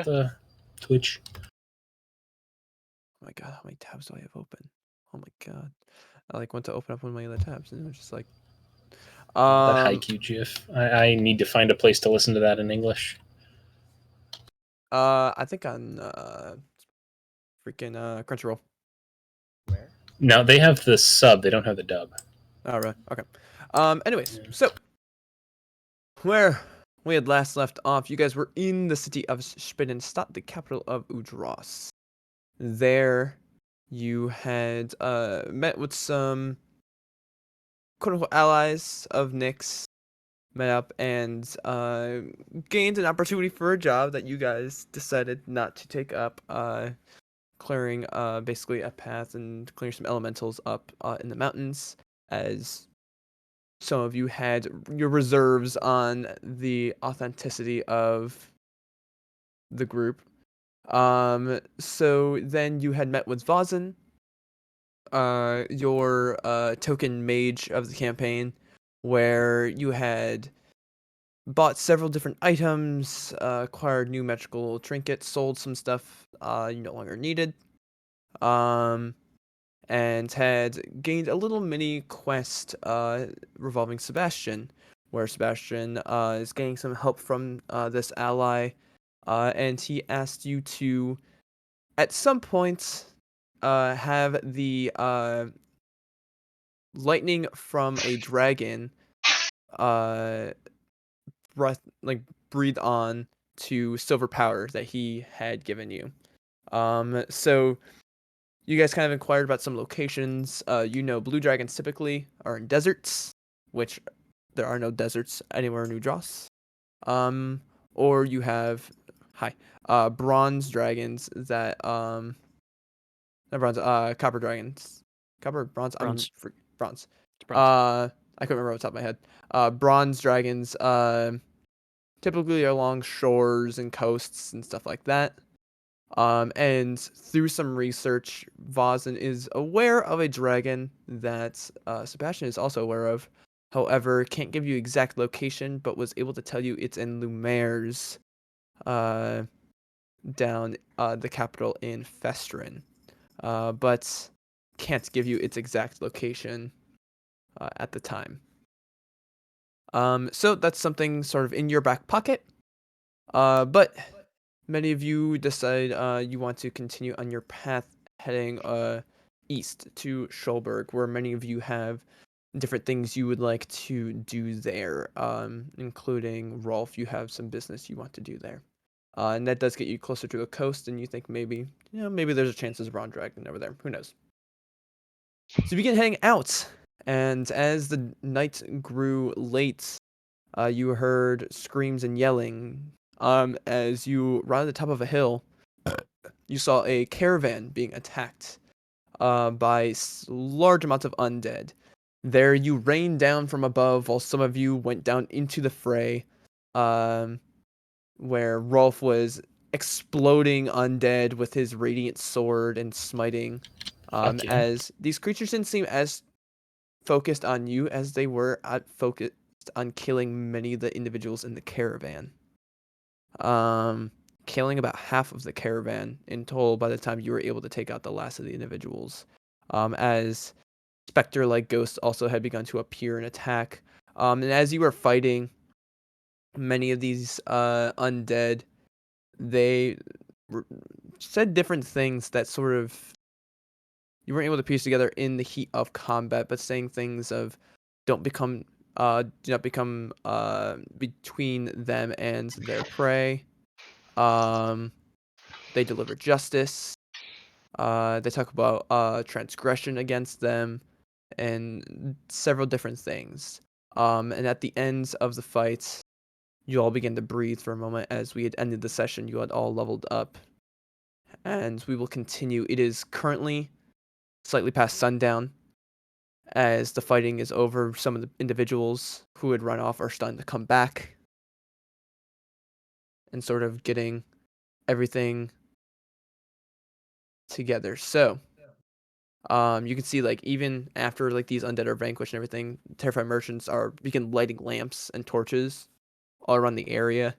at the Twitch. Oh my god, how many tabs do I have open? Oh my god. I went to open up one of my other tabs and it was just That Haikyuu GIF. I need to find a place to listen to that in English. I think on freaking Crunchyroll. Where? No, they have the sub. They don't have the dub. Oh, really? Okay. Anyways, so where we had last left off, you guys were in the city of Spinnenstadt, the capital of Udros. There, you had met with some quote-unquote allies of Nyx, met up and gained an opportunity for a job that you guys decided not to take up, clearing basically a path and clearing some elementals up in the mountains, as some of you had your reserves on the authenticity of the group. So then you had met with Vazin, your token mage of the campaign, where you had bought several different items, acquired new magical trinkets, sold some stuff you no longer needed, and had gained a little mini quest revolving Sebastian, where Sebastian is getting some help from this ally, and he asked you to, at some point, have the lightning from a dragon breathe on to silver power that he had given you. So you guys kind of inquired about some locations. Blue dragons typically are in deserts, which there are no deserts anywhere in Udros. Or you have bronze dragons that not bronze, copper dragons. Copper, bronze, Bronze. Bronze. It's bronze. I couldn't remember off the top of my head. Bronze dragons, typically along shores and coasts and stuff like that. And through some research, Vazin is aware of a dragon that Sebastian is also aware of. However, can't give you exact location, but was able to tell you it's in Lumaire's, down the capital in Festrin. But can't give you its exact location at the time. So that's something sort of in your back pocket. But many of you decide you want to continue on your path heading east to Schulberg, where many of you have different things you would like to do there, including Rolf, you have some business you want to do there. And that does get you closer to the coast, and you think maybe there's a chance there's a Bronze Dragon over there. Who knows? So you begin heading out, and as the night grew late, you heard screams and yelling. As you ride at the top of a hill, you saw a caravan being attacked by large amounts of undead. There you rained down from above while some of you went down into the fray, where Rolf was exploding undead with his radiant sword and smiting. As these creatures didn't seem as focused on you as they were focused on killing many of the individuals in the caravan. Killing about half of the caravan in total by the time you were able to take out the last of the individuals. As specter-like ghosts also had begun to appear and attack. And as you were fighting many of these undead, they said different things that sort of you weren't able to piece together in the heat of combat, but saying things of do not become between them and their prey. They deliver justice. They talk about transgression against them and several different things. And at the end of the fight, you all begin to breathe for a moment. As we had ended the session, you had all leveled up. And we will continue. It is currently slightly past sundown. As the fighting is over, some of the individuals who had run off are starting to come back and sort of getting everything together. So, you can see even after these undead are vanquished and everything, terrified merchants begin lighting lamps and torches all around the area,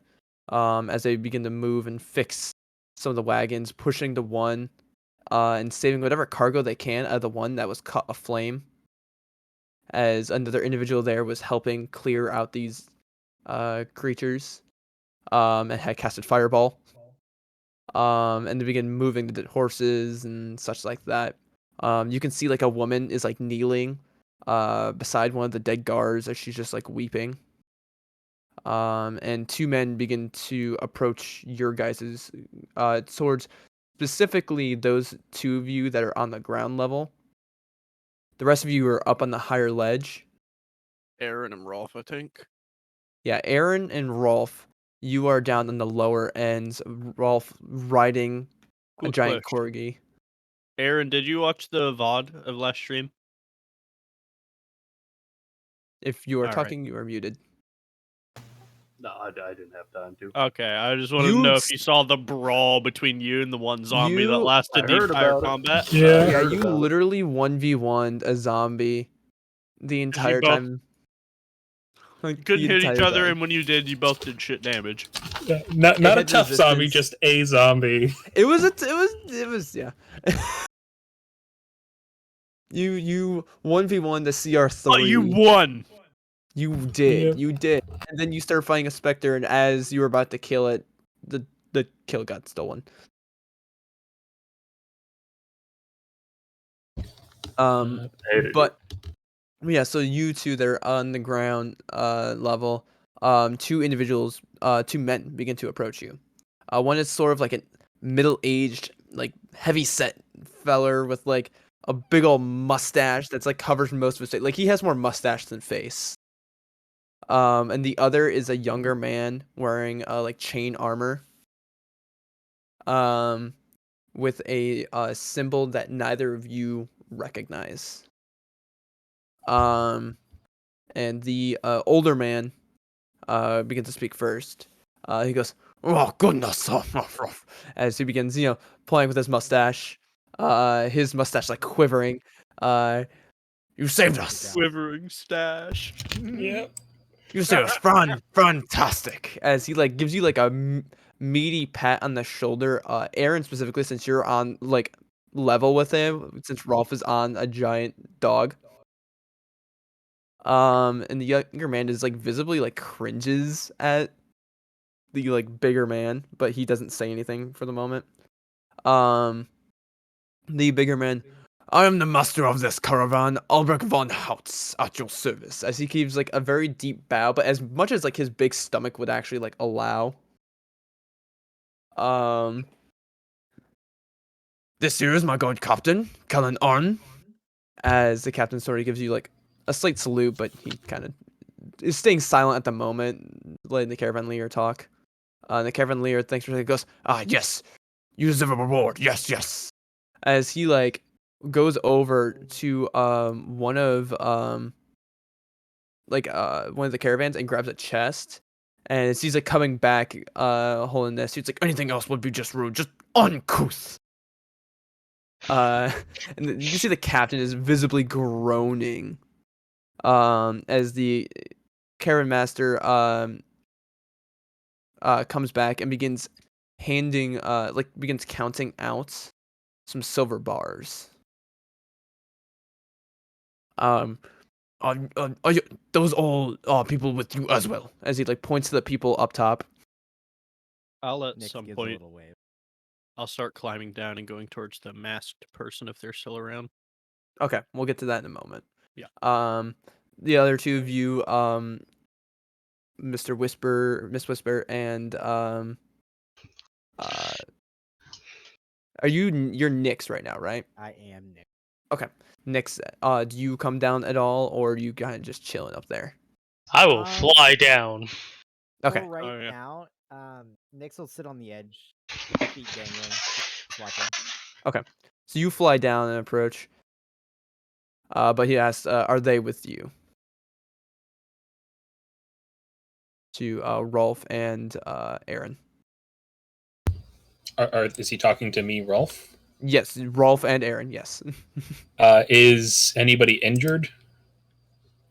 as they begin to move and fix some of the wagons, pushing the one, and saving whatever cargo they can out of the one that was caught aflame. As another individual there was helping clear out these creatures, and had casted fireball. And they begin moving the dead horses and such like that. You can see like a woman is like kneeling beside one of the dead guards as she's just like weeping. And two men begin to approach your guys' swords, specifically those two of you that are on the ground level. The rest of you are up on the higher ledge. Aaron and Rolf, I think. Yeah, Aaron and Rolf, you are down on the lower ends. Rolf riding a Quick giant question. corgi. Aaron, did you watch the VOD of last stream? If you are All right. talking, you are muted. No, I didn't have time to. Okay, I just wanted to know if you saw the brawl between you and the one zombie that lasted I the heard entire about it. combat. Yeah. Yeah, heard you about it. literally 1v1'd a zombie the entire both- time. Like, Couldn't the hit each entire other, time. and when you did, you both did shit damage. Yeah, not a had tough zombie, resistance. just a zombie. It was yeah. you 1v1 the CR3. Oh, you won! You did. Yeah. You did. And then you started fighting a specter, and as you were about to kill it, the kill got stolen. But yeah, so you two that are on the ground level, two individuals, two men begin to approach you. One is sort of like a middle-aged, like heavy set feller with like a big old mustache that's like covers most of his face. Like he has more mustache than face. And the other is a younger man wearing like chain armor. With a symbol that neither of you recognize. And the older man begins to speak first. He goes, "Oh goodness!" as he begins, playing with his mustache. His mustache like quivering. You saved us. Quivering stash. Yep. You saved us. Fantastic. As he like gives you like a meaty pat on the shoulder. Aaron specifically, since you're on like level with him, since Rolf is on a giant dog. And the younger man is like visibly like cringes at the like bigger man, but he doesn't say anything for the moment. The bigger man, I am the master of this caravan, Albrecht von Hautz, at your service. As he gives like a very deep bow, but as much as like his big stomach would actually like allow. This here is my guard captain, Cullen Arn. As the captain sort of gives you like a slight salute, but he kind of is staying silent at the moment, letting the Caravan Leader talk. The Caravan Leader thanks for it, goes, yes, you deserve a reward, yes. As he like goes over to one of the caravans and grabs a chest, and as he's like coming back holding this, he's like, anything else would be just rude, just uncouth. And you can see the captain is visibly groaning as the caravan master comes back and begins begins counting out some silver bars. Are those all people with you as well? As he like points to the people up top. I'll at Nick some gives a point, little wave. I'll start climbing down and going towards the masked person if they're still around. Okay, we'll get to that in a moment. Yeah. The other two of you, Miss Whisper, and you're Nyx right now, right? I am Nick. Okay, Nyx. Do you come down at all, or are you kind of just chilling up there? I will fly down. Okay. So right Oh, yeah. now, Nix will sit on the edge, feet dangling, just watching. So you fly down and approach. But he asks, "Are they with you?" To Rolf and Aaron. Is he talking to me, Rolf? Yes, Rolf and Aaron. Yes. Is anybody injured?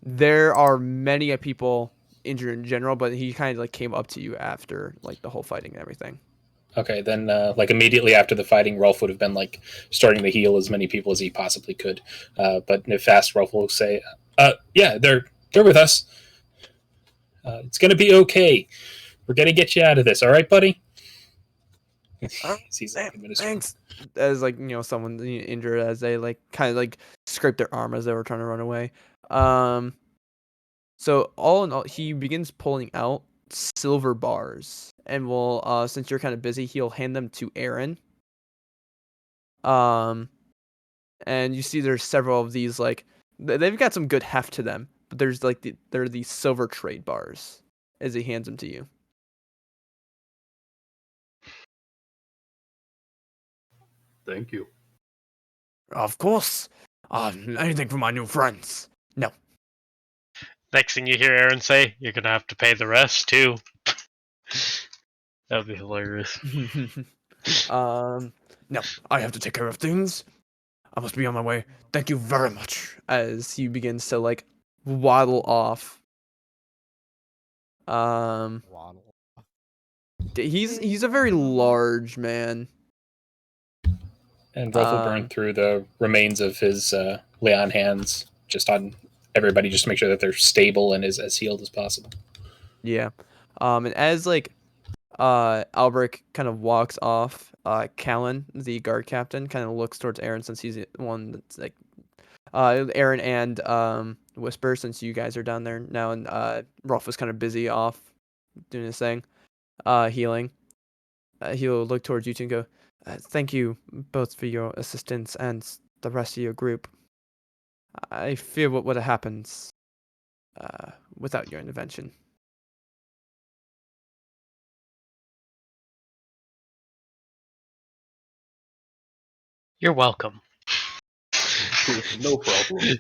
There are many people injured in general, but he kind of like came up to you after like the whole fighting and everything. Okay, then like immediately after the fighting, Rolf would have been like starting to heal as many people as he possibly could. But if fast, Rolf will say, "Yeah, they're with us. It's gonna be okay. We're gonna get you out of this. All right, buddy." He's like administering. Thanks. As like someone injured as they like kind of like scrape their arm as they were trying to run away. So all in all, he begins pulling out silver bars, and will since you're kind of busy, he'll hand them to Aaron. And you see there's several of these like they've got some good heft to them, but there's like there are these silver trade bars as he hands them to you. Thank you. Of course. Anything for my new friends. No. Next thing you hear Aaron say, "You're gonna have to pay the rest too." That would be hilarious. No, I have to take care of things. I must be on my way. Thank you very much. As he begins to like waddle off. Waddle. He's a very large man. And Rolf will burn through the remains of his lay on hands just on everybody, just to make sure that they're stable and as healed as possible. Yeah. And as like Albrecht kind of walks off, Callan, the guard captain, kind of looks towards Aaron since he's the one that's like Aaron and Whisper, since you guys are down there now, and Rolf was kind of busy off doing his thing, healing. He'll look towards you two and go, "Thank you both for your assistance and the rest of your group. I fear what would have happened without your intervention." You're welcome. No problem.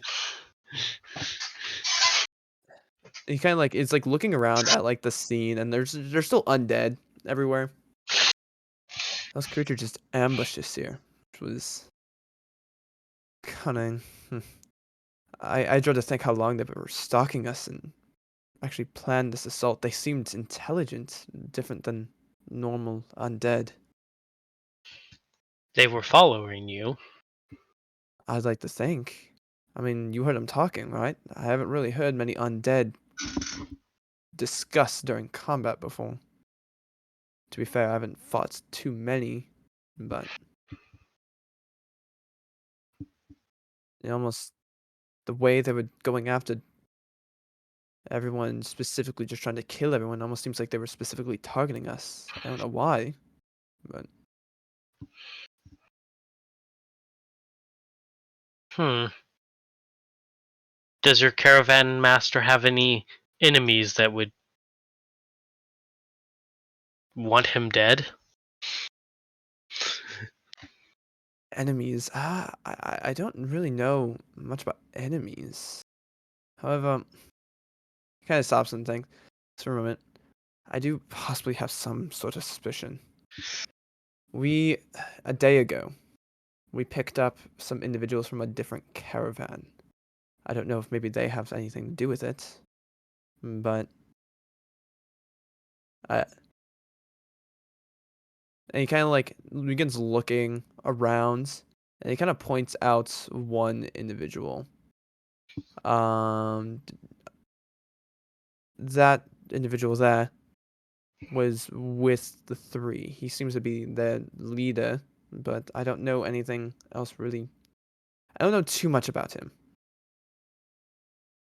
He kind of like it's like looking around at like the scene, and there's still undead everywhere. Those creatures just ambushed us here, which was cunning. I dread to think how long they were stalking us and actually planned this assault. They seemed intelligent, different than normal undead. They were following you. I'd like to think. I mean, you heard them talking, right? I haven't really heard many undead discussed during combat before. To be fair, I haven't fought too many, but almost the way they were going after everyone, specifically just trying to kill everyone, almost seems like they were specifically targeting us. I don't know why, but Does your caravan master have any enemies that would want him dead? enemies. I don't really know much about enemies. However, he kind of stops and thinks for a moment. I do possibly have some sort of suspicion. A day ago, we picked up some individuals from a different caravan. I don't know if maybe they have anything to do with it, but and he kind of like begins looking around, and he kind of points out one individual. That individual there was with the three. He seems to be their leader, but I don't know anything else really. I don't know too much about him.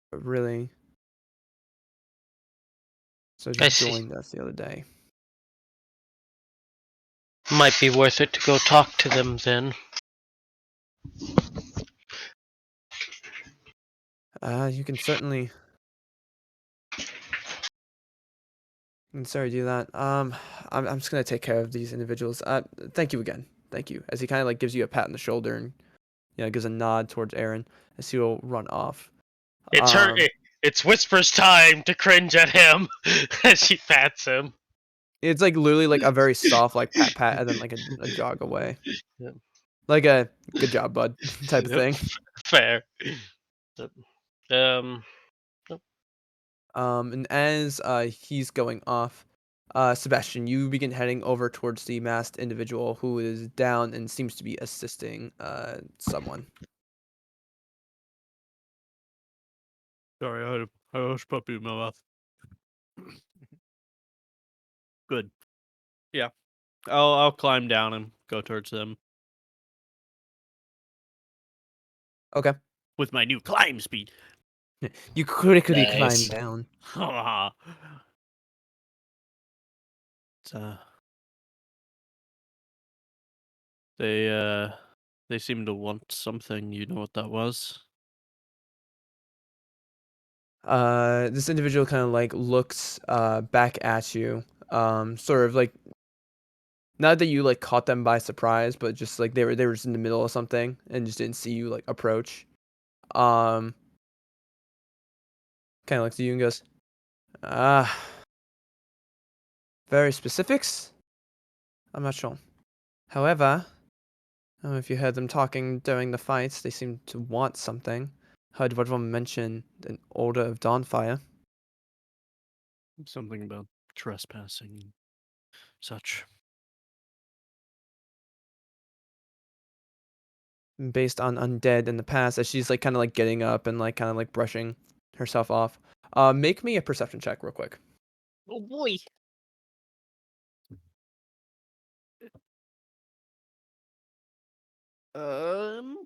But really. So just joined us the other day. Might be worth it to go talk to them then. You can certainly do that. I'm just gonna take care of these individuals. Thank you again. Thank you. As he kind of like gives you a pat on the shoulder and gives a nod towards Aaron as he will run off. It's Whisper's time to cringe at him as she pats him. It's like literally like a very soft like pat and then like a jog away. Yep. Like a good job, bud type of thing. Fair. And as he's going off, Sebastian, you begin heading over towards the masked individual who is down and seems to be assisting someone. Sorry, I had a hush puppy in my mouth. Good. Yeah. I'll climb down and go towards them Okay. with my new climb speed. You quickly climb Nice. down. It's, they seem to want something. You know what that was? This individual kind of like looks back at you, sort of like not that you like caught them by surprise, but just like they were just in the middle of something and just didn't see you like approach. Kind of looks at you and goes, "Ah, very specifics? I'm not sure. However, I don't know if you heard them talking during the fights. They seem to want something. Heard one of them mention an order of Dawnfire. Something about trespassing and such. Based on Undead in the past," as she's like kind of like getting up and like kind of like brushing herself off. Make me a perception check real quick. Oh boy. Um,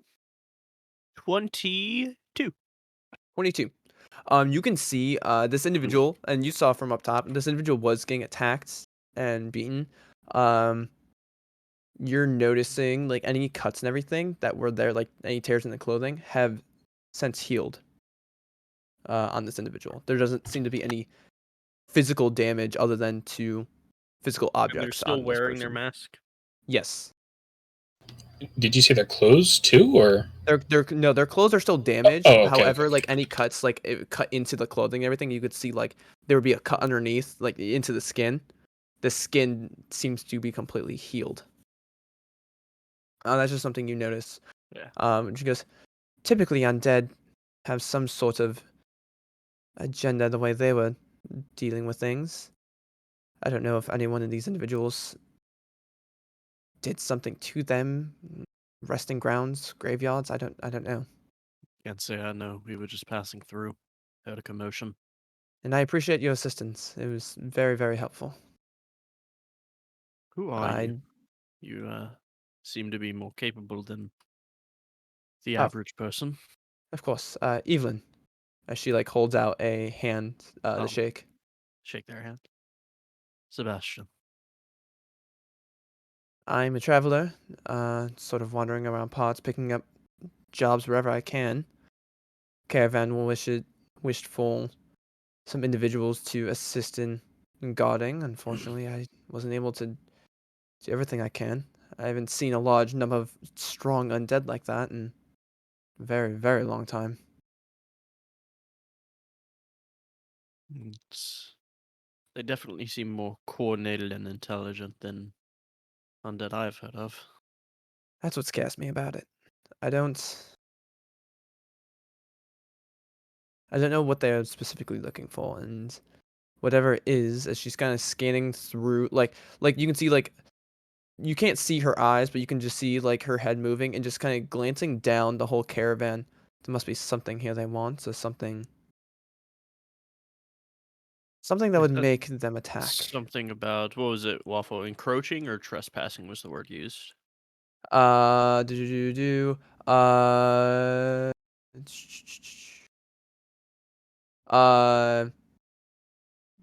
22. 22. You can see this individual, and you saw from up top, this individual was getting attacked and beaten. You're noticing like any cuts and everything that were there, like any tears in the clothing, have since healed on this individual. There doesn't seem to be any physical damage other than to physical And objects. they're still on this wearing their person. mask. Yes. Did you say their clothes too, or? Their clothes are still damaged. Oh, okay, However, okay. like any cuts, like it cut into the clothing and everything, you could see like there would be a cut underneath, like into the skin. The skin seems to be completely healed. That's just something you notice. Yeah. And she goes, typically undead have some sort of agenda the way they were dealing with things. I don't know if any one of these individuals did something to them, resting grounds, graveyards. I don't know. Can't say I know. We were just passing through. Heard a commotion. And I appreciate your assistance. It was very, very helpful. Who are I you? You seem to be more capable than the Oh. average person. Of course, Evelyn, as she like holds out a hand Oh. to shake. Shake their hand. Sebastian. I'm a traveler, sort of wandering around parts, picking up jobs wherever I can. Caravan wished for some individuals to assist in guarding. Unfortunately, I wasn't able to do everything I can. I haven't seen a large number of strong undead like that in a very, very long time. They definitely seem more coordinated and intelligent than undead I've heard of. That's what scares me about it. I don't know what they're specifically looking for, and whatever it is, as she's kind of scanning through, like you can see, like you can't see her eyes, but you can just see like her head moving and just kind of glancing down the whole caravan. There must be something here they want, or something that would Said make them attack. Something about, what was it, Waffle? Encroaching or trespassing was the word used. Do uh,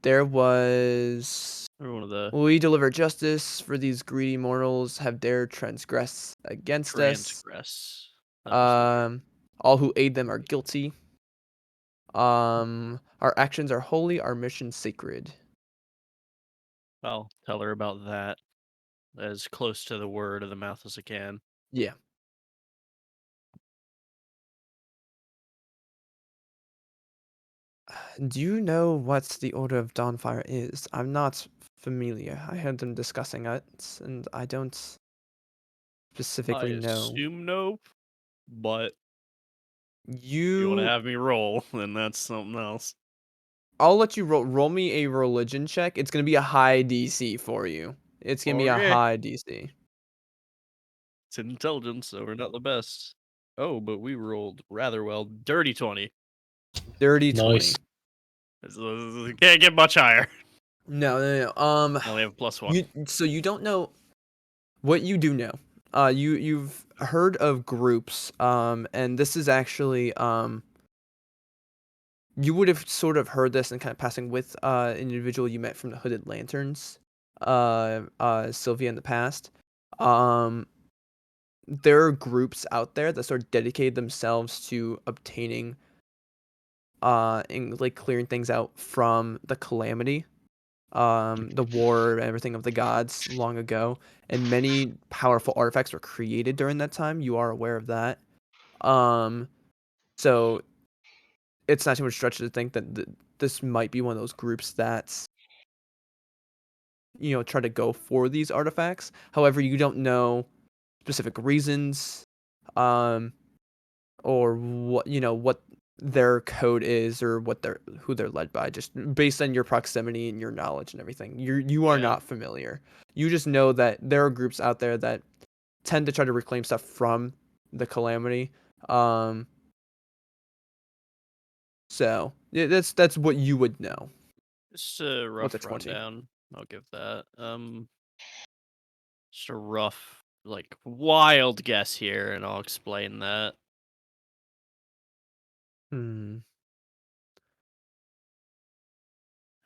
there was. Or one of the We deliver justice for these greedy mortals have dared transgress against us. transgress. That was the word. All who aid them are guilty. Our actions are holy, our mission sacred. I'll tell her about that as close to the word of the mouth as I can. Yeah. Do you know what the Order of Dawnfire is? I'm not familiar. I heard them discussing it, and I don't specifically I know. assume no, but if you want to You have me roll, then that's something else. I'll let you roll me a religion check. It's gonna be a high DC for you. It's gonna be a Okay. high DC. It's intelligence, so we're not the best. Oh, but we rolled rather well. Dirty 20. Dirty Nice. 20. Can't get much higher. No. I only have +1. So you don't know what you do know. You've heard of groups. And this is actually you would have sort of heard this and kind of passing with an individual you met from the Hooded Lanterns, Sylvia in the past. There are groups out there that sort of dedicate themselves to obtaining and like clearing things out from the calamity, the war and everything of the gods long ago, and many powerful artifacts were created during that time. You are aware of that. So it's not too much stretch to think that this might be one of those groups that's try to go for these artifacts. However, you don't know specific reasons, or what their code is, or who they're led by, just based on your proximity and your knowledge and everything. You are Yeah. not familiar. You just know that there are groups out there that tend to try to reclaim stuff from the calamity. So yeah, that's what you would know. Just a rough What's a 20? rundown. I'll give that. Just a rough, like, wild guess here, and I'll explain that. Hmm.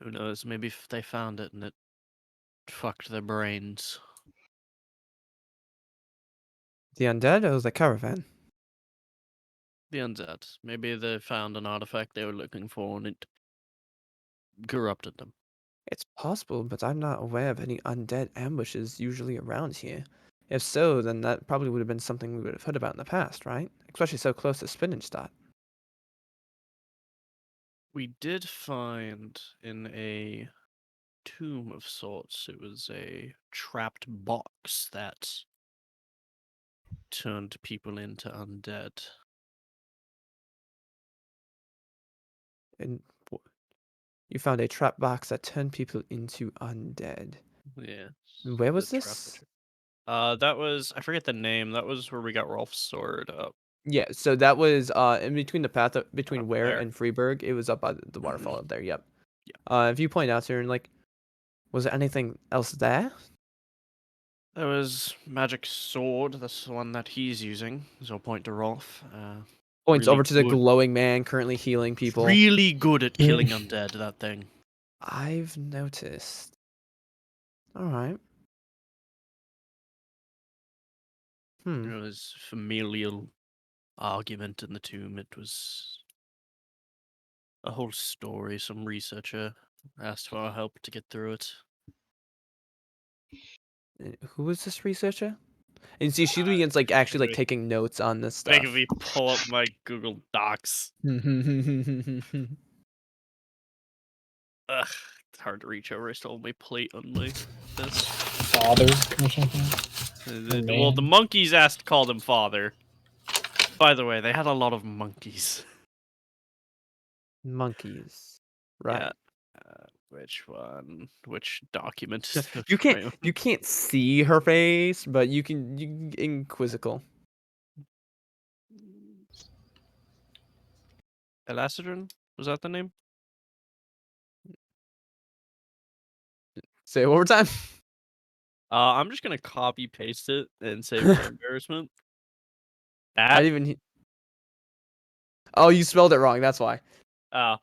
Who knows? Maybe if they found it and it fucked their brains. The undead or the caravan? The Undead. Maybe they found an artifact they were looking for and it corrupted them. It's possible, but I'm not aware of any undead ambushes usually around here. If so, then that probably would have been something we would have heard about in the past, right? Especially so close to Spinningstad. We did find in a tomb of sorts, it was a trapped box that turned people into undead. And you found a trap box that turned people into undead. Yeah. Where was the trap- this? That was, I forget the name. That was where we got Rolf's sword up. Yeah, so that was in between the path between Up Ware there. and Freeburg. It was up by the waterfall up there. Yep. Yeah. If you point out to her and like, was there anything else there? There was magic sword. That's the one that he's using. So I'll point to Rolf. Points Really over to the good. glowing man currently healing people. Really good at killing undead, that thing. I've noticed. All right. It was familial argument in the tomb. It was a whole story. Some researcher asked for our help to get through it. Who was this researcher? And you see, she begins like actually like taking notes on this stuff. Making me pull up my Google Docs. Ugh, it's hard to reach over. I still have my plate on my desk. Father or something. Well, the monkeys called him father. By the way, they had a lot of monkeys. Monkeys, right? Yeah. Which one? Which document? You can't see her face, but you can inquisical. Elacidrin? Was that the name? Say it one more time. I'm just gonna copy paste it and save it for embarrassment. I didn't even. Oh, you spelled it wrong. That's why. Oh.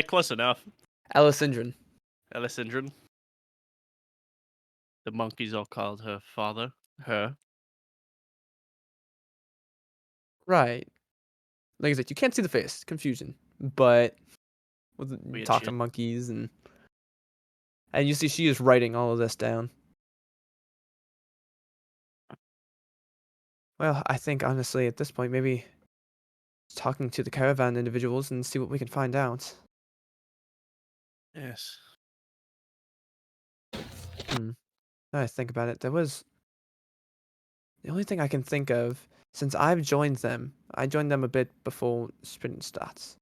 Close enough. Elisindran. Elisindran. The monkeys all called her father. Her. Right. Like I said, you can't see the face. Confusion. But with Weird talking shit. monkeys and you see she is writing all of this down. Well, I think honestly at this point maybe talking to the caravan individuals and see what we can find out. Yes. Now I think about it, there was the only thing I can think of since I've joined them. I joined them a bit before sprint starts.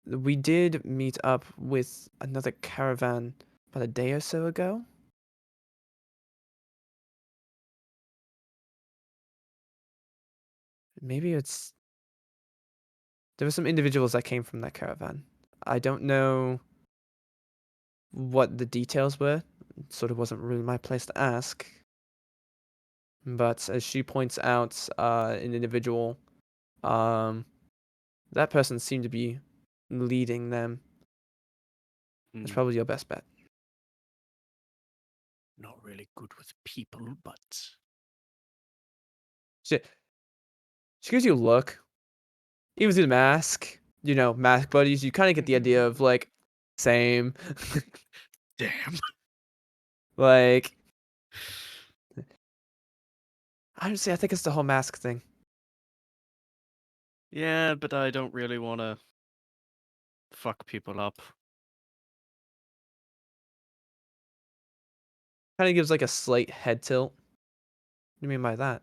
we did meet up with another caravan about a day or so ago. Maybe it's... There were some individuals that came from that caravan. I don't know what the details were. It sort of wasn't really my place to ask. But as she points out, an individual, that person seemed to be leading them. That's Hmm, probably your best bet. Not really good with people, but She gives you a look. Even through the mask, mask buddies, you kind of get the idea of like, same. damn. Like, honestly, I think it's the whole mask thing. Yeah, but I don't really want to fuck people up. Kind of gives like a slight head tilt. What do you mean by that?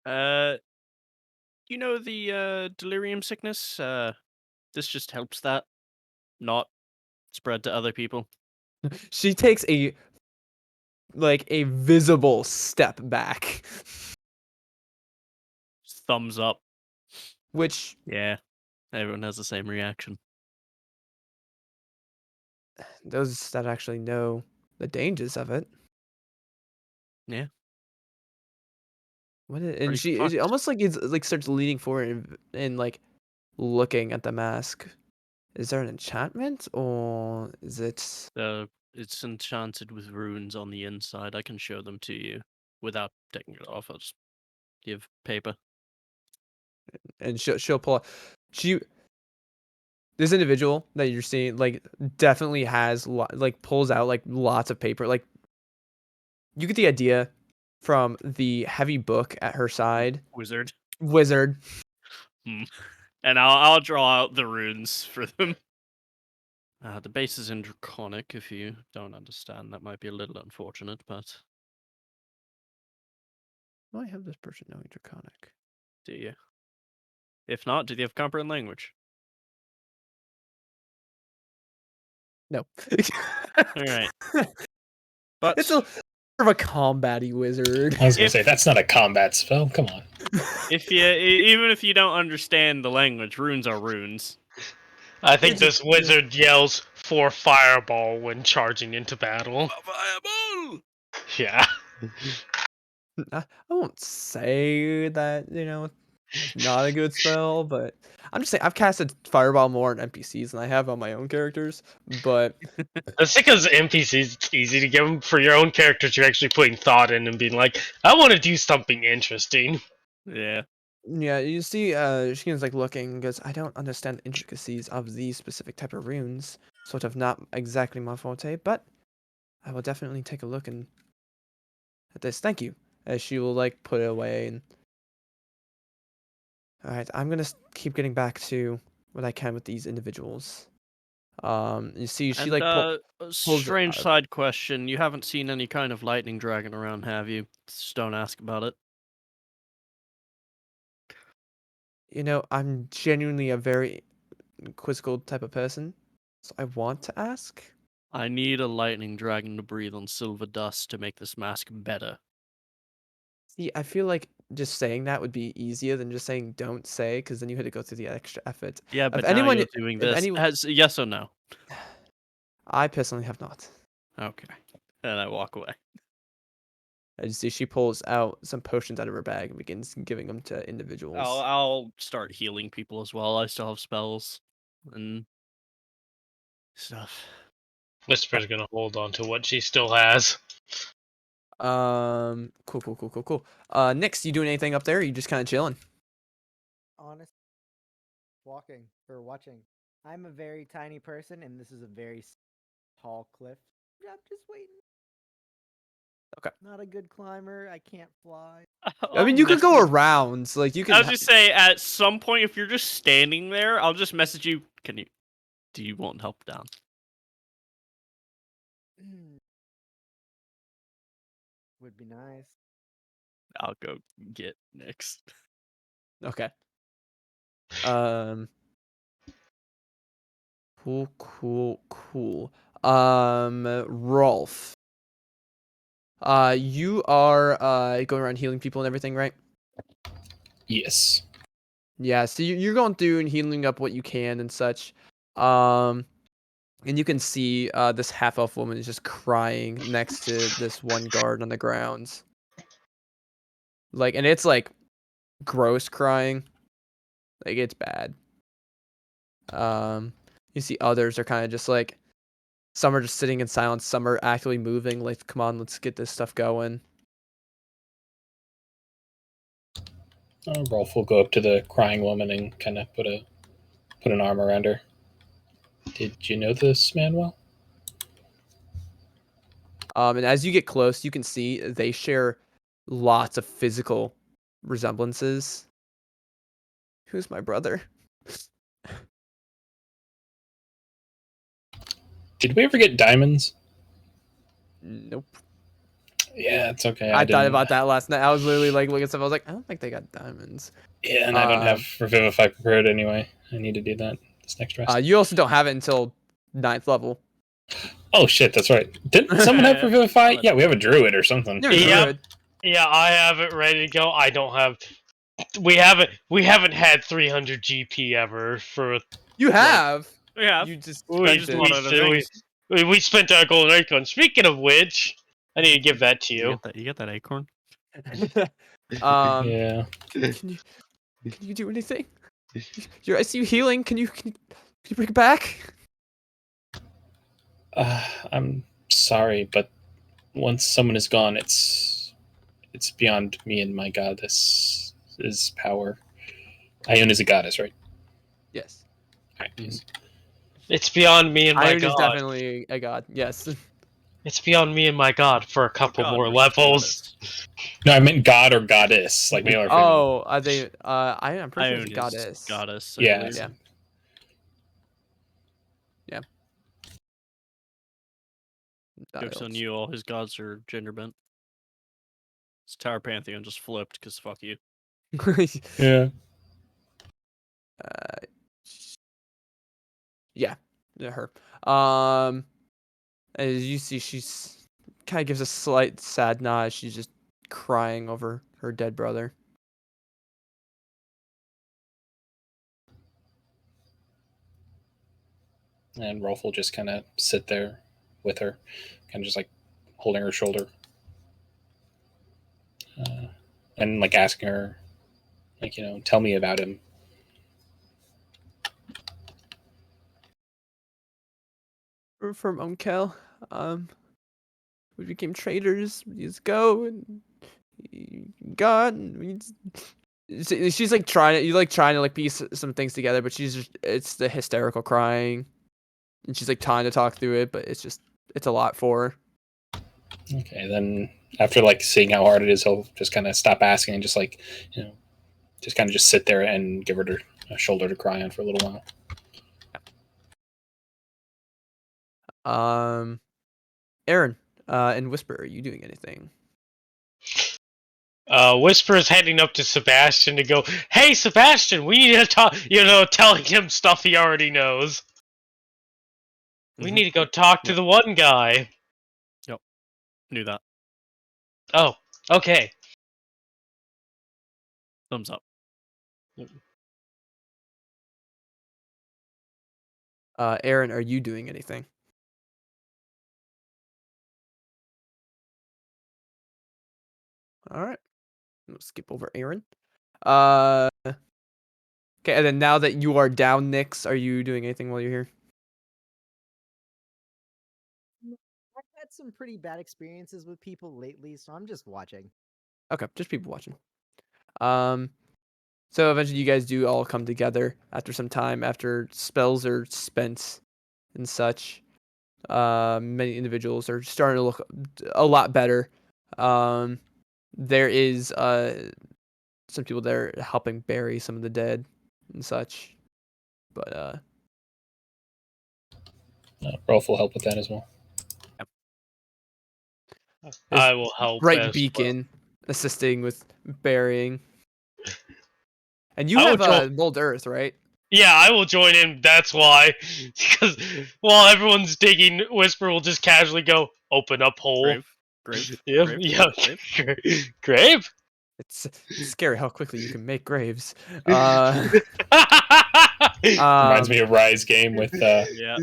Uh, you know the delirium sickness? This just helps that not spread to other people. She takes a visible step back, Thumbs up. which Yeah, everyone has the same reaction. those that actually know the dangers of it. Yeah, And pretty she fucked. almost like is like starts leaning forward and like looking at the mask. Is there an enchantment or is it? It's enchanted with runes on the inside. I can show them to you without taking it off. I'll just give paper. And she'll pull out. This individual that you're seeing like definitely has pulls out like lots of paper. Like you get the idea from the heavy book at her side. Wizard. Wizard. And I'll draw out the runes for them. The base is in Draconic. If you don't understand, that might be a little unfortunate, but Why have this person knowing Draconic? do you? If not, do you have comprehend language? No. All right. But It's more of a combat-y wizard. I was gonna If- say that's not a combat spell. Come on. even if you don't understand the language, runes are runes. I think this wizard yells for fireball when charging into battle. Fireball! Yeah. I won't say that, it's not a good spell, but I'm just saying I've casted Fireball more on NPCs than I have on my own characters, but That's because NPCs, it's easy to give them. For your own characters, you're actually putting thought in and being like, I want to do something interesting. Yeah. yeah, you see Sheen's like looking because I don't understand the intricacies of these specific type of runes. Sort of not exactly my forte, but I will definitely take a look at this. Thank you. As she will like put it away and all right, I'm gonna keep getting back to what I can with these individuals. You see, she And like a pulls. strange side question: you haven't seen any kind of lightning dragon around, have you? Just don't ask about it. I'm genuinely a very quizzical type of person, so I want to ask. I need a lightning dragon to breathe on silver dust to make this mask better. See, I feel like just saying that would be easier than just saying don't say, because then you had to go through the extra effort. Yeah, If but anyone, now you're doing if this. anyone, Has yes or no? I personally have not. Okay. And I walk away. I just see she pulls out some potions out of her bag and begins giving them to individuals. I'll start healing people as well. I still have spells and stuff. Whisper's gonna hold on to what she still has. Cool. Nix, you doing anything up there? Or you just kind of chilling? Honest, walking or watching. I'm a very tiny person, and this is a very tall cliff. I'm just waiting. Okay. Not a good climber. I can't fly. I mean, you could go around. So, like you can. I'll just say at some point, if you're just standing there, I'll just message you. Do you want help down? Would be nice. I'll go get next. Okay. Cool. Rolf. You are going around healing people and everything, right? Yes. Yeah, so you're going through and healing up what you can and such. And you can see this half-elf woman is just crying next to this one guard on the grounds. Like, and it's like gross crying. Like, it's bad. You see others are kind of just like, some are just sitting in silence, some are actively moving. Like, come on, let's get this stuff going. Rolf will go up to the crying woman and kind of put an arm around her. Did you know this man well? And as you get close, you can see they share lots of physical resemblances. Who's my brother? Did we ever get diamonds? Nope. Yeah, it's okay. I thought didn't- about that last night. I was literally like looking at stuff. I was like, I don't think they got diamonds. Yeah, and I don't have Revivify prepared anyway. I need to do that this next rest. You also don't have it until 9th level. Oh shit, that's right. Didn't someone have Revivify? Yeah, we have a druid or something. You're Yeah. good. Yeah, I have it ready to go. I don't have. We haven't had 300 GP ever for. You have. Yeah. You just We, spent just it. one of the we spent our golden icon. Speaking of which, I need to give that to you. You get that acorn? Yeah. Can you do anything? I see you healing. Can you bring it back? I'm sorry, but once someone is gone, it's beyond me and my goddess' power. Ione is a goddess, right? Yes. Right, yes. It's beyond me and my Iron is god. definitely a god. Yes. It's beyond me and my god for a couple more levels. No, I meant god or goddess, like male or female. Oh, are they? I'm pretty sure it's a goddess. Goddess. I Yeah. believe. Yeah. Joke's on you, all his gods are gender bent. His Tower Pantheon just flipped because fuck you. Yeah. Yeah, her. As you see, she's kind of gives a slight sad nod. She's just crying over her dead brother. And Rolf will just kind of sit there with her, kind of just like holding her shoulder, and like asking her, like, tell me about him. We're from Unkel. We became traders years ago, and he got. And she's like trying to like piece some things together, but it's the hysterical crying, and she's like trying to talk through it, but it's a lot for her. Okay, then after like seeing how hard it is, he'll just kind of stop asking and just like, just kind of just sit there and give her a shoulder to cry on for a little while. Aaron, and Whisper, are you doing anything? Whisper is heading up to Sebastian to go, hey, Sebastian, we need to talk, telling him stuff he already knows. We need to go talk to the one guy. Yep. Knew that. Oh, okay. Thumbs up. Aaron, are you doing anything? All right. We'll skip over Aaron. Okay, and then now that you are down, Nyx, are you doing anything while you're here? I've had some pretty bad experiences with people lately, so I'm just watching. Okay, just people watching. So eventually you guys do all come together after some time, after spells are spent and such. Many individuals are starting to look a lot better. There is some people there helping bury some of the dead and such. But Rolf will help with that as well. I will help. Bright as Beacon assisting with burying. And you I have would join- Mold Earth, right? Yeah, I will join in. That's why. Because while everyone's digging, Whisper will just casually go, "Open up hole." Grave. Yeah, Grave, yeah. grave. Grave. It's scary how quickly you can make graves. Reminds me of Rise game with Yeah.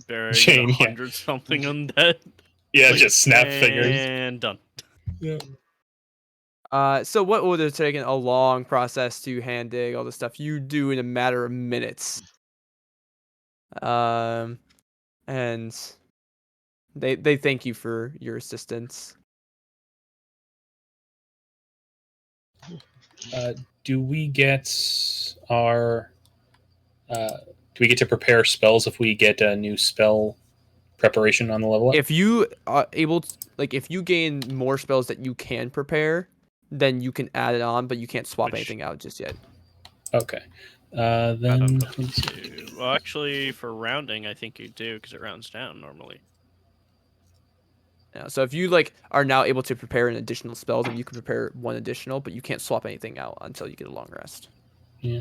Burying Shane, yeah. 100 something undead. yeah, Like, just snap fingers. And done. Yeah. So what would have taken a long process to hand dig all this stuff, you do in a matter of minutes. And they thank you for your assistance. Do we get our? Do we get to prepare spells if we get a new spell preparation on the level up? If you are able to, like, if you gain more spells that you can prepare, then you can add it on, but you can't swap Which- anything out just yet. Okay. I Then don't know if you do. Well, actually, for rounding, I think you do, because it rounds down normally. Yeah, so if you like are now able to prepare an additional spell, then you can prepare one additional, but you can't swap anything out until you get a long rest. yeah.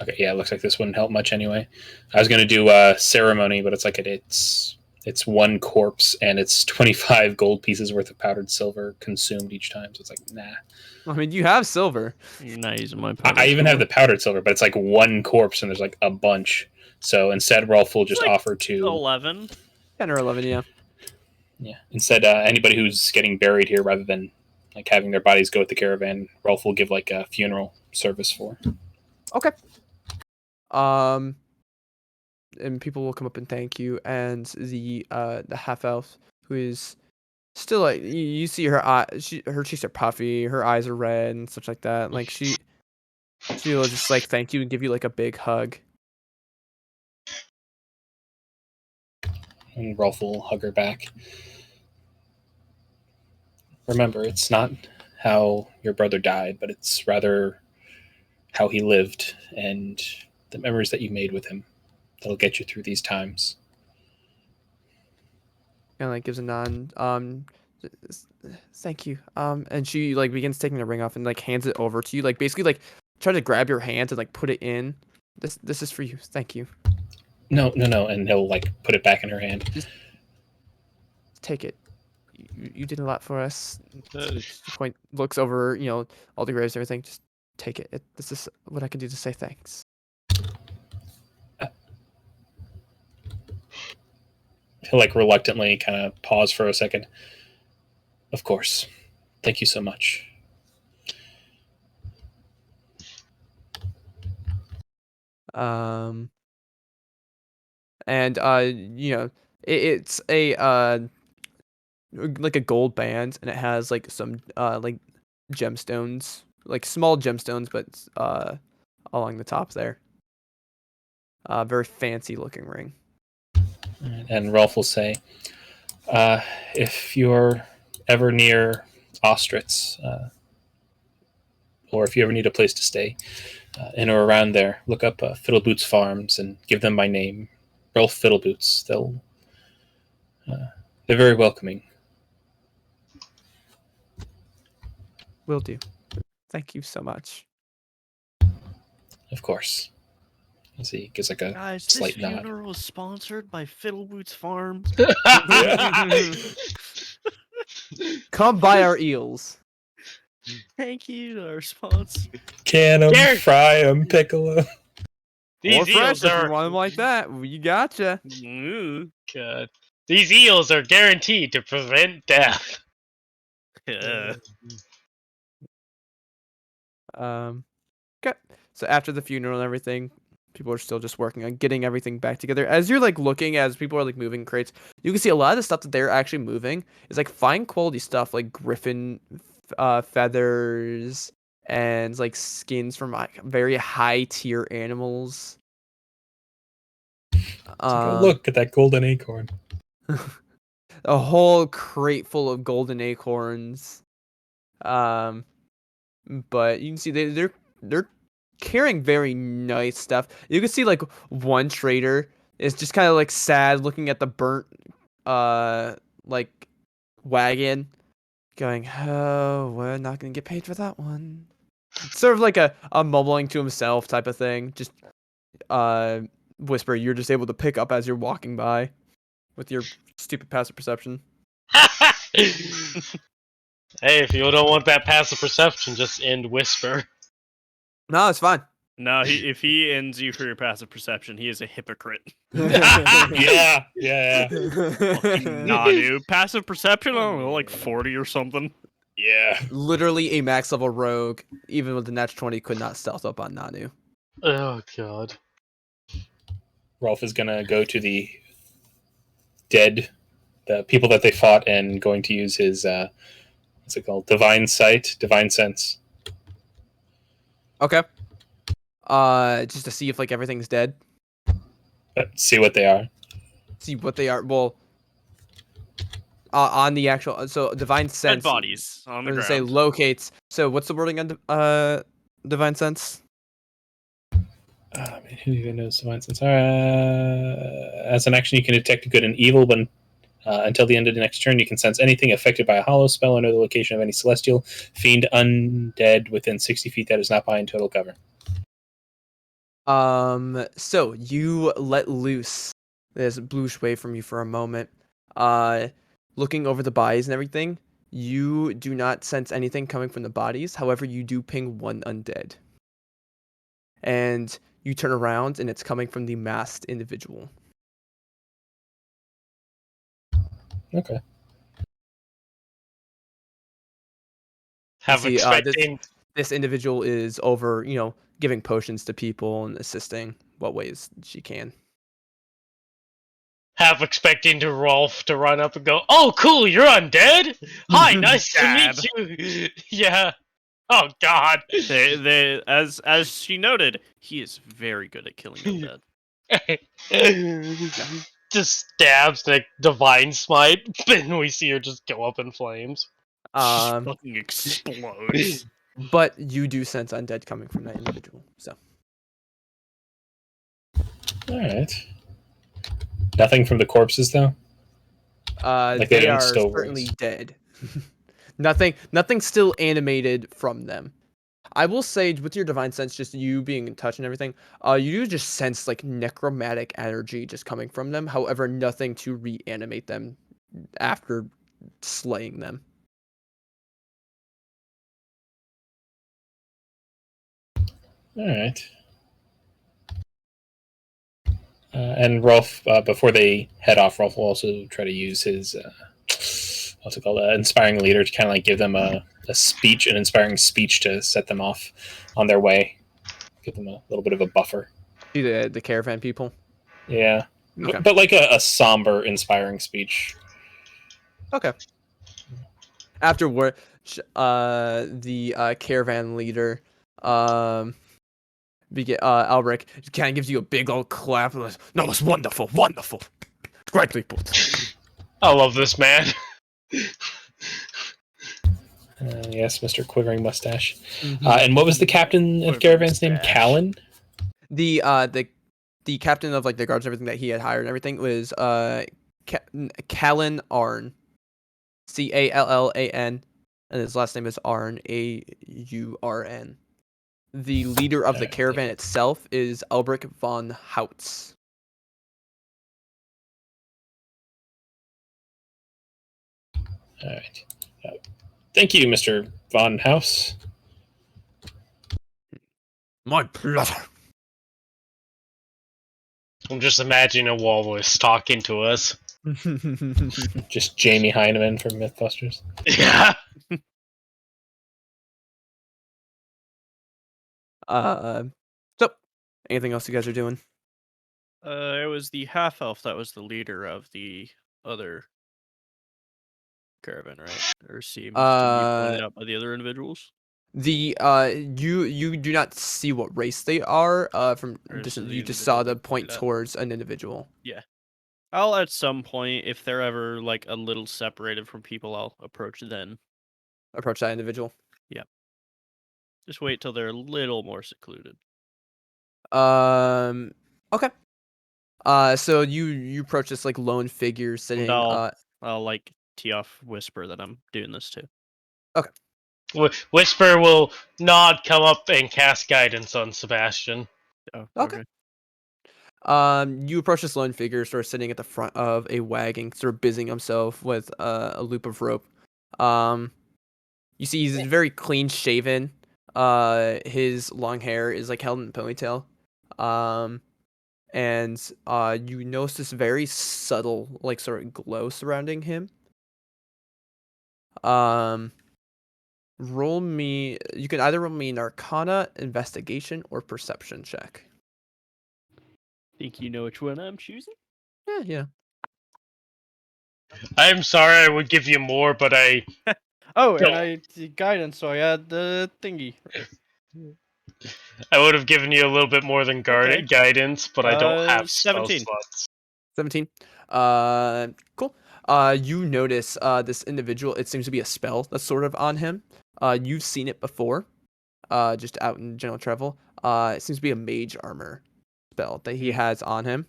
Okay. Yeah. It looks like this wouldn't help much anyway. I was gonna do ceremony, but it's like it's one corpse and it's 25 gold pieces worth of powdered silver consumed each time. So it's like nah. I mean, you have silver. You're not using my I even have the powdered silver, but it's like one corpse and there's like a bunch. So instead, Rolf will just like offer to 11. 10 or 11, yeah. yeah. Instead, anybody who's getting buried here, rather than like having their bodies go with the caravan, Rolf will give like a funeral service for. Okay. And people will come up and thank you, and the half elf, who is still like, you see her her cheeks are puffy, her eyes are red and such like that. Like she will just like thank you and give you like a big hug. And Rolf will hug her back. Remember, it's not how your brother died, but it's rather how he lived and the memories that you made with him that'll get you through these times. And like gives a nod. Thank you. And she like begins taking the ring off and like hands it over to you. Like basically like try to grab your hand and like put it in. This is for you. Thank you. No. And he'll like put it back in her hand. Just take it. You did a lot for us. Point looks over, all the graves and everything. Just take it. This is what I can do to say thanks. He'll like reluctantly kind of pause for a second. Of course. Thank you so much. And it's a like a gold band, and it has like some like gemstones, like small gemstones, but along the top there. Very fancy looking ring. And Rolf will say, if you're ever near Ostritz, or if you ever need a place to stay in or around there, look up Fiddleboots Farms and give them my name, Rolf Fiddleboots. They're very welcoming. Will do. Thank you so much. Of course. As he gives like a Guys, slight this nod. funeral is sponsored by Fiddleboots Farms. Come buy our eels. Thank you to our sponsor. Can 'em, Derek! fry 'em, pickle 'em. Or These fresh eels if you are. want them like that. You gotcha. God. These eels are guaranteed to prevent death. Yeah. Okay. So after the funeral and everything, people are still just working on getting everything back together. As you're like looking, as people are like moving crates, you can see a lot of the stuff that they're actually moving is like fine quality stuff, like griffin feathers and like skins from like very high tier animals. Oh, look at that golden acorn. A whole crate full of golden acorns. But you can see they're carrying very nice stuff. You can see like one trader is just kind of like sad looking at the burnt like wagon, going, "Oh, we're not gonna get paid for that one." Sort of like a mumbling to himself type of thing. Just whisper. You're just able to pick up as you're walking by with your stupid passive perception. Hey, if you don't want that passive perception, just end whisper. No, it's fine. No, if he ends you for your passive perception, he is a hypocrite. Yeah. Nah, dude. Passive perception? I don't know, like 40 or something. Yeah. Literally a max level rogue, even with the natural 20, could not stealth up on Nanu. Oh god. Rolf is gonna go to the dead, the people that they fought, and going to use his what's it called? Divine Sight, Divine Sense. Okay. Just to see if like everything's dead. See what they are. See what they are. Well, on the actual divine sense. Dead bodies on the Or ground. say locates. So what's the wording on divine sense? Who even knows Divine Sense? As an action, you can detect good and evil, but until the end of the next turn, you can sense anything affected by a hollow spell or know the location of any celestial, fiend, undead within 60 feet that is not behind total cover. So you let loose this bluish wave from you for a moment. Looking over the bodies and everything, you do not sense anything coming from the bodies. However, you do ping one undead. And you turn around and it's coming from the masked individual. Okay. Have See, expecting this individual is over, giving potions to people and assisting what ways she can. to Rolf to run up and go, "Oh, cool, you're undead. Hi, nice to Sad. meet you." Yeah. Oh God. They as she noted, he is very good at killing undead. Just stabs like divine smite, and we see her just go up in flames. Fucking explodes. But you do sense undead coming from that individual. So All right. Nothing from the corpses, though. Like they they didn't are still certainly raise. dead. Nothing still animated from them. I will say with your divine sense, just you being in touch and everything, you do just sense like necromantic energy just coming from them. However, nothing to reanimate them after slaying them. All right. And Rolf, before they head off, Rolf will also try to use his what's it called, inspiring leader, to kind of like give them an inspiring speech to set them off on their way, give them a little bit of a buffer. See the caravan people. Yeah, Okay. but like a somber, inspiring speech. Okay. Afterward, the caravan leader, Albrecht kind of gives you a big old clap. No, it's wonderful, wonderful, great people. I love this man. Yes, Mr. Quivering Mustache. Mm-hmm. And what was the captain of Caravan's name? Callan? The captain of like the guards and everything that he had hired and everything was Callan Arn. Callan, and his last name is Arn, Aurn. The leader of the caravan itself is Albrecht von Hautz. All right. Thank you, Mr. Von House. My pleasure. I'm just imagining a walrus talking to us. Just Jamie Heineman from Mythbusters. Yeah. So, anything else you guys are doing? It was the half elf that was the leader of the other caravan, right? Or seems to be pointed out by the other individuals. The you do not see what race they are from Or distance. the You just saw individual the point pointed out. towards an individual. Yeah. I'll at some point, if they're ever like a little separated from people, I'll approach then. Approach that individual. Just wait till they're a little more secluded. Okay. So you approach this like lone figure sitting. I'll like tee off whisper that I'm doing this too. Okay. Whisper will nod, come up, and cast guidance on Sebastian. Oh, Okay. You approach this lone figure, sort of sitting at the front of a wagon, sort of busying himself with a loop of rope. You see he's very clean shaven. His long hair is like held in a ponytail. And you notice this very subtle, like sort of glow surrounding him. Roll me. You can either roll me an Arcana, Investigation, or Perception check. Think you know which one I'm choosing? Yeah. I'm sorry, I would give you more, but I Oh, Don't. and guidance, so I had the thingy. would have given you a little bit more than Okay. guidance, but I don't have spell 17. slots. 17. Cool. You notice this individual. It seems to be a spell that's sort of on him. You've seen it before. Just out in general travel. It seems to be a mage armor spell that he has on him.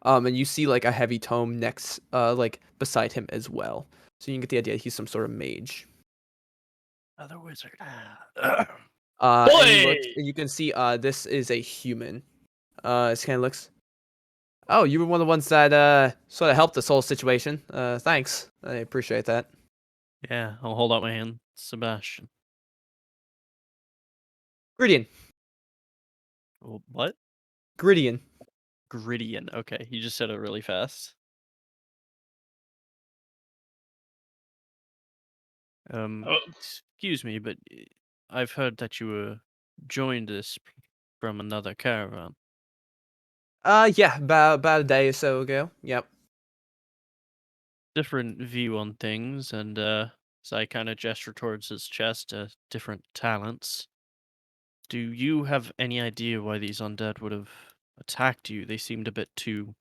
And you see like a heavy tome next, like beside him as well. So you can get the idea he's some sort of mage. Other wizard. And you can see this is a human. This kind of looks. Oh, you were one of the ones that sort of helped this whole situation. Thanks. I appreciate that. Yeah, I'll hold out my hand. Sebastian. Griddian. What? Griddian. Griddian. Okay, you just said it really fast. Excuse me, but I've heard that you were joined us from another caravan. Yeah, about a day or so ago. Yep. Different view on things, and as I kind of gesture towards his chest, different talents. Do you have any idea why these undead would have attacked you? They seemed a bit too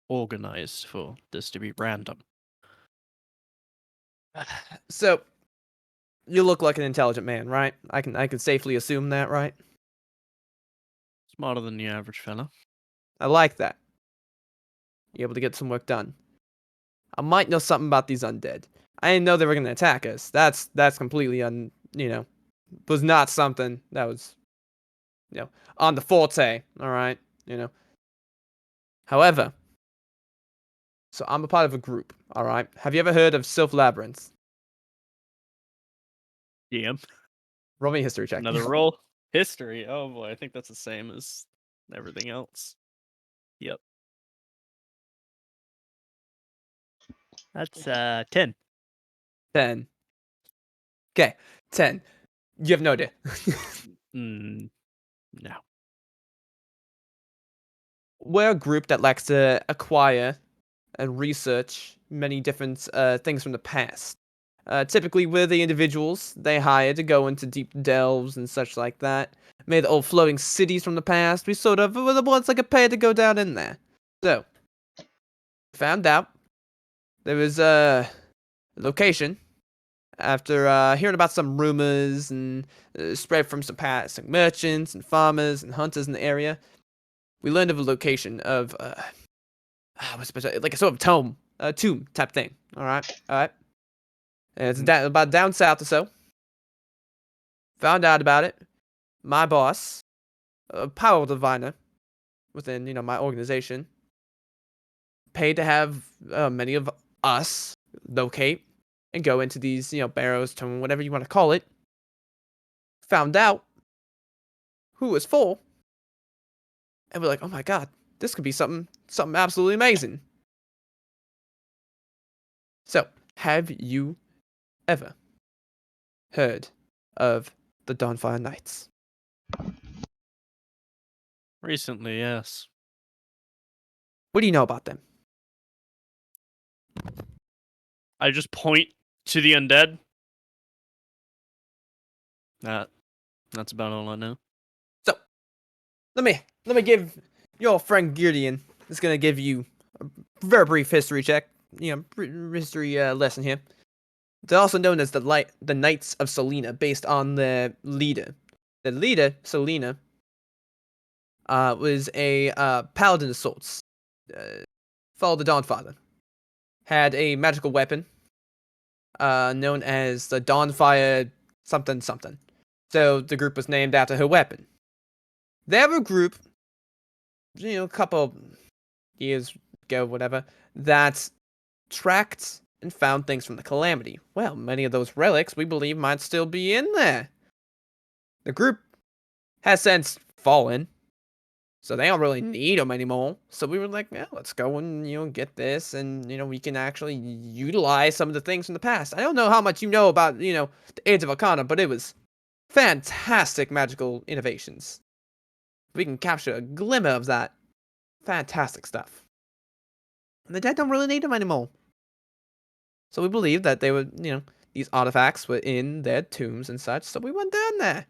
organized for this to be random. So, you look like an intelligent man, right? I can safely assume that, right? Smarter than the average fella. I like that. You're able to get some work done. I might know something about these undead. I didn't know they were gonna attack us. That's completely was not something that was, on the forte. All right, However, so I'm a part of a group. All right. Have you ever heard of Sylph Labyrinth? Yeah. Roll me a history check. Another roll. History. Oh boy, I think that's the same as everything else. Yep. That's 10. 10. Okay, 10. You have no idea. No. We're a group that likes to acquire and research many different things from the past. Typically, we're the individuals they hire to go into deep delves and such like that. Made the old floating cities from the past. We sort of were the ones that get paid to go down in there. So, found out there was a location after hearing about some rumors and spread from some past merchants and farmers and hunters in the area. We learned of a location of like a sort of tomb type thing. All right. And it's about down south or so. Found out about it. My boss, a power diviner within my organization, paid to have many of us locate and go into these barrows, tomb, whatever you want to call it. Found out who it was for, and we're like, oh my god, this could be something absolutely amazing. So, have you ever heard of the Dawnfire Knights? Recently, yes. What do you know about them? I just point to the undead. That's about all I know. So, let me give your friend Gideon is gonna give you a very brief history check. History lesson here. They're also known as the Knights of Selena, based on the leader. The leader, Selena, was a paladin of sorts. Followed the Dawnfather. Had a magical weapon known as the Dawnfire something something. So the group was named after her weapon. They were a group, a couple years ago, whatever, that tracked and found things from the Calamity. Well, many of those relics we believe might still be in there. The group has since fallen, so they don't really need them anymore. So we were like, yeah, let's go and, get this, and, we can actually utilize some of the things from the past. I don't know how much you know about, the Age of Arcana, but it was fantastic magical innovations. We can capture a glimmer of that. Fantastic stuff. And the dead don't really need them anymore. So we believe that they were, these artifacts were in their tombs and such, so we went down there.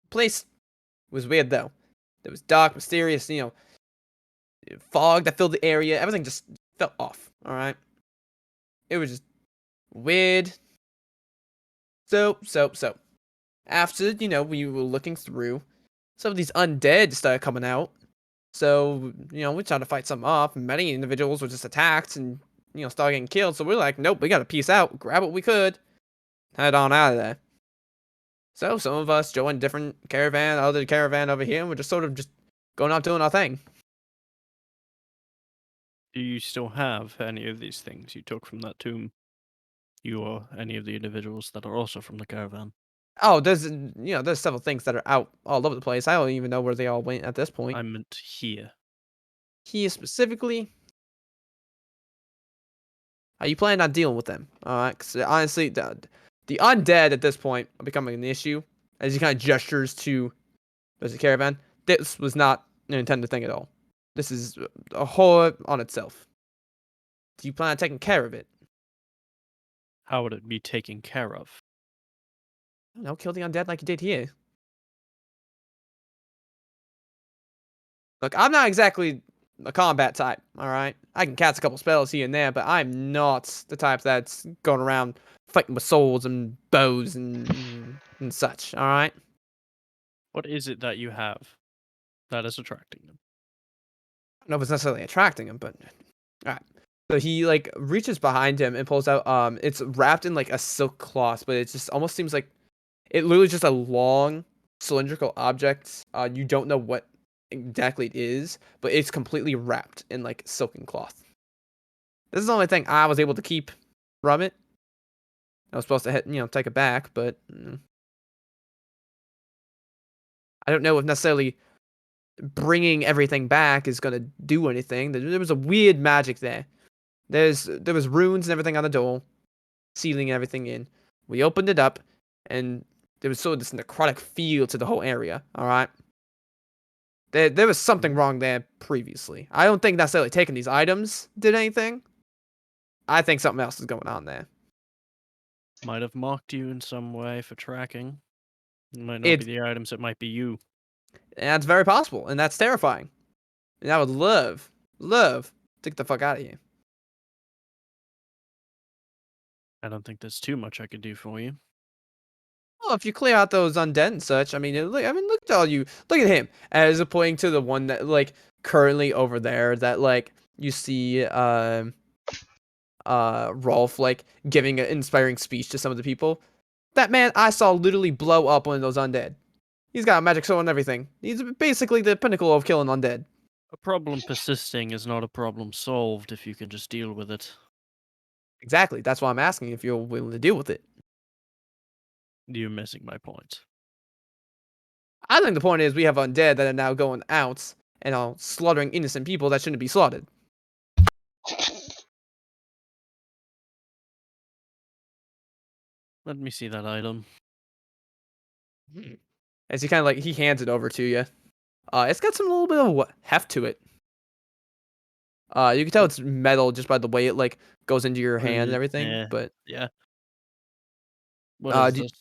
The place was weird, though. It was dark, mysterious, fog that filled the area. Everything just felt off, alright? It was just weird. So. After, we were looking through, some of these undead started coming out. So, we tried to fight some off. Many individuals were just attacked and, started getting killed. So we're like, nope, we gotta peace out, grab what we could, head on out of there. So some of us joined different caravan, other caravan over here, and we're just sort of just going out doing our thing. Do you still have any of these things you took from that tomb? You or any of the individuals that are also from the caravan? Oh, there's several things that are out all over the place. I don't even know where they all went at this point. I meant here. Here specifically, are you planning on dealing with them? Alright, because honestly, the undead at this point are becoming an issue. As he kind of gestures to the caravan. This was not an intended thing at all. This is a horror on itself. Do you plan on taking care of it? How would it be taken care of? I don't know, kill the undead like you did here. Look, I'm not exactly a combat type, alright? I can cast a couple spells here and there, but I'm not the type that's going around fighting with swords and bows and such, alright? What is it that you have that is attracting them? I don't know if it's necessarily attracting him, but alright. So he reaches behind him and pulls out it's wrapped in a silk cloth, but it just almost seems like it literally just a long cylindrical object. You don't know what exactly it is, but it's completely wrapped in silken cloth. This is the only thing I was able to keep from it. I was supposed to take it back, but I don't know if necessarily bringing everything back is gonna do anything. There was a weird magic there. There was runes and everything on the door, sealing everything in. We opened it up, and there was sort of this necrotic feel to the whole area. All right. There was something wrong there previously. I don't think necessarily taking these items did anything. I think something else is going on there. Might have marked you in some way for tracking. It might not be the items, it might be you. And that's very possible, and that's terrifying. And I would love to get the fuck out of here. I don't think there's too much I could do for you. Well, if you clear out those undead and such, look at all you. Look at him, as pointing to the one that currently over there that you see Rolf giving an inspiring speech to some of the people. That man I saw literally blow up one of those undead. He's got a magic sword and everything. He's basically the pinnacle of killing undead. A problem persisting is not a problem solved if you can just deal with it. Exactly. That's why I'm asking if you're willing to deal with it. You're missing my point. I think the point is we have undead that are now going out and are slaughtering innocent people that shouldn't be slaughtered. Let me see that item. As he kind of he hands it over to you. It's got some little bit of heft to it. You can tell it's metal just by the way it goes into your hand and everything. Yeah. But yeah. What is this?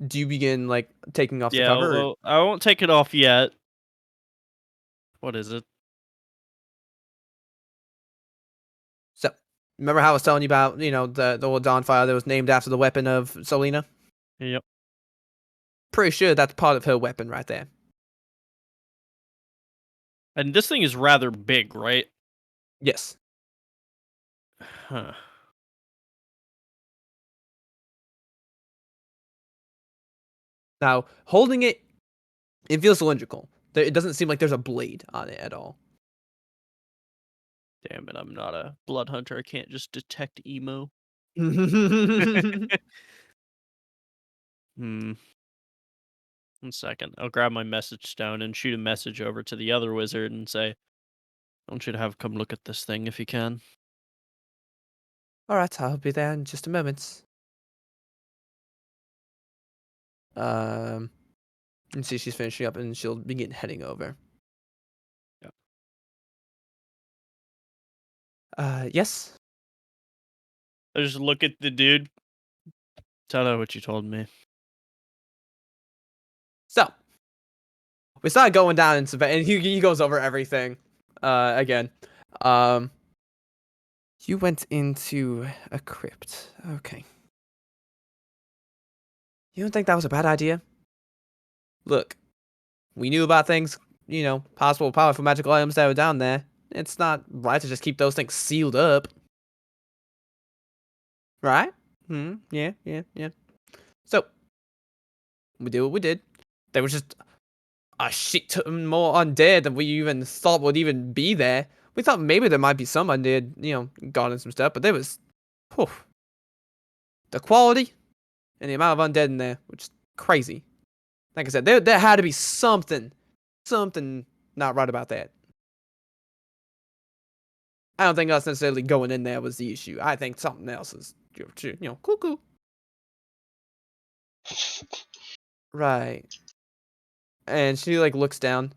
Do you begin taking off the Yeah, cover? well, I won't take it off yet. What is it? So, remember how I was telling you about the old Dawnfire that was named after the weapon of Selena? Yep. Pretty sure that's part of her weapon right there. And this thing is rather big, right? Yes. Huh. Now, holding it, it feels cylindrical. It doesn't seem like there's a blade on it at all. Damn it, I'm not a blood hunter. I can't just detect emo. Hmm. 1 second. I'll grab my message stone and shoot a message over to the other wizard and say, I want you to have come look at this thing if you can. All right, I'll be there in just a moment. And see, she's finishing up, and she'll begin heading over. Yes. I just look at the dude. Tell her what you told me. So we started going down into bed, and he goes over everything. Again. You went into a crypt. Okay. You don't think that was a bad idea? Look, we knew about things, possible powerful magical items that were down there. It's not right to just keep those things sealed up. Right? Yeah. So, we did what we did. There was just a shit ton more undead than we even thought would even be there. We thought maybe there might be some undead, gone and some stuff, but there was, whew, the quality and the amount of undead in there, which is crazy. Like I said, there had to be something not right about that. I don't think us necessarily going in there was the issue. I think something else is, cuckoo. Right. And she looks down.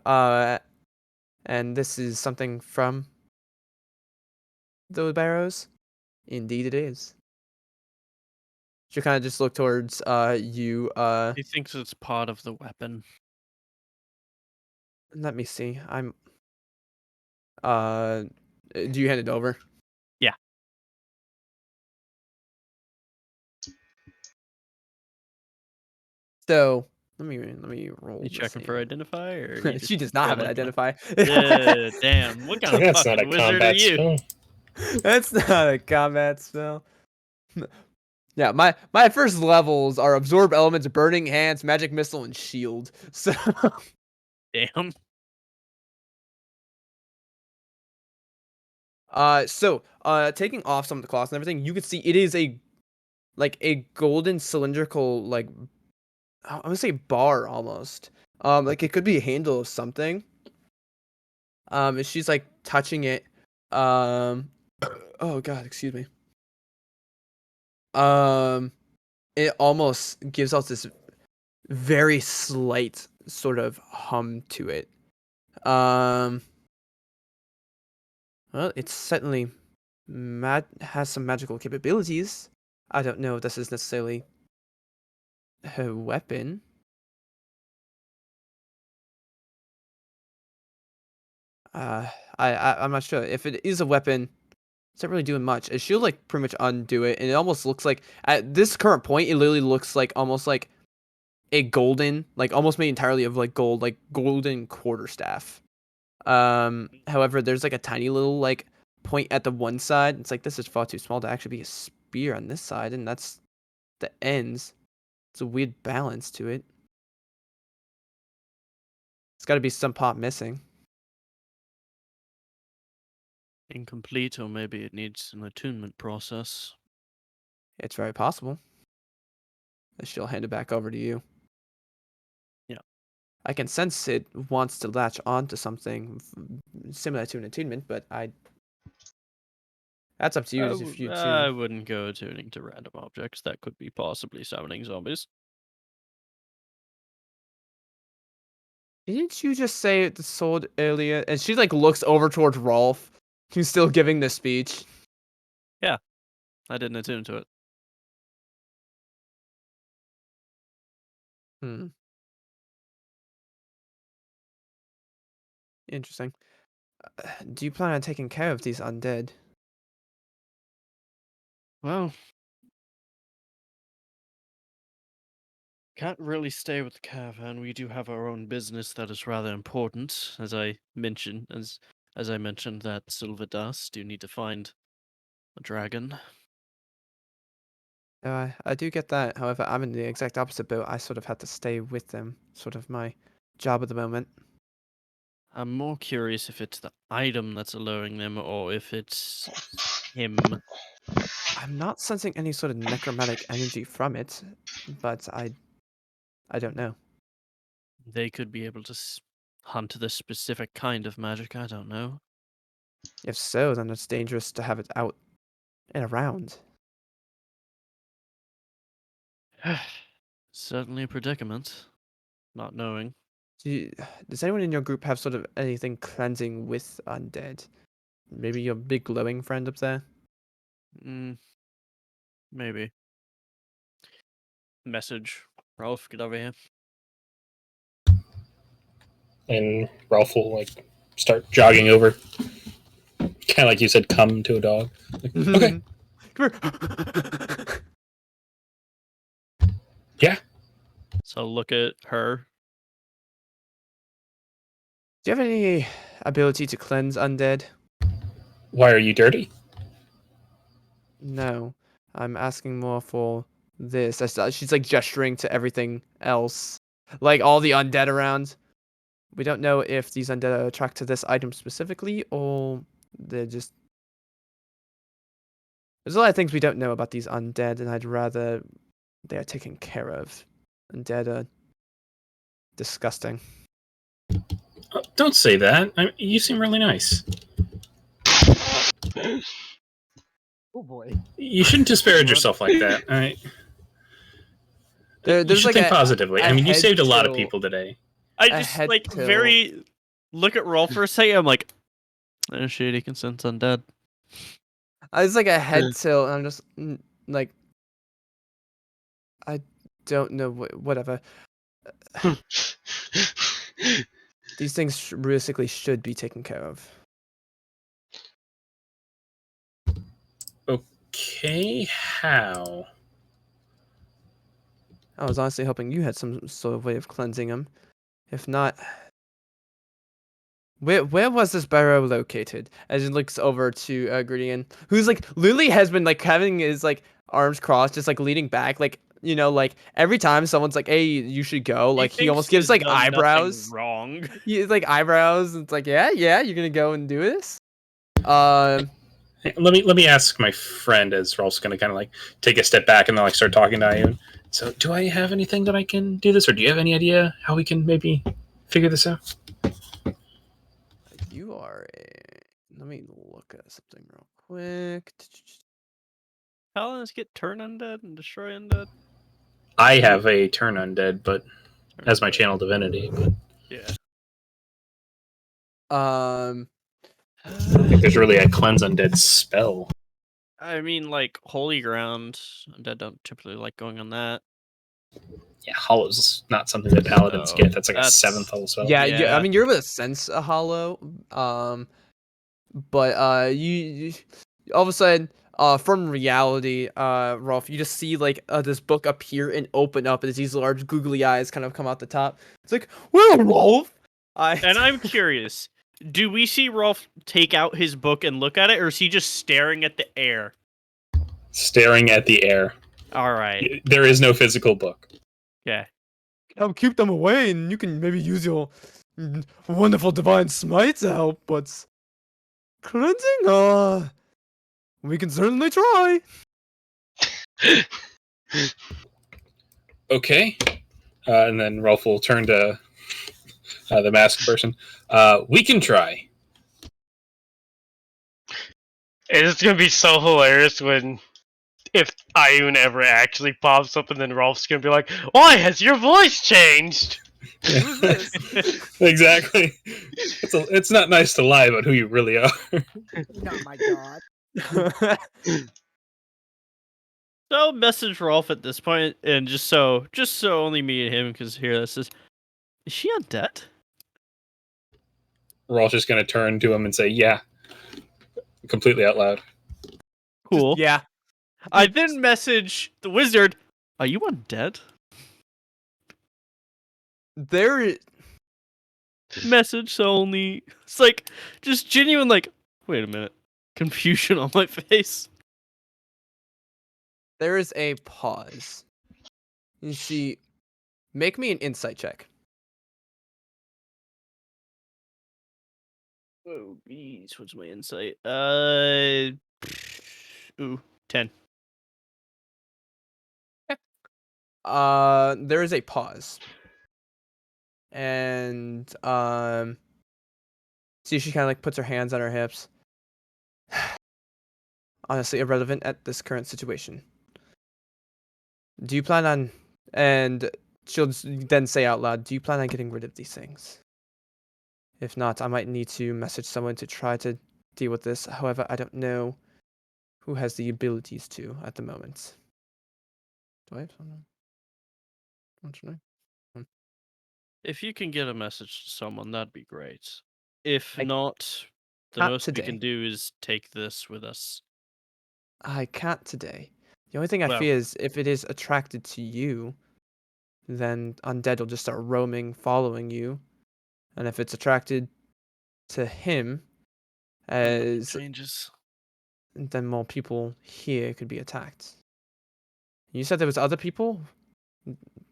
And this is something from those barrows? Indeed it is. She kind of just look towards you. He thinks it's part of the weapon. Let me see. Do you hand it over? Yeah. So let me roll. You this checking for here. identify, or you She just does not have an looking? identify. Yeah, damn. What kind of That's not a fucking wizard are combat you? spell. That's not a combat spell. Yeah, my first levels are absorb elements, burning hands, magic missile, and shield. So Damn. taking off some of the cloths and everything, you can see it is a golden cylindrical, I'm gonna say bar almost. It could be a handle of something. And she's touching it. Oh god, excuse me. It almost gives out this very slight sort of hum to it. Well, it's certainly has some magical capabilities. I don't know if this is necessarily her weapon. I'm not sure if it is a weapon. It's not really doing much. She'll pretty much undo it, and it almost looks like at this current point, it literally looks almost like a golden, almost made entirely of gold, golden quarterstaff. However, there's a tiny little point at the one side. It's this is far too small to actually be a spear on this side, and that's the ends. It's a weird balance to it. It's got to be some part missing. Incomplete, or maybe it needs an attunement process. It's very possible. And she'll hand it back over to you. Yeah. I can sense it wants to latch onto something similar to an attunement, but that's up to you if you I choose. wouldn't go attuning to random objects. That could be possibly summoning zombies. Didn't you just say the sword earlier? And she looks over towards Rolf, who's still giving the speech. Yeah, I didn't attune to it. Interesting. Do you plan on taking care of these undead? Well, can't really stay with the caravan. We do have our own business that is rather important, as I mentioned. As I mentioned, that silver dust. You need to find a dragon. I do get that. However, I'm in the exact opposite boat. I sort of had to stay with them. Sort of my job at the moment. I'm more curious if it's the item that's alluring them or if it's him. I'm not sensing any sort of necromantic energy from it, but I don't know. They could be able to hunt the specific kind of magic. I don't know. If so, then it's dangerous to have it out and around. Certainly a predicament. Not knowing. Does anyone in your group have sort of anything cleansing with undead? Maybe your big glowing friend up there? Maybe. Message. Ralph, get over here. And Ralph will like start jogging over, kind of like you said, "Come" to a dog. Like, okay, yeah. So look at her. Do you have any ability to cleanse undead? Why are you dirty? No, I'm asking more for this. She's like gesturing to everything else, like all the undead around. We don't know if these undead are attracted to this item specifically, or they're just. There's a lot of things we don't know about these undead, and I'd rather they are taken care of. Undead are disgusting. Don't say that. You seem really nice. Oh boy. You shouldn't disparage yourself like that. All right. You There's should like think positively. a I mean, you head saved a lot of tilt. people today. I A just head like tilt. very look at Rolf for a second. I'm like, oh shit, he can sense undead. It's like a head tilt, and I'm just like, I don't know, whatever. These things realistically should be taken care of. Okay, how? I was honestly hoping you had some sort of way of cleansing them. If not, where was this barrow located? As he looks over to Gridian, who's like literally has been like having his like arms crossed, just like leaning back, like like every time someone's like, "Hey, you should go," like he almost gives like eyebrows. Wrong. He's like eyebrows, and it's like, yeah, you're gonna go and do this. Let me ask my friend as Rolf's going to kind of like take a step back and then like start talking to Ayun. So, do I have anything that I can do this, or do you have any idea how we can maybe figure this out? You are a. Let me look at something real quick. Paladins get turn undead and destroy undead. I have a turn undead, but as my channel divinity. But Yeah. I don't think there's really a cleanse undead spell. I mean, like holy ground. Undead don't typically like going on that. Yeah, hollow's not something that paladins So, get. That's like a that's- 7th level spell. Yeah, Yeah. I mean you're able to sense a hollow, but you all of a sudden, from reality, Rolf, you just see like this book appear and open up as these large googly eyes kind of come out the top. It's like, well, Rolf, And I'm curious, do we see Rolf take out his book and look at it, or is he just staring at the air? Staring at the air. All right. There is no physical book. Yeah. I'll keep them away, and you can maybe use your wonderful divine smite to help. But cleansing, we can certainly try. Okay. And then Rolf will turn to the masked person. We can try. It's gonna be so hilarious if Ayun ever actually pops up and then Rolf's gonna be like, "Why has your voice changed?" Who's this? Exactly. It's not nice to lie about who you really are. Oh my god. So message Rolf at this point, and just so only me and him can hear this is she undead? Rolf's just going to turn to him and say, yeah. Completely out loud. Cool. Yeah. I then message the wizard, are you undead? There. Message so only. It's like, just genuine, like, wait a minute. Confusion on my face. There is a pause. You see, make me an insight check. Oh, geez, what's my insight? Ooh, 10. There is a pause. And see, she kind of like puts her hands on her hips. Honestly, irrelevant at this current situation. Do you plan on, and she'll then say out loud, do you plan on getting rid of these things? If not, I might need to message someone to try to deal with this. However, I don't know who has the abilities to at the moment. Do I have someone? What's your name? If you can get a message to someone, that'd be great. If I not, the can't most we today. can do is take this with us. I can't today. The only thing I Well- fear is if it is attracted to you, then Undead will just start roaming, following you. And if it's attracted to him, as changes. then more people here could be attacked. You said there was other people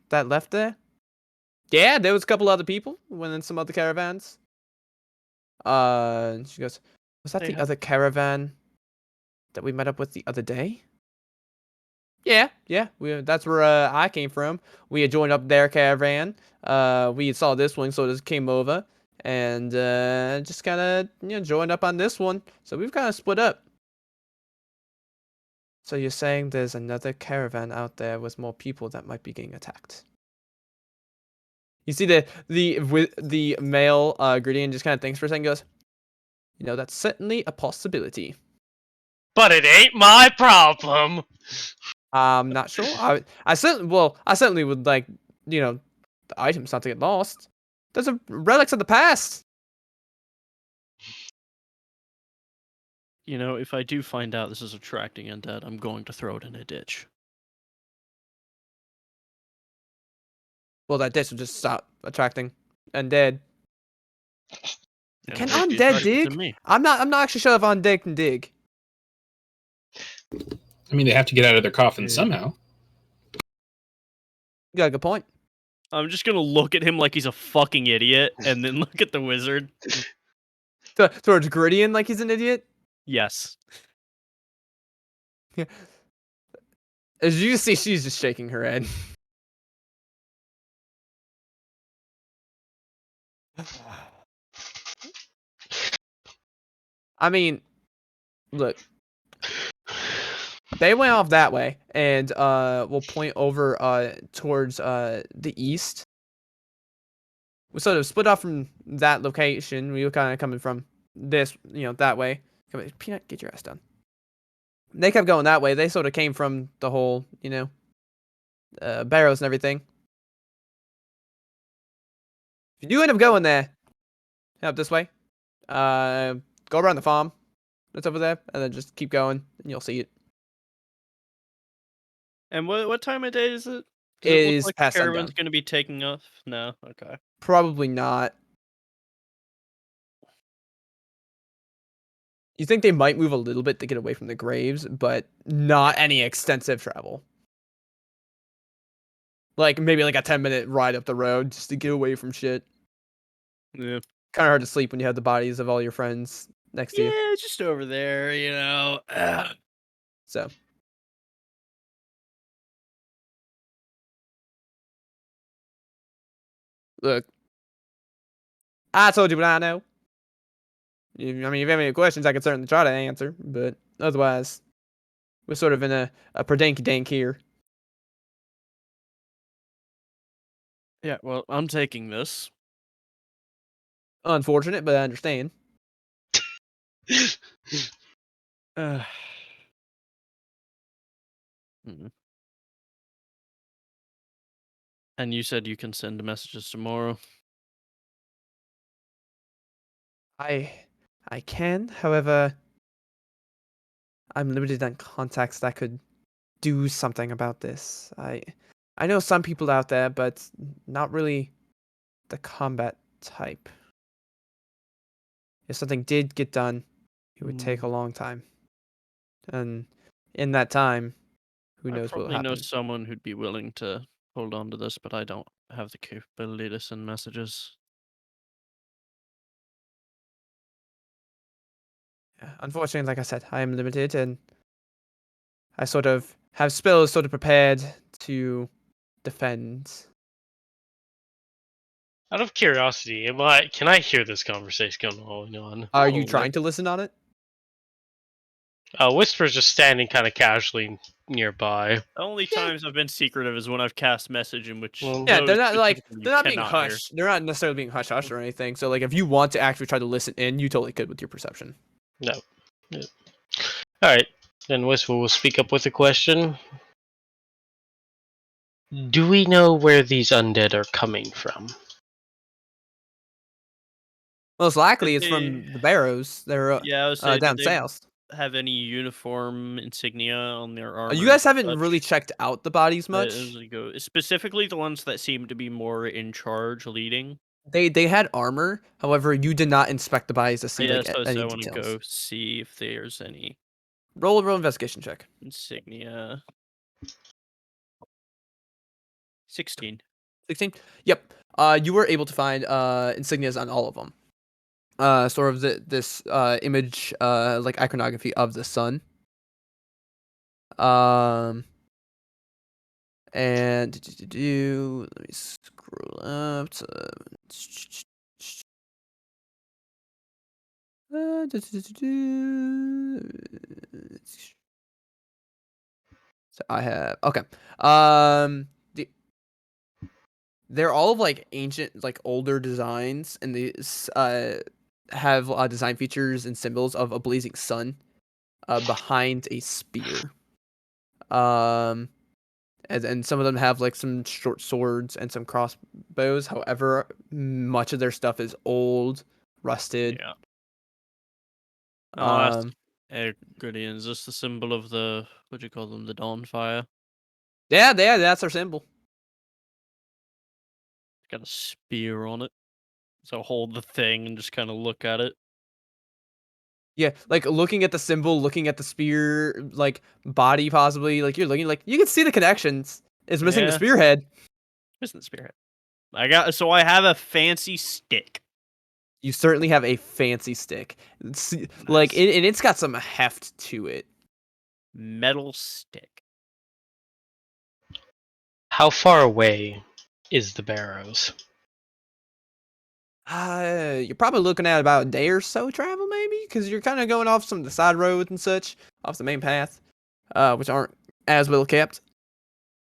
that left there? Yeah, there was a couple other people went in some other caravans. And she goes, was that They the have- other caravan that we met up with the other day? Yeah. That's where I came from. We had joined up their caravan. We saw this one, so just came over and just kind of joined up on this one. So we've kind of split up. So you're saying there's another caravan out there with more people that might be getting attacked? You see the male Gridian just kind of thinks for a second, goes, that's certainly a possibility. But it ain't my problem. I'm not sure. I certainly would like, the items not to get lost. Those are relics of the past. If I do find out this is attracting undead, I'm going to throw it in a ditch. Well, that ditch will just stop attracting undead. And Can it won't be undead attracted to dig? me. I'm not actually sure if undead can dig. I mean, they have to get out of their coffin Yeah. somehow. You got a good point. I'm just gonna look at him like he's a fucking idiot, and then look at the wizard. Towards Gridian like he's an idiot. Yes. As you see, she's just shaking her head. I mean, look. They went off that way, and we'll point over towards the east. We sort of split off from that location. We were kind of coming from this, that way. Come on, Peanut, get your ass down. They kept going that way. They sort of came from the whole, barrows and everything. If you do end up going there, head up this way. Go around the farm that's over there, and then just keep going, and you'll see it. And what time of day is it? It Does it look is like past the caravan's sundown. going to be taking off? No? Okay. Probably not. You think they might move a little bit to get away from the graves, but not any extensive travel. Like maybe like a 10-minute ride up the road just to get away from shit. Yeah. Kind of hard to sleep when you have the bodies of all your friends next to you. Yeah, just over there, So. Look. I told you what I know. I mean, if you have any questions, I could certainly try to answer, but otherwise, we're sort of in a perdanky-dank here. Yeah, well, I'm taking this. Unfortunate, but I understand. Mm. And you said you can send messages tomorrow? I can, however, I'm limited on contacts that could do something about this. I know some people out there, but not really the combat type. If something did get done, it would take a long time. And in that time, who I knows what will probably know happen. someone who'd be willing to hold on to this, but I don't have the capability to send messages. Yeah, unfortunately, like I said, I am limited, and I sort of have spells sort of prepared to defend. Out of curiosity, can I hear this conversation going on? Are you Oh, trying to listen on it? Whisper's just standing kind of casually nearby. The only Yeah. times I've been secretive is when I've cast message in which Well, Yeah, they're those not like specifically you they're not being cannot hear. hushed. They're not necessarily being hush hush or anything. So like, if you want to actually try to listen in, you totally could with your perception. No. No. Alright, then Whisper will speak up with a question. Do we know where these undead are coming from? Most likely, it's they- from the Barrows. They're Yeah, I would say, down did they south. have any uniform insignia on their armor? You guys and haven't really such? checked out the bodies As much. we go, specifically the ones that seem to be more in charge, leading. They had armor. However, you did not inspect the bodies to see Yeah, like so any I want to details. go see if there's any Roll investigation check. insignia. 16. 16. Yep. You were able to find insignias on all of them. Sort of this image, like iconography of the sun. And let me scroll up to. So I have okay. They're all of like ancient, like older designs, and these have design features and symbols of a blazing sun behind a spear. And some of them have like some short swords and some crossbows. However, much of their stuff is old, rusted. Yeah. I'll ask Um, Gideon, is this the symbol of the, what do you call them, the dawn fire? yeah, that's their symbol. It's got a spear on it. So hold the thing and just kind of look at it. Yeah, like looking at the symbol, looking at the spear, like body, possibly. Like you're looking, like you can see the connections. It's missing the Yeah. spearhead. Isn't the spearhead? I have a fancy stick. You certainly have a fancy stick. Like, Nice. and it's got some heft to it. Metal stick. How far away is the Barrows? You're probably looking at about a day or so travel, maybe, because you're kind of going off some of the side roads and such, off the main path, which aren't as well kept.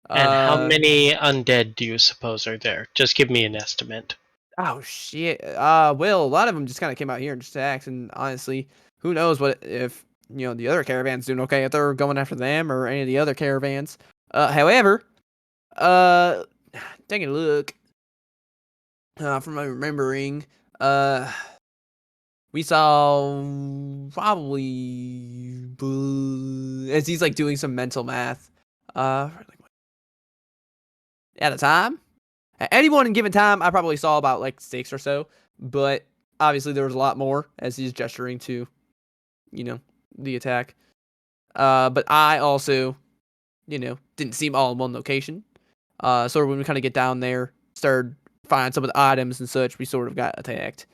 And how many undead do you suppose are there? Just give me an estimate. Oh shit. Well, a lot of them just kind of came out here and just attacked, and honestly, who knows what if the other caravans doing okay if they're going after them or any of the other caravans. However, taking a look, from my remembering, we saw probably as he's like doing some mental math, at a time. At any one given time, I probably saw about like 6 or so, but obviously there was a lot more as he's gesturing to, the attack. But I also, didn't see them all in one location. So when we kind of get down there, started finding some of the items and such, we sort of got attacked.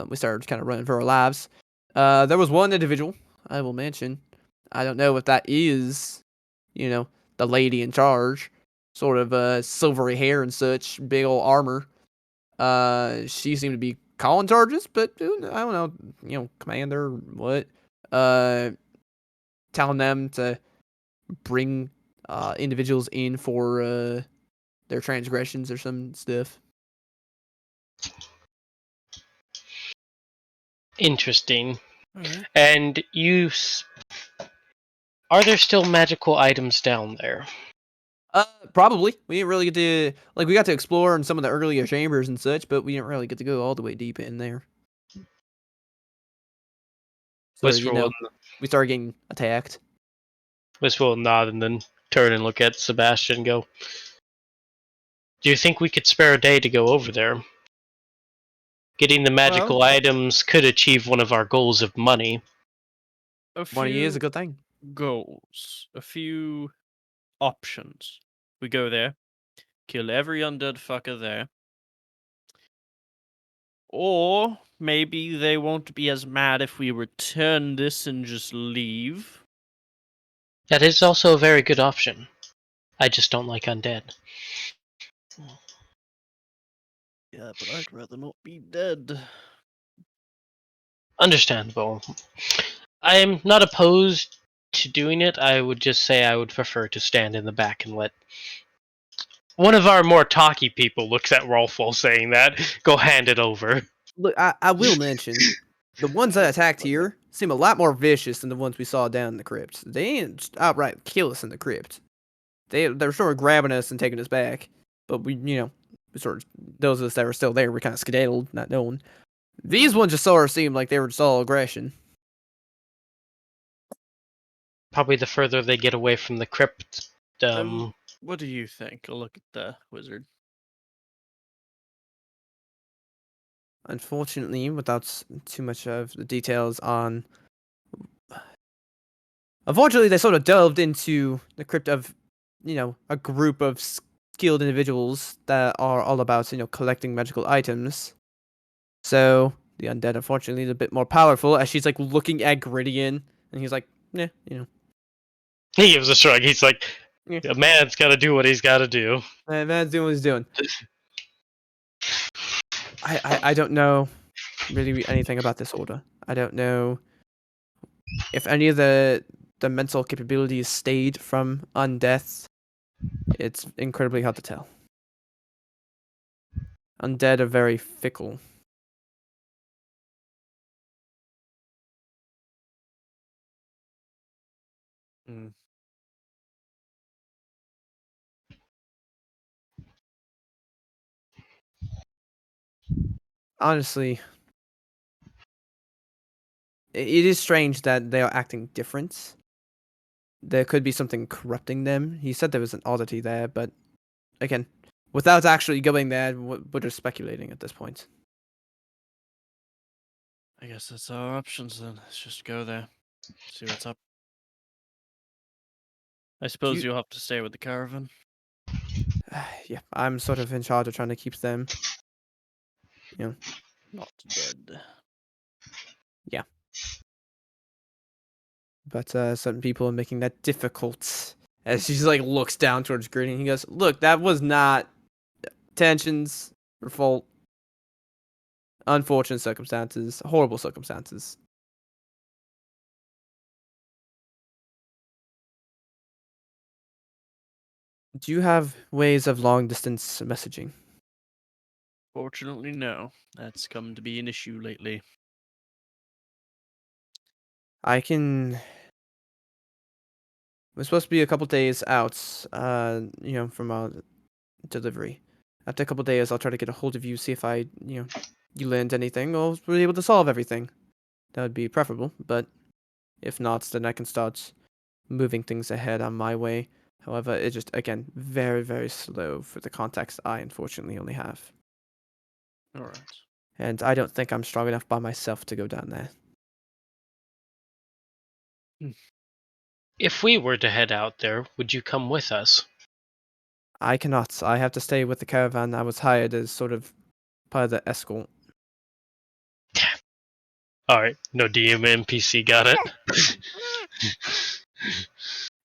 We started kind of running for our lives. There was one individual I will mention. I don't know if that is, the lady in charge. Sort of silvery hair and such, big old armor. She seemed to be calling charges, but I don't know, commander, what? Telling them to bring individuals in for their transgressions or some stuff. Interesting. Alright. And are there still magical items down there? Probably. We didn't really get to we got to explore in some of the earlier chambers and such, but we didn't really get to go all the way deep in there. So Whisper will we started getting attacked. nod and then turn and look at Sebastian and go, do you think we could spare a day to go over there? Getting the magical items could achieve one of our goals of money. A Money is a few good thing. goals. A few options. We go there, kill every undead fucker there. Or maybe they won't be as mad if we return this and just leave. That is also a very good option. I just don't like undead. Yeah, but I'd rather not be dead. Understandable. I am not opposed to doing it. I would just say I would prefer to stand in the back and let one of our more talky people looks at Rolf while saying that. Go hand it over. Look, I will mention, the ones that attacked here seem a lot more vicious than the ones we saw down in the crypt. They didn't just outright kill us in the crypt. They're sort of grabbing us and taking us back. But we sort of, those of us that were still there, were kind of skedaddled, not knowing. These ones just sort of seemed like they were just all aggression. Probably the further they get away from the crypt. What do you think? I'll look at the wizard. Unfortunately, without too much of the details on... Unfortunately, they sort of delved into the crypt of, a group of skilled individuals that are all about, collecting magical items. So, the undead, unfortunately, is a bit more powerful, as she's, like, looking at Grydion, and he's like, yeah, He gives a shrug. He's like, Yeah. a man's got to do what he's got to do. man's doing what he's doing. I don't know really anything about this order. I don't know if any of the mental capabilities stayed from undeath. It's incredibly hard to tell. Undead are very fickle. Mm. Honestly, it is strange that they are acting different. There could be something corrupting them. He said there was an oddity there, but again, without actually going there, we're just speculating at this point. I guess that's our options then. Let's just go there. See what's up. I suppose you'll have to stay with the caravan. Yeah, I'm sort of in charge of trying to keep them, Not dead. Yeah. But certain people are making that difficult. As she like looks down towards Gritty and he goes, "Look, that was not tensions or fault. Unfortunate circumstances, horrible circumstances." Do you have ways of long distance messaging? Fortunately, no. That's come to be an issue lately. I can. We're supposed to be a couple days out, from our delivery. After a couple days, I'll try to get a hold of you, see if you learned anything, or were able to solve everything. That would be preferable, but if not, then I can start moving things ahead on my way. However, it's just, again, very, very slow for the context I unfortunately only have. Alright. And I don't think I'm strong enough by myself to go down there. If we were to head out there, would you come with us? I cannot. I have to stay with the caravan. I was hired as sort of part of the escort. Alright, no DM NPC got it.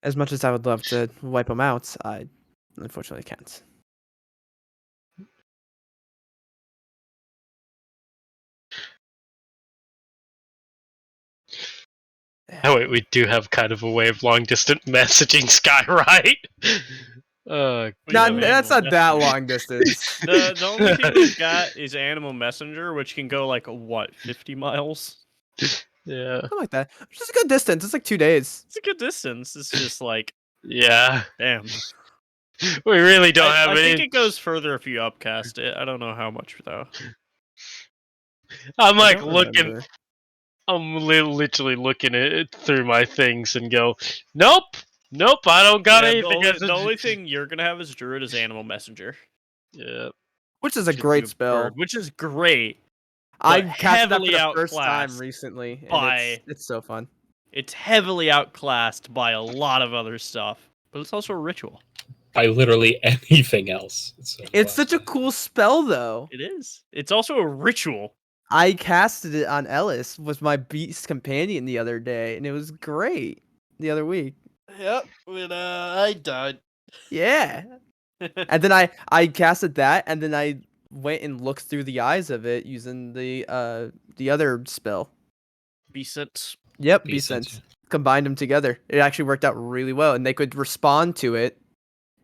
As much as I would love to wipe them out, I unfortunately can't. Oh wait, we do have kind of a way of long distance messaging Sky, right? That's not that long distance. The only thing we've got is Animal Messenger, which can go like, what, 50 miles? Yeah. Something like that. Which is a good distance. It's like 2 days. It's a good distance. It's just like, Yeah. damn. We really don't have I any. think it goes further if you upcast it. I don't know how much, though. I'm I like don't looking. remember. I'm literally looking at it through my things and go, nope, I don't got anything. The only thing you're gonna have as Druid is Animal Messenger. Yeah. Which is a Gives great you spell. bird, which is great. I've cast that for heavily the first time outclassed recently, and by- it's so fun. It's heavily outclassed by a lot of other stuff. But it's also a ritual. by literally anything else. So, It's such a cool spell, though. It is. It's also a ritual. I casted it on Ellis with my beast companion the other day, and it was great. The other week, Yep. When I died. yeah. And then I casted that, and then I went and looked through the eyes of it using the other spell. Beast sense. Yep, Beast beast sense, sense. Combined them together. It actually worked out really well, and they could respond to it,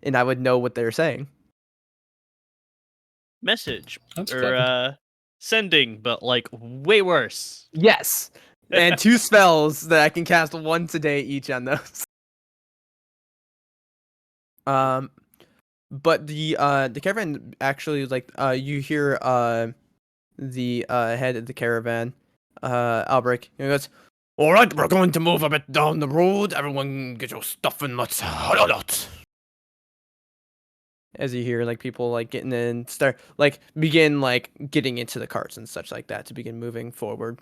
and I would know what they're saying. Message. That's or clever. sending, but like way worse. Yes, and 2 spells that I can cast once a day each on those. But the caravan actually, like, you hear the head of the caravan, Albrecht, he goes, "All right, we're going to move a bit down the road. Everyone get your stuff and let's head out." As you hear, like, people, like, getting in, begin, like, getting into the carts and such like that to begin moving forward.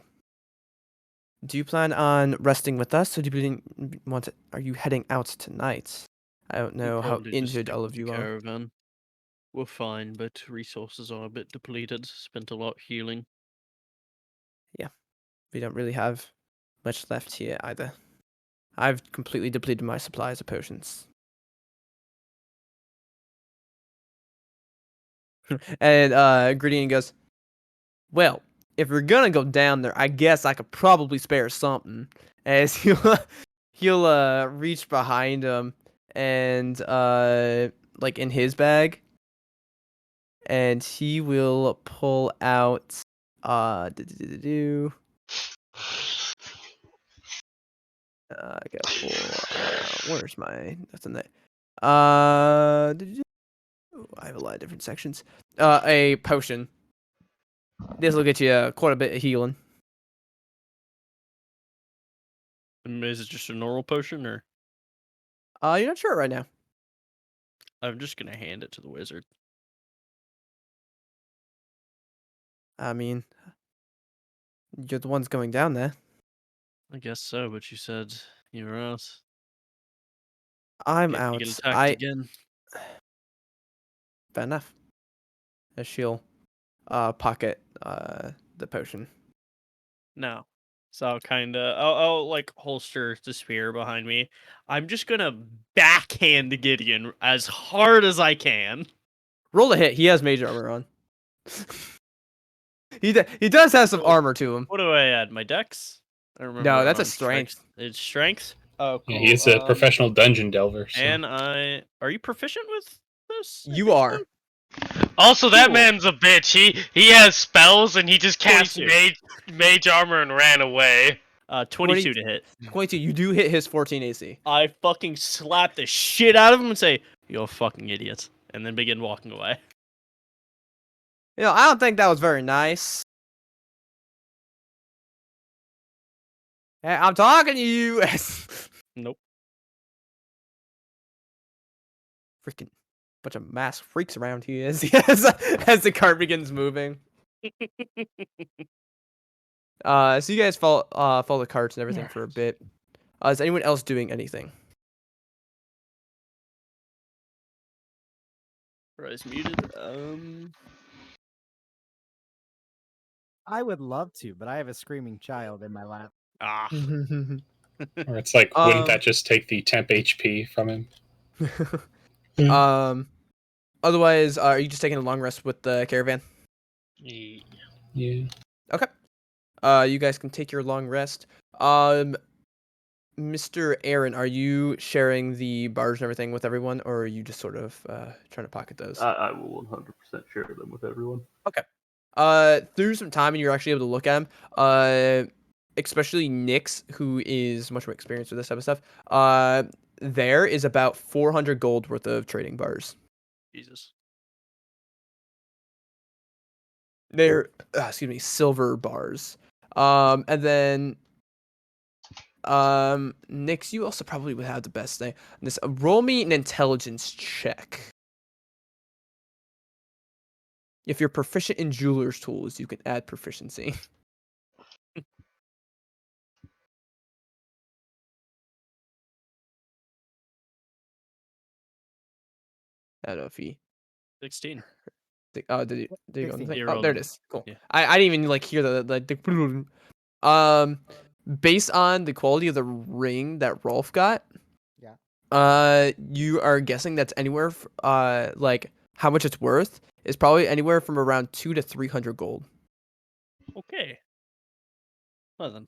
Do you plan on resting with us, or do you want to, are you heading out tonight? I don't know how Probably just injured stick all with of the you are. caravan. We're fine, but resources are a bit depleted. Spent a lot healing. We don't really have much left here either. I've completely depleted my supplies of potions. And Gridien goes, "Well, if we're gonna go down there, I guess I could probably spare something." As he'll reach behind him and like in his bag, and he will pull out I got pull. Where's my? That's in there. I have a lot of different sections. A potion. This will get you quite a bit of healing. Is it just a normal potion, or You're not sure right now. I'm just gonna hand it to the wizard? I mean, you're the ones going down there. I guess so, but you said you were out. I'm Get out. attacked again. Fair enough. As she'll pocket the potion. No. So I'll like holster the spear behind me. I'm just gonna backhand Gideon as hard as I can. Roll a hit. He has mage armor on. He does have some armor to him. What do I add? My dex? I don't remember. No, what that's a on strength. It's strength. Oh, cool. Yeah, he's a professional dungeon delver. So. And are you proficient with this? You are. So? Also, that Cool. man's a bitch. He has spells and he just cast 22. mage armor and ran away. 22 to hit. 22. You do hit his 14 AC. I fucking slap the shit out of him and say, "You're a fucking idiot," and then begin walking away. You know, I don't think that was very nice. Hey, I'm talking to you. Nope. Freaking bunch of masked freaks around here as as the cart begins moving. So you guys follow the carts and everything for a bit. Is anyone else doing anything? Rise muted. I would love to, but I have a screaming child in my lap. Ah. Or it's like, wouldn't Um, that just take the temp HP from him? Otherwise, are you just taking a long rest with the caravan? Yeah. Okay. You guys can take your long rest. Mr. Aaron, are you sharing the bars and everything with everyone, or are you just sort of trying to pocket those? I will 100% share them with everyone. Okay. Through some time, and you're actually able to look at them. Especially Nyx, who is much more experienced with this type of stuff. There is about 400 gold worth of trading bars. Jesus. They're silver bars. And then Nyx, you also probably would have the best thing. This roll me an intelligence check. If you're proficient in jeweler's tools, you can add proficiency. I don't know if he. 16. Oh, did he go on the 16. thing? You're Oh, on there it the- is. Cool. yeah. I didn't even like hear the based on the quality of the ring that Rolf got. Yeah. You are guessing that's anywhere like how much it's worth is probably anywhere from around 200 to 300 gold. Okay. Well then.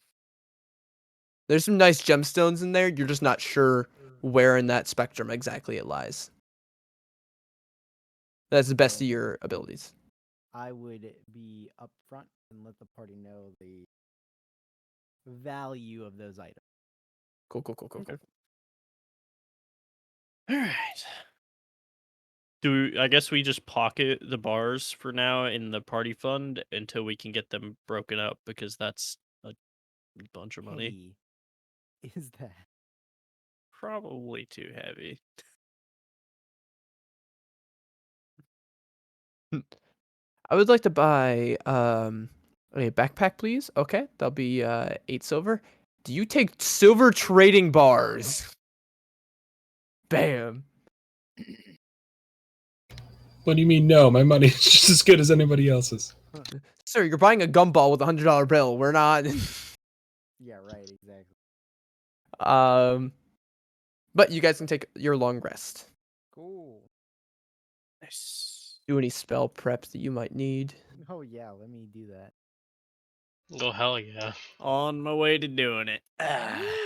There's some nice gemstones in there. You're just not sure where in that spectrum exactly it lies. That's the best of your abilities. I would be upfront and let the party know the value of those items. Cool. Okay. All right. I guess we just pocket the bars for now in the party fund until we can get them broken up because that's a bunch of money. Hey, is that? Probably too heavy. I would like to buy a backpack, please. Okay, that'll be 8 silver. Do you take silver trading bars? Bam. What do you mean? No, my money is just as good as anybody else's. Sir, you're buying a gumball with a $100 bill. We're not. Yeah, right, exactly. But you guys can take your long rest. Cool. Nice. Do any spell preps that you might need. Oh yeah, let me do that. Oh hell yeah! On my way to doing it.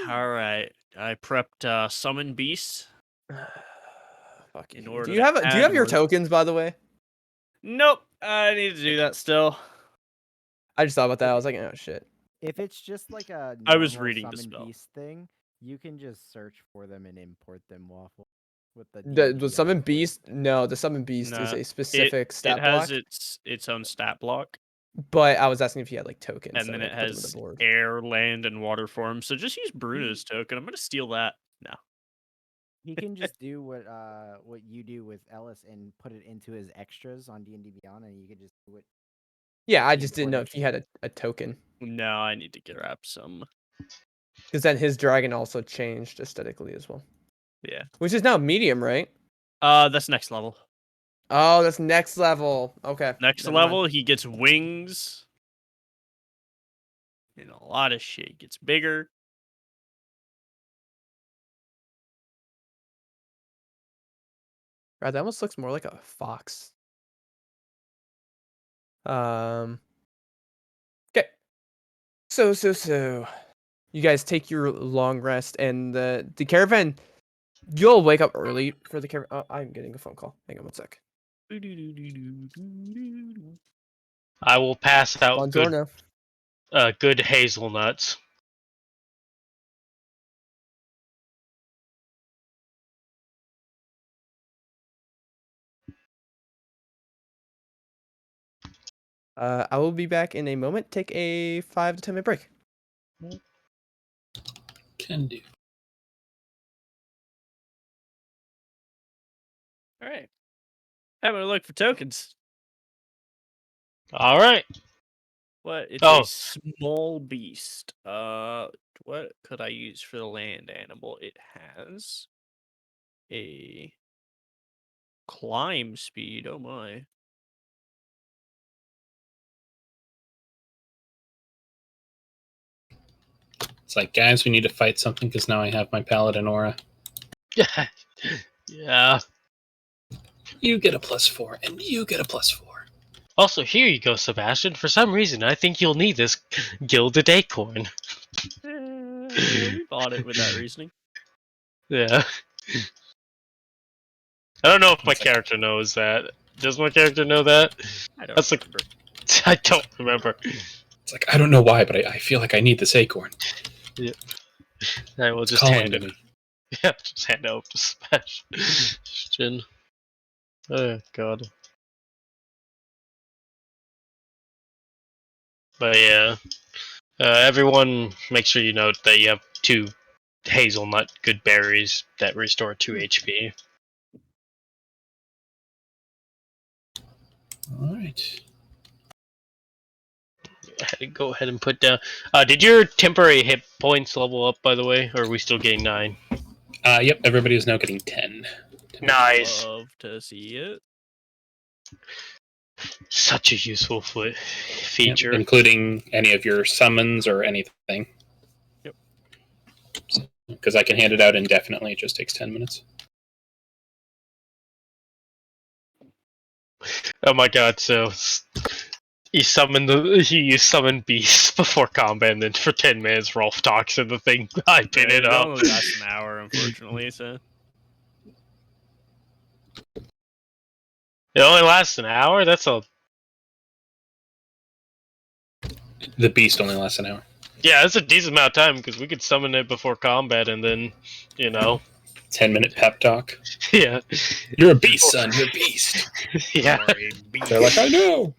All right. I prepped Summon Beast. Fuck In you. order Do you to have do you have add your more- tokens, by the way? Nope. I need to do that still. I just thought about that. I was like, oh shit. If it's just like a I was normal reading the summon spell. beast thing, you can just search for them and import them, Waffle. With the The DND summon import. beast? No, the summon beast is Nah, a specific stat It has block. its own stat block, But I was asking if you had like tokens. and so then I it could put them on has the board. air, land, and water forms. So just use Bruno's token. I'm gonna steal that. No. He can just do what you do with Ellis and put it into his extras on D&D Beyond, and you could just do it. Yeah, I the just didn't know import if you had a token. No, I need to grab some. Because then his dragon also changed aesthetically as well. Yeah. Which is now medium, right? That's next level. Oh, that's next level. Okay. Next never mind. level, he gets wings. And a lot of shit gets bigger. Right, that almost looks more like a fox. Okay. So. You guys take your long rest, and the caravan. You'll wake up early for the caravan. Oh, I'm getting a phone call. Hang on one sec. I will pass out Buongiorno. good hazelnuts. I will be back in a moment. Take a 5 to 10 minute break. Can do. All right. Having a look for tokens. All right. What? It's Oh. a small beast. What could I use for the land animal? It has a climb speed. Oh my. It's like, guys, we need to fight something because now I have my paladin aura. Yeah. You get a +4, and you get a +4. Also, here you go, Sebastian. For some reason, I think you'll need this gilded acorn. We bought it with that reasoning. Yeah. I don't know if my It's like- character knows that. Does my character know that? I don't That's like- remember. I don't remember. It's like, I don't know why, but I feel like I need this acorn. I will It's just calling hand to it. me. Yeah, just hand it over to Sebastian. Oh god. But yeah, everyone, make sure you note that you have 2 hazelnut good berries that restore 2 HP. All right. Go ahead and put down. Did your temporary hit points level up, by the way, or are we still getting 9? Yep, everybody is now getting 10 Nice. Love to see it. Such a useful Yep, feature. including any of your summons or anything. Yep. Because I can hand it out indefinitely. It just takes 10 minutes. Oh my god! So you summon beasts before combat, and then for 10 minutes, Rolf talks and the thing hyping it It up. only lasts an hour, unfortunately. So It only lasts an hour. That's a The beast only lasts an hour. yeah. That's a decent amount of time because we could summon it before combat, and then 10-minute pep talk. yeah, You're a beast, son. You're a beast. yeah. They're like, I know.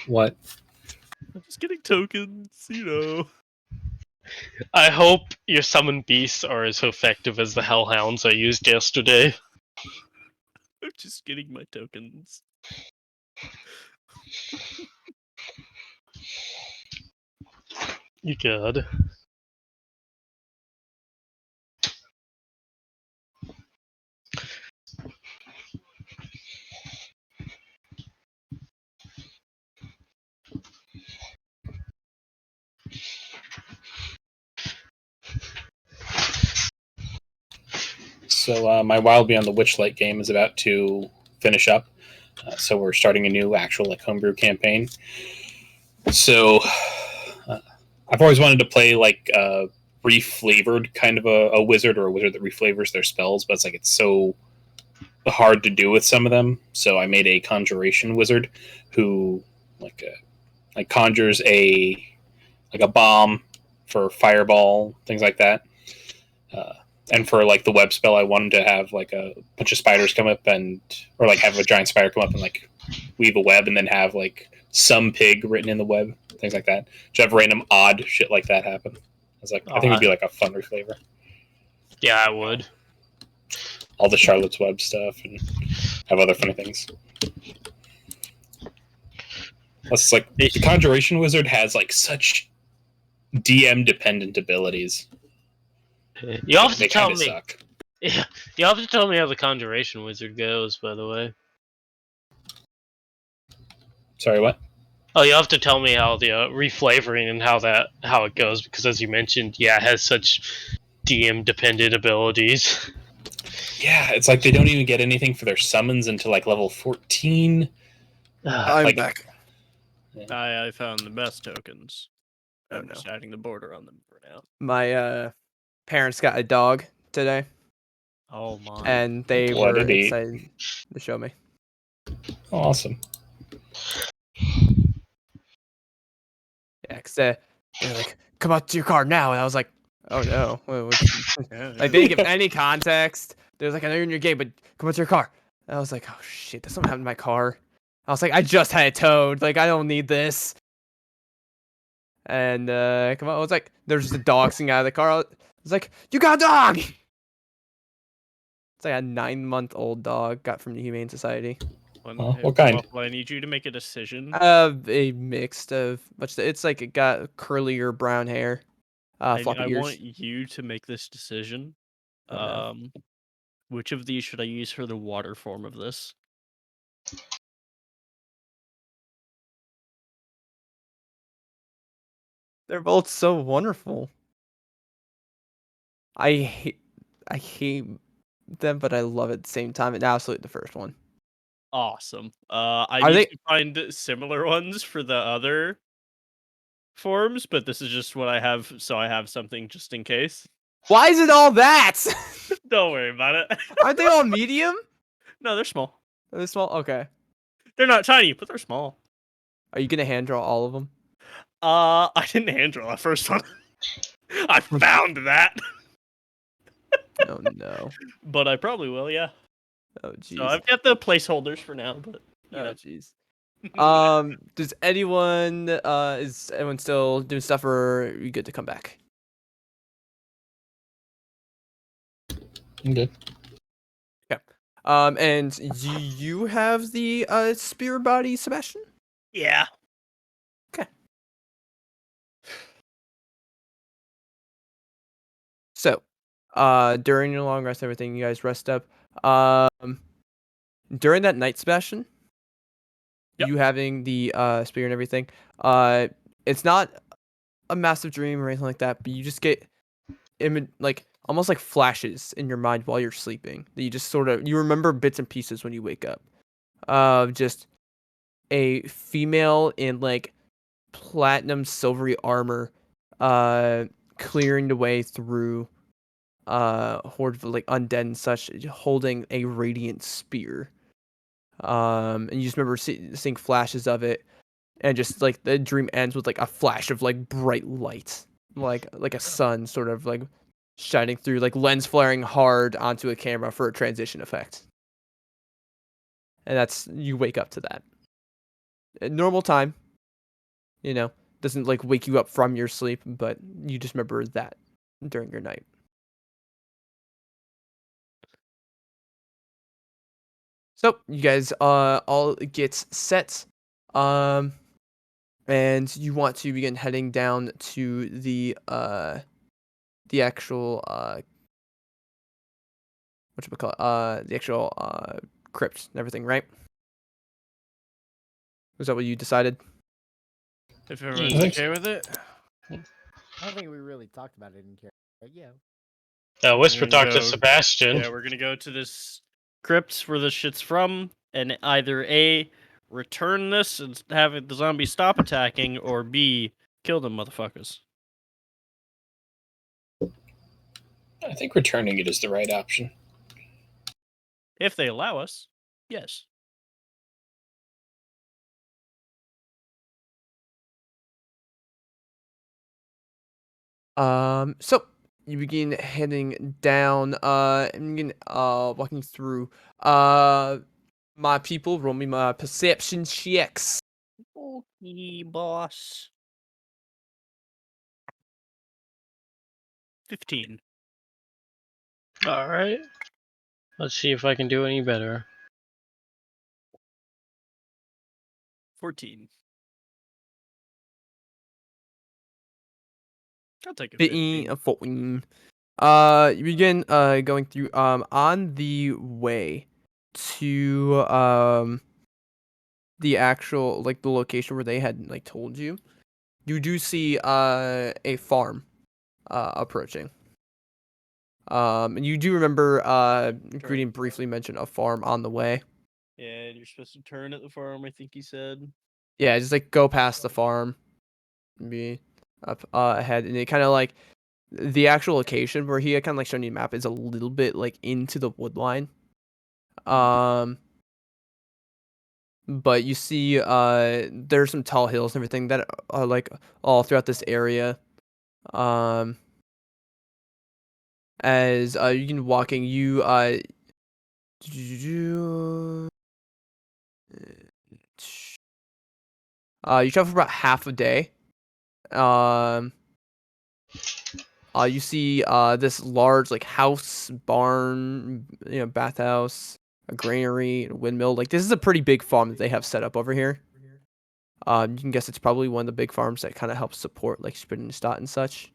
What? I'm just getting tokens, you know. I hope your summon beasts are as effective as the hellhounds I used yesterday. I'm just getting my tokens. You good? So my Wild Beyond the Witchlight game is about to finish up. So we're starting a new actual homebrew campaign. So I've always wanted to play reflavored kind of a wizard, or a wizard that reflavors their spells, but it's so hard to do with some of them. So I made a Conjuration Wizard who conjures a bomb for fireball, things like that. And for the web spell, I wanted to have a bunch of spiders come up or have a giant spider come up and weave a web, and then have some pig written in the web, things like that. Just have random odd shit like that happen. I think it'd be a fun reflavor. Yeah, I would. All the Charlotte's Web stuff and have other funny things. Plus, the Conjuration Wizard has such DM dependent abilities. You have to They tell kinda me. suck. Yeah, you have to tell me how the Conjuration Wizard goes. By the way. Sorry, what? Oh, you have to tell me how the reflavoring and how it goes, because as you mentioned, it has such DM dependent abilities. Yeah, it's they don't even get anything for their summons until level 14. I'm back. I found the best tokens. Oh, I'm no. just adding the border on them for now. My parents got a dog today, Oh my! and they What were did he- excited to show me. Awesome. Yeah, because they're like, "Come out to your car now," and I was like, "Oh no!" Yeah, They didn't give any context. They was like, "I know you're in your game, but come out to your car." And I was like, "Oh shit, that's something happened to my car." I was like, "I just had it towed. I don't need this." And come on, I was like, there's just a dog sitting out of the car. I was like, "You got a dog!" It's a 9-month-old dog got from the Humane Society. What kind? I need you to make a decision. A mixed of much. It's it got curlier brown hair, floppy I ears. want you to make this decision. Oh, no. Which of these should I use for the water form of this? They're both so wonderful. I hate them, but I love it at the same time. And absolutely the first one. Awesome. I Are need they- to find similar ones for the other forms, but this is just what I have, so I have something just in case. Why is it all that? Don't worry about it. Aren't they all medium? No, they're small. Are they small? Okay. They're not tiny, but they're small. Are you gonna hand draw all of them? I didn't hand draw the first one. I found that. Oh no. But I probably will, yeah. Oh jeez. So I've got the placeholders for now, but you Oh know. jeez. Does anyone is anyone still doing stuff, or are you good to come back? I'm good. And do you have the spear body, Sebastian? Yeah. during your long rest, everything, you guys rest up. During that night, Sebastian, Yep. you having the spear and everything, it's not a massive dream or anything like that, but you just get like almost like flashes in your mind while you're sleeping that you just sort of you remember bits and pieces when you wake up of just a female in like platinum silvery armor clearing the way through horde of like undead and such, holding a radiant spear. And you just remember seeing flashes of it, and just like the dream ends with like a flash of like bright light, like a sun sort of like shining through, like lens flaring hard onto a camera for a transition effect. And that's, you wake up to that. At normal time, doesn't like wake you up from your sleep, but you just remember that during your night. So you guys all get set, and you want to begin heading down to the actual the actual crypt and everything, right? Was that what you decided? If everyone's Thanks. okay with it. I don't think we really talked about it in character, but yeah. Whisper I'm gonna talk to go- Sebastian. Yeah, we're gonna go to this crypt where this shit's from, and either A, return this and have the zombies stop attacking, or B, kill them motherfuckers. I think returning it is the right option. If they allow us, yes. So you begin heading down, and begin walking through. My people, roll me my perception checks. Okay, boss. 15. All right. Let's see if I can do any better. 14. I'll take a 15, 15. 14. You begin going through on the way to the actual, like, the location where they had like told you. You do see a farm approaching. And you do remember Greeting briefly mentioned a farm on the way. Yeah, and you're supposed to turn at the farm, I think he said. Yeah, just like go past the farm, and be up ahead, and it kind of like the actual location where he had kind of like shown you the map is a little bit like into the wood line. But you see there's some tall hills and everything that are like all throughout this area. As you can walking, you you travel for about half a day. You see this large like house, barn, bathhouse, a granary, a windmill. Like, this is a pretty big farm that they have set up over here. You can guess it's probably one of the big farms that kind of helps support like Spittenstadt and such.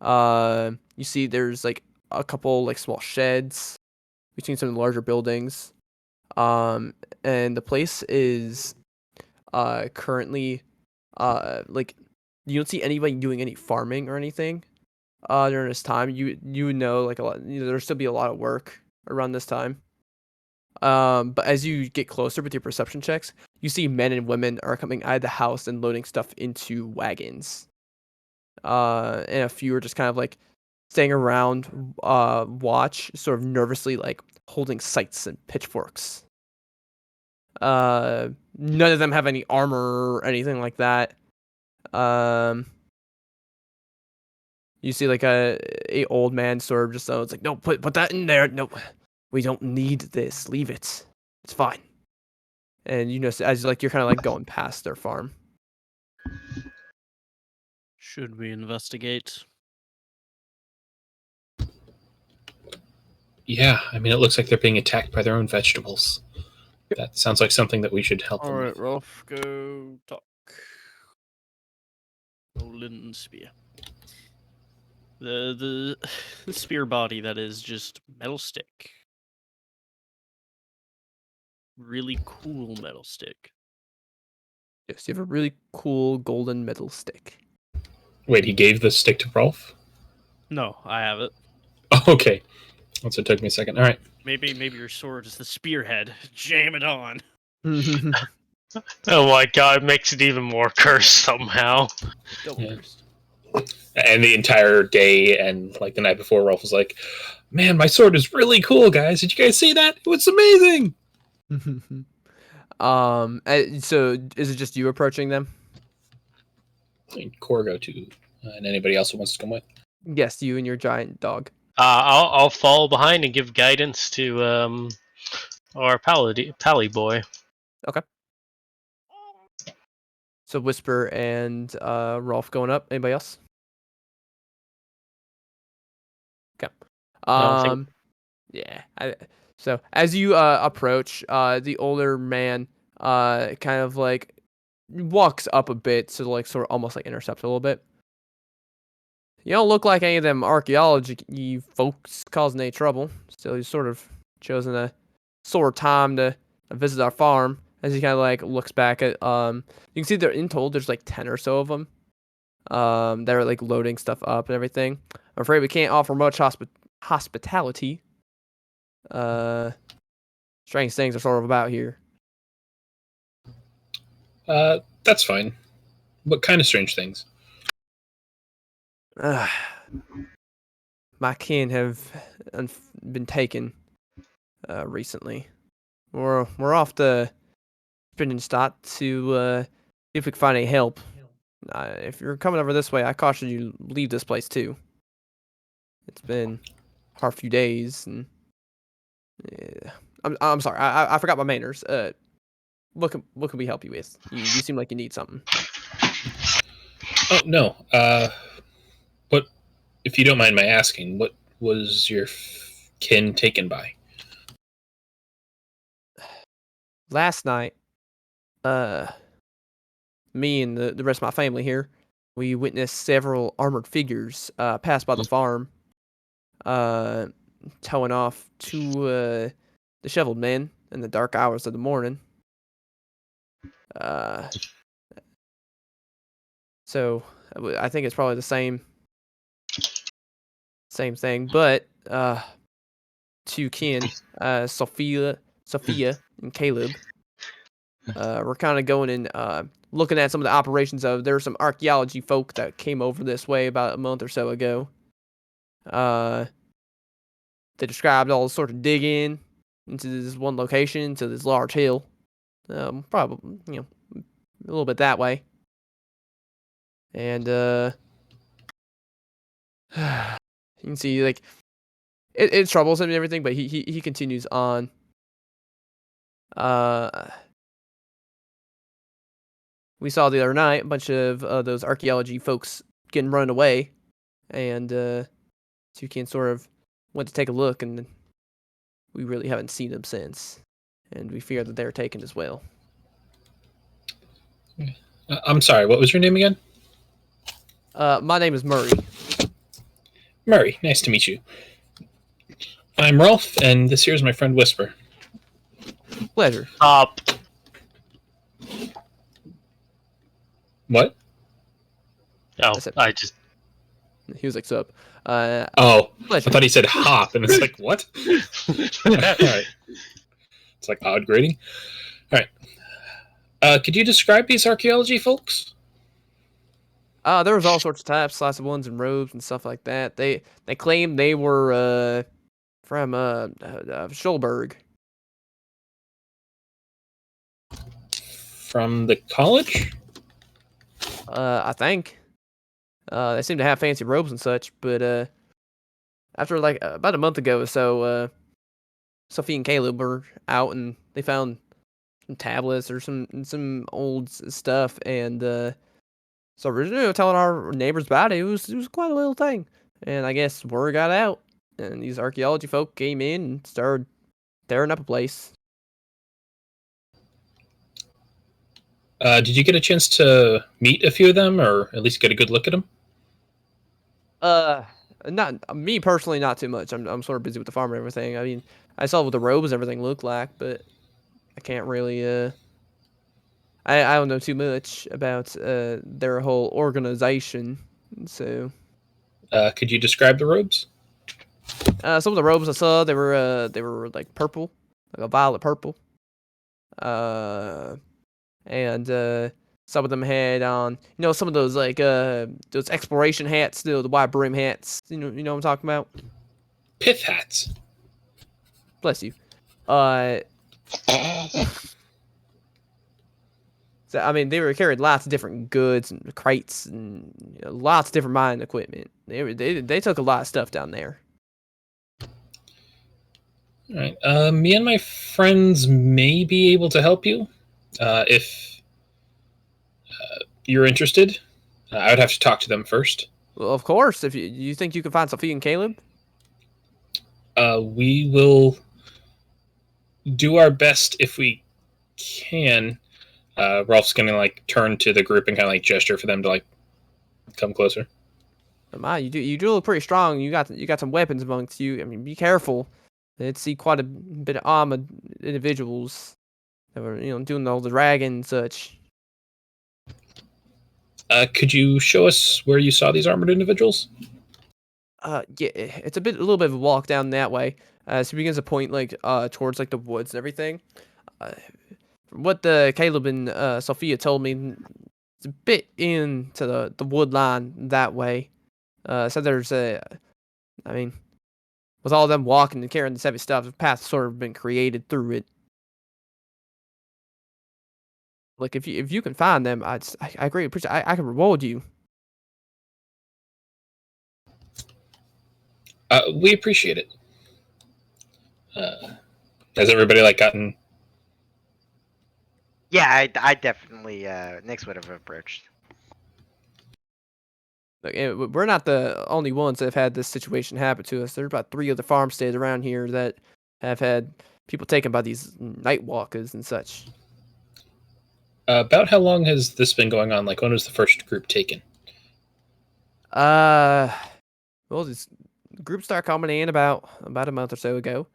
You see there's like a couple like small sheds between some of the larger buildings. And the place is currently like, you don't see anybody doing any farming or anything during this time. You know, like a lot, there'll still be a lot of work around this time. But as you get closer with your perception checks, you see men and women are coming out of the house and loading stuff into wagons. And a few are just kind of like staying around, watch, sort of nervously, like holding scythes and pitchforks. None of them have any armor or anything like that. You see like a old man sort of just it's like, no, put that in there. No, we don't need this. Leave it. It's fine. And as like you're kind of like going past their farm. Should we investigate? Yeah, I mean, it looks like they're being attacked by their own vegetables. That sounds like something that we should help them Alright, with. Rolf, go talk. Golden spear. The spear body that is just metal stick. Really cool metal stick. Yes, you have a really cool golden metal stick. Wait, he gave the stick to Rolf? No, I have it. Oh, okay. That's what took me a second. All right. Maybe your sword is the spearhead. Jam it on. Oh my god, it makes it even more cursed somehow. Double Yeah. cursed. And the entire day and like the night before, Rolf was like, "Man, my sword is really cool, guys. Did you guys see that? It was amazing." So is it just you approaching them? And Corgo too, and anybody else who wants to come with. Yes, you and your giant dog. I'll follow behind and give guidance to our pally boy. So Whisper and Rolf going up. Anybody else? Okay. I don't think- Yeah. So as you approach, the older man kind of like walks up a bit to like sort of almost like intercept a little bit. You don't look like any of them archaeology folks causing any trouble. Still, he's sort of chosen a sore time to visit our farm. As he kind of like looks back at you can see they're in total there's like 10 or so of them. They're like loading stuff up and everything. I'm afraid we can't offer much hospitality. Strange things are sort of about here. That's fine. What kind of strange things? My kin have been taken recently. We're off to Spindenstadt to see if we can find any help. If you're coming over this way, I caution you leave this place too. It's been a hard few days, and I'm sorry, I forgot my manners. What can we help you with? You seem like you need something. Oh no. What, if you don't mind my asking, what was your kin taken by? Last night, me and the rest of my family here, we witnessed several armored figures pass by the farm, towing off two disheveled men in the dark hours of the morning. So I think it's probably the same thing, but two kin, Sophia and Caleb, we're kind of going and looking at some of the operations of. There were some archaeology folk that came over this way about a month or so ago. They described all sorts of digging into this one location, to this large hill. Probably, a little bit that way. And you can see like it troubles him and everything, but he continues on. We saw the other night a bunch of those archaeology folks getting run away, and Toucan sort of went to take a look, and we really haven't seen them since, and we fear that they're taken as well. I'm sorry, what was your name again? My name is Murray. Murray, nice to meet you. I'm Rolf, and this here is my friend Whisper. Pleasure. What? Oh, That's it. I just He was like, "Sup?" Oh, Pleasure. I thought he said hop, and it's like, what? All right. It's like odd grading. All right. Could you describe these archaeology folks? There was all sorts of types, lots of ones in robes and stuff like that. They claimed they were from Schulberg. From the college? I think. They seem to have fancy robes and such, but after like about a month ago or so, Sophie and Caleb were out and they found some tablets or some old stuff, and so we're telling our neighbors about it. It was quite a little thing, and I guess word got out, and these archaeology folk came in and started tearing up a place. Did you get a chance to meet a few of them, or at least get a good look at them? Not me personally, not too much. I'm sort of busy with the farm and everything. I mean, I saw what the robes and everything look like, but I can't really I don't know too much about their whole organization. So Could you describe the robes? some of the robes I saw, they were like purple, like a violet purple. And some of them had on, some of those like those exploration hats, the wide brim hats. You know what I'm talking about? Pith hats. Bless you. So I mean, they were carrying lots of different goods and crates and lots of different mining equipment. They took a lot of stuff down there. All right. Me and my friends may be able to help you if you're interested. I would have to talk to them first. Well, of course, if you think you can find Sophie and Caleb. We will do our best if we can. Rolf's gonna like turn to the group and kind of like gesture for them to like come closer. My, you do look pretty strong. You got some weapons amongst you. I mean, be careful. I'd see quite a bit of armored individuals that were doing all the dragging and such. Could you show us where you saw these armored individuals? Yeah, it's a little bit of a walk down that way. So he begins to point like towards like the woods and everything. From what the Caleb and Sophia told me, it's a bit into the wood line that way. So there's I mean, with all them walking and carrying this heavy stuff, the path sort of been created through it. Like if you can find them, I greatly appreciate. I can reward you. We appreciate it. Has everybody like gotten? Yeah, I definitely Nyx would have approached. Look, we're not the only ones that have had this situation happen to us. There are about 3 other farmsteads around here that have had people taken by these night walkers and such. About how long has this been going on? Like, when was the first group taken? Well, this group started coming in about a month or so ago.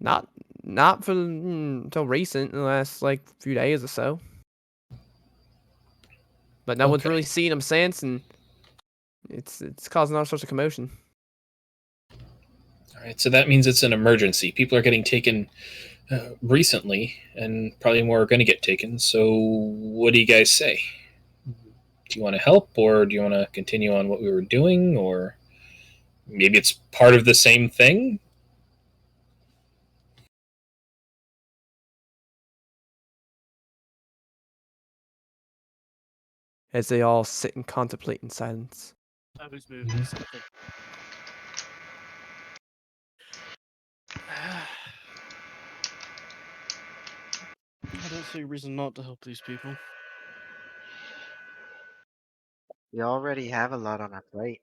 Not for until recent, in the last like few days or so. But no one's Okay. really seen them since, and it's causing all sorts of commotion. All right, so that means it's an emergency. People are getting taken recently, and probably more are going to get taken. So, what do you guys say? Do you want to help, or do you want to continue on what we were doing, or maybe it's part of the same thing? As they all sit and contemplate in silence. I was moving something. I don't see a reason not to help these people. We already have a lot on our plate.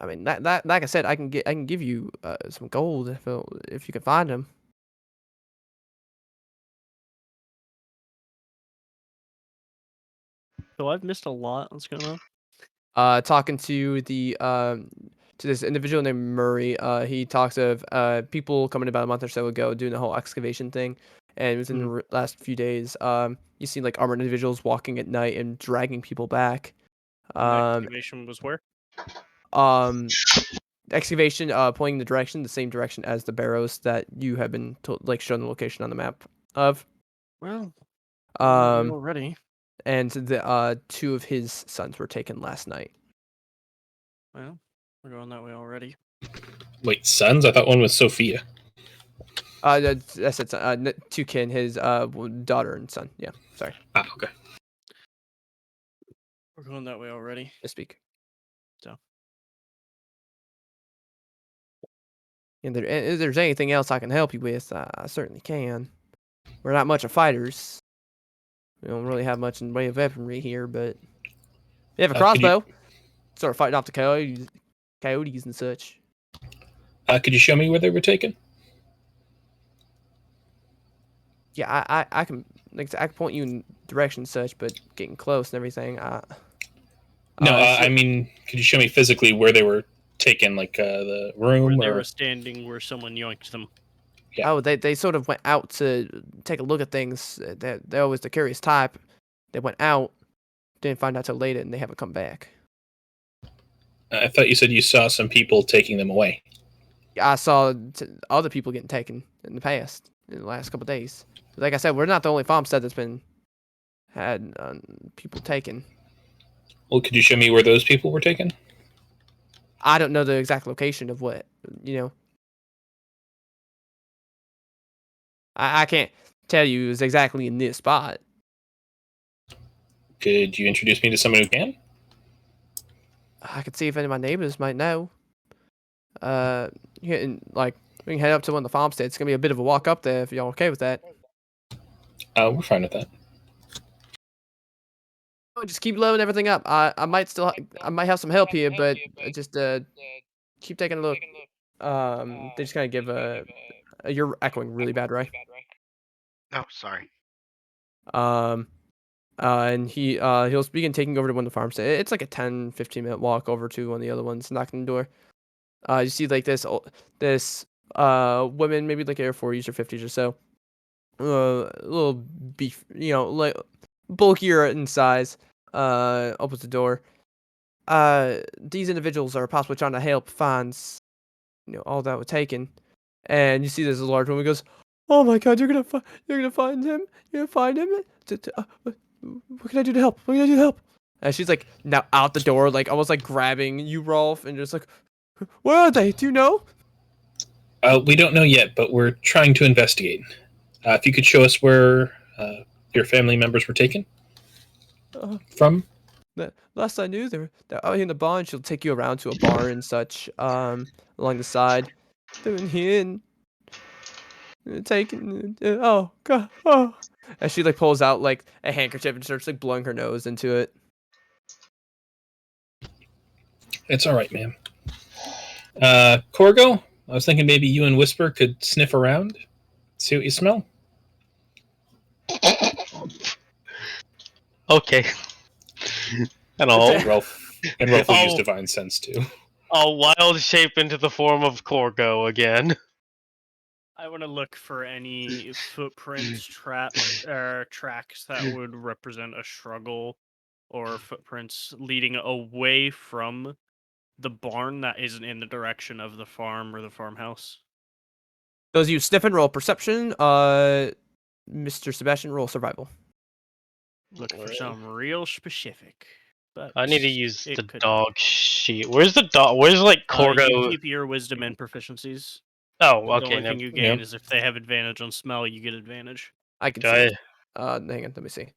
I mean, that like I said, I can give you some gold if you can find them. So I've missed a lot. What's going on? Talking to this individual named Murray. He talks of people coming about a month or so ago doing the whole excavation thing, and it was in the last few days. You see like armored individuals walking at night and dragging people back. Excavation was where? Excavation pointing the same direction as the barrows that you have been shown the location on the map of. Well, Um, already. and the 2 of his sons were taken last night. Well, we're going that way already. Wait, sons? I thought one was Sophia. That's it. 2 kin, his daughter and son. Yeah, sorry. Okay. We're going that way already. To speak. So. And if there's anything else I can help you with, I certainly can. We're not much of fighters. We don't really have much in the way of weaponry here, but we have a crossbow. Sort of fighting off the coyotes and such. Could you show me where they were taken? Yeah, I can like I can point you in direction and such, but getting close and everything. No, so- I mean, could you show me physically where they were taken, like the room Where they or? were standing, where someone yoinked them. Yeah. Oh, they sort of went out to take a look at things. They're always the curious type. They went out, didn't find out till later, and they haven't come back. I thought you said you saw some people taking them away. I saw other people getting taken in the past, in the last couple of days. Like I said, we're not the only farmstead that's had people taken. Well, could you show me where those people were taken? I don't know the exact location of what, you know. I can't tell you it's exactly in this spot. Could you introduce me to someone who can? I could see if any of my neighbors might know. Yeah, and, like, we can head up to one of the farmsteads. It's gonna be a bit of a walk up there if y'all okay with that. We're fine with that. Just keep loading everything up. I might have some help here, but just keep taking a look. They just kind of give you're echoing really bad, right? Oh, sorry. And he'll begin taking over to one of the farmsteads. It's like a 10-15 minute walk over to one of the other ones, knocking on the door. You see like this woman, maybe like in her 40s or 50s or so, a little beef, like bulkier in size. Opens the door. These individuals are possibly trying to help find, all that was taken. And you see this large woman goes, "Oh my God, you're gonna find him. You're gonna find him. What can I do to help? What can I do to help?" And she's like now out the door, like almost like grabbing you, Rolf, and just like, "Where are they? Do you know?" We don't know yet, but we're trying to investigate. If you could show us where your family members were taken from. Last I knew, they're out here in the barn. She'll take you around to a bar and such, along the side. They're in here and taking. Oh God! Oh, and she like pulls out like a handkerchief and starts like blowing her nose into it. It's all right, ma'am. Corgo, I was thinking maybe you and Whisper could sniff around, see what you smell. Okay. And I'll, Ralph will use Oh. divine sense too. I'll wild shape into the form of Corgo again. I want to look for any footprints, tracks that would represent a struggle, or footprints leading away from the barn that isn't in the direction of the farm or the farmhouse. Those of you sniff and roll perception. Mr. Sebastian, roll survival. Look for some real specific. But I need to use it the could- dog sheet. Where's the dog? Where's like Corgo? You keep your wisdom and proficiencies. Oh, The okay. only Never. thing you gain is if they have advantage on smell, you get advantage. I can Do see. I- It. Hang on, let me see.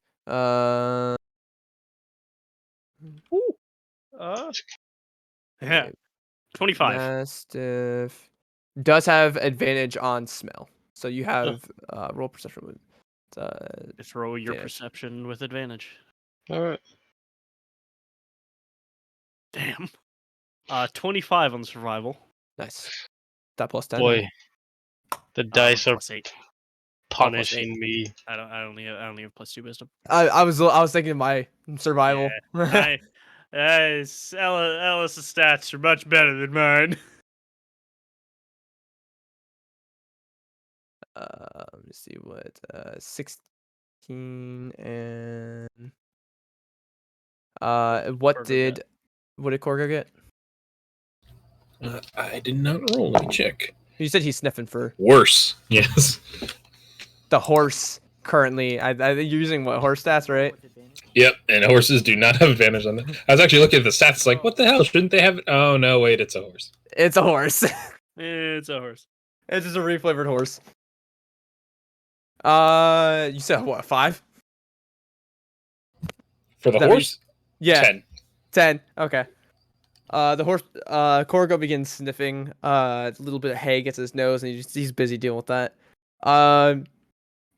Yeah, 25. Mastiff does have advantage on smell, so you have roll perception with. Just roll your advantage. perception with advantage. All right. Damn. 25 on survival. Nice. That plus 10. Boy, the dice are plus 8. punishing me. I only have plus 2 wisdom. I was thinking of my survival. Ellis's stats are much better than mine. Let me see what 16 and what Corgo did Corgo get? I did not roll. Let me check. You said he's sniffing for Worse. Yes. the horse currently. I you're using what horse stats, right? With advantage? Yep, and horses do not have advantage on that. I was actually looking at the stats, like, what the hell? Shouldn't they have? Oh no, wait, it's a horse. It's a horse. It's a horse. It's just a reflavored horse. You said what, 5? For the That horse, Yeah, 10. 10. Okay. The horse, Corgo begins sniffing. A little bit of hay gets in his nose, and he's busy dealing with that.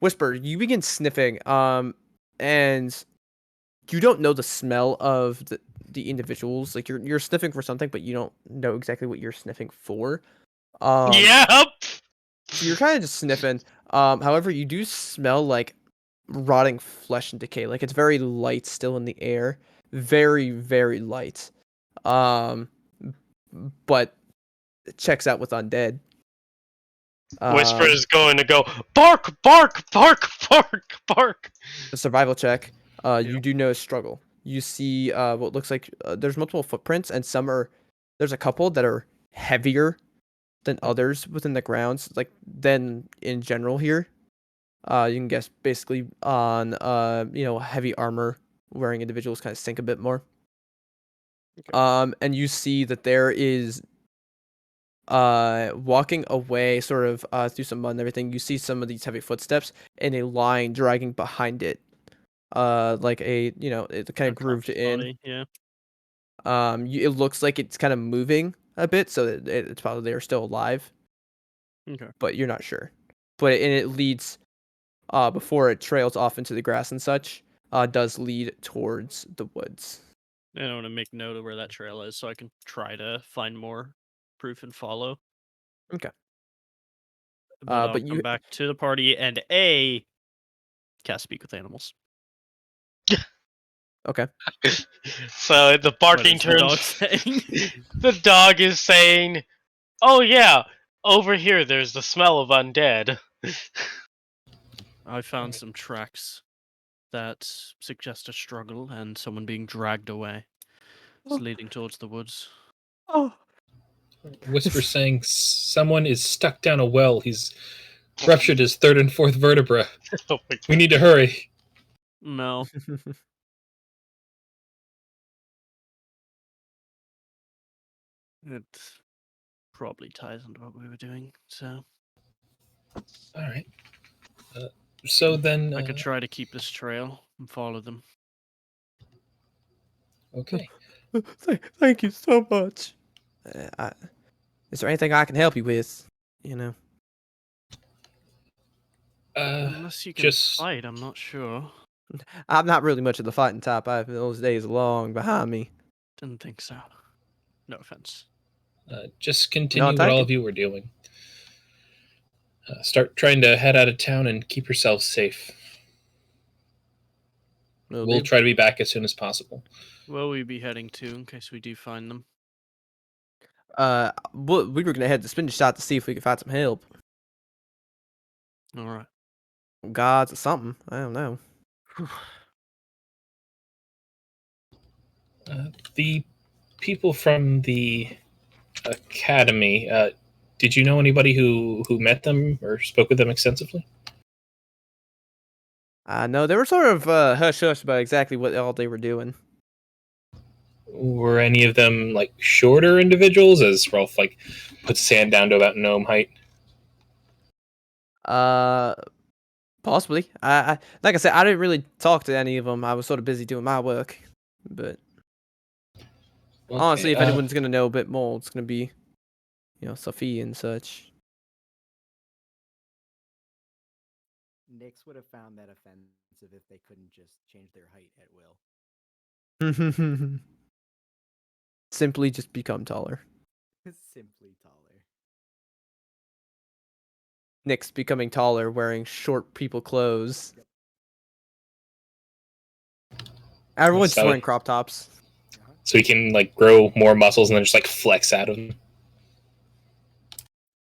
Whisper, you begin sniffing. And you don't know the smell of the individuals. Like you're sniffing for something, but you don't know exactly what you're sniffing for. Yep. So you're kind of just sniffing. However, you do smell like rotting flesh and decay. Like it's very light still in the air, very very light. But it checks out with Undead. Whisper is going to go bark, bark, bark, bark, bark. A survival check. You do notice struggle. You see what looks like there's multiple footprints, and there's a couple that are heavier than others within the grounds, like than in general here. You can guess basically on heavy armor wearing individuals kind of sink a bit more. And you see that there is walking away sort of through some mud and everything. You see some of these heavy footsteps and a line dragging behind it. Like it kind of grooved in. Body, yeah. It looks like it's kind of moving a bit, so it's probably they're still alive. Okay. But you're not sure. But it leads, before it trails off into the grass and such, does lead towards the woods. And I want to make note of where that trail is so I can try to find more proof and follow. Okay. But I'll but come you back to the party and cast Speak with Animals. okay? So the What barking is the dog turns. saying? The dog is saying, "Oh yeah, over here there's the smell of undead." I found some tracks that suggest a struggle and someone being dragged away. It's leading towards the woods. Oh. Whisper saying someone is stuck down a well. He's ruptured his third and fourth vertebra. Oh my We need to hurry. No. It probably ties into what we were doing, so All right. So then, I could try to keep this trail and follow them. okay. Thank you so much. Is there anything I can help you with? You know. Unless you can just fight, I'm not sure. I'm not really much of the fighting type. Those days are long behind me. Didn't think so. No offense. just continue what thank all you. of you were doing. Start trying to head out of town and keep yourselves safe. We'll try to be back as soon as possible. Where will we be heading to in case we do find them? We were gonna head to Spinach Shot to see if we could find some help. All right. Gods or something. I don't know. The people from the academy, did you know anybody who met them or spoke with them extensively? No, they were sort of hush hush about exactly what all they were doing. Were any of them like shorter individuals, as Rolf like puts sand down to about gnome height? Possibly. I like I said, I didn't really talk to any of them. I was sort of busy doing my work. But honestly, if anyone's gonna know a bit more, it's gonna be, Sophie and such. Nyx would have found that offensive if they couldn't just change their height at will. Simply just become taller. Simply taller. Nyx becoming taller, wearing short people clothes. Everyone's So- wearing crop tops. So he can like grow more muscles and then just like flex out of them.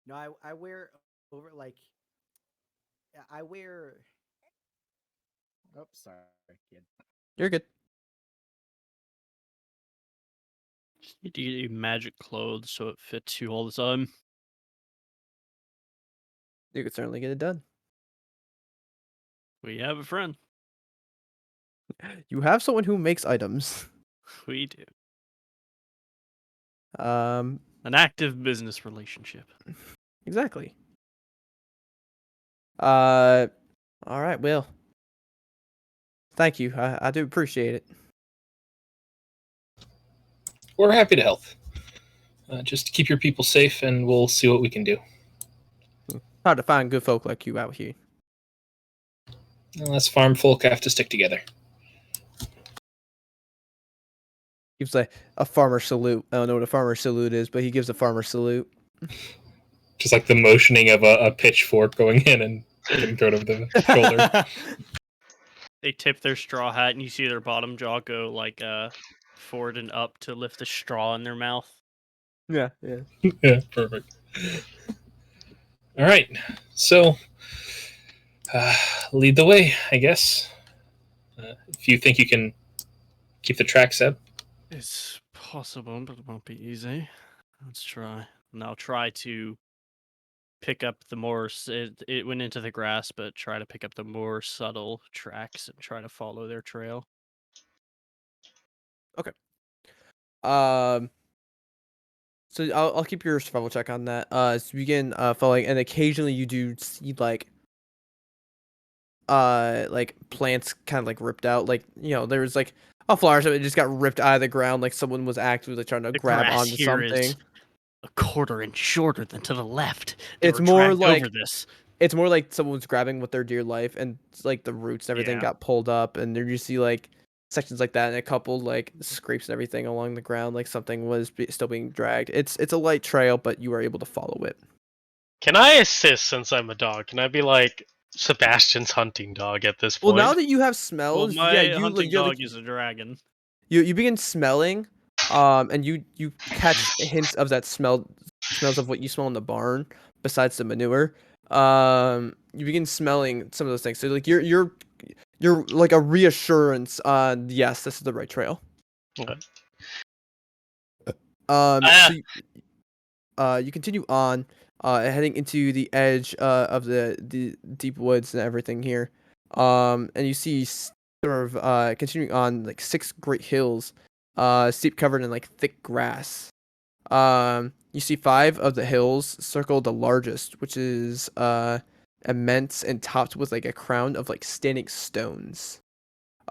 No, I wear over like I wear. Oh, sorry, kid. You're good. Just need to get you magic clothes so it fits you all the time. You could certainly get it done. We have a friend. You have someone who makes items. We do. Um, An active business relationship. exactly. All right, well. Thank you. I do appreciate it. We're happy to help. Just keep your people safe, and we'll see what we can do. Hard to find good folk like you out here. Well, us farm folk have to stick together. Gives a farmer salute. I don't know what a farmer salute is, but he gives a farmer salute. Just like the motioning of a pitchfork going in and getting thrown over the shoulder. They tip their straw hat, and you see their bottom jaw go like forward and up to lift the straw in their mouth. Yeah. Yeah, perfect. All right, so lead the way, I guess. If you think you can keep the tracks up. It's possible, but it won't be easy. Let's try. And I'll try to pick up the more. It went into the grass, but try to pick up the more subtle tracks and try to follow their trail. Um. So I'll keep your survival check on that. So you begin following, and occasionally you do see like plants kind of like ripped out. Like there's like a flower that just got ripped out of the ground. Like someone was actively trying to The grab grass onto here something. is a quarter inch shorter than to the left. They It's were more dragged like over this. it's more like someone's grabbing with their dear life, and like the roots and everything Yeah. got pulled up, and there you see like sections like that, and a couple like scrapes and everything along the ground, like something was still being dragged. It's a light trail, but you are able to follow it. Can I assist since I'm a dog? Can I be like Sebastian's hunting dog at this Well, point? now that you have Well, smells, my yeah, hunting you have, dog is a dragon. you begin smelling, and you catch hints of that smells of what you smell in the barn besides the manure. You begin smelling some of those things. So like you're like a reassurance on yes, this is the right trail. Okay. So you continue on, heading into the edge of the deep woods and everything here. And you see sort of continuing on like 6 great hills, steep covered in like thick grass. You see 5 of the hills circle the largest, which is immense and topped with like a crown of like standing stones.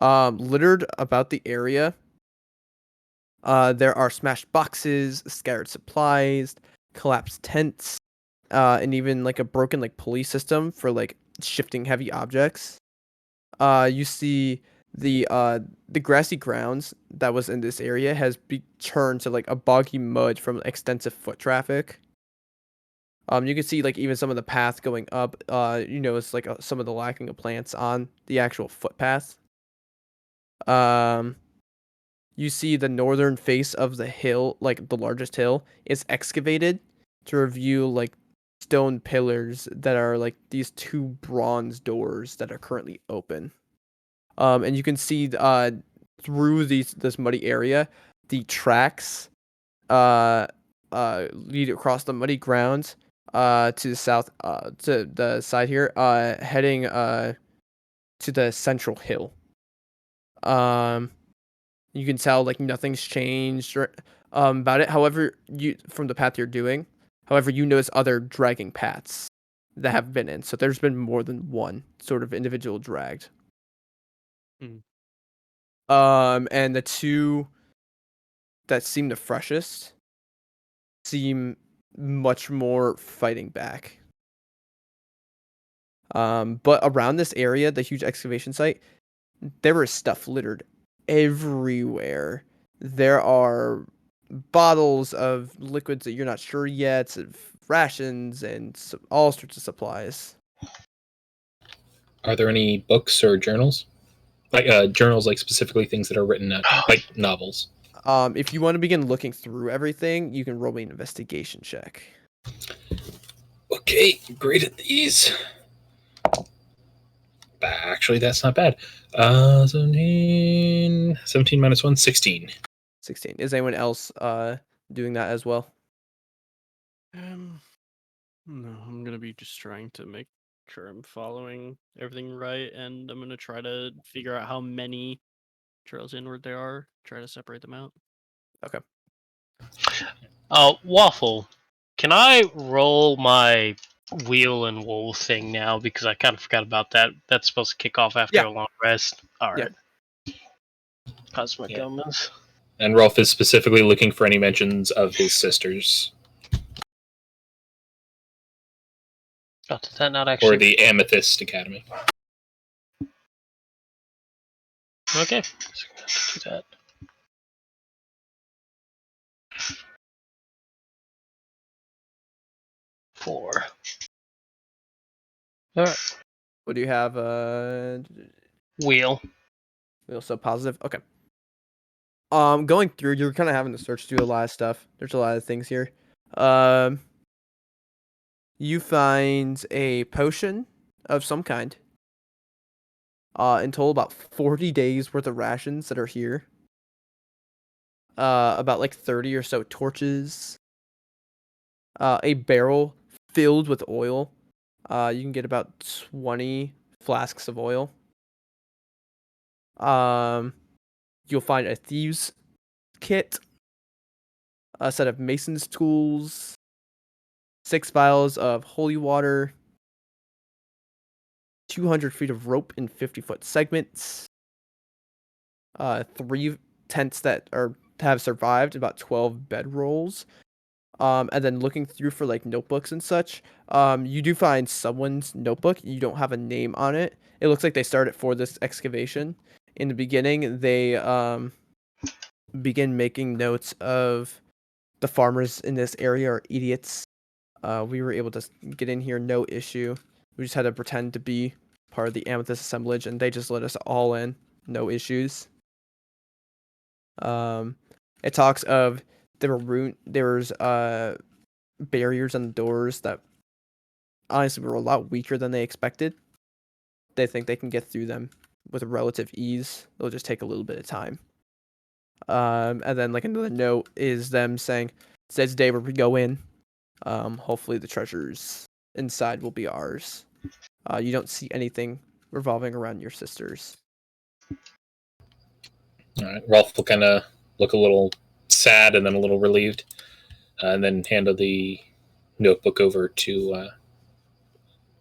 Littered about the area. There are smashed boxes, scattered supplies, collapsed tents, and even like a broken like pulley system for like shifting heavy objects. You see the grassy grounds that was in this area has turned to like a boggy mud from extensive foot traffic. You can see like even some of the path going up. It's like some of the lacking of plants on the actual footpath. You see the northern face of the hill, like the largest hill, is excavated to reveal like stone pillars that are like these 2 bronze doors that are currently open. And you can see through this muddy area, the tracks lead across the muddy ground to the south to the side here, heading to the central hill. You can tell like nothing's changed about it. However, from the path you're doing, you notice other dragging paths that have been in. So there's been more than one sort of individual dragged. And the 2 that seem the freshest seem much more fighting back. But around this area, the huge excavation site, there is stuff littered everywhere. There are bottles of liquids that you're not sure yet, of rations, and all sorts of supplies. Are there any books or journals? Like journals, like specifically things that are written like novels. If you want to begin looking through everything, you can roll me an investigation check. Okay, great at these. Actually, that's not bad. 17 minus 1, 16. 16. Is anyone else doing that as well? No, I'm gonna be just trying to make sure I'm following everything right, and I'm gonna try to figure out how many trails inward there are. Try to separate them out. Okay. Waffle, can I roll my wheel and wool thing now because I kind of forgot about that. That's supposed to kick off after Yeah. a long rest. All right. Yeah. Cosmic Yeah. Omens. And Rolf is specifically looking for any mentions of his sisters. Oh, did that not actually? Or the Amethyst Academy. Okay. So I'm gonna have to do that. Four. All right. What do you have? Wheel. Wheel, so positive. Okay. Going through, you're kind of having to search through a lot of stuff. There's a lot of things here. You find a potion of some kind. In total, about 40 days worth of rations that are here. About like 30 or so torches. A barrel filled with oil. You can get about 20 flasks of oil. You'll find a thieves kit, a set of mason's tools, 6 vials of holy water, 200 feet of rope in 50-foot segments, 3 tents that have survived, about 12 bedrolls. And then looking through for like notebooks and such, you do find someone's notebook. You don't have a name on it. It looks like they started for this excavation. In the beginning, they begin making notes of the farmers in this area are idiots. We were able to get in here, no issue. We just had to pretend to be part of the Amethyst assemblage, and they just let us all in, no issues. It talks of there's barriers on the doors that honestly were a lot weaker than they expected. They think they can get through them with relative ease. It'll just take a little bit of time. And then like another note is them saying, "Says day where we go in. Hopefully the treasures inside will be ours." You don't see anything revolving around your sisters. All right, Rolf will kind of look a little sad and then a little relieved, and then handle the notebook over to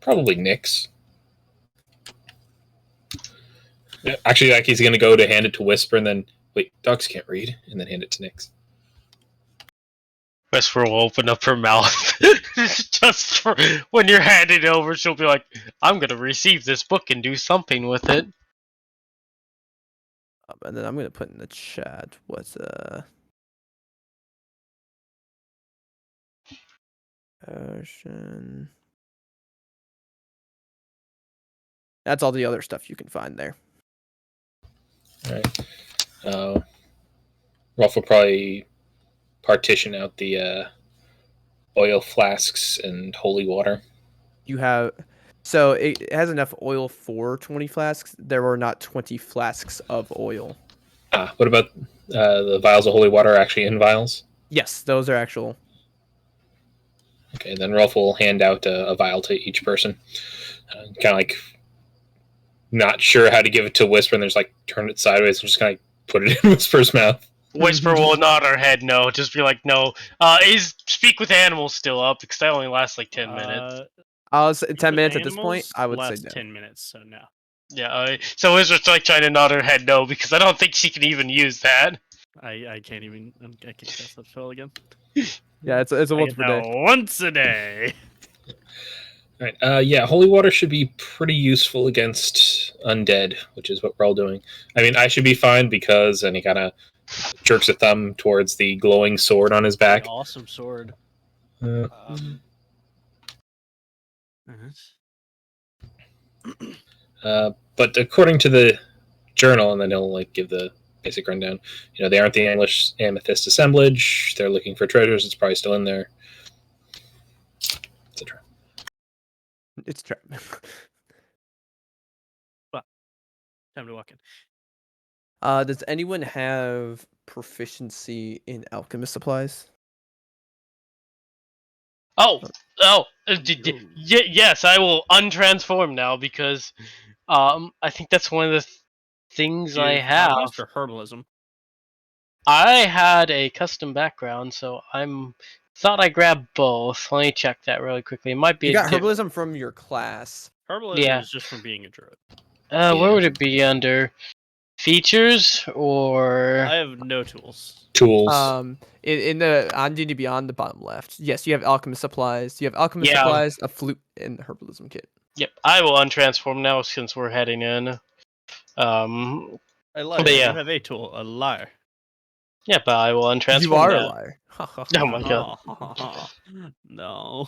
probably Nyx. Actually, like he's going to go to hand it to Whisper, and then wait, dogs can't read, and then hand it to Nyx. Whisper will open up her mouth just for when you're handing it over. She'll be like, "I'm gonna receive this book and do something with it." And then I'm gonna put in the chat what's ocean. That's all the other stuff you can find there. All right. Rolf will probably partition out the oil flasks and holy water. You have, so it has enough oil for 20 flasks. There are not 20 flasks of oil. What about the vials of holy water actually in vials? Yes, those are actual. Okay, then Rolf will hand out a vial to each person. Kind of like not sure how to give it to Whisper, and there's like turn it sideways and just kind of put it in Whisper's mouth. Whisper will nod her head no, just be like, "No." Is speak with animals still up? Because that only lasts like 10 minutes. I'll say 10 With minutes at this point. animals, I would say last no. 10 minutes, so no. Yeah. So Whisper's like trying to nod her head no because I don't think she can even use that. I can't even. I can't cast that spell again. Yeah, it's a I once get per that day. once a day. All right. Yeah, holy water should be pretty useful against undead, which is what we're all doing. I mean, I should be fine because, and he kind of jerks a thumb towards the glowing sword on his back. The awesome sword. But according to the journal, and then he'll like give the basic rundown. You know, they aren't the English Amethyst assemblage. They're looking for treasures. It's probably still in there. Etc. It's trap. Time to walk in. Does anyone have proficiency in alchemist supplies? Yes, I will untransform now because I think that's one of the things I have. Alchemist or herbalism? I had a custom background, so thought I grabbed both. Let me check that really quickly. It might be You got herbalism from your class. Herbalism is just from being a druid. Where would it be under? Features or I have no tools. Tools. In the on D&D Beyond, the bottom left. Yes, you have alchemist supplies. You have alchemist supplies, a flute, and the herbalism kit. Yep, I will untransform now since we're heading in. I lied. But yeah. You have a tool. A liar. Yeah, but I will untransform. You are now. a liar. Oh my god. No.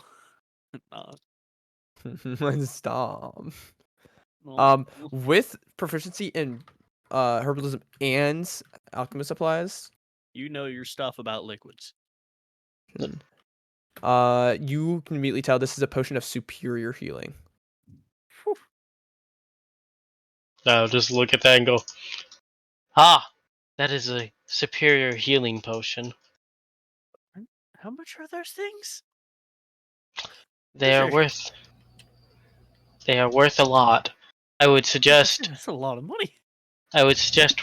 Stop. Well, With proficiency in herbalism and alchemy supplies, you know your stuff about liquids. you can immediately tell this is a potion of superior healing. I'll just look at that and go, ah, that is a superior healing potion. How much are those things? They are Sure. worth a lot. I would suggest That's a lot of money.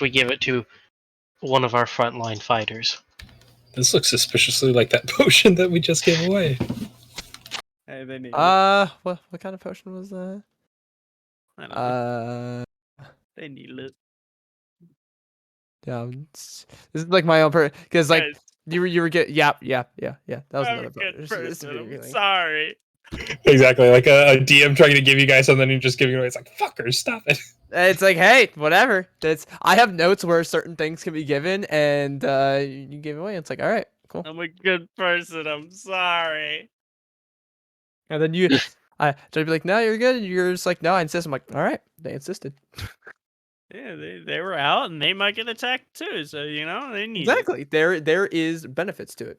we give it to one of our frontline fighters. This looks suspiciously like that potion that we just gave away. Hey, they need What kind of potion was that? I don't know. They need it. Yeah, this is like my own because like Guys, you were get yeah. That was I'm another a good potion. It's person. I'm superior healing. sorry. Exactly, like a DM trying to give you guys something and you're just giving it away. It's like, fuckers, stop it. It's like, hey, whatever. I have notes where certain things can be given, and you give it away. It's like, all right, cool. I'm a good person. I'm sorry. And then I try to be like, no, you're good. And you're just like, no, I insist. I'm like, all right, they insisted. Yeah, they were out and they might get attacked too. So they need it. Exactly. There is benefits to it.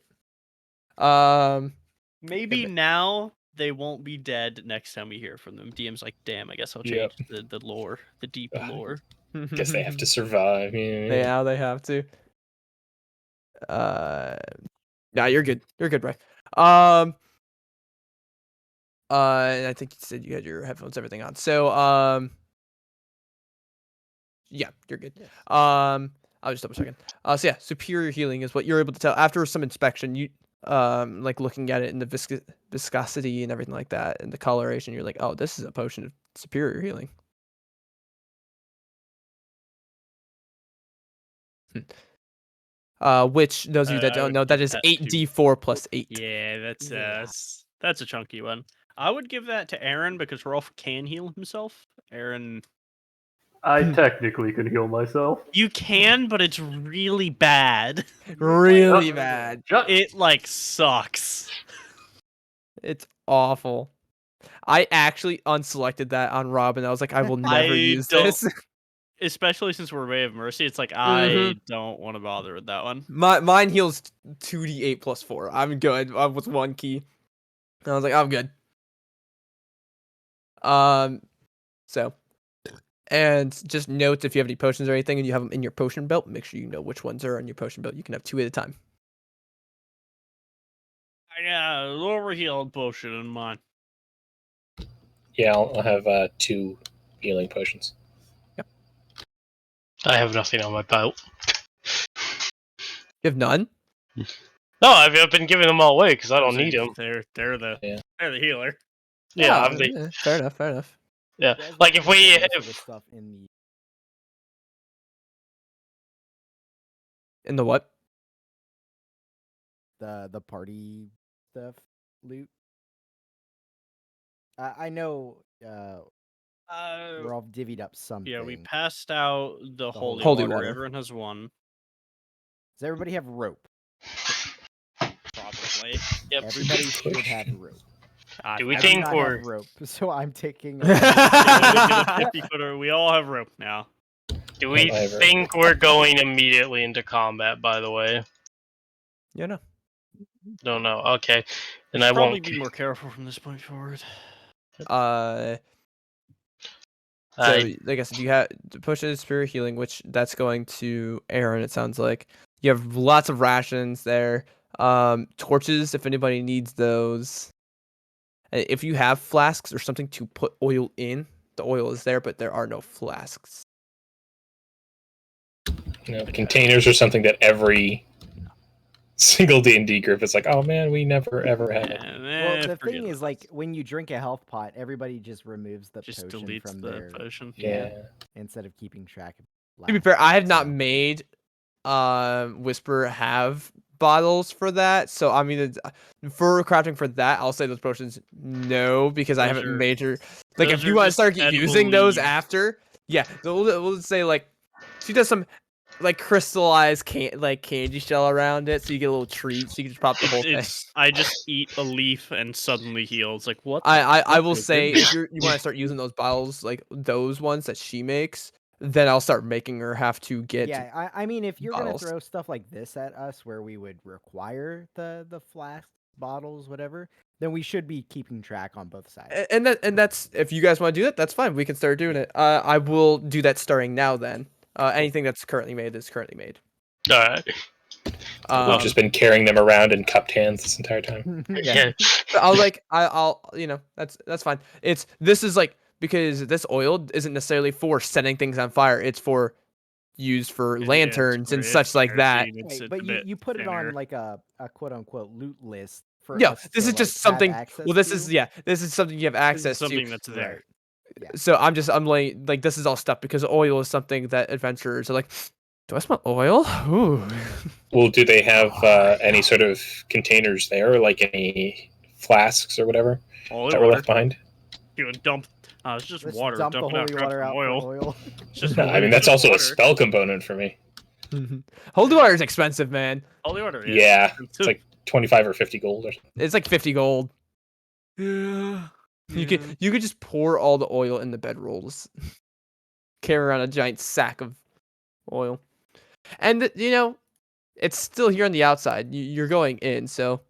Maybe now they won't be dead next time we hear from them. DM's like, damn, I guess I'll change Yep. the lore, the deep lore. Guess they have to survive. Yeah. They have to. Nah, you're good. You're good, bro. And I think you said you had your headphones, everything on. So, yeah, you're good. Yes. I'll just double checking. So yeah, superior healing is what you're able to tell after some inspection. You like looking at it in the viscosity and everything like that, and the coloration. You're like, oh, this is a potion of superior healing. Which those of you that I don't would know, that give is that 8d4 plus 8. Yeah, Yeah. that's a chunky one. I would give that to Aaron because Rolf can heal himself. Aaron, I technically can heal myself. you can, but it's really bad. Really bad. It like sucks. It's awful. I actually unselected that on Robin. I was like, I will never I use don't- this. Especially since we're Way of Mercy, it's like I don't want to bother with that one. Mine heals 2d8 plus 4. I'm good with one key. I was like, I'm good. So, and just note if you have any potions or anything and you have them in your potion belt, make sure you know which ones are in your potion belt. You can have 2 at a time. I got a lower healed potion in mine. Yeah, I'll have 2 healing potions. I have nothing on my belt. You have none? No, I've been giving them all away because I don't need them. They're the healer. Yeah, Oh, I'm the fair enough. Fair enough. yeah. You guys Like might if want to we put most of the stuff In the what? the party stuff loot. I know we're all divvied up something. Yeah, we passed out the holy, Holy water. water. Everyone has one. Does everybody have rope? Probably. Yep. Everybody should have rope. Do we I do think not we're have rope, so I'm taking. Get a 50-footer. We all have rope now. do we Whatever. think we're going immediately into combat? By the way, Yeah, no. don't know. Okay, then Should I probably won't. be more careful from this point forward. So, I like I said, you have the potion of spirit healing, which that's going to Aaron. It sounds like you have lots of rations there. Torches, if anybody needs those. If you have flasks or something to put oil in, the oil is there, but there are no flasks. Containers are something that every single D&D group is like, oh man, we never ever had it. Well, the thing is, like, when you drink a health pot, everybody just removes the just potion deletes from the their potion. Yeah. instead of keeping track of. To be fair, I have not so- made Whisper have bottles for that, so I mean, for crafting for that, I'll say those potions no, because I Those haven't are- major. Like, if those you are want to just start edible using those leaves. after, yeah, we'll just say like she does some like crystallized candy shell around it, so you get a little treat. So you can just pop the whole thing. I just eat a leaf and suddenly heal. It's like what? I will Okay, say good. if you want to start using those bottles, like those ones that she makes, then I'll start making her have to get. Yeah, I mean, if you're bottles. gonna throw stuff like this at us, where we would require the flasks, bottles, whatever, then we should be keeping track on both sides. And that's if you guys want to do that, that's fine. We can start doing it. I will do that starting now. Then anything that's currently made is currently made. All right. We've just been carrying them around in cupped hands this entire time. Yeah. I'll that's fine. This is like because this oil isn't necessarily for setting things on fire. It's for used for lanterns and such like that. Right, but you put it on like a quote unquote loot list for Yeah, us this to, is just like, have something. access Well, this to. is this is something you have access Something to. that's there. Yeah. So I'm like this is all stuff because oil is something that adventurers are like. Do I smell oil? Ooh. Well, do they have any sort of containers there, like any flasks or whatever Holy that were water. left behind? You would dump. It's just Let's water. dump the dumping out holy crap water from out oil. for oil. It's just I mean, that's just also a water. spell component for me. Holy water is expensive, man. Holy water. Yeah, it's like 25 or 50 gold or something. It's like 50 gold. Yeah. You could just pour all the oil in the bedrolls. Carry around a giant sack of oil. And it's still here on the outside. You're going in, so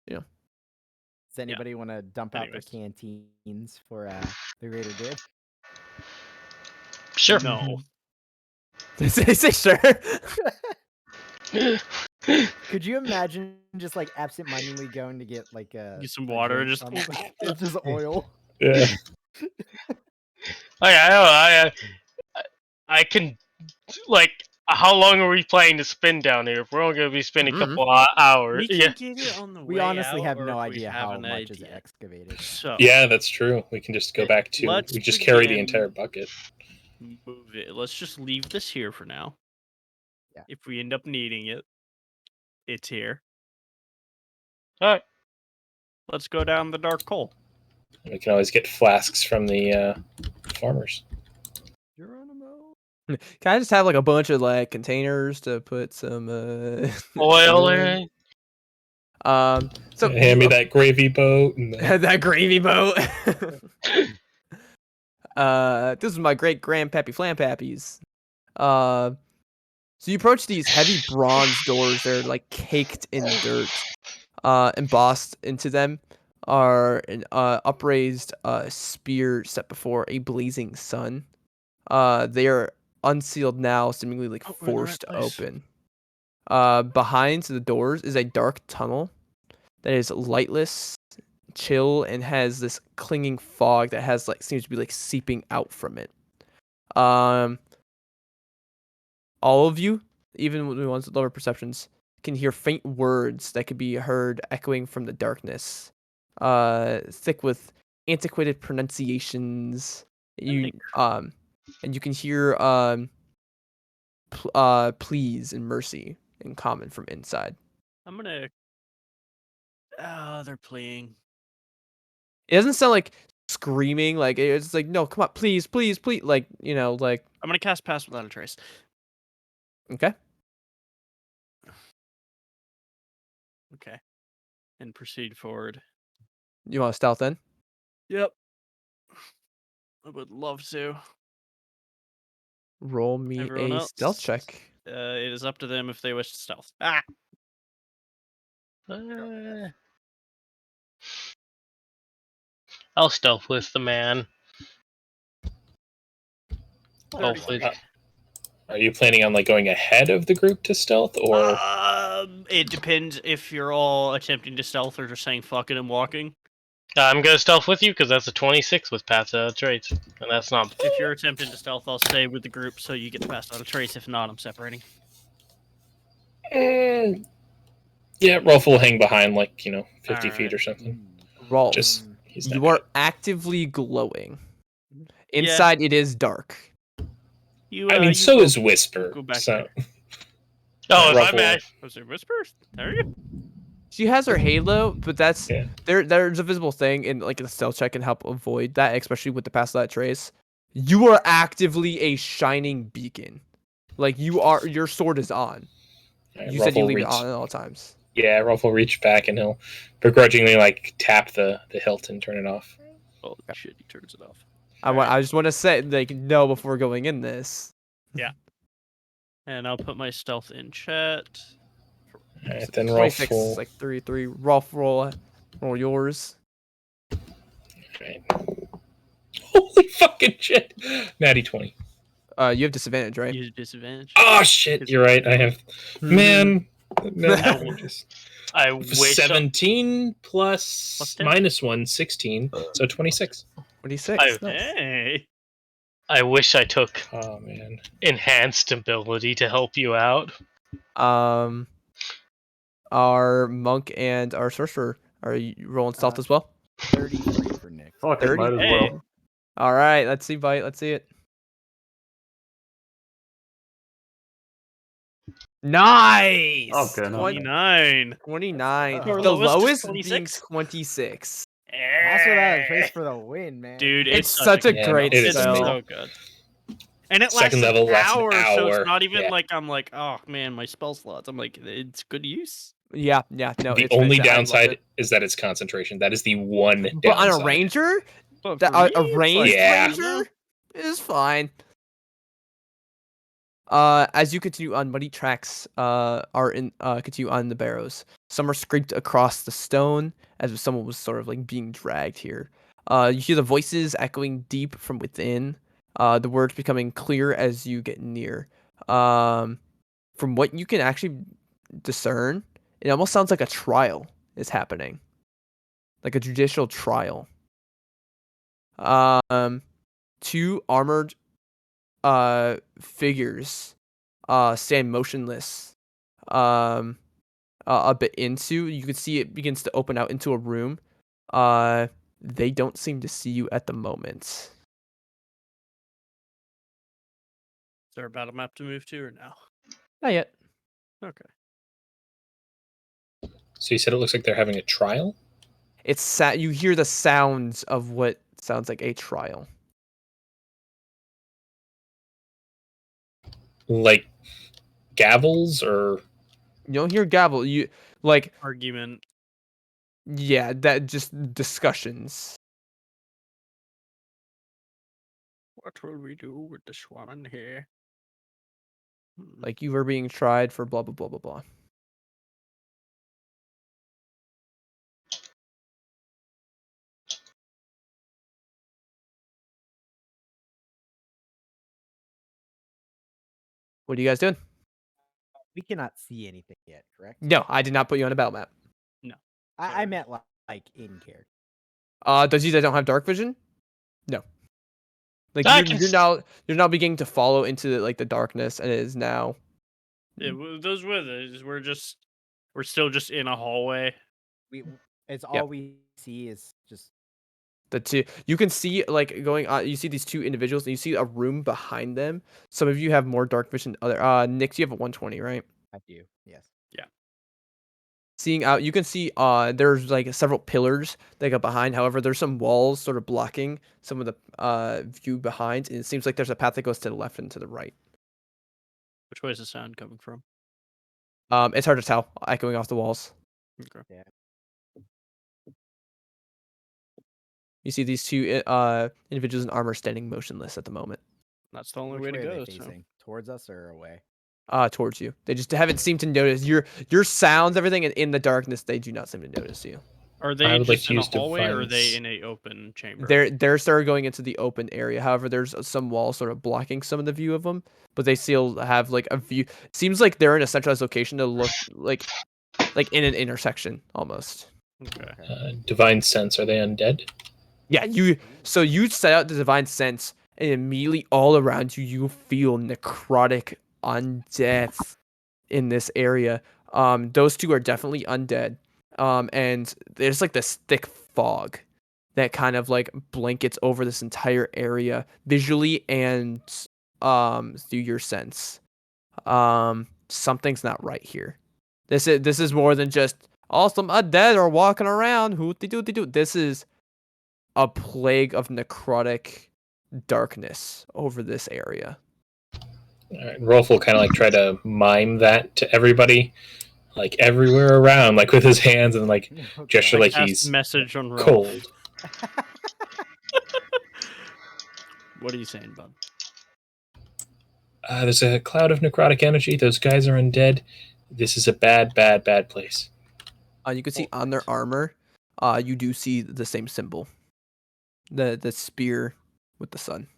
Does anybody want to dump out their Anyways. canteens for the greater good? Sure. No. they say sure. Could you imagine just like absentmindedly going to get like Get some water and drink just- on the- it's just oil? Yeah. I can, like, how long are we planning to spend down here? If we're only going to be spending a couple of hours. We Yeah. can get it on the We way honestly out, have or no if we idea have how an much is idea. excavated. So Yeah, that's true. We can just go back to. Let's We just carry the begin- entire bucket. move it. Let's just leave this here for now. Yeah. If we end up needing it, it's here. All right. Let's go down the dark hole. We can always get flasks from the farmers. Geronimo. Can I just have like a bunch of like containers to put some Oil in? in. So Hand me that gravy boat. And that gravy boat. This is my great grandpappy flampappies. So you approach these heavy bronze doors. They're like caked in dirt. Embossed into them are an upraised spear set before a blazing sun. They are unsealed now, seemingly like Oh, we're in the right forced place. open. Behind the doors is a dark tunnel that is lightless, chill, and has this clinging fog that has like seems to be like seeping out from it. All of you, even the ones with lower perceptions, can hear faint words that could be heard echoing from the darkness. Thick with antiquated pronunciations. And you can hear please and mercy in common from inside. I'm gonna. Oh, they're playing. It doesn't sound like screaming, like it's like no, come on, please, please, please, like like I'm gonna cast Pass Without a Trace. okay. Okay. And proceed forward. You want to stealth then? Yep. I would love to. Roll me Everyone a else? stealth check. It is up to them if they wish to stealth. Ah! I'll stealth with the man. 30. Hopefully. Are you planning on like going ahead of the group to stealth, or It depends if you're all attempting to stealth or just saying fuck it and walking. I'm going to stealth with you because that's a 26 with Path Traits. And that's not. If you're attempting to stealth, I'll stay with the group so you get to pass out a trace. If not, I'm separating. yeah, Rolf will hang behind like 50 feet Alright. or something. Rolf, Just he's not you are actively glowing. Yeah. Inside, it is dark. You, I mean, you so go- is Whisper. go back So Oh, if Ruffle. I'm at. Was it whispers? There you go. She has her halo, but that's Yeah. there's a visible thing, and like the stealth check can help avoid that, especially with the pass that trace. You are actively a shining beacon. Like your sword is on. Alright, You said you Rolf will leave it reach- on at all times. Yeah, Rolf will reach back and he'll begrudgingly like tap the hilt and turn it off. Oh shit! He turns it off. I just want to say like no before going in this. And I'll put my stealth in chat. Alright, then Rolf 26, will. like 3. Rolf, roll yours. Right. Holy fucking shit! Natty 20. You have disadvantage, right? Use disadvantage. Oh shit! You're right. I have. Man. No, I wish. 17 plus 10. minus 1, 16. So 26. 26. I- Nice. Hey. I wish I took Oh man. enhanced ability to help you out. Our monk and our sorcerer are you rolling stealth as well? 33 for Nick. Fuck it, 30? might as Hey. well. All right, let's see, bite. Let's see it. Nice. Okay, no. 29. 29. Oh, The lowest is lowest being 26? 26. Pass without a trace for the win, man. Dude, It's such a Yeah, great it is It's spell. so good. And it Second lasts level an lasts an hour, so hour. it's not even Yeah. like I'm like, oh man, my spell slots. I'm like, it's good use. Yeah, no. The it's only fantastic. I love downside it. is that it's concentration. That is the one downside. But on a ranger, But that for me, a it's ranged Yeah. ranger is fine. As you continue on, muddy tracks continue on the barrows. Some are scraped across the stone as if someone was sort of like being dragged here. You hear the voices echoing deep from within. The words becoming clear as you get near. From what you can actually discern, it almost sounds like a trial is happening, like a judicial trial. Two armored figures stand motionless a bit into. You can see it begins to open out into a room. They don't seem to see you at the moment. Is there a battle map to move to or no? Not yet. Okay. So you said it looks like they're having a trial? It's you hear the sounds of what sounds like a trial. Like gavels or You don't hear gavel. You like Argument. yeah, that just discussions. What will we do with this one here? Like you were being tried for blah blah blah blah blah. What are you guys doing? We cannot see anything yet, correct? No, I did not put you on a battle map. I meant like in character. Does you guys don't have dark vision? No. Like I you're, can you're s- now you're now beginning to follow into like the darkness, and it is now. Those were we're still just in a hallway. It's Yep. all we see is just The two you can see like going on. You see these two individuals, and you see a room behind them. Some of you have more dark vision. Other Nick, you have a 120, right? I do. Yes. Seeing out, you can see there's like several pillars that go behind. However, there's some walls sort of blocking some of the view behind, and it seems like there's a path that goes to the left and to the right. Which way is the sound coming from? It's hard to tell, echoing off the walls. Okay. Yeah. You see these two individuals in armor standing motionless at the moment. That's the only Which way to way are go. they So. facing? Towards us or away? Towards you. They just haven't seemed to notice your sounds, everything, and in the darkness, they do not seem to notice you. Are I they would like just to in a use hallway or are they Divine in a open chamber? They're started going into the open area. However, there's some walls sort of blocking some of the view of them, but they still have like a view. Seems like they're in a centralized location to look like in an intersection almost. Okay. divine sense. Are they undead? Yeah, you set out the divine sense, and immediately all around you, you feel necrotic undeath in this area. Those two are definitely undead. And there's like this thick fog that kind of like blankets over this entire area visually and through your sense. Something's not right here. This is more than just some undead are walking around. Hooty-dooty-doo. This is a plague of necrotic darkness over this area. All right, Rolf will kind of like try to mime that to everybody, like everywhere around, like with his hands and like Oh, gesture God. like Cast he's message on Rolf. cold. What are you saying, bud? There's a cloud of necrotic energy. Those guys are undead. This is a bad, bad, bad place. You can see on their armor, you do see the same symbol, the spear with the sun.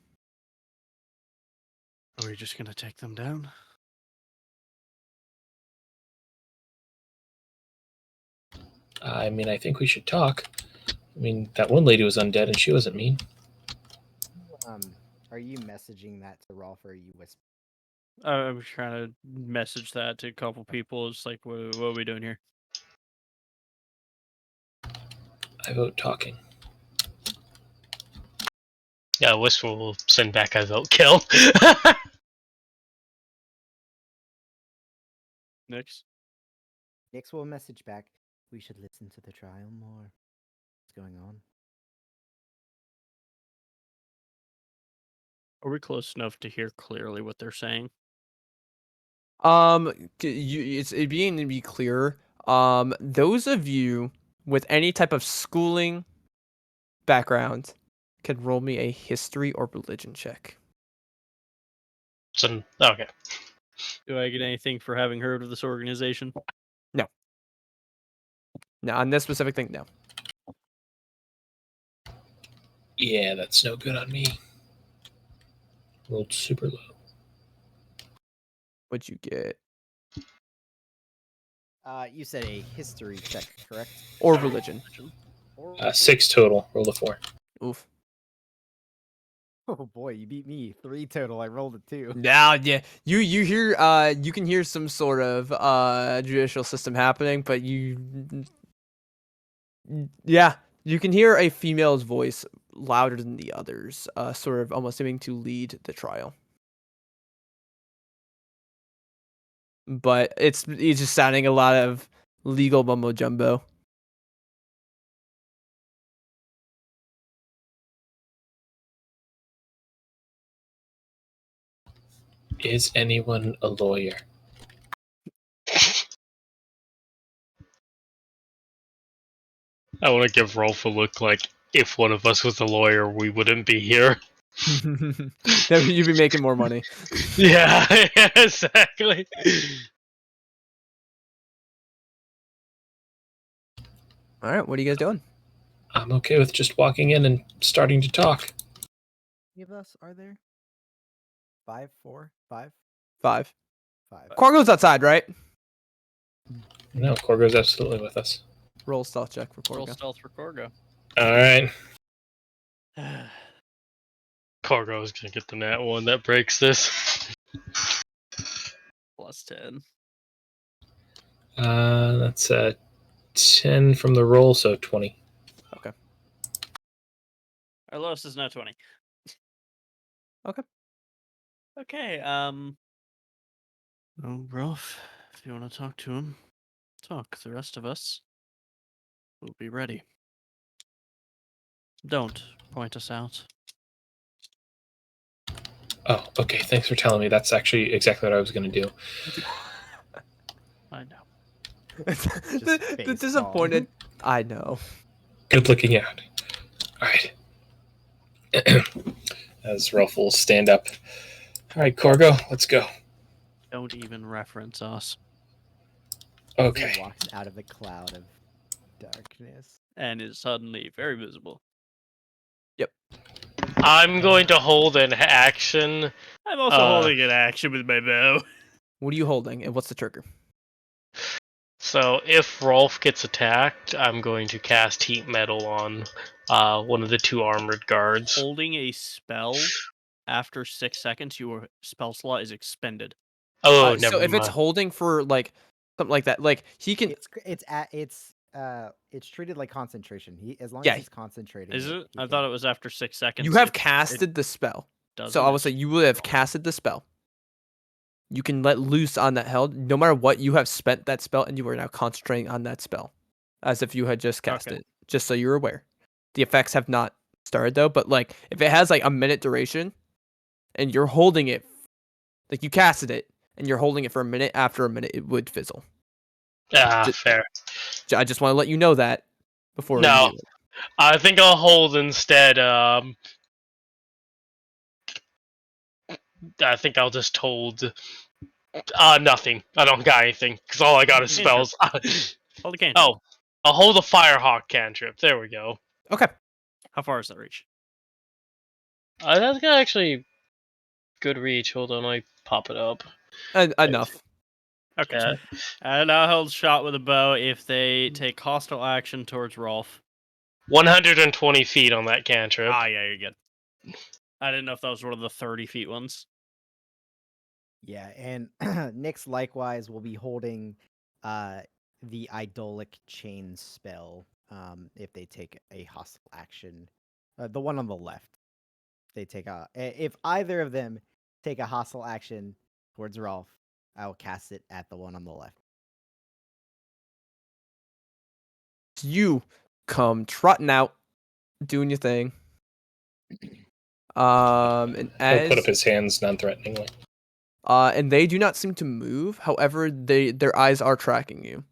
Are we just gonna take them down? I mean, I think we should talk. I mean, that one lady was undead and she wasn't mean. Are you messaging that to Rolf or are you whispering? I was trying to message that to a couple people. It's like, what are we doing here? I vote talking. Yeah, Wistful will send back I vote kill. Next. Nix will message back. We should listen to the trial more. What's going on? Are we close enough to hear clearly what they're saying? It's being to be clear. Those of you with any type of schooling background can roll me a history or religion check. Okay. Do I get anything for having heard of this organization? No, on this specific thing, no. Yeah, that's no good on me. Rolled super low. What'd you get? You said a history check, correct? Or religion. 6 total. Rolled a 4. Oof. Oh boy, you beat me. 3 total. I rolled a 2. Now, yeah, you hear you can hear some sort of judicial system happening, but you can hear a female's voice louder than the others, sort of almost seeming to lead the trial. But it's just sounding a lot of legal mumbo jumbo. Is anyone a lawyer? I want to give Rolf a look like if one of us was a lawyer, we wouldn't be here. You'd be making more money. Yeah, exactly. All right, what are you guys doing? I'm okay with just walking in and starting to talk. How many of us are there? 5, 4, 5, 5. 5. Corgo's outside, right? No, Corgo's absolutely with us. Roll stealth check for Roll Corgo. stealth for Corgo. All right. Corgo's gonna get the nat one that breaks this. Plus 10. That's a 10 from the roll, so 20. Our lowest is not 20. Okay. Okay, Oh, Rolf, if you want to talk to him, talk. The rest of us will be ready. Don't point us out. Oh, okay. Thanks for telling me. That's actually exactly what I was going to do. I know. the face disappointed. I know. Good looking out. All right. As Rolf will stand up. All right, Corgo, let's go. Don't even reference us. Okay. He walks out of the cloud of darkness. And is suddenly very visible. I'm going to hold an action. I'm also holding an action with my bow. What are you holding, and what's the trigger? So if Rolf gets attacked, I'm going to cast Heat Metal on one of the 2 armored guards. Holding a spell, after 6 seconds, your spell slot is expended. Oh, So never if mind. it's holding for like something like that, like he can. It's treated like concentration. As long Yeah. as he's concentrating. Is it? he I thought can- it was after 6 seconds. You have it casted the spell. doesn't. So I would say you would have casted the spell. You can let loose on that held. No matter what, you have spent that spell, and you are now concentrating on that spell, as if you had just cast Okay. it. Just so you're aware, the effects have not started though. But like, if it has like a minute duration, and you're holding it Like, you casted it, and you're holding it for a minute. After a minute, it would fizzle. Fair. I just want to let you know that before No. you do it. I think I'll hold instead. I think I'll just hold. Nothing. I don't got anything because all I got is spells. Hold the cantrip. Oh, I'll hold a Firehawk cantrip. There we go. Okay. How far does that reach? That's got actually good reach. Hold on, I pop it up. Enough. Okay. Yeah. And I'll hold shot with a bow if they take hostile action towards Rolf. 120 feet on that cantrip. Ah, yeah, you're good. I didn't know if that was one of the 30 feet ones. Yeah, and Nyx likewise will be holding the Idolic Chain spell if they take a hostile action. The one on the left. They take if either of them take a hostile action towards Rolf, I will cast it at the one on the left. You come trotting out, doing your thing. And He'll as put up his hands non-threateningly. and they do not seem to move. However, their eyes are tracking you.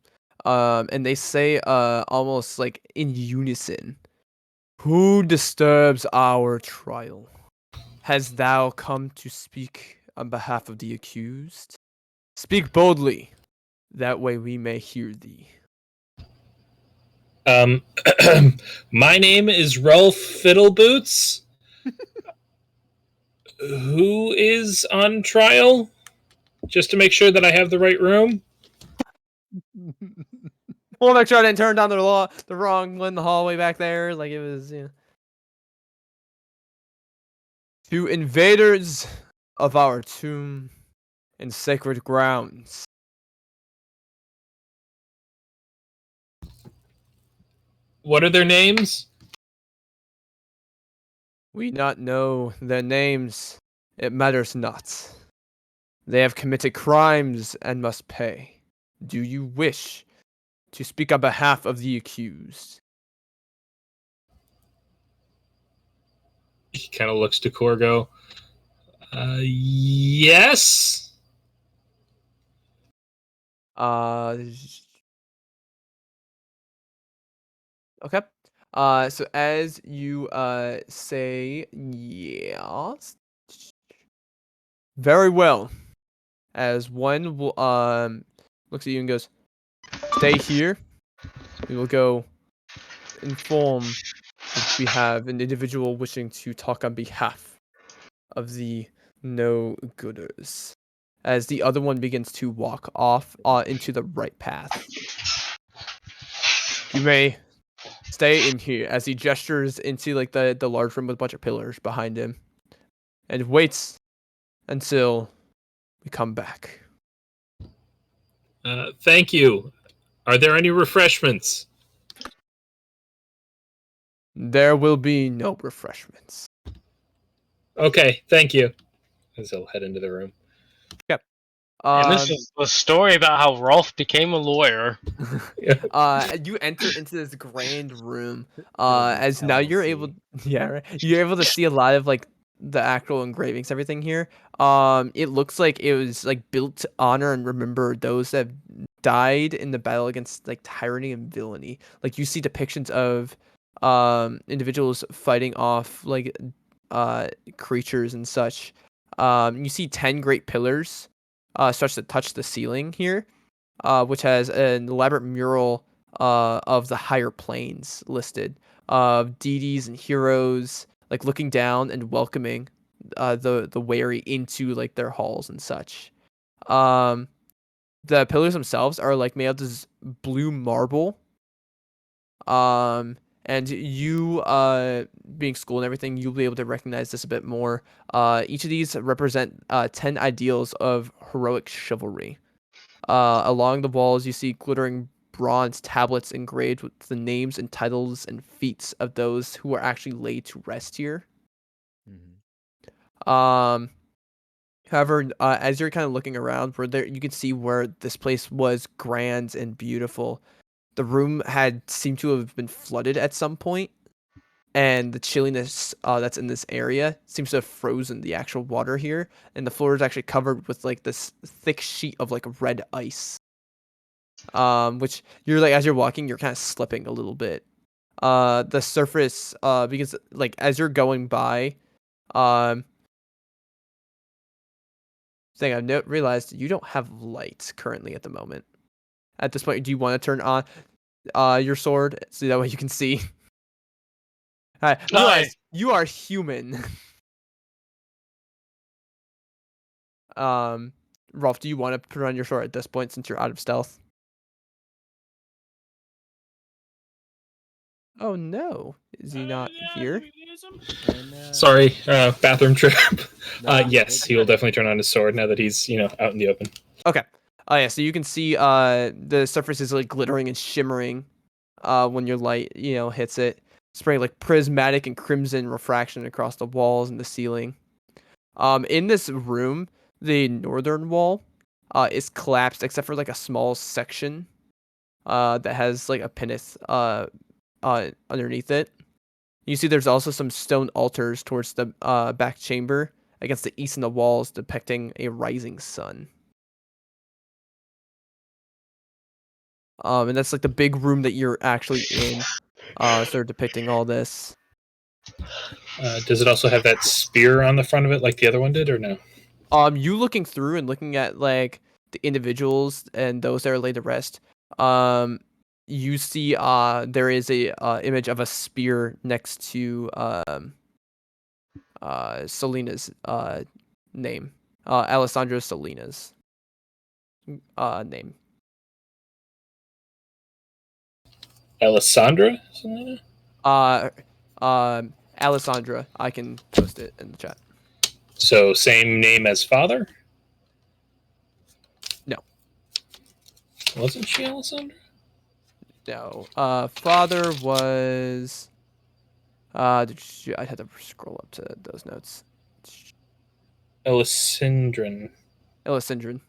And they say almost like in unison, "Who disturbs our trial? Has thou come to speak on behalf of the accused? Speak boldly, that way we may hear thee." My name is Rolf Fiddleboots. Who is on trial? Just to make sure that I have the right room. We'll make sure I didn't turn down the wrong one in the hallway back there. Like it was, To invaders of our tomb and sacred grounds. What are their names? We not know their names. It matters not. They have committed crimes and must pay. Do you wish to speak on behalf of the accused? He kind of looks to Corgo. Yes. Okay. So as you say yes, very well. As one will looks at you and goes, "Stay here. We will go inform if we have an individual wishing to talk on behalf of the no-gooders." As the other one begins to walk off into the right path. "You may stay in here," as he gestures into like the large room with a bunch of pillars behind him, "and waits until we come back." Thank you. Are there any refreshments? There will be no refreshments. Okay, thank you. As he'll head into the room. Yep. And this is the story about how Rolf became a lawyer. You enter into this grand room. As now you're able, right? You're able to see a lot of like the actual engravings, everything here. It looks like it was like built to honor and remember those that died in the battle against like tyranny and villainy. Like you see depictions of individuals fighting off like creatures and such. You see 10 great pillars starts to touch the ceiling here, which has an elaborate mural of the higher planes listed, of deities and heroes like looking down and welcoming the wary into like their halls and such. The pillars themselves are like made of this blue marble. And you being schooled and everything, you'll be able to recognize this a bit more. Each of these represent 10 ideals of heroic chivalry. Along the walls, you see glittering bronze tablets engraved with the names and titles and feats of those who are actually laid to rest here. However, as you're kind of looking around, where there you can see where this place was grand and beautiful. The room had seemed to have been flooded at some point, and the chilliness that's in this area seems to have frozen the actual water here, and the floor is actually covered with like this thick sheet of like red ice. Which you're like as you're walking, you're kind of slipping a little bit. The surface, because like as you're going by, thing I've realized you don't have light currently at the moment. At this point, do you want to turn on your sword so that way you can see? Realize you are human. Rolf, do you want to put on your sword at this point since you're out of stealth? Oh no, is he not here? Sorry, bathroom trip. Nah, Yes, he will definitely turn on his sword now that he's out in the open. Okay. Oh yeah, so you can see the surface is like glittering and shimmering when your light hits it, spraying like prismatic and crimson refraction across the walls and the ceiling. In this room, the northern wall is collapsed except for like a small section that has like a pinnace underneath it. You see there's also some stone altars towards the back chamber against the east in the walls depicting a rising sun. And that's like the big room that you're actually in, sort of depicting all this. Does it also have that spear on the front of it like the other one did, or no? You looking through and looking at like the individuals and those that are laid to rest, you see there is a image of a spear next to Selena's name, Alessandra Selena's name. Alessandra Selena? Alessandra, I can post it in the chat. So same name as father? No. Wasn't she Alessandra? No. Father was. I'd have to scroll up to those notes. Alessandrin. Alessandrin.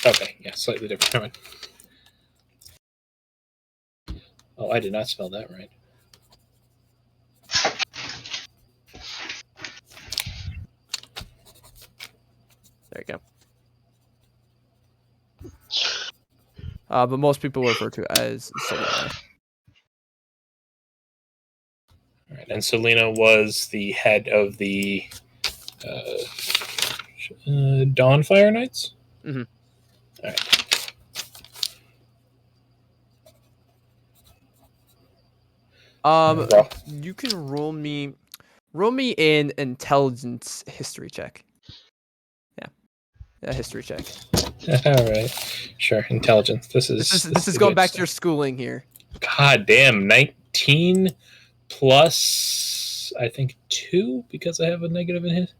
Okay, yeah, slightly different. Never mind. Oh, I did not spell that right. There you go. But most people refer to it as Selena. All right, and Selena was the head of the Dawnfire Knights? Mm-hmm. All right. You can roll me an intelligence history check. Yeah, a history check. All right, sure. Intelligence. This is going back to your schooling here. God damn, 19 plus I think 2 because I have a negative in his.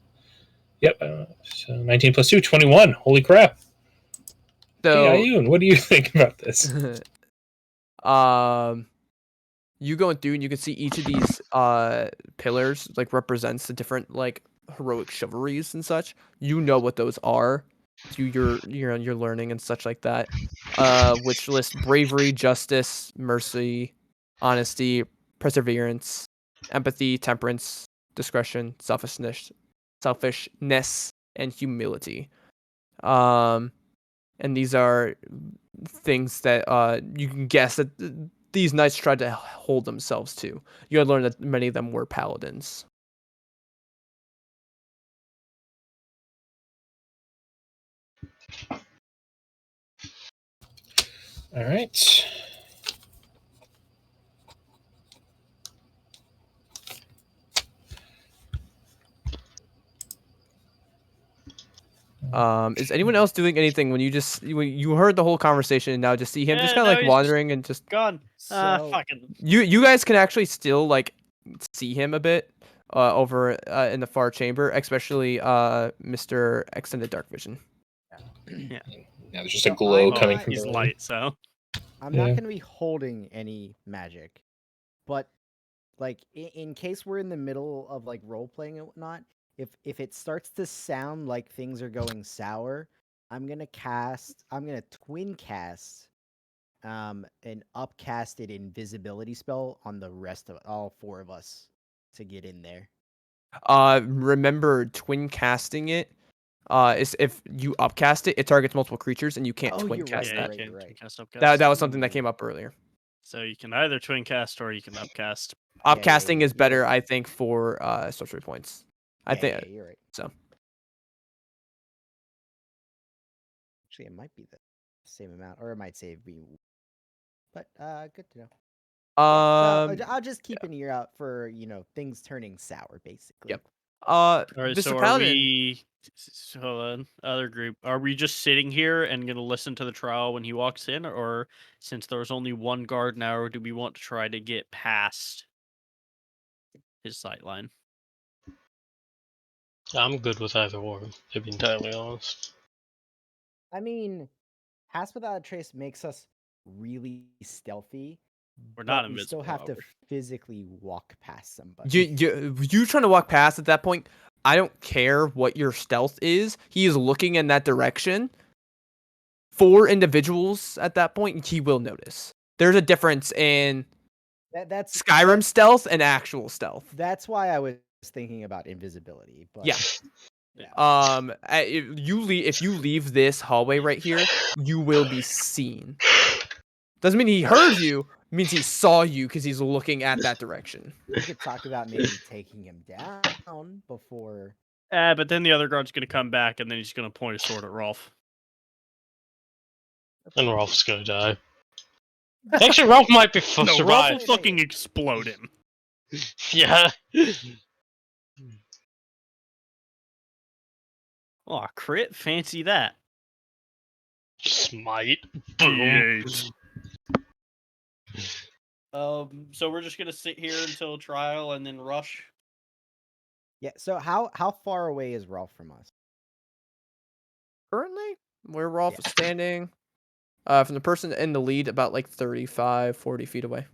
Yep. So 19 plus 2, 21. Holy crap. So, hey, Ayun, what do you think about this? You going through and you can see each of these pillars like represents the different like heroic chivalries and such. You know what those are through your learning and such like that. Which list bravery, justice, mercy, honesty, perseverance, empathy, temperance, discretion, selfishness, and humility. And these are things that you can guess that these knights tried to hold themselves to. You had learned that many of them were paladins. All right. Is anyone else doing anything when you heard the whole conversation and now just see him just Yeah, kind of no, like he's wandering and just gone. So- Fucking. you guys can actually still like see him a bit over in the far chamber, especially Mr. Extended Dark Vision. Yeah. Now there's just a So glow I'm coming not- from He's the room. light, so. I'm not Yeah. going to be holding any magic, but like in case we're in the middle of like role playing and whatnot, if it starts to sound like things are going sour, I'm gonna twin cast an upcasted invisibility spell on the rest of all 4 of us to get in there? Remember twin casting it. Is if you upcast it, it targets multiple creatures, and you can't Oh, twin you're cast right, Yeah, that. you can you're twin right. cast upcast. That was something that came up earlier. So you can either twin cast or you can upcast. Upcasting is you're better, right. I think, for sorcery points. I think Yeah, you're right. so. Actually, it might be the same amount, or it might save me. But good to know. Yeah, so I'll just keep an ear out for things turning sour, basically. Yep. All right, Mr. so are Paladin, we? Hold on, other group. Are we just sitting here and gonna listen to the trial when he walks in, or since there was only one guard now, do we want to try to get past his sight line? I'm good with either or, to be entirely honest. I mean, Pass Without a Trace makes us really stealthy. We're not but we still invincible, have to however. physically walk past somebody. you trying to walk past at that point? I don't care what your stealth is. He is looking in that direction. 4 individuals at that point, he will notice. There's a difference in That's Skyrim stealth and actual stealth. That's why I was thinking about invisibility. But Yeah. If you leave this hallway right here, you will be seen. Doesn't mean he heard you. It means he saw you because he's looking at that direction. we could talk about maybe taking him down before. But then the other guard's gonna come back, and then he's gonna point a sword at Rolf. And Rolf's gonna die. Actually, Rolf might be No, Rolf will survive. fucking explode him. Yeah. Oh, crit! Fancy that. Smite. Boom. So we're just gonna sit here until trial and then rush. Yeah. So how far away is Rolf from us? Currently, where Rolf is standing, from the person in the lead, about like 35, 40 feet away.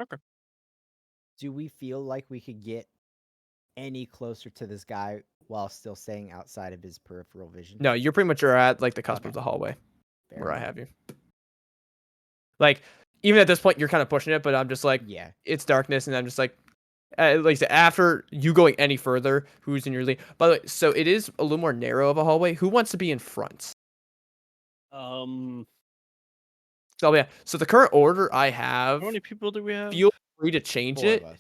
Okay. Do we feel like we could get any closer to this guy while still staying outside of his peripheral vision? No, you're pretty much at like the cusp Okay. of the hallway Fair where I enough. have you. Like, even at this point, you're kind of pushing it, but I'm just like, Yeah. it's darkness, and I'm just like I said, after you going any further, who's in your lead? By the way, so it is a little more narrow of a hallway. Who wants to be in front? Um, So yeah, so the current order I have, how many people do we have? feel free to change 4 it. of us.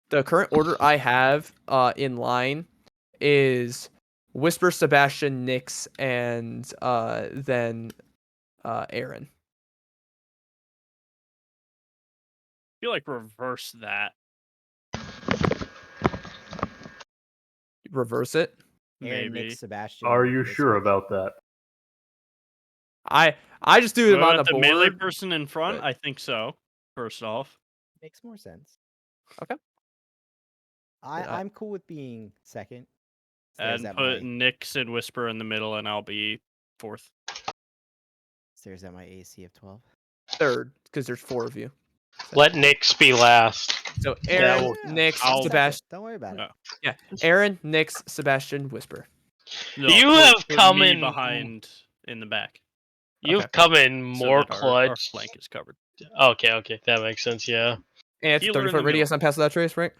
The current order I have in line is Whisper, Sebastian, Nyx, and then Aaron. I feel like reverse that. Reverse it. Aaron, Maybe. Nick, Sebastian. Are you Whisper. sure about that? I just do them What on the about the melee board. person in front? but- I think so. First off, Makes more sense. Okay. I'm cool with being second. Stares and at put my Nyx and Whisper in the middle, and I'll be fourth. stares at my AC of 12. Third, because there's 4 of you. Let Nyx be last. So Aaron, well, Nyx, I'll- Sebastian. Don't worry about it. No. Yeah, Aaron, Nyx, Sebastian, Whisper. No, You put- have put come me in- behind in the back. You've Okay. come in So more that our clutch. flank is covered. Okay, that makes sense. Yeah. And it's a Healer in 30-foot the radius on Pass Without Trace, right?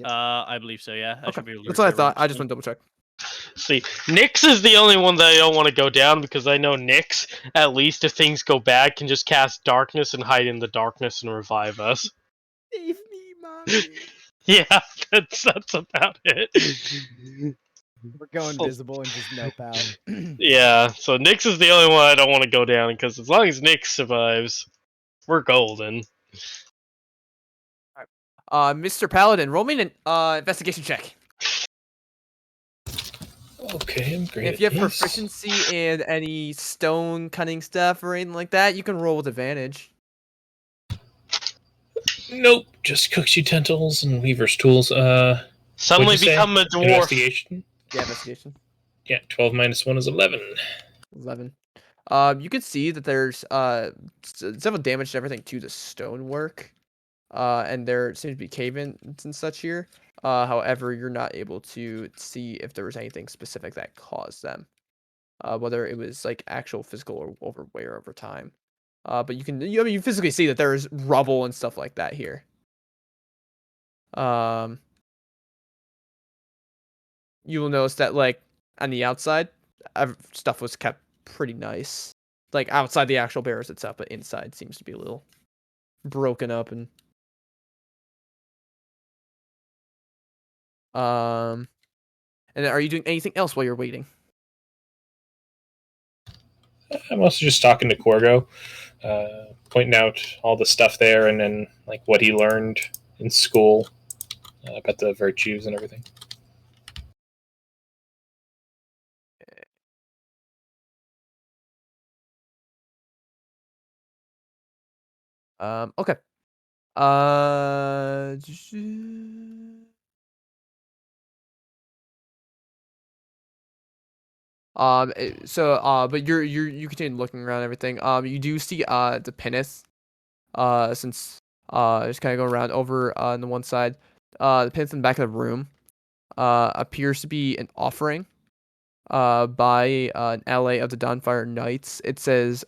I believe so. Yeah, that Okay. should be. That's what I thought. I just want to double check. See, Nyx is the only one that I don't want to go down because I know Nyx, at least if things go bad, can just cast darkness and hide in the darkness and revive us. Save me, mommy. Yeah, that's about it. We're going visible and just nope out. Yeah, so Nyx is the only one I don't want to go down because as long as Nyx survives, we're golden. Mr. Paladin, roll me an investigation check. Okay, I'm great. If you have at this. proficiency in any stone cutting stuff or anything like that, you can roll with advantage. Nope, just cook's utensils and weaver's tools. Suddenly What'd you say? become a dwarf. Investigation. Yeah, investigation. Yeah, 12 minus 1 is 11. 11. You can see that there's several damage to everything to the stonework. And there seems to be cave-ins and such here. However, you're not able to see if there was anything specific that caused them. Whether it was like actual physical or overwear over time. But you physically see that there is rubble and stuff like that here. you will notice that like on the outside, stuff was kept pretty nice. Like outside the actual barrels itself, but inside seems to be a little broken up and and then are you doing anything else while you're waiting? I'm also just talking to Corgo, pointing out all the stuff there, and then like what he learned in school about the virtues and everything. Okay. But you continue looking around everything. You do see the pinnace. Since just kind of go around over on the one side. The pinnace in the back of the room. Appears to be an offering. By an ally of the Dawnfire Knights. It says,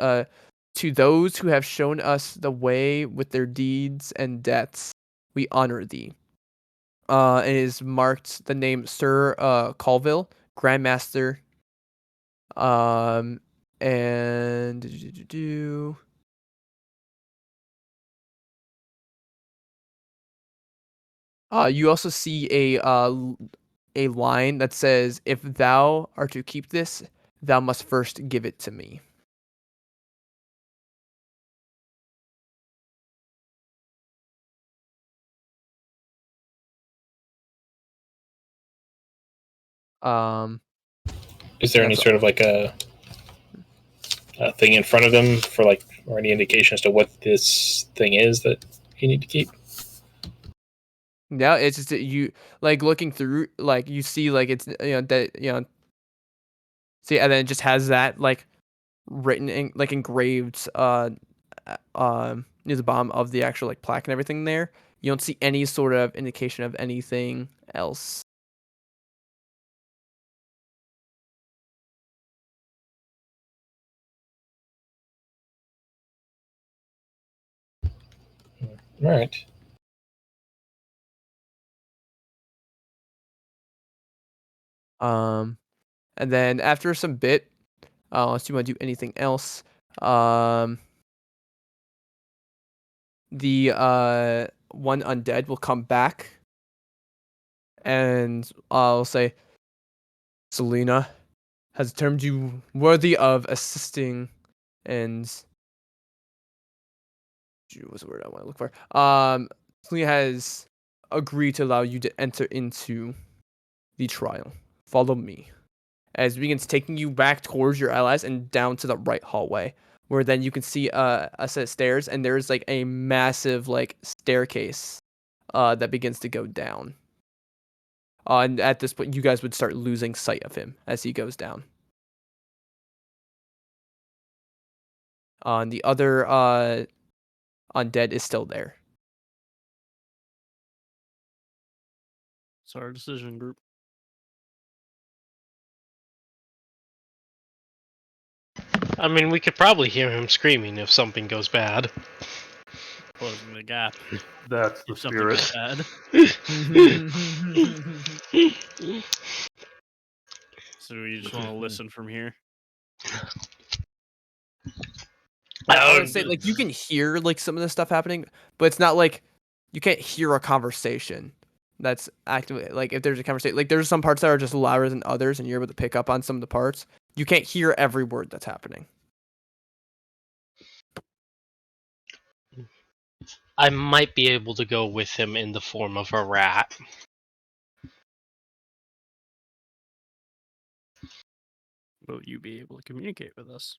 "To those who have shown us the way with their deeds and deaths, we honor thee." It is marked the name Sir Colville, Grandmaster. And you also see a line that says, "If thou art to keep this, thou must first give it to me." Is there any That's sort of like a thing in front of them for like, or any indication as to what this thing is that you need to keep? No, it's just that you like looking through, like you see, like it's that see, and then it just has that like written in, like engraved near the bottom of the actual like plaque and everything there. You don't see any sort of indication of anything else. All right. And then after some bit, unless you want to do anything else, the one undead will come back, and I'll say, "Selena has termed you worthy of assisting," and what's the word I want to look for? Selena has agreed to allow you to enter into the trial. Follow me. As it begins taking you back towards your allies and down to the right hallway, where then you can see a set of stairs, and there's like a massive like staircase that begins to go down. And at this point, you guys would start losing sight of him as he goes down. And the other undead is still there. It's our decision, group. I mean, we could probably hear him screaming if something goes bad. Closing the gap. That's the If something goes spirit. bad. So you just want to listen from here? I would say like you can hear like some of the stuff happening, but it's not like you can't hear a conversation that's actively like if there's a conversation, like there's some parts that are just louder than others and you're able to pick up on some of the parts. You can't hear every word that's happening. I might be able to go with him in the form of a rat. Will you be able to communicate with us?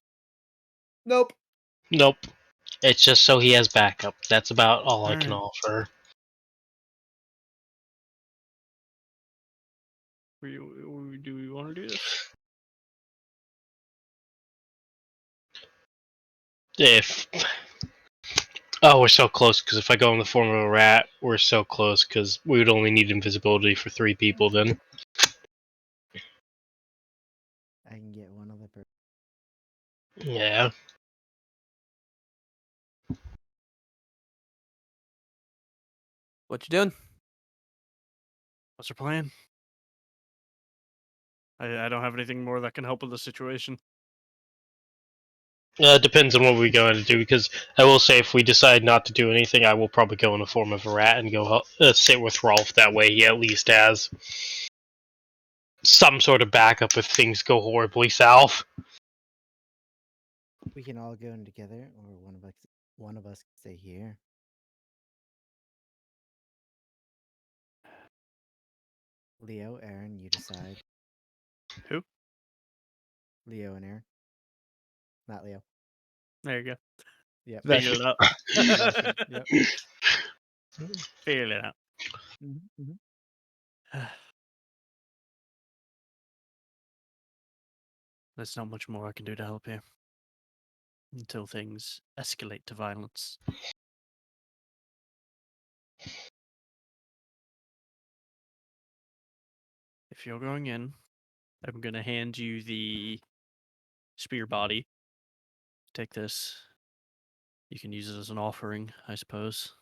Nope. Nope. It's just so he has backup. That's about all I can Alright. offer. Do we want to do this? If... Oh, we're so close, because if I go in the form of a rat, we're so close, because we would only need invisibility for 3 people then. I can get one other person. Yeah. What you doing? What's your plan? I don't have anything more that can help with the situation. Depends on what we're going to do, because I will say if we decide not to do anything, I will probably go in the form of a rat and go sit with Rolf. That way he at least has some sort of backup if things go horribly south. We can all go in together, or one of us can stay here. Leo, Aaron, you decide. Who? Leo and Aaron. Not Leo. There you go. Yep. Figure it out. Sebastian, yep. Figure it out. Mhm. There's not much more I can do to help you until things escalate to violence. If you're going in, I'm going to hand you the spear body. Take this. You can use it as an offering, I suppose.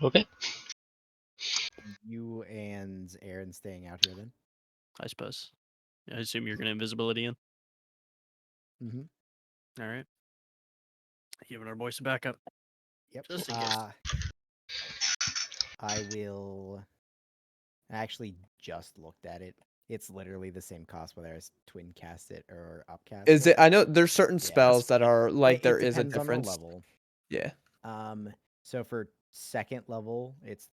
Okay. You and Aaron staying out here then. I suppose. I assume you're going to invisibility in. Mm-hmm. All right. Giving our boys some backup. Yep. Just in case. I will. I actually just looked at it. It's literally the same cost whether I twin cast it or upcast Is it? I know there's certain Yeah, spells that are like It there is a depends on the difference. level. Yeah. So for second level, it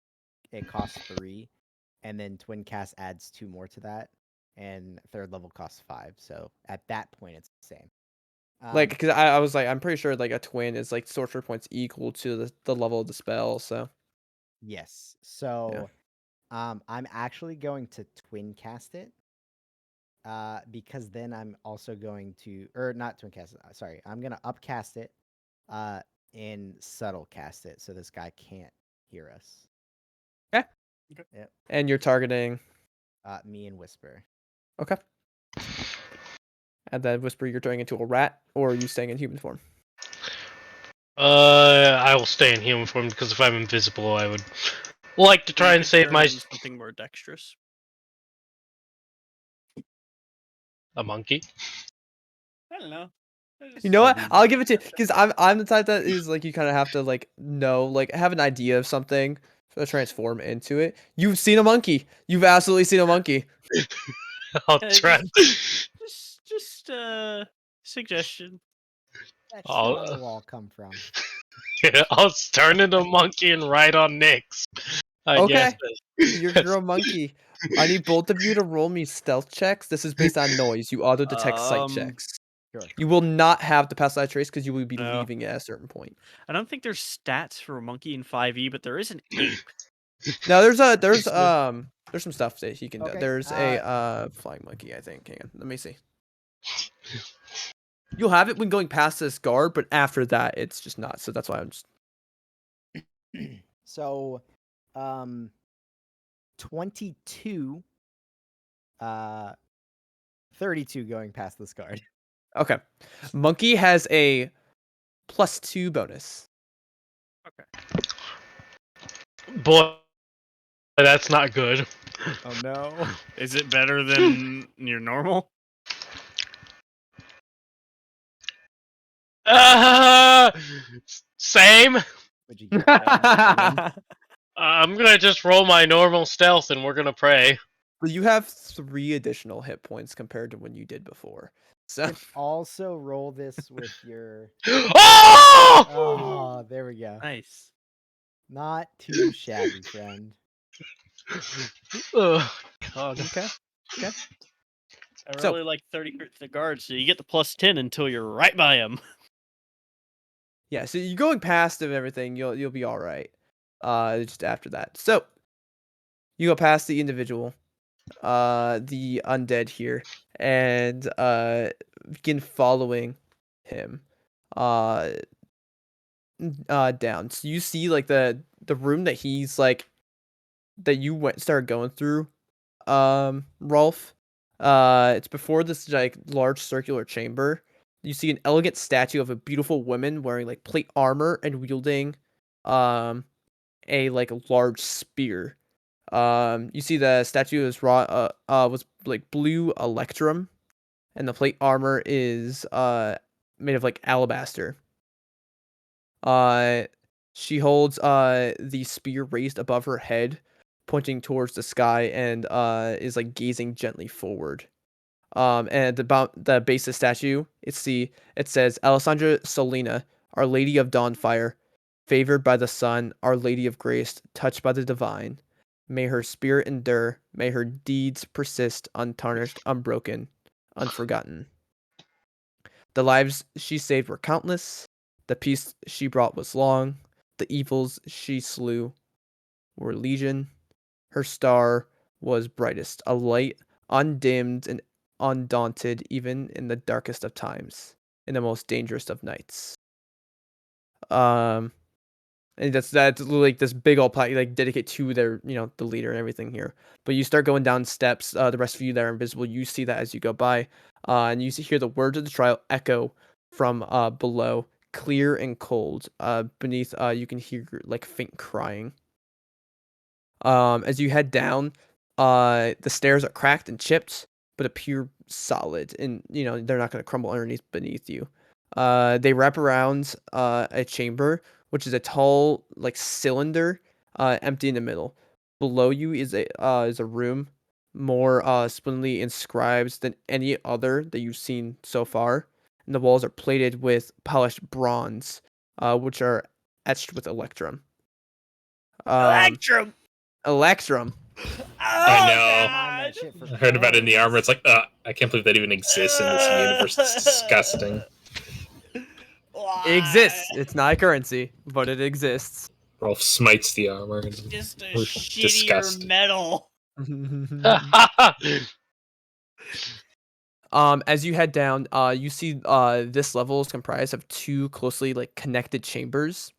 costs 3, and then twin cast adds 2 more to that, and third level costs 5. So at that point, it's the same. Like, because I was like, I'm pretty sure like a twin is like sorcerer points equal to the level of the spell. So Yes. So, I'm actually going to twin cast it. Because then I'm also going to, or not twin cast it. Sorry, I'm gonna upcast it, and subtle cast it, so this guy can't hear us. Okay. Yep. And you're targeting. Me and Whisper. Okay. And then Whisper, you're turning into a rat, or are you staying in human form? I will stay in human form, because if I'm invisible, I would like to try and save my... something more dexterous. A monkey? I don't know. You know what? I'll give it to you because I'm the type that is like you kind of have to like know like have an idea of something to transform into it. You've seen a monkey. You've absolutely seen a monkey. I'll try. Just suggestion. That shit Oh, on the wall come from? I'll turn into a monkey and ride on Nyx. I guess. You're a monkey. I need both of you to roll me stealth checks. This is based on noise. You auto detect sight checks. Sure. You will not have the pass trace because you will be No. leaving at a certain point. I don't think there's stats for a monkey in 5e, but there is an ape. No, there's some stuff that he can do. Okay, There's a flying monkey, I think. Hang on, let me see. You'll have it when going past this guard, but after that, it's just not. So that's why I'm just. So, 22, 32 going past this guard. Okay. Monkey has a +2 bonus. Okay. Boy, that's not good. Oh no. Is it better than your normal? Same. What'd you get? I'm gonna just roll my normal stealth and we're gonna pray. But you have 3 additional hit points compared to when you did before. So You can also roll this with your. Oh! Oh, there we go. Nice. Not too shabby, friend. Oh, God. okay. I So- really like 30 crit to the guard, so you get the +10 until you're right by him. Yeah, so you're going past him and everything, you'll be all right. Just after that. So you go past the individual, the undead here, and begin following him down. So you see like the room that he's like that you started going through, Rolf. It's before this like large circular chamber. You see an elegant statue of a beautiful woman wearing like plate armor and wielding a like large spear. You see the statue is was like blue electrum, and the plate armor is made of like alabaster. She holds the spear raised above her head, pointing towards the sky, and is like gazing gently forward. And about the base of the statue, it says Alessandra Solina, Our Lady of Dawnfire, favored by the sun, Our Lady of Grace, touched by the divine. May her spirit endure, may her deeds persist, untarnished, unbroken, unforgotten. The lives she saved were countless, the peace she brought was long, the evils she slew were legion. Her star was brightest, a light undimmed and undaunted even in the darkest of times, in the most dangerous of nights. And that's like this big old plaque you like dedicate to their, the leader and everything here. But you start going down steps. The rest of you that are invisible, you see that as you go by, and you hear the words of the trial echo from below, clear and cold. Beneath, you can hear like faint crying. As you head down, the stairs are cracked and chipped, but appear solid, and they're not going to crumble beneath you. They wrap around a chamber, which is a tall like cylinder, empty in the middle. Below you is a room more splendidly inscribed than any other that you've seen so far, and the walls are plated with polished bronze, which are etched with electrum. Electrum. Electrum. I know. Mind that shit for I heard about it in the coins. armor. It's like, I can't believe that even exists in this universe. It's disgusting. It exists. It's not a currency, but it exists. Rolf smites the armor. And Just a we're shittier disgusted. metal. As you head down, you see this level is comprised of two closely like connected chambers.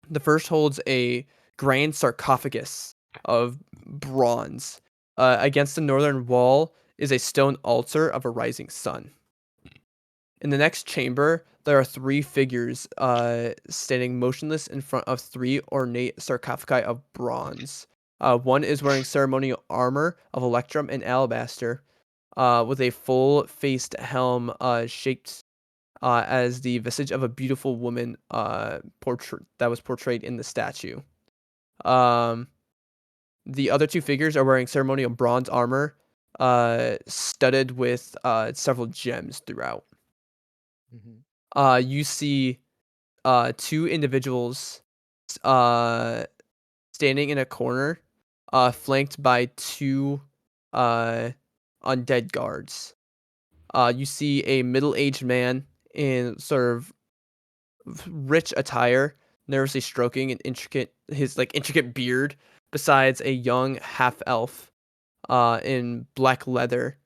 The first holds a grand sarcophagus of bronze. Against the northern wall is a stone altar of a rising sun. In the next chamber, there are three figures standing motionless in front of three ornate sarcophagi of bronze. One is wearing ceremonial armor of electrum and alabaster, with a full-faced helm shaped as the visage of a beautiful woman that was portrayed in the statue. The other two figures are wearing ceremonial bronze armor, studded with several gems throughout. You see two individuals standing in a corner, flanked by two undead guards. You see a middle-aged man in sort of rich attire, nervously stroking his intricate beard, besides a young half-elf in black leather.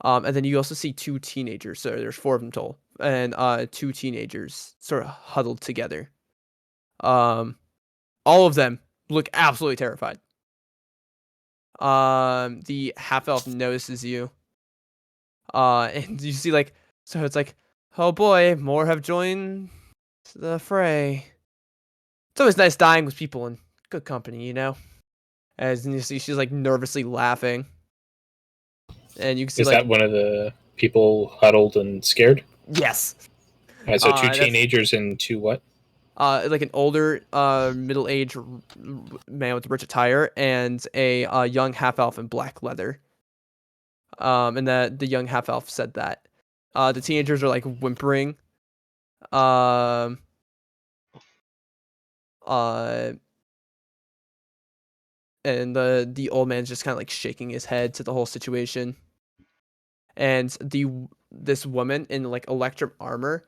And then you also see two teenagers. So there's four of them total, and two teenagers sort of huddled together. All of them look absolutely terrified. The half-elf notices you. And you see so it's like, oh boy, more have joined the fray. It's always nice dying with people in good company, As you see, she's like nervously laughing. And you can see Is that one of the people huddled and scared? Yes. So two teenagers and two what? Like an older, middle-aged man with rich attire and a young half-elf in black leather. And the young half-elf said that. The teenagers are like whimpering. And the old man's just kind of like shaking his head to the whole situation. And this woman in like electrum armor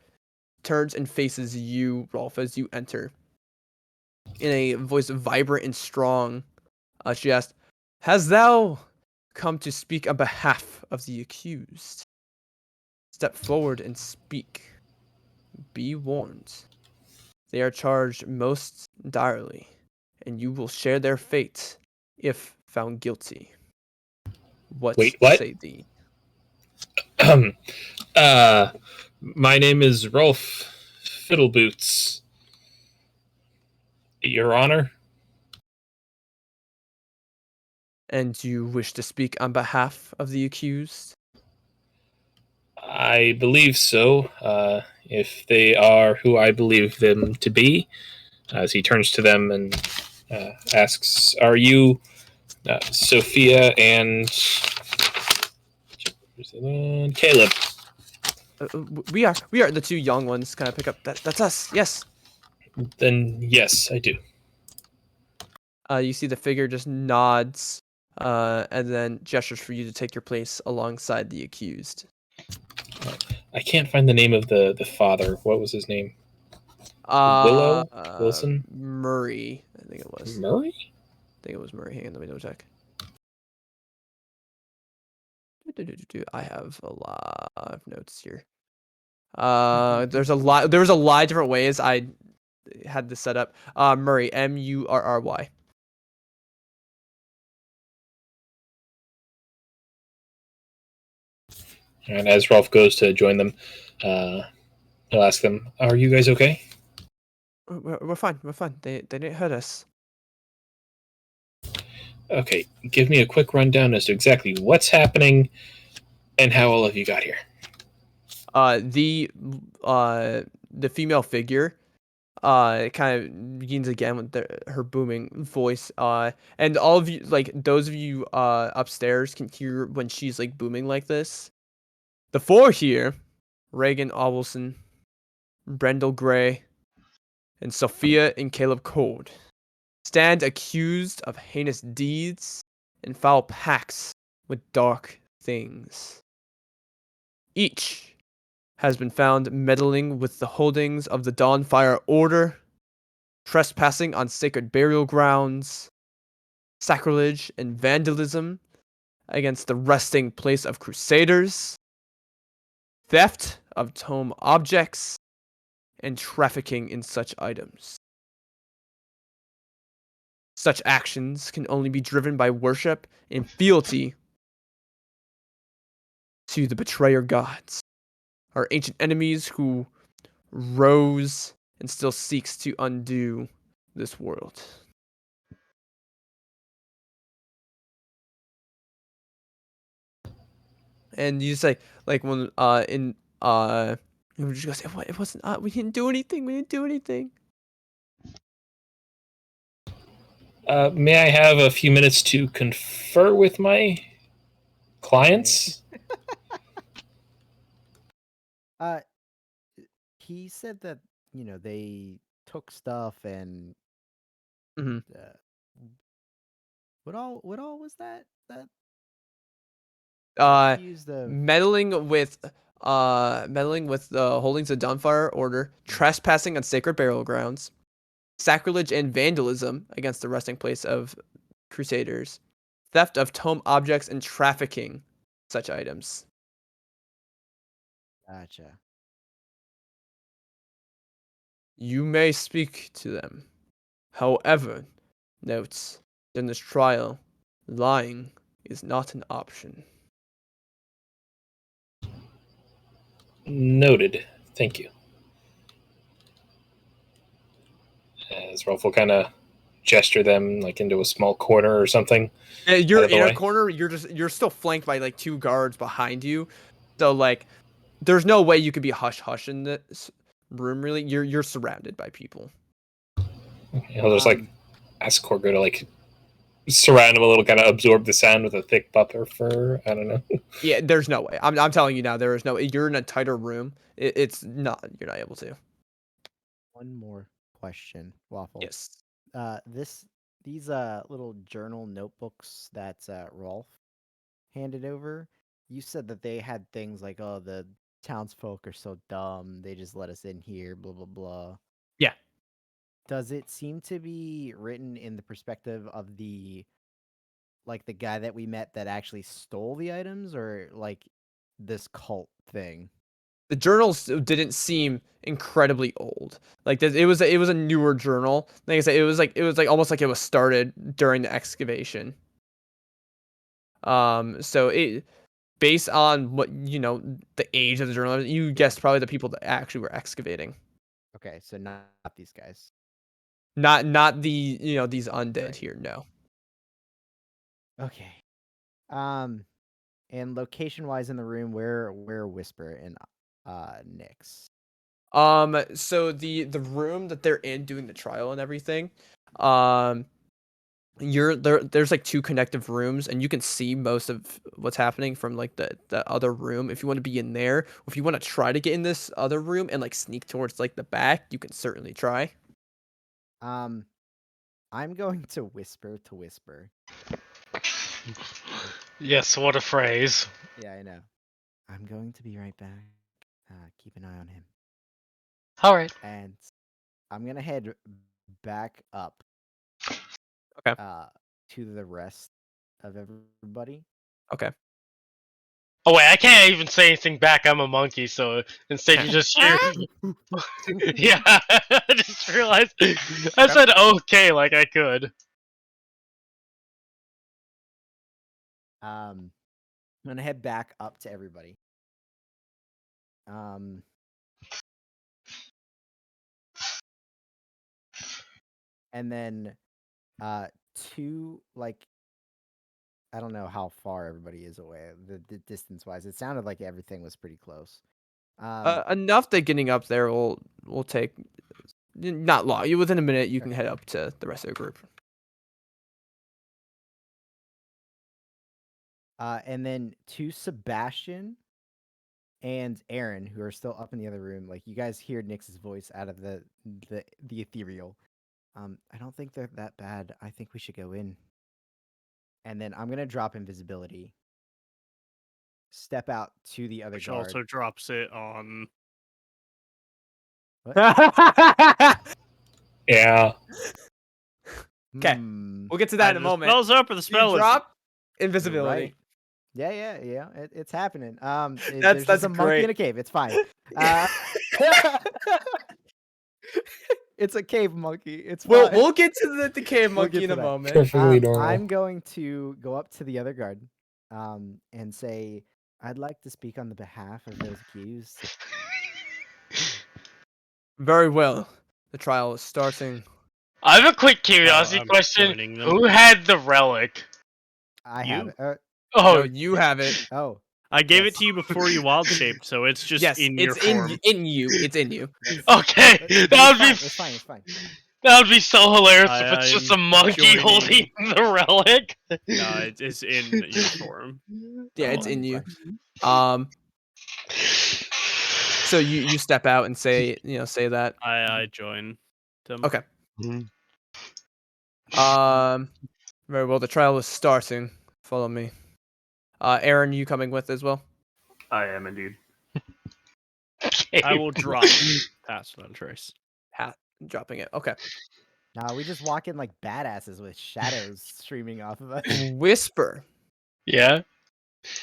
turns and faces you, Rolf, as you enter. In a voice vibrant and strong, she asked, "Has thou come to speak on behalf of the accused? Step forward and speak. Be warned. They are charged most direly, and you will share their fate if found guilty. What say thee?" My name is Rolf Fiddleboots. Your Honor? And you wish to speak on behalf of the accused? I believe so. If they are who I believe them to be, as he turns to them and asks, "Are you Sophia and Caleb?" We are the two young ones. Kind of pick up. That's us. Yes. Then yes, I do. You see the figure just nods, and then gestures for you to take your place alongside the accused. I can't find the name of the father. What was his name? Willow? Wilson? Murray, I think it was. Murray? I think it was Murray. Hang on, let me double check. I have a lot of notes here. There was a lot of different ways I had this set up. Murray, Murry. And as Rolf goes to join them, he'll ask them, "Are you guys okay?" We're fine. We're fine. They didn't hurt us. Okay, give me a quick rundown as to exactly what's happening and how all of you got here. The female figure kind of begins again with her booming voice, and all of you, like those of you upstairs, can hear when she's like booming like this. The four here: Reagan Awelson, Brendel Gray, and Sophia and Caleb Code, stand accused of heinous deeds and foul pacts with dark things. Each has been found meddling with the holdings of the Dawnfire Order, trespassing on sacred burial grounds, sacrilege and vandalism against the resting place of Crusaders, theft of tome objects, and trafficking in such items. Such actions can only be driven by worship and fealty to the betrayer gods, our ancient enemies who rose and still seeks to undo this world. And you say, like, when you just go say, it wasn't, we didn't do anything, May I have a few minutes to confer with my clients? He said that they took stuff and Mhm. what all was that accused of Meddling with the holdings of Dawnfire Order, trespassing on sacred burial grounds, sacrilege and vandalism against the resting place of Crusaders, theft of tome objects, and trafficking such items. Gotcha. You may speak to them. However, notes, in this trial, lying is not an option. Noted. Thank you. As Rolf will kind of gesture them like into a small corner or something. You're out of the in a way. corner. You're still flanked by like two guards behind you, so like there's no way you could be hush in this room. Really, you're surrounded by people. He'll just like ask Corgo to like surround him a little, kind of absorb the sound with a thick buffer fur. I don't know. Yeah, there's no way. I'm telling you now, there is no. You're in a tighter room. It's not. You're not able to. One more question, Waffle. Yes. These little journal notebooks that Rolf handed over. You said that they had things like, "Oh, the townsfolk are so dumb. They just let us in here." Blah blah blah. Yeah. Does it seem to be written in the perspective of the guy that we met that actually stole the items, or like this cult thing? The journals didn't seem incredibly old. Like it was a newer journal. Like I said, it was like almost like it was started during the excavation. So it, based on what the age of the journal, you guessed probably the people that actually were excavating. Okay, so not these guys. Not the these undead Right. here. No. Okay. And location-wise in the room, where Whisper and Nyx? So the room that they're in doing the trial and everything, there's like 2 connective rooms, and you can see most of what's happening from like the other room. If you want to be in there, or if you want to try to get in this other room and like sneak towards like the back, you can certainly try. I'm going to whisper to Whisper. Yes, what a phrase. Yeah, I know. I'm going to be right back. Keep an eye on him. All right. And I'm gonna head back up. Okay. To the rest of everybody. Okay. Oh wait, I can't even say anything back. I'm a monkey, so instead you just hear. Yeah, I just realized I said okay like I could. I'm gonna head back up to everybody. And then two, like, I don't know how far everybody is away, the distance wise. It sounded like everything was pretty close. Enough that getting up there will take not long. Within a minute, you can head up to the rest of the group. And then to Sebastian and Aaron, who are still up in the other room, like, you guys hear Nyx's voice out of the ethereal. I don't think they're that bad. I think we should go in. And then I'm gonna drop invisibility. Step out to the other Which guard. also drops it on. Yeah. Okay, we'll get to that in a The moment. spell's up or the You spell is. drop invisibility. Right. Yeah. It's happening. There's That's just a monkey great. in a cave. It's fine. It's a cave monkey. It's fine. We'll get to the cave We'll monkey get in to a that. moment. Perfectly normal. I'm going to go up to the other guard, and say, I'd like to speak on the behalf of those accused. Very well. The trial is starting. I have a quick curiosity I'm question. joining them. Who had the relic? I You? have it. Oh, No, you have it. Oh. I gave Yes. it to you before you wild shaped, so it's just Yes, in it's your form. in you. It's in you. okay. It's That would fine. be It's fine. It's fine. that would be so hilarious if it's just a I'm monkey joining. holding the relic. No, it's in your form. Yeah, it's in It's you. fine. So you step out and say that. I join them. Okay. Very well. The trial is starting. Follow me. Aaron, you coming with as well? I am indeed. Okay. I will drop Pass Without a Trace. Dropping it. Okay. Nah, we just walk in like badasses with shadows streaming off of us. Whisper. Yeah.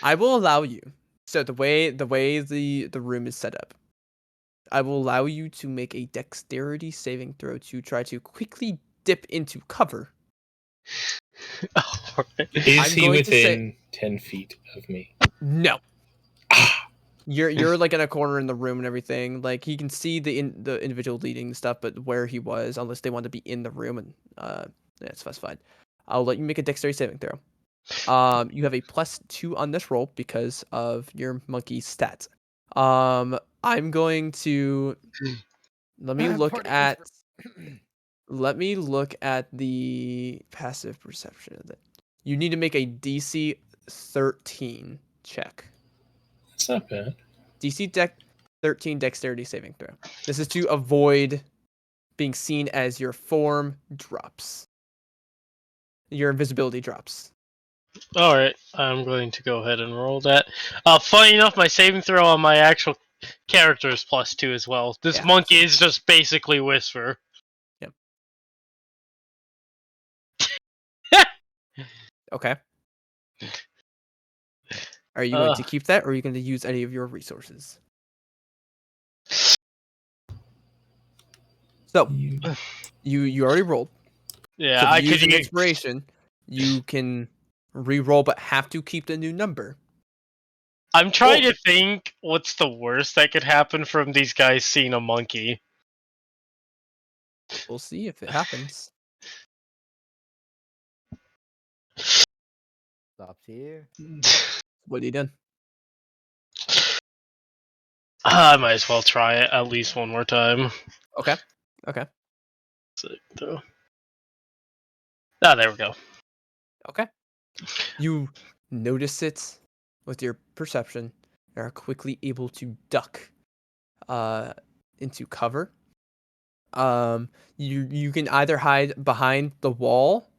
I will allow you. So the way the room is set up, I will allow you to make a dexterity saving throw to try to quickly dip into cover. Is I'm he going to say- within 10 feet of me? No. You're like in a corner in the room and everything. Like he can see the individual leading stuff, but where he was, unless they want to be in the room, and that's fine. I'll let you make a dexterity saving throw. You have a +2 on this roll because of your monkey stats. I'm going to let me look at the passive perception of it. You need to make a DC 13 check. That's not bad. DC 13 dexterity saving throw. This is to avoid being seen as your form drops. Your invisibility drops. All right. I'm going to go ahead and roll that. Funny enough, my saving throw on my actual character is +2 as well. This Yeah, monkey is just basically Whisper. Yep. Okay. Are you going to keep that, or are you going to use any of your resources? So, you already rolled. Yeah, So if I you could use an use. inspiration, you can re-roll, but have to keep the new number. I'm trying to think what's the worst that could happen from these guys seeing a monkey. We'll see if it happens. Stops here. What are you doing? I might as well try it at least one more time. Okay. Sick, though. Ah, there we go. Okay. You notice it with your perception and are quickly able to duck into cover. You can either hide behind the wall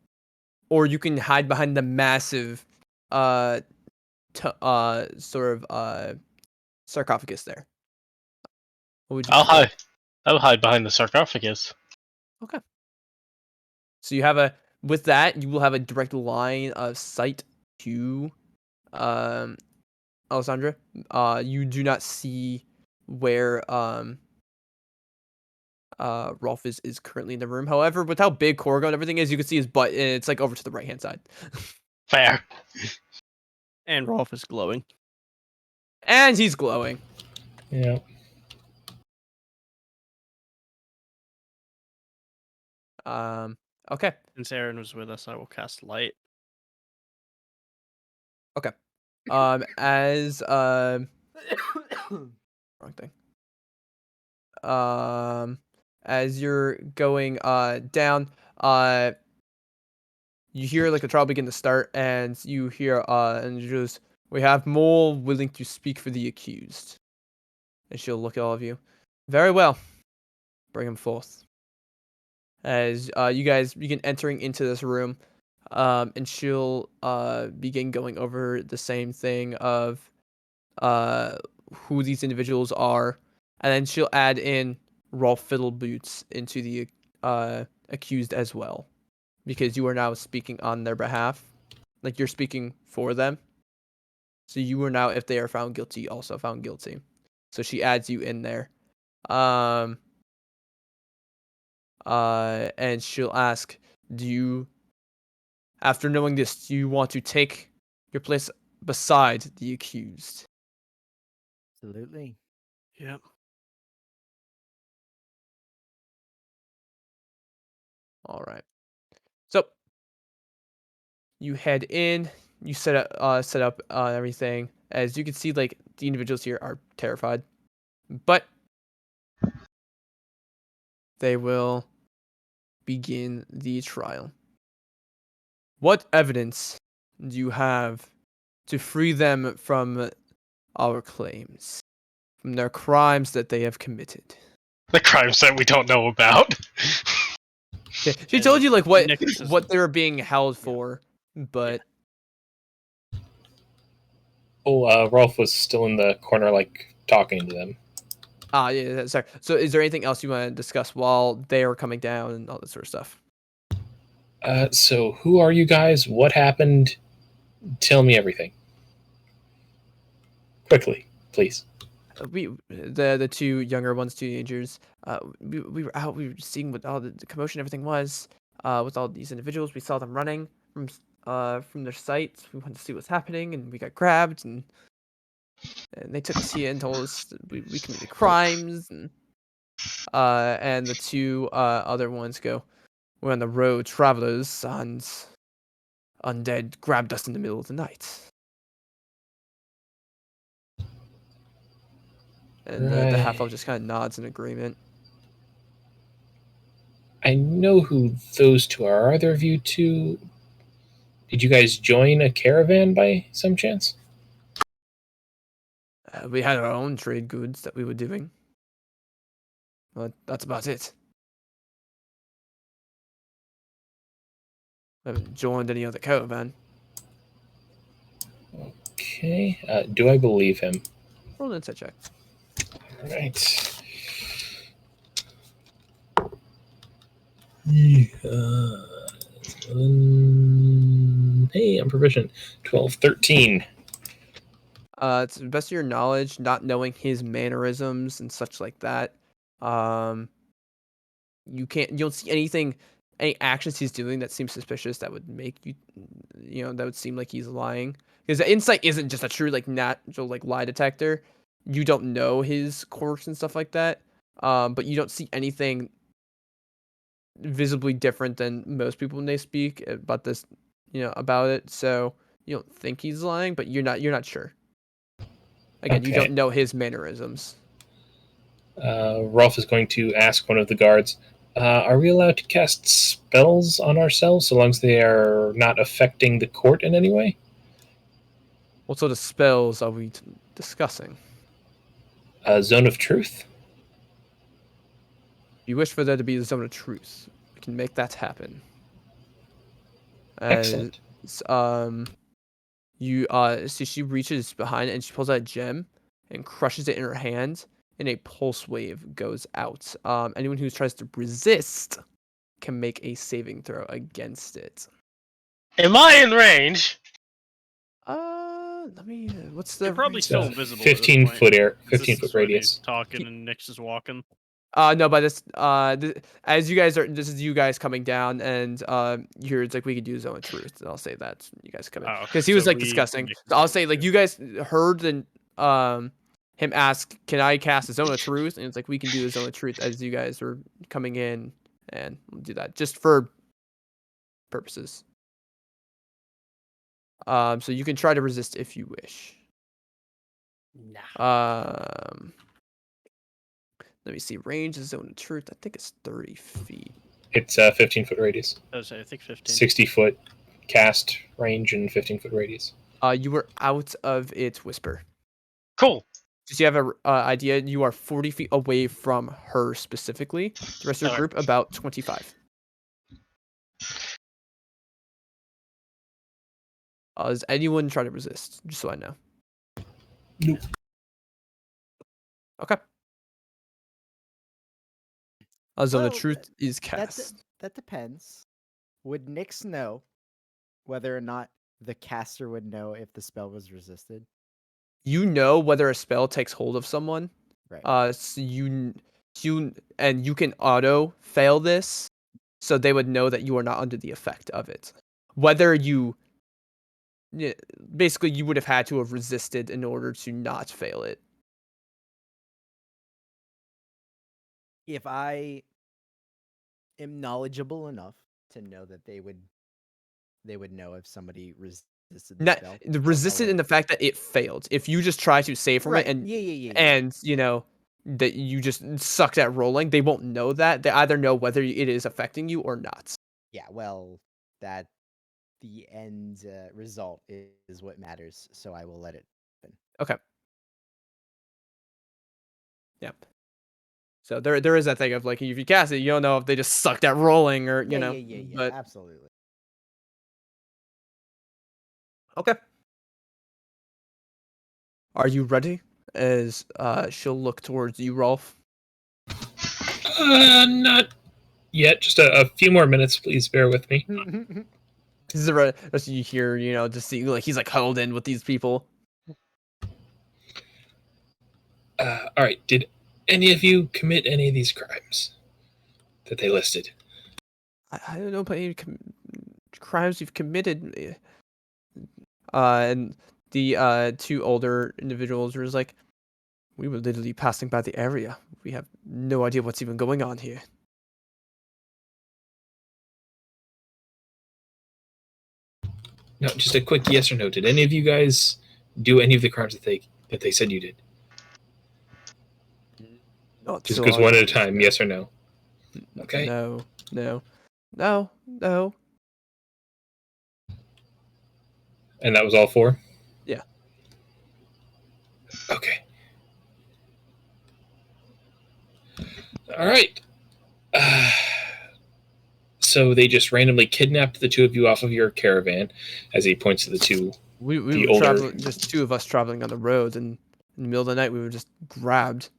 or you can hide behind the massive sort of sarcophagus there. What would you I'll prefer? hide. I'll hide behind the sarcophagus. Okay. So you have with that, you will have a direct line of sight to Alessandra. You do not see where Rolf is currently in the room. However, with how big Korgo and everything is, you can see his butt, and it's like over to the right hand side. Fair. And Rolf is glowing. And he's glowing. Yeah. Okay. Since Aaron was with us, I will cast light. As wrong thing. As you're going down, you hear like the trial begin to start, and you hear and it goes, "We have more willing to speak for the accused." And she'll look at all of you. Very well. Bring him forth. As you guys begin entering into this room, and she'll begin going over the same thing of who these individuals are, and then she'll add in Rolf Fiddleboots into the accused as well, because you are now speaking on their behalf, like you're speaking for them. So you are now, if they are found guilty, also found guilty. So she adds you in there. And she'll ask, do you, after knowing this, do you want to take your place beside the accused? Absolutely. Yep. All right. So you head in, you set up everything. As you can see, like the individuals here are terrified, but they will begin the trial. What evidence do you have to free them from our claims, from their crimes that they have committed? The crimes that we don't know about. She told you like Nix is- what they were being held for, but Rolf was still in the corner, like talking to them. yeah, sorry. So is there anything else you want to discuss while they are coming down and all that sort of stuff? So who are you guys? What happened? Tell me everything. Quickly, please. The two younger ones, teenagers, we were out, we were seeing what all the commotion everything was, with all these individuals. We saw them running from their sites. We wanted to see what's happening, and we got grabbed, and they took us here and told us that we committed crimes, and the two other ones go, we're on the road, travelers, and Undead grabbed us in the middle of the night. And the half elf just kind of nods in agreement. I know who those two are. Are there of you two? Did you guys join a caravan by some chance? We had our own trade goods that we were doing. But that's about it. We haven't joined any other caravan. Okay. Do I believe him? Roll an insight check. All right. Hey, I'm proficient. 12, 13. To the best of your knowledge, not knowing his mannerisms and such like that, you don't see any actions he's doing that seem suspicious that would make that would seem like he's lying. Because the insight isn't just a true like natural like lie detector. You don't know his quirks and stuff like that. But you don't see anything visibly different than most people when they speak about this, about it. So You don't think he's lying, but you're not sure. Again, you Okay. don't know his mannerisms. Rolf is going to ask one of the guards, are we allowed to cast spells on ourselves so long as they are not affecting the court in any way? What sort of spells are we discussing? Zone of Truth? You wish for there to be a zone of truth. We can make that happen. Excellent. So she reaches behind and she pulls out a gem and crushes it in her hand, and a pulse wave goes out. Anyone who tries to resist can make a saving throw against it. Am I in range? Let me. What's the? You're probably range? still So invisible. at this 15 point, foot air, 'cause 15 this foot is when he's radius. talking and Nyx is walking. No, but as you guys are, this is you guys coming down, and here it's like we could do zone of truth. And I'll say that you guys come in Oh, okay, because he was so like we discussing. make So I'll zone say of like truth. you guys heard him ask, "Can I cast a zone of truth?" And it's like we can do a zone of truth as you guys are coming in, and we'll do that just for purposes. So you can try to resist if you wish. Let me see. Range is zone of truth. I think it's 30 feet. It's 15 foot radius. I think 15. 60 foot cast range and 15 foot radius. You were out of its whisper. Cool. Just so you have an idea, you are 40 feet away from her specifically. The rest of your Alright. group, about 25. Does anyone try to resist? Just so I know. Nope. Okay. A zone of Well, truth is cast. That depends. Would Nyx know whether or not the caster would know if the spell was resisted? You know whether a spell takes hold of someone. Right. So you can auto fail this, so they would know that you are not under the effect of it. Whether you basically you would have had to have resisted in order to not fail it. If I am knowledgeable enough to know that they would know if somebody resisted the Not spell. resisted in the fact that it failed. If you just try to save from Right. it and Yeah. and you know that you just sucked at rolling, they won't know that. They either know whether it is affecting you or not. Yeah, well, that the end result is what matters, so I will let it happen. Okay. Yep. So there is that thing of like if you cast it, you don't know if they just sucked at rolling or you know. Yeah. But Absolutely. okay. Are you ready? As she'll look towards you, Rolf. Not yet. Just a few more minutes, please. Bear with me. This is the rest you hear, just see like he's like huddled in with these people. All right. Did any of you commit any of these crimes that they listed? I don't know about any crimes you've committed. And the two older individuals were just like, we were literally passing by the area. We have no idea what's even going on here. No, just a quick yes or no. Did any of you guys do any of the crimes that they said you did? Not Just so goes one at a obvious. time, yes or no. Okay. No. And that was all four? Yeah. Okay. All right. So they just randomly kidnapped the two of you off of your caravan, as he points to the two. We The were older- traveling, just two of us traveling on the roads, and in the middle of the night we were just grabbed.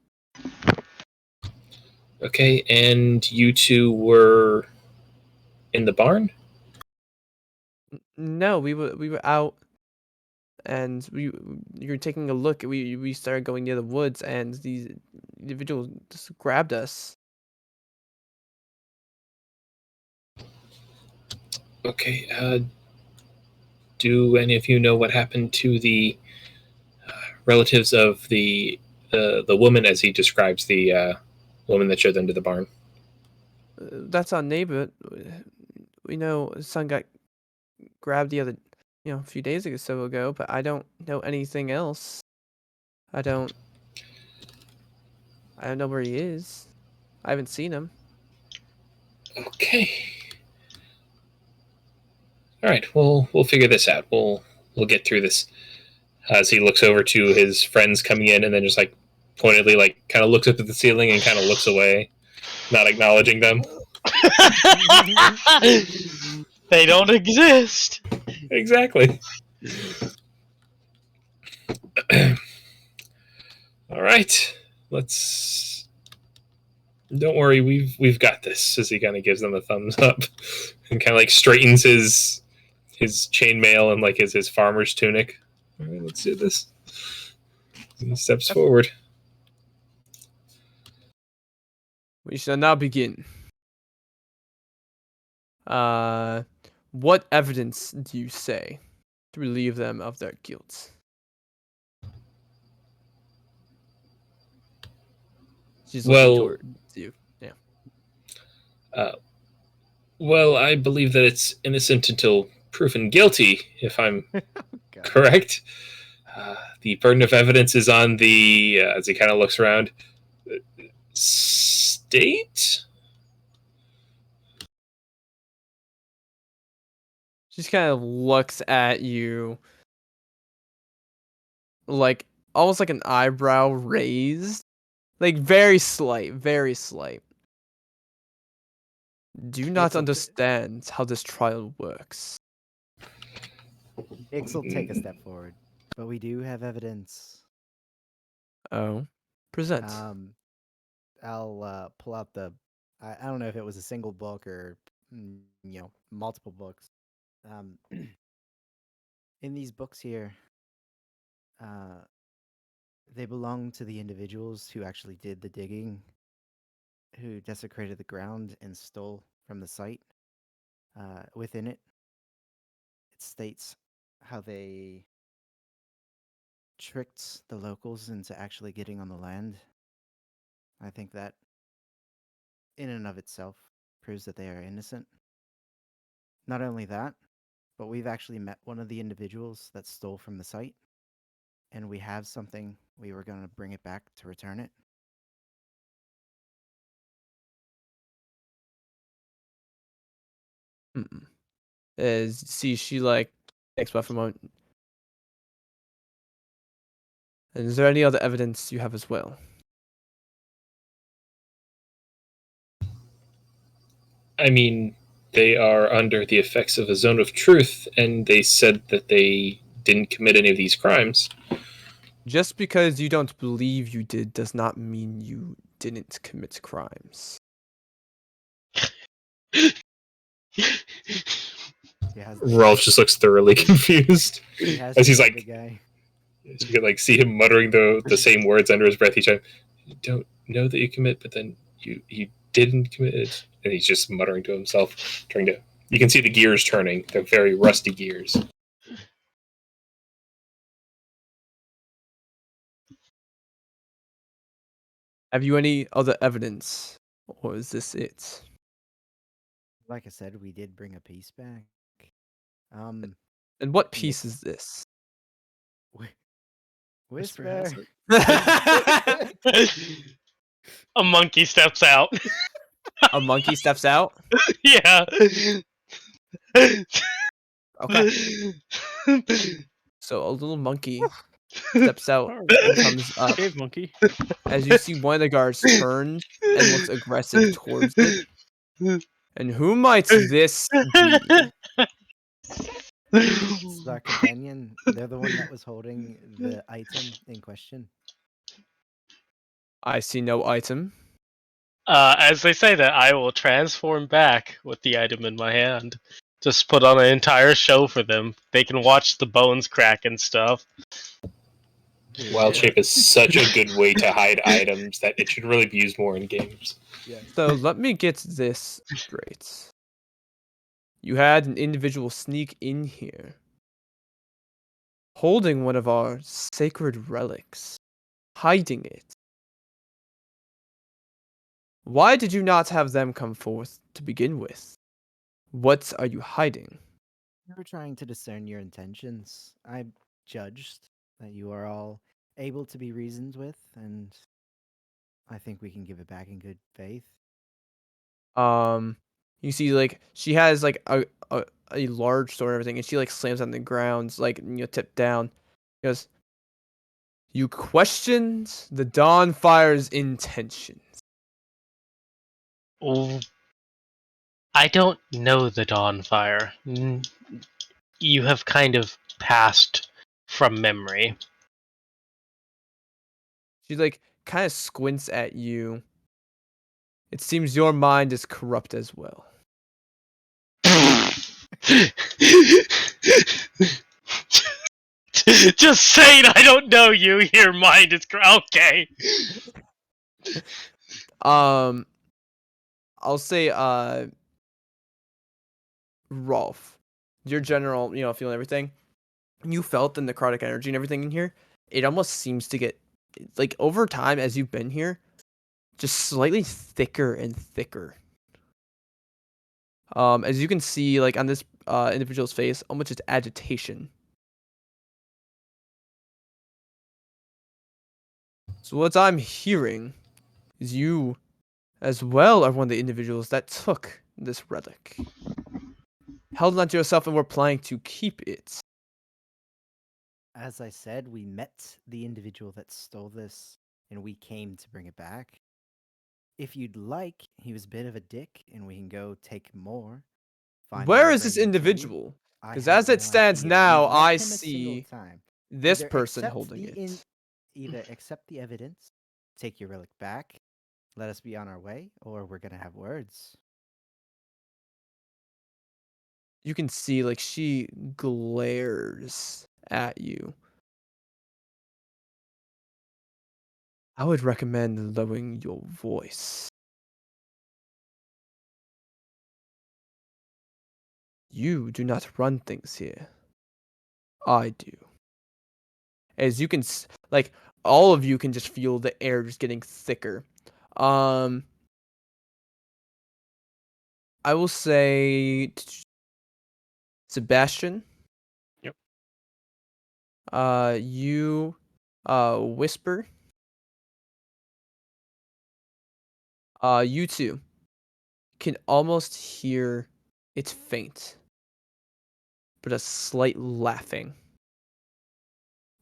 Okay, and you two were in the barn? No, we were out, and we were taking a look. We started going near the woods, and these individuals just grabbed us. Okay, do any of you know what happened to the relatives of the woman, as he describes the woman that showed them to the barn? That's our neighbor. We know his son got grabbed the other a few days or so ago, but I don't know anything else. I don't know where he is. I haven't seen him. Okay. All right. We'll figure this out. We'll get through this. As he looks over to his friends coming in, and then just like pointedly, like kind of looks up at the ceiling and kind of looks away, not acknowledging them. They don't exist. Exactly. All right. Let's. Don't worry, we've got this. As he kind of gives them a thumbs up, and kind of like straightens his chainmail and like his farmer's tunic. All right, let's do this. He steps forward. We shall now begin. What evidence do you say to relieve them of their guilt? She's looking towards you. Yeah. Well, I believe that it's innocent until proven guilty, if I'm God. correct. The burden of evidence is on the, as he kind of looks around, state? She just kind of looks at you, like almost like an eyebrow raised, like very slight, very slight. Do you not Ix'll understand how this trial works? Ix will take a step forward, but we do have evidence. Oh, present. I'll pull out the. I don't know if it was a single book or multiple books. In these books here, they belong to the individuals who actually did the digging, who desecrated the ground and stole from the site. Within it states how they tricked the locals into actually getting on the land. I think that, in and of itself, proves that they are innocent. Not only that, but we've actually met one of the individuals that stole from the site, and we have something. We were going to bring it back to return it. See, she like takes off a moment. And is there any other evidence you have as well? I mean, they are under the effects of a zone of truth, and they said that they didn't commit any of these crimes. Just because you don't believe you did does not mean you didn't commit crimes. Rolf just looks thoroughly confused as he's like, guy. you can like see him muttering the same words under his breath each time. You don't know that you commit, but then you didn't commit it, and he's just muttering to himself, trying to. You can see the gears turning. They're very rusty gears. Have you any other evidence, or is this it? Like I said, we did bring a piece back. And what piece is this? Whisper. A monkey steps out. A monkey steps out? Yeah. Okay. So a little monkey steps out and comes up. Cave monkey. As you see one of the guards turn and looks aggressive towards it. And who might this be? It's our companion. They're the one that was holding the item in question. I see no item. As they say that, I will transform back with the item in my hand. Just put on an entire show for them. They can watch the bones crack and stuff. Wild shape is such a good way to hide items that it should really be used more in games. Yeah. So let me get this straight. You had an individual sneak in here, holding one of our sacred relics, hiding it. Why did you not have them come forth to begin with? What are you hiding? We were trying to discern your intentions. I judged that you are all able to be reasoned with, and I think we can give it back in good faith. You see, like, she has like a large sword and everything, and she like slams on the ground, like, tip down. She goes, "You questioned the Dawnfire's intentions." Oh, I don't know the Dawnfire. You have kind of passed from memory. She like kind of squints at you. "It seems your mind is corrupt as well." Just saying I don't know you, your mind is okay. I'll say Rolf, your general, feeling everything. You felt the necrotic energy and everything in here. It almost seems to get, like, over time as you've been here, just slightly thicker and thicker. As you can see, like, on this individual's face, almost just agitation. So what I'm hearing is you, as well, are one of the individuals that took this relic, held it onto yourself, and were planning to keep it. As I said, we met the individual that stole this, and we came to bring it back. If you'd like, he was a bit of a dick, and we can go take more. Find Where more, is this bring him to you. individual? I Because have as it no stands idea. now, We've met I him a single see time. this Either person accept holding the it. Either accept the evidence, take your relic back, let us be on our way, or we're gonna have words. You can see, like, she glares at you. I would recommend lowering your voice. You do not run things here. I do. As you can, like, all of you can just feel the air just getting thicker. I will say Sebastian. Yep. You, Whisper. You two can almost hear it's faint, but a slight laughing.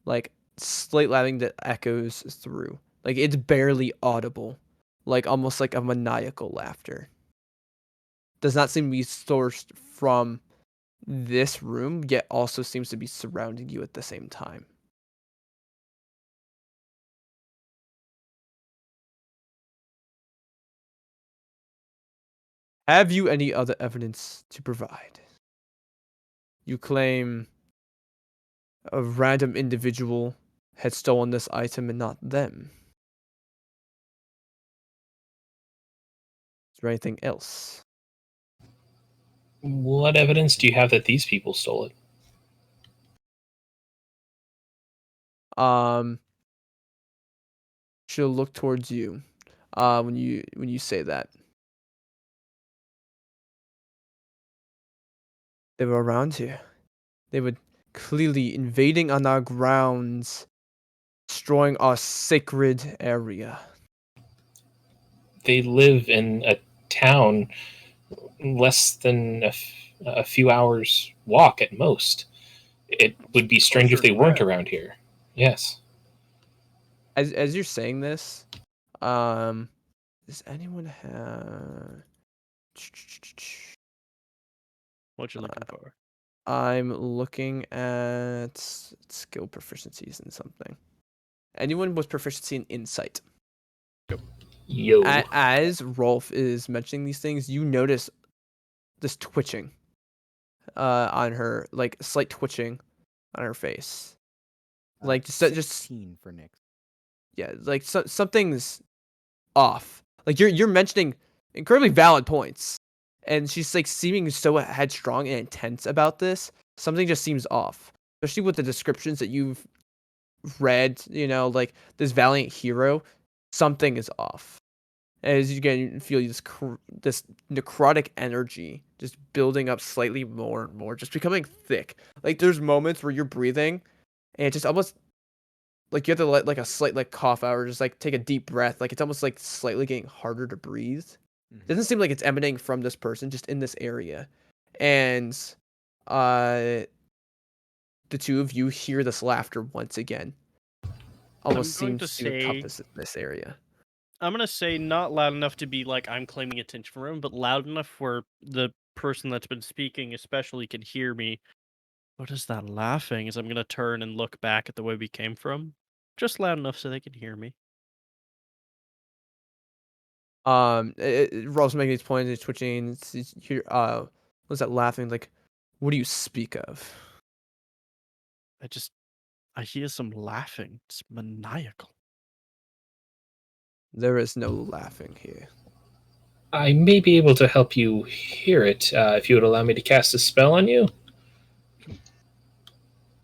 Like, slight laughing that echoes through. Like, it's barely audible. Like, almost like a maniacal laughter. Does not seem to be sourced from this room, yet also seems to be surrounding you at the same time. Have you any other evidence to provide? You claim a random individual had stolen this item and not them. Is there anything else? What evidence do you have that these people stole it? She'll look towards you when you say that. They were around here. They were clearly invading on our grounds, destroying our sacred area. They live in a town less than a few hours walk at most. It would be strange if they weren't around here. Yes. As you're saying this, does anyone have? What you looking for? I'm looking at skill proficiencies in something. Anyone with proficiency in insight? Yo. As Rolf is mentioning these things, you notice this twitching on her, like slight twitching on her face. Like just 16 for Nick. yeah, like something's off. Like you're mentioning incredibly valid points, and she's like seeming so headstrong and intense about this. Something just seems off, especially with the descriptions that you've read. Like this valiant hero, something is off. As you again feel this necrotic energy just building up slightly more and more, just becoming thick. Like there's moments where you're breathing, and it just almost like you have to let like a slight like cough out or just like take a deep breath. Like it's almost like slightly getting harder to breathe. Doesn't seem like it's emanating from this person, just in this area. And the two of you hear this laughter once again. Almost going seems to to say- encompass this area. I'm gonna say not loud enough to be like I'm claiming attention from him, but loud enough where the person that's been speaking especially can hear me. What is that laughing? As I'm gonna turn and look back at the way we came from. Just loud enough so they can hear me. Rob's making these points, he's twitching. He's here. What's that laughing? Like, what do you speak of? I hear some laughing. It's maniacal. There is no laughing here. I may be able to help you hear it if you would allow me to cast a spell on you.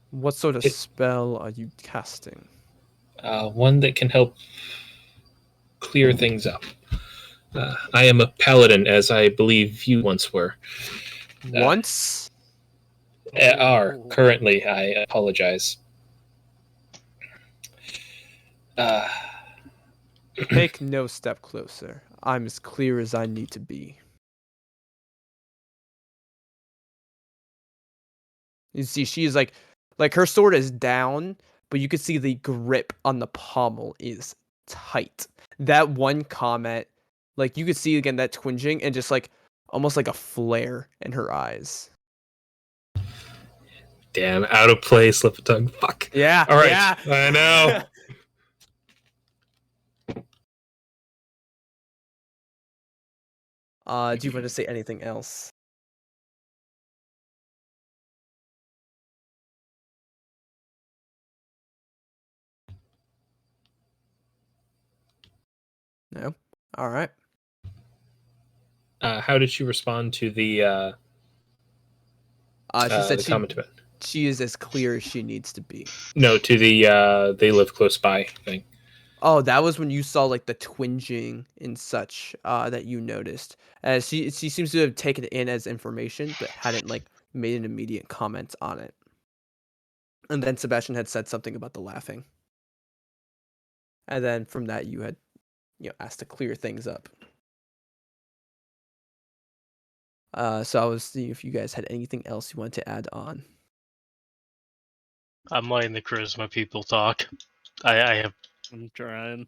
What sort of spell are you casting? One that can help clear things up. I am a paladin, as I believe you once were. Once? Are currently. I apologize. Take no step closer. I'm as clear as I need to be. You see, she is like her sword is down, but you can see the grip on the pommel is tight. That one comment, like you could see again that twinging and just like almost like a flare in her eyes. Damn, out of place, slip of tongue. Fuck. Yeah. All right. Yeah. I know. Do you want to say anything else? No. All right. How did she respond to the She said comment about? she is as clear as she needs to be. No, to the they live close by thing. Oh, that was when you saw like the twinging and such that you noticed. As she seems to have taken it in as information, but hadn't like made an immediate comment on it. And then Sebastian had said something about the laughing. And then from that you had asked to clear things up. So I was seeing if you guys had anything else you wanted to add on. I'm letting the charisma people talk. I have. I'm trying.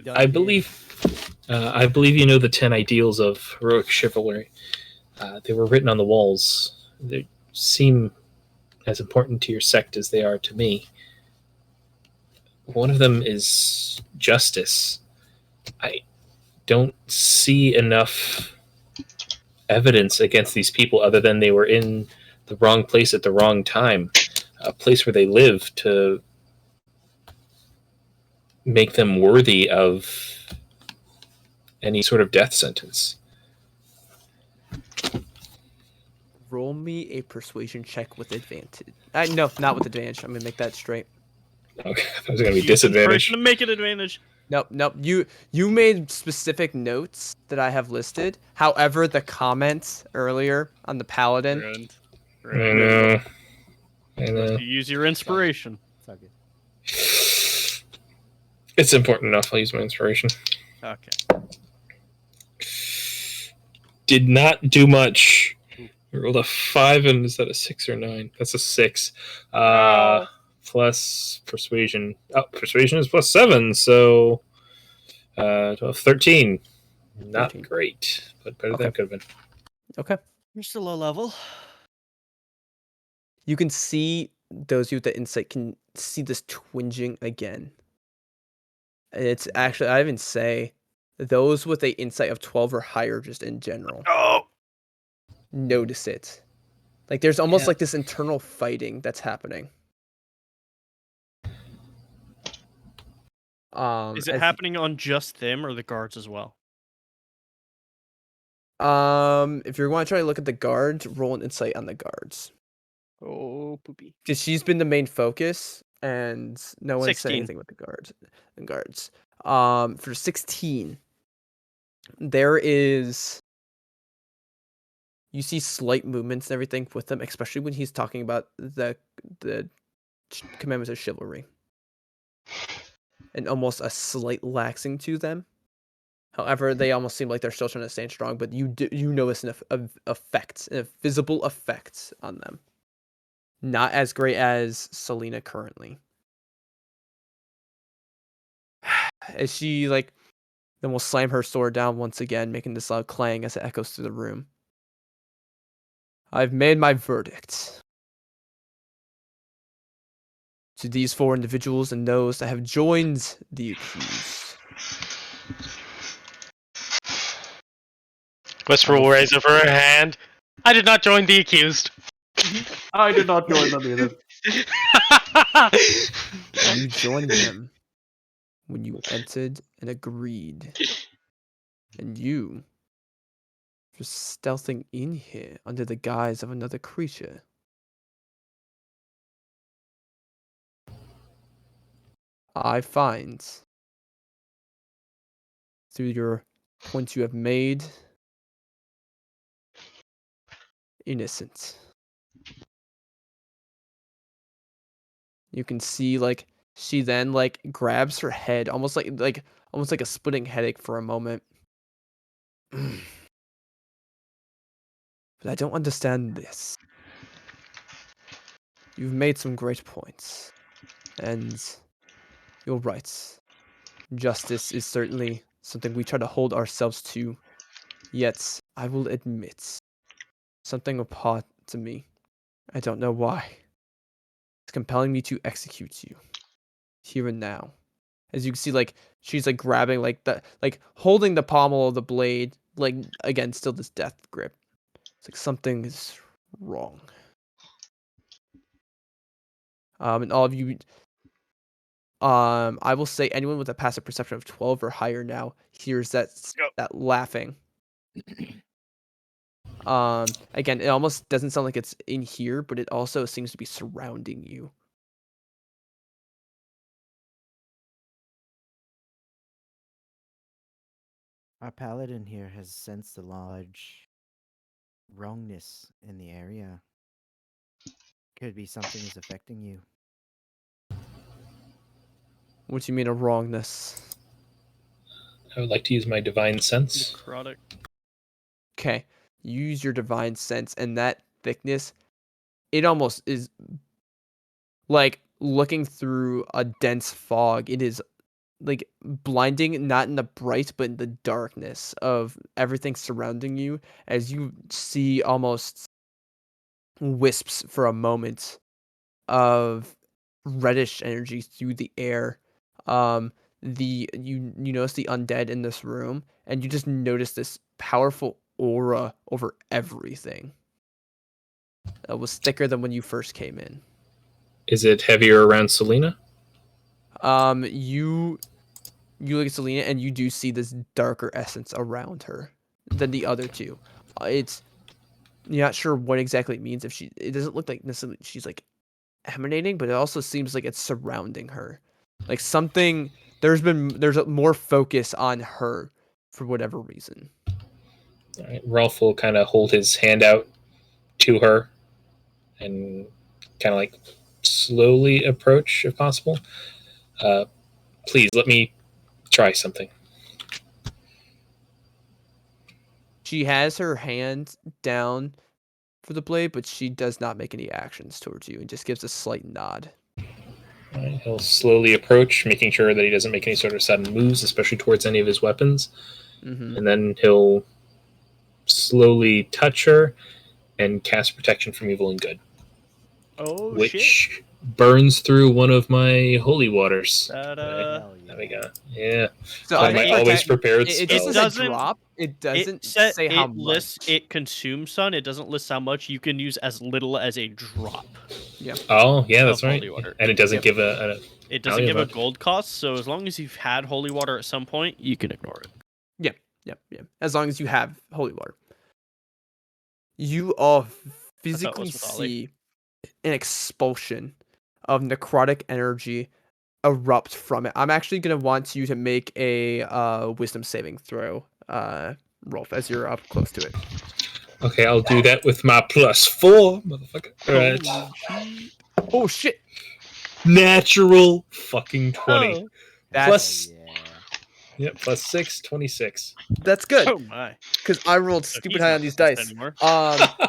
I believe you know the 10 ideals of heroic chivalry. They were written on the walls. They seem as important to your sect as they are to me. One of them is justice. I don't see enough evidence against these people other than they were in the wrong place at the wrong time, a place where they live, to make them worthy of any sort of death sentence. Roll me a persuasion check with advantage. No, not with advantage. I'm gonna make that straight. Okay, that was going to be disadvantage. To make it advantage. Nope. You made specific notes that I have listed. However, the comments earlier on the paladin. I know. You use your inspiration. It's all good. It's important enough. I'll use my inspiration. Okay. Did not do much. I rolled a 5, and is that a 6 or 9? That's a 6. Plus persuasion. Oh, persuasion is plus 7, so 12, 13. Not 13. great, but better than it could have been. Okay. You're still low level. You can see, those of you with the insight can see this twinging again. It's actually, I even say those with a insight of 12 or higher, just in general, notice it. Like there's almost like this internal fighting that's happening. Is it happening on just them or the guards as well? If you're going to try to look at the guards, roll an insight on the guards. Oh, poopy. Because she's been the main focus, and no one said 16. anything with the guards. For 16, there is. You see slight movements and everything with them, especially when he's talking about the commandments of chivalry, and almost a slight laxing to them. However, they almost seem like they're still trying to stand strong, but you notice an effect, a visible effect on them. Not as great as Selena currently. As she then will slam her sword down once again, making this loud clang as it echoes through the room. I've made my verdict. To these 4 individuals and those that have joined the accused. Whisper will raise up her hand. I did not join the accused. I did not join them either. You joined them when you entered and agreed. And you just stealthing in here under the guise of another creature. I find, through your points you have made, innocent. You can see she then grabs her head, almost like a splitting headache for a moment. But I don't understand this. You've made some great points, and you're right. Justice is certainly something we try to hold ourselves to. Yet, I will admit, something apart to me, I don't know why, it's compelling me to execute you, here and now. As you can see, she's grabbing holding the pommel of the blade, again, still this death grip. It's like something is wrong. And all of you, I will say anyone with a passive perception of 12 or higher now hears that laughing. Again, it almost doesn't sound like it's in here, but it also seems to be surrounding you. Our paladin here has sensed a large wrongness in the area. Could be something is affecting you. What do you mean a wrongness? I would like to use my divine sense. Necrotic. Okay, use your divine sense, and that thickness, it almost is like looking through a dense fog. It is blinding, not in the bright, but in the darkness of everything surrounding you, as you see almost wisps for a moment of reddish energy through the air. You notice the undead in this room, and you just notice this powerful aura over everything that was thicker than when you first came in. Is it heavier around Selena? You look at Selena, and you do see this darker essence around her than the other two. You're not sure what exactly it means. It doesn't look like necessarily she's emanating, but it also seems like it's surrounding her. Like something, there's more focus on her for whatever reason. All right. Rolf will kind of hold his hand out to her and kind of slowly approach if possible. Please let me try something. She has her hand down for the blade, but she does not make any actions towards you and just gives a slight nod. All right. He'll slowly approach, making sure that he doesn't make any sort of sudden moves, especially towards any of his weapons. Mm-hmm. And then he'll slowly touch her and cast protection from evil and good. Oh, which shit. burns through one of my holy waters. Ta-da. There we go. Yeah. So One of my always prepared it spells. just says a drop. It doesn't say how much. It consumes sun. It doesn't list how much. You can use as little as a drop. Yeah. Oh, yeah, that's of right. holy water. And it doesn't Yep. give a It doesn't give a much. gold cost, so as long as you've had holy water at some point, you can ignore it. Yep. As long as you have holy water. You all physically was with Ollie. see an expulsion of necrotic energy erupt from it. I'm actually gonna want you to make a wisdom saving throw, Rolf, as you're up close to it. Okay, I'll do that with my +4, motherfucker. All right. Holy shit. Oh shit! Natural fucking 20. Oh. That's Plus- yeah. Yep, +6, 26. that's good. Oh my. Because I rolled So stupid he's high not on these possessed dice. anymore.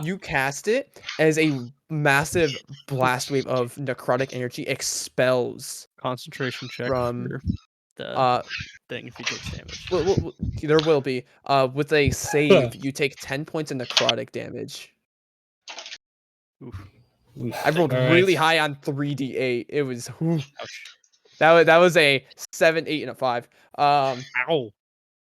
You cast it as a massive blast wave of necrotic energy expels Concentration check from for the uh thing if he takes damage. there will be with a save you take 10 points of necrotic damage. Oof. I rolled All right. really high on 3d8. It was whew. Ouch. That was a 7, 8, and a 5. Ow.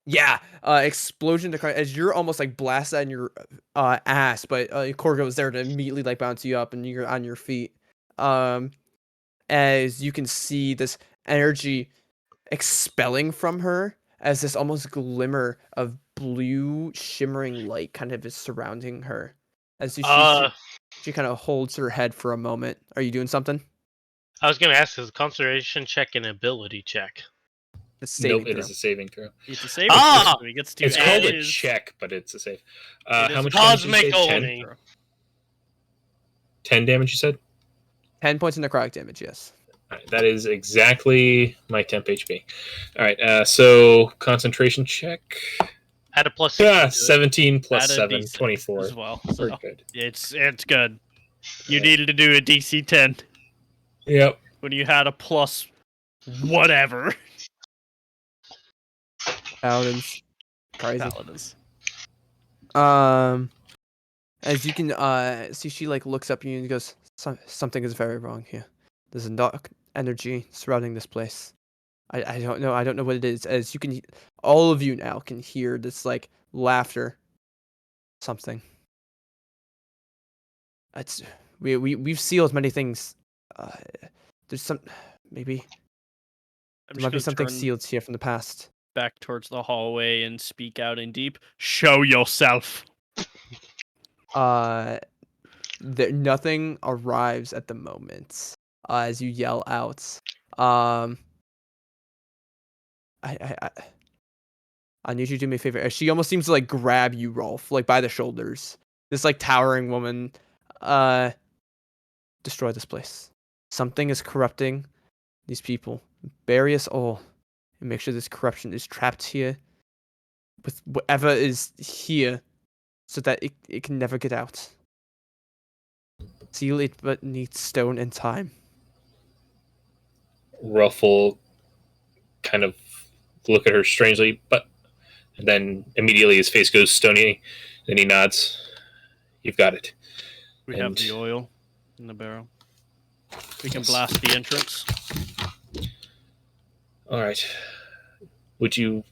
Yeah, explosion necrotic as you're almost like blasted on your ass, but Korgo was there to immediately like bounce you up and you're on your feet. As you can see this energy expelling from her as this almost glimmer of blue shimmering light kind of is surrounding her. As she kind of holds her head for a moment. Are you doing something? I was going to ask, is concentration check an ability check? It's saving Nope, it throw. is a saving throw. It's a saving Ah! throw, so he gets to It's add called a his- check, but it's a save. it How is much a damage did you cosmic say? 10? only. 10 damage, you said? 10 points of necrotic damage, yes. All right, that is exactly my temp HP. All right, so concentration check. Add a +6. to it. 17 plus Add a 7, D6 24. as well. Very So good. it's good. You Yeah. needed to do a DC 10 Yep. when you had a plus whatever. Paladins. Crazy. Paladins. As you can see, she like looks up at you and goes, something is very wrong here. There's a dark energy surrounding this place. I don't know what it is. As you can, all of you now can hear this like laughter. Something. It's we've sealed many things. There's some maybe I'm there might be just something gonna turn sealed here from the past. back towards the hallway and speak out in deep. Show yourself. Nothing arrives at the moment. As you yell out. I need you to do me a favor. She almost seems to like grab you, Rolf, like by the shoulders. This like towering woman. Destroy this place. Something is corrupting these people. Bury us all. And make sure this corruption is trapped here. With whatever is here. So that it can never get out. Seal it but needs stone and time. Ruffle kind of look at her strangely, but and then immediately his face goes stony, and he nods. You've got it. We have And- the oil in the barrel. We can Yes. blast the entrance. All right. Would you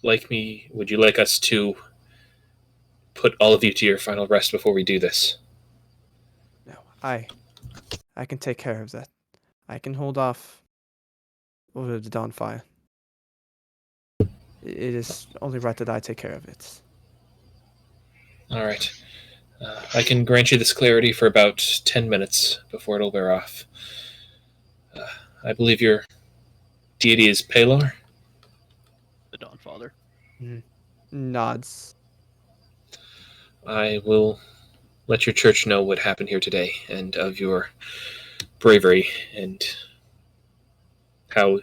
like us to put all of you to your final rest before we do this? No, I can take care of that. I can hold off over the dawn fire. It is only right that I take care of it. All right. I can grant you this clarity for about 10 minutes before it'll wear off. I believe your deity is Pelor? The Dawn Father. Nods. I will let your church know what happened here today and of your bravery and how,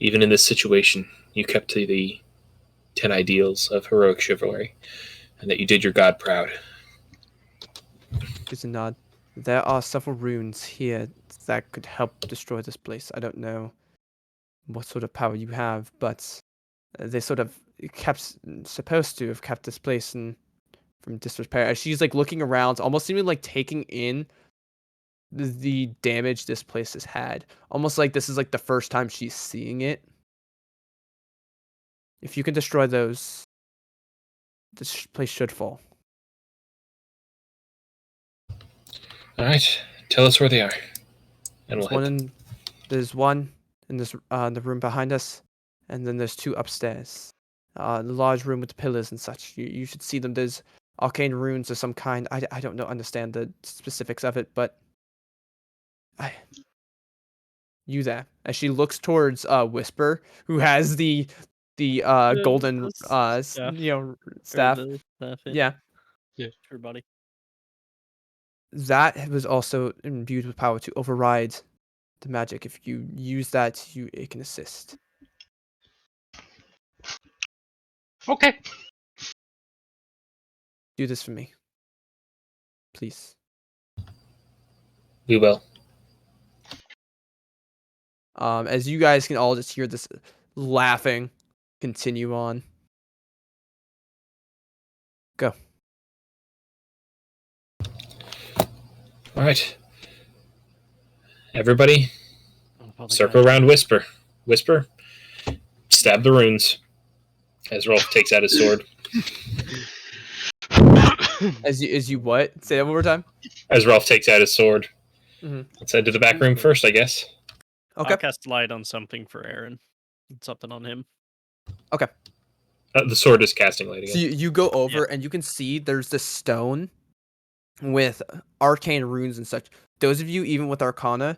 even in this situation, you kept to the 10 ideals of heroic chivalry and that you did your god proud. Just a nod. There are several runes here that could help destroy this place. I don't know what sort of power you have, but they sort of supposed to have kept this place from disrepair. As she's like looking around, almost seeming like taking in the damage this place has had. Almost like this is like the first time she's seeing it. If you can destroy those, this place should fall. All right. Tell us where they are. And we'll head. There's one in this the room behind us, and then there's two upstairs. The large room with the pillars and such. You should see them. There's arcane runes of some kind. I don't understand the specifics of it, but You that as she looks towards Whisper, who has the golden staff. staff. Staff, Yeah, everybody. that was also imbued with power to override the magic. If you use that, it can assist. Okay. Do this for me, please. We will. As you guys can all just hear this laughing continue on. Go. All right. Everybody, Oh, the circle guy. around Whisper. Whisper, stab the runes. As Rolf takes out his sword. As you what? Say that one more time. As Rolf takes out his sword. Mhm. Let's head to the back room first, I guess. Okay. I'll cast light on something for Aaron. Something on him. Okay. The sword is casting light again. So you go over and you can see there's this stone with arcane runes and such. Those of you, even with Arcana,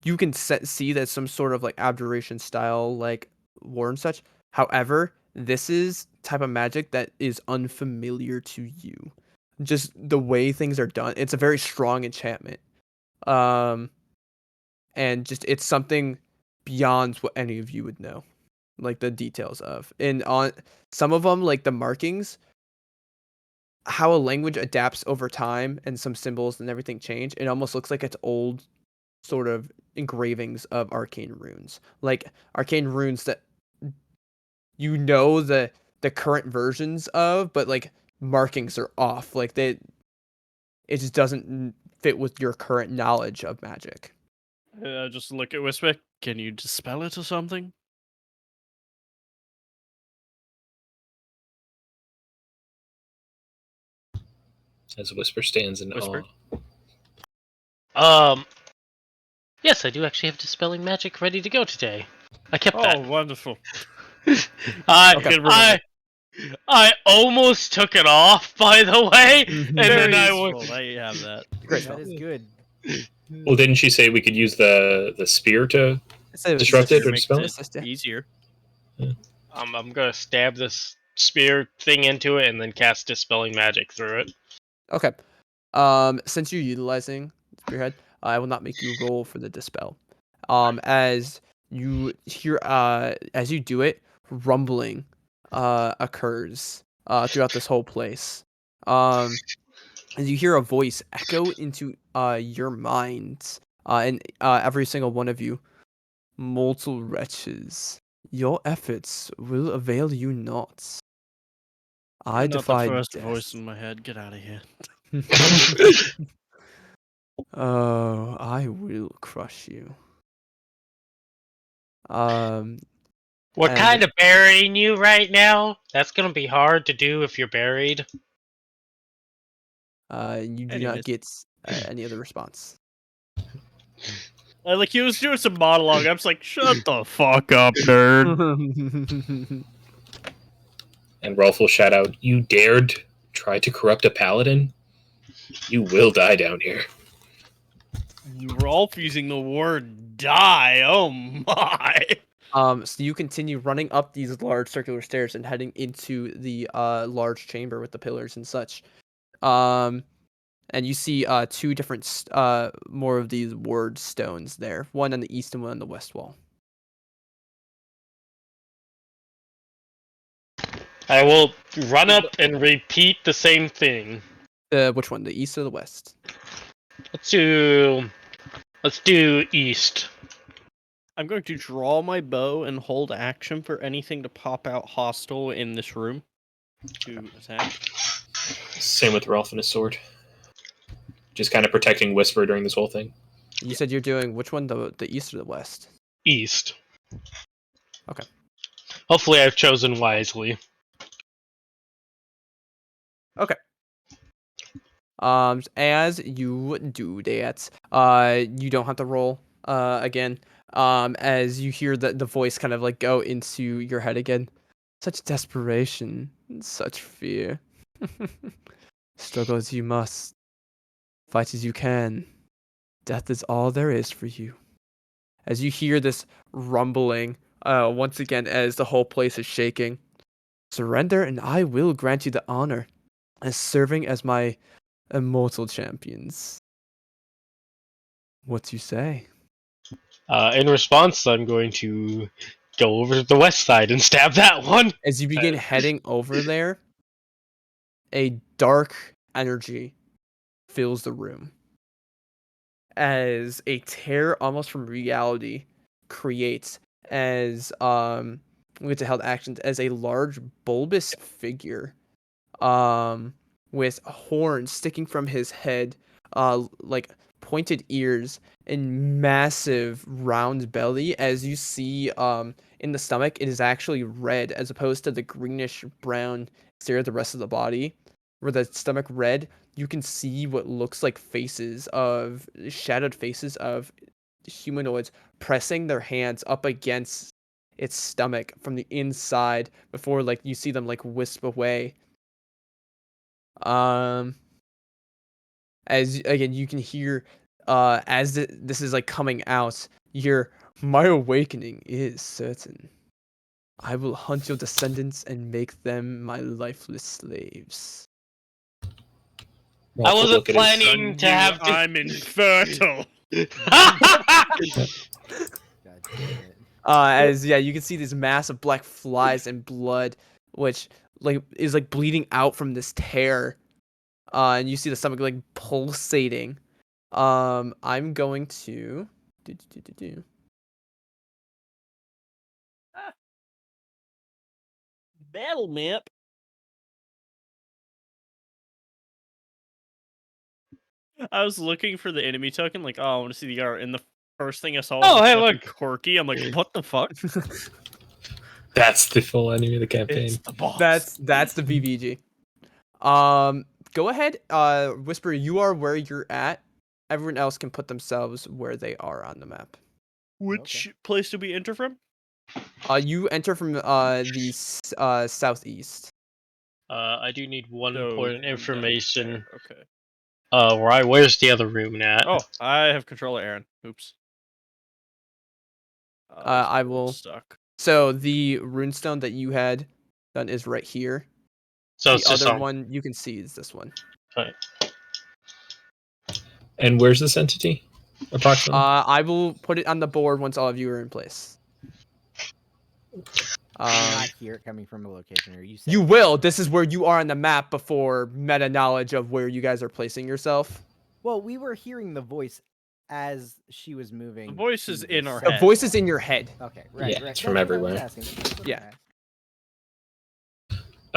you can see that some sort of like abjuration style like war and such. However, this is type of magic that is unfamiliar to you. Just the way things are done. It's a very strong enchantment. And just it's something beyond what any of you would know. Like the details of. And on some of them, like the markings, how a language adapts over time and some symbols and everything change, it almost looks like it's old sort of engravings of arcane runes. Like arcane runes that the current versions of, but like markings are off. Like it just doesn't fit with your current knowledge of magic. Just look at Whisper. Can you dispel it or something? As Whisper stands in Whisper? awe. Yes, I do actually have dispelling magic ready to go today. I kept Oh, that. wonderful. I almost took it off, by the way, and Very then I useful. was. Now you have that. Great. That is good. Well, didn't she say we could use the spear to disrupt it or Makes dispel it it? easier. I'm gonna stab this spear thing into it and then cast dispelling magic through it. Okay. Since you're utilizing Spearhead, I will not make you roll for the dispel. As you hear, as you do it, rumbling, occurs, throughout this whole place. And you hear a voice echo into, your minds, and every single one of you, mortal wretches, your efforts will avail you not. I You're not defy the first death. voice in my head. Get out of here. Oh, I will crush you. We're And- kind of burying you right now. That's gonna be hard to do if you're buried. You do Anyways. not get any other response. Like he was doing some monologue. I'm just like, shut the fuck up, nerd. And Rolf will shout out, "You dared try to corrupt a paladin? You will die down here." Rolf using the word die. Oh my. So you continue running up these large circular stairs and heading into the large chamber with the pillars and such. And you see two different more of these word stones there. One on the east and one on the west wall. I will run up and repeat the same thing. Which one? The east or the west? Let's do east. I'm going to draw my bow and hold action for anything to pop out hostile in this room to attack. Same with Rolf and his sword. Just kind of protecting Whisper during this whole thing. You said you're doing which one? The east or the west? East. Okay. Hopefully I've chosen wisely. Okay. As you do that, you don't have to roll again. As you hear the voice kind of like go into your head again. Such desperation, such fear. Struggle as you must. Fight as you can. Death is all there is for you. as you hear this rumbling once again as the whole place is shaking. Surrender, and I will grant you the honor as serving as my immortal champions. What you say? In response, I'm going to go over to the west side and stab that one. As you begin heading over there, a dark energy fills the room. As a tear almost from reality creates as with the held actions as a large bulbous figure with horns sticking from his head, like pointed ears and massive round belly. As you see in the stomach, it is actually red as opposed to the greenish brown exterior of the rest of the body. Where the stomach red, you can see what looks like shadowed faces of humanoids pressing their hands up against its stomach from the inside before like you see them like wisp away. As again you can hear as this is like coming out, you hear, my awakening is certain. I will hunt your descendants and make them my lifeless slaves. I Rolf would wasn't look at his- planning to have to. I'm infertile. God damn it. As you can see these massive black flies and blood, which like is like bleeding out from this tear. And you see the stomach like pulsating. I'm going to Battle map. I was looking for the enemy token, like, oh, I want to see the art, and the first thing I saw was Oh, hey, fucking look. Corky. I'm like, what the fuck? That's the full enemy of the campaign. It's the boss. that's the BBG. Go ahead, Whisper, you are where you're at. Everyone else can put themselves where they are on the map. Which place did we enter from? You enter from the southeast. I do need one So, important from down information. there, Okay. Where's the other room at? Oh, I have control of Aaron. Oops. I will. Stuck. So the runestone that you had done is right here. So The it's just other on. one you can see is this one. Right. And where's this entity? Approximately. I will put it on the board once all of you are in place. Do you not hear it coming from a location, or you said You will. This is where you are on the map before meta knowledge of where you guys are placing yourself. Well, we were hearing the voice as she was moving. The voice is to in the our The head. voice is in your head. Okay, right. Yeah, right. it's from That's what I was everywhere. asking. That's what I Yeah.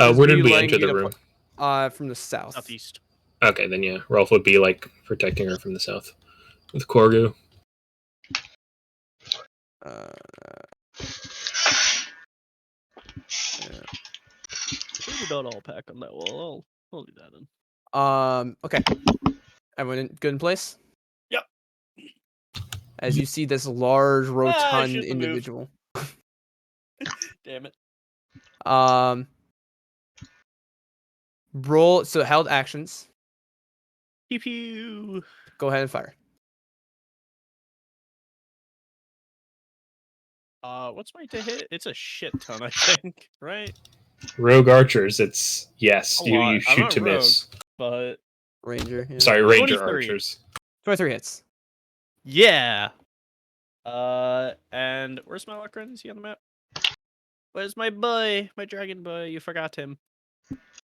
asked. Where did Be we letting enter you the to room? From the south. Southeast. Okay, then yeah, Rolf would be like protecting her from the south with Korgu. Maybe not all pack on that wall. I'll do that then. Okay. Everyone good in place? Yep. As you see this large rotund shouldn't have moved. individual. Damn it. Roll so held actions. Pew pew. Go ahead and fire. What's my to hit? It's a shit ton, I think. Right? Rogue archers, it's yes, A you lot. I'm shoot not to rogue. miss. But Ranger. Yeah. Sorry, ranger 23. archers. 23 hits. yeah. And where's my Lucran? Is he on the map? Where's my boy? My dragon boy? You forgot him.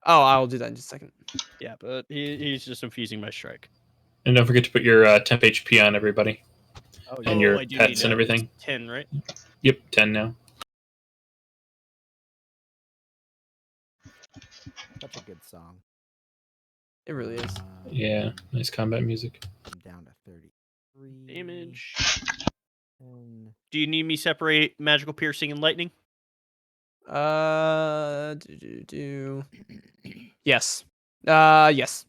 Oh, I'll do that in just a second. Yeah, but he's just infusing my strike. And don't forget to put your temp HP on everybody. Oh, And your I do pets need and that. everything. It's 10, right? Yep, 10 now. such a good song. It really is. Yeah, nice combat music. I'm down to 33 Damage. And Do you need me separate magical piercing and lightning? Yes. Yes.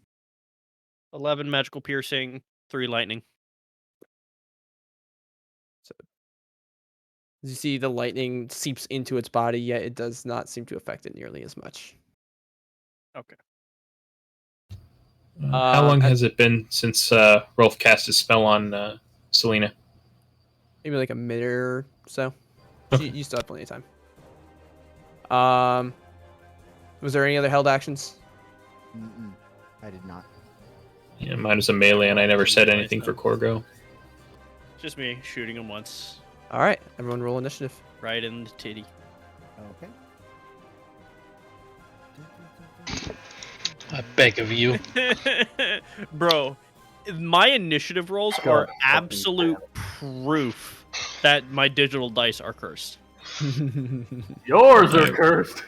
11 magical piercing, 3 lightning. As you see, the lightning seeps into its body, yet it does not seem to affect it nearly as much. Okay. How long has it been since Rolf cast his spell on Selena? maybe like a minute or so. You still have plenty of time. Was there any other held actions? Mm-mm. I did not. Yeah, mine was a melee, and I never said anything for Corgo. Just me shooting him once, All right, everyone roll initiative. right in the titty. Okay. I beg of you. Bro, my initiative rolls God are fucking absolute proof that my digital dice are cursed. Yours are cursed.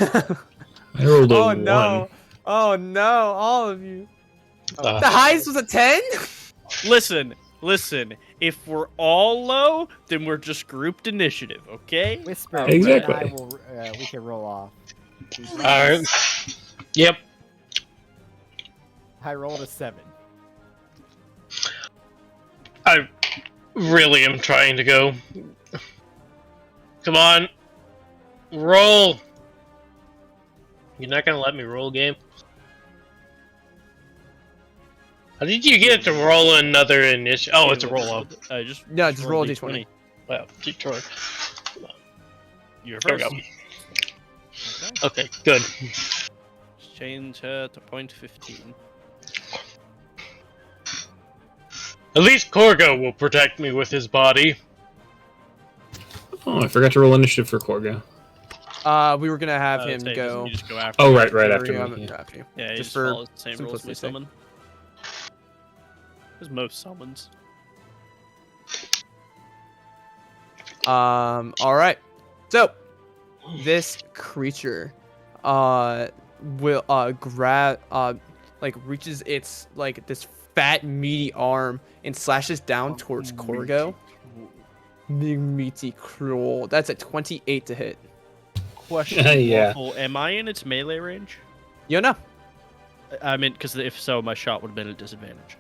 I rolled a Oh one. no! Oh no! All of you. Uh, The highest was a 10. Listen. If we're all low, then we're just grouped initiative, okay? Whisper. Exactly. And I will. We can roll off. Alright. Yep. I rolled a 7. I really am trying to go. Come on. Roll! You're not gonna let me roll, game? How did you get to roll another initiative? Oh, it's a roll off. I just No, just roll a d20. Wow, Detroit. You're There we first. go. Okay, good. Change her to point 15. At least Corgo will protect me with his body. Oh, I forgot to roll initiative for Corgo. We were gonna have I him would say go. you just go after. Oh, me. right We were after gonna me. have him Yeah. after you. Yeah, you Just just for follow the same rules we simplicity's sake. summon. There's most summons. All right. So this creature, will grab like reaches its like this fat meaty arm and slashes down towards Corgo. Meaty cruel. That's a 28 to hit. Question: Yeah. Waffle, am I in its melee range? You know. I mean, because if so, my shot would have been at disadvantage.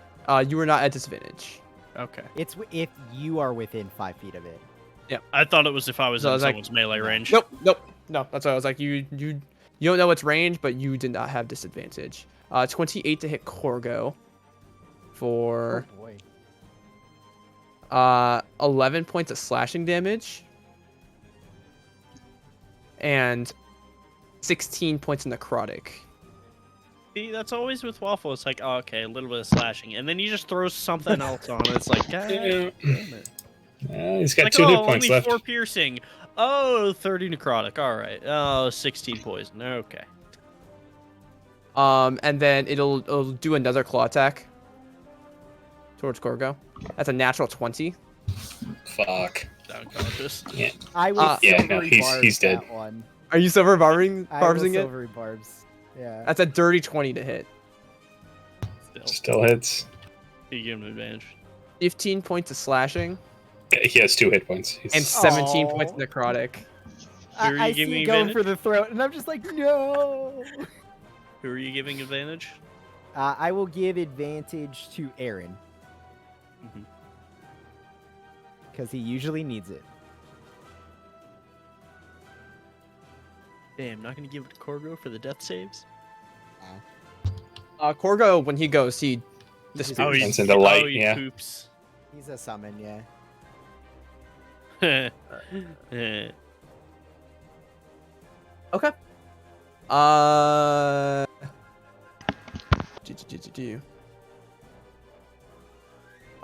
You were not at disadvantage. Okay. It's if you are within 5 feet of it. I thought it was if I was So I in was like, someone's melee range. Nope. No, that's why I was like, you don't know its range, but you did not have disadvantage. 28 to hit Corgo for Oh boy. 11 points of slashing damage and 16 points of necrotic. See, that's always with Waffle. It's like, oh, okay, a little bit of slashing, and then you just throw something else on it. It's like, God damn it. He's got Like, 2 hit oh, points only left. 4 piercing. Oh, 30 necrotic. All right. Oh, 16 poison. Okay. And then it'll do another claw attack towards Corgo. That's a natural 20. Fuck. Unconscious. Yeah. I will Yeah, silvery no, he's barbs dead. that one. Are you silver barbing I will it? silvery barbs. Yeah. That's a dirty 20 to hit. Still hits. You give him advantage. 15 points of slashing He has 2 hit points. He's... and 17 points of Aw. necrotic. Who are you I giving see me it going advantage? for the throat, and I'm just like, no. Who are you giving advantage? I will give advantage to Aaron. Mhm. Because he usually needs it. Damn, not gonna give it to Corgo for the death saves? Corgo, when he goes, he disappears. Turns into light, he yeah. poops. He's a summon, yeah. Okay.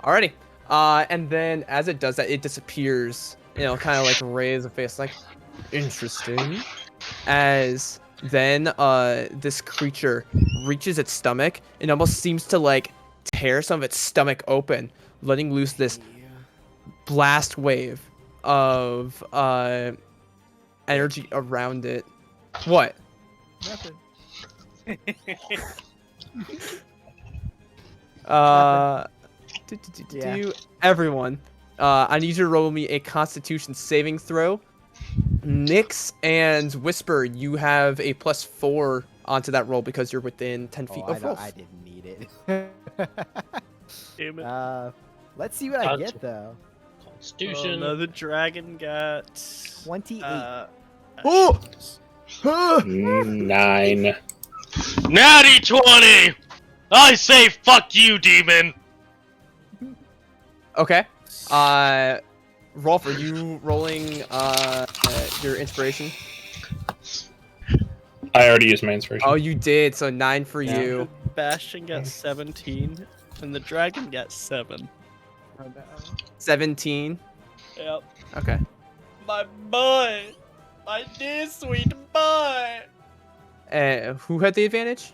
Alrighty. And then as it does that, it disappears. You know, kind of like raise a face, like interesting. As then, this creature reaches its stomach and almost seems to like tear some of its stomach open, letting loose this blast wave of energy around it. What? Nothing. Yeah. Everyone, I need you to roll me a Constitution saving throw. Nyx and Whisper, you have a +4 onto that roll because you're within 10 feet Oh, of Wolf. I didn't need it. Damn it. Let's see what I get though. Constitution. Another dragon got 28. Oh! 9. Natty 20! I say fuck you, demon! Okay. Rolf, are you rolling your inspiration? I already used my inspiration. Oh, you did. So 9 for Yeah. you. Bastion got 17, and the dragon got 7. 17. Yep. Okay. My boy! My dear sweet boy! Who had the advantage?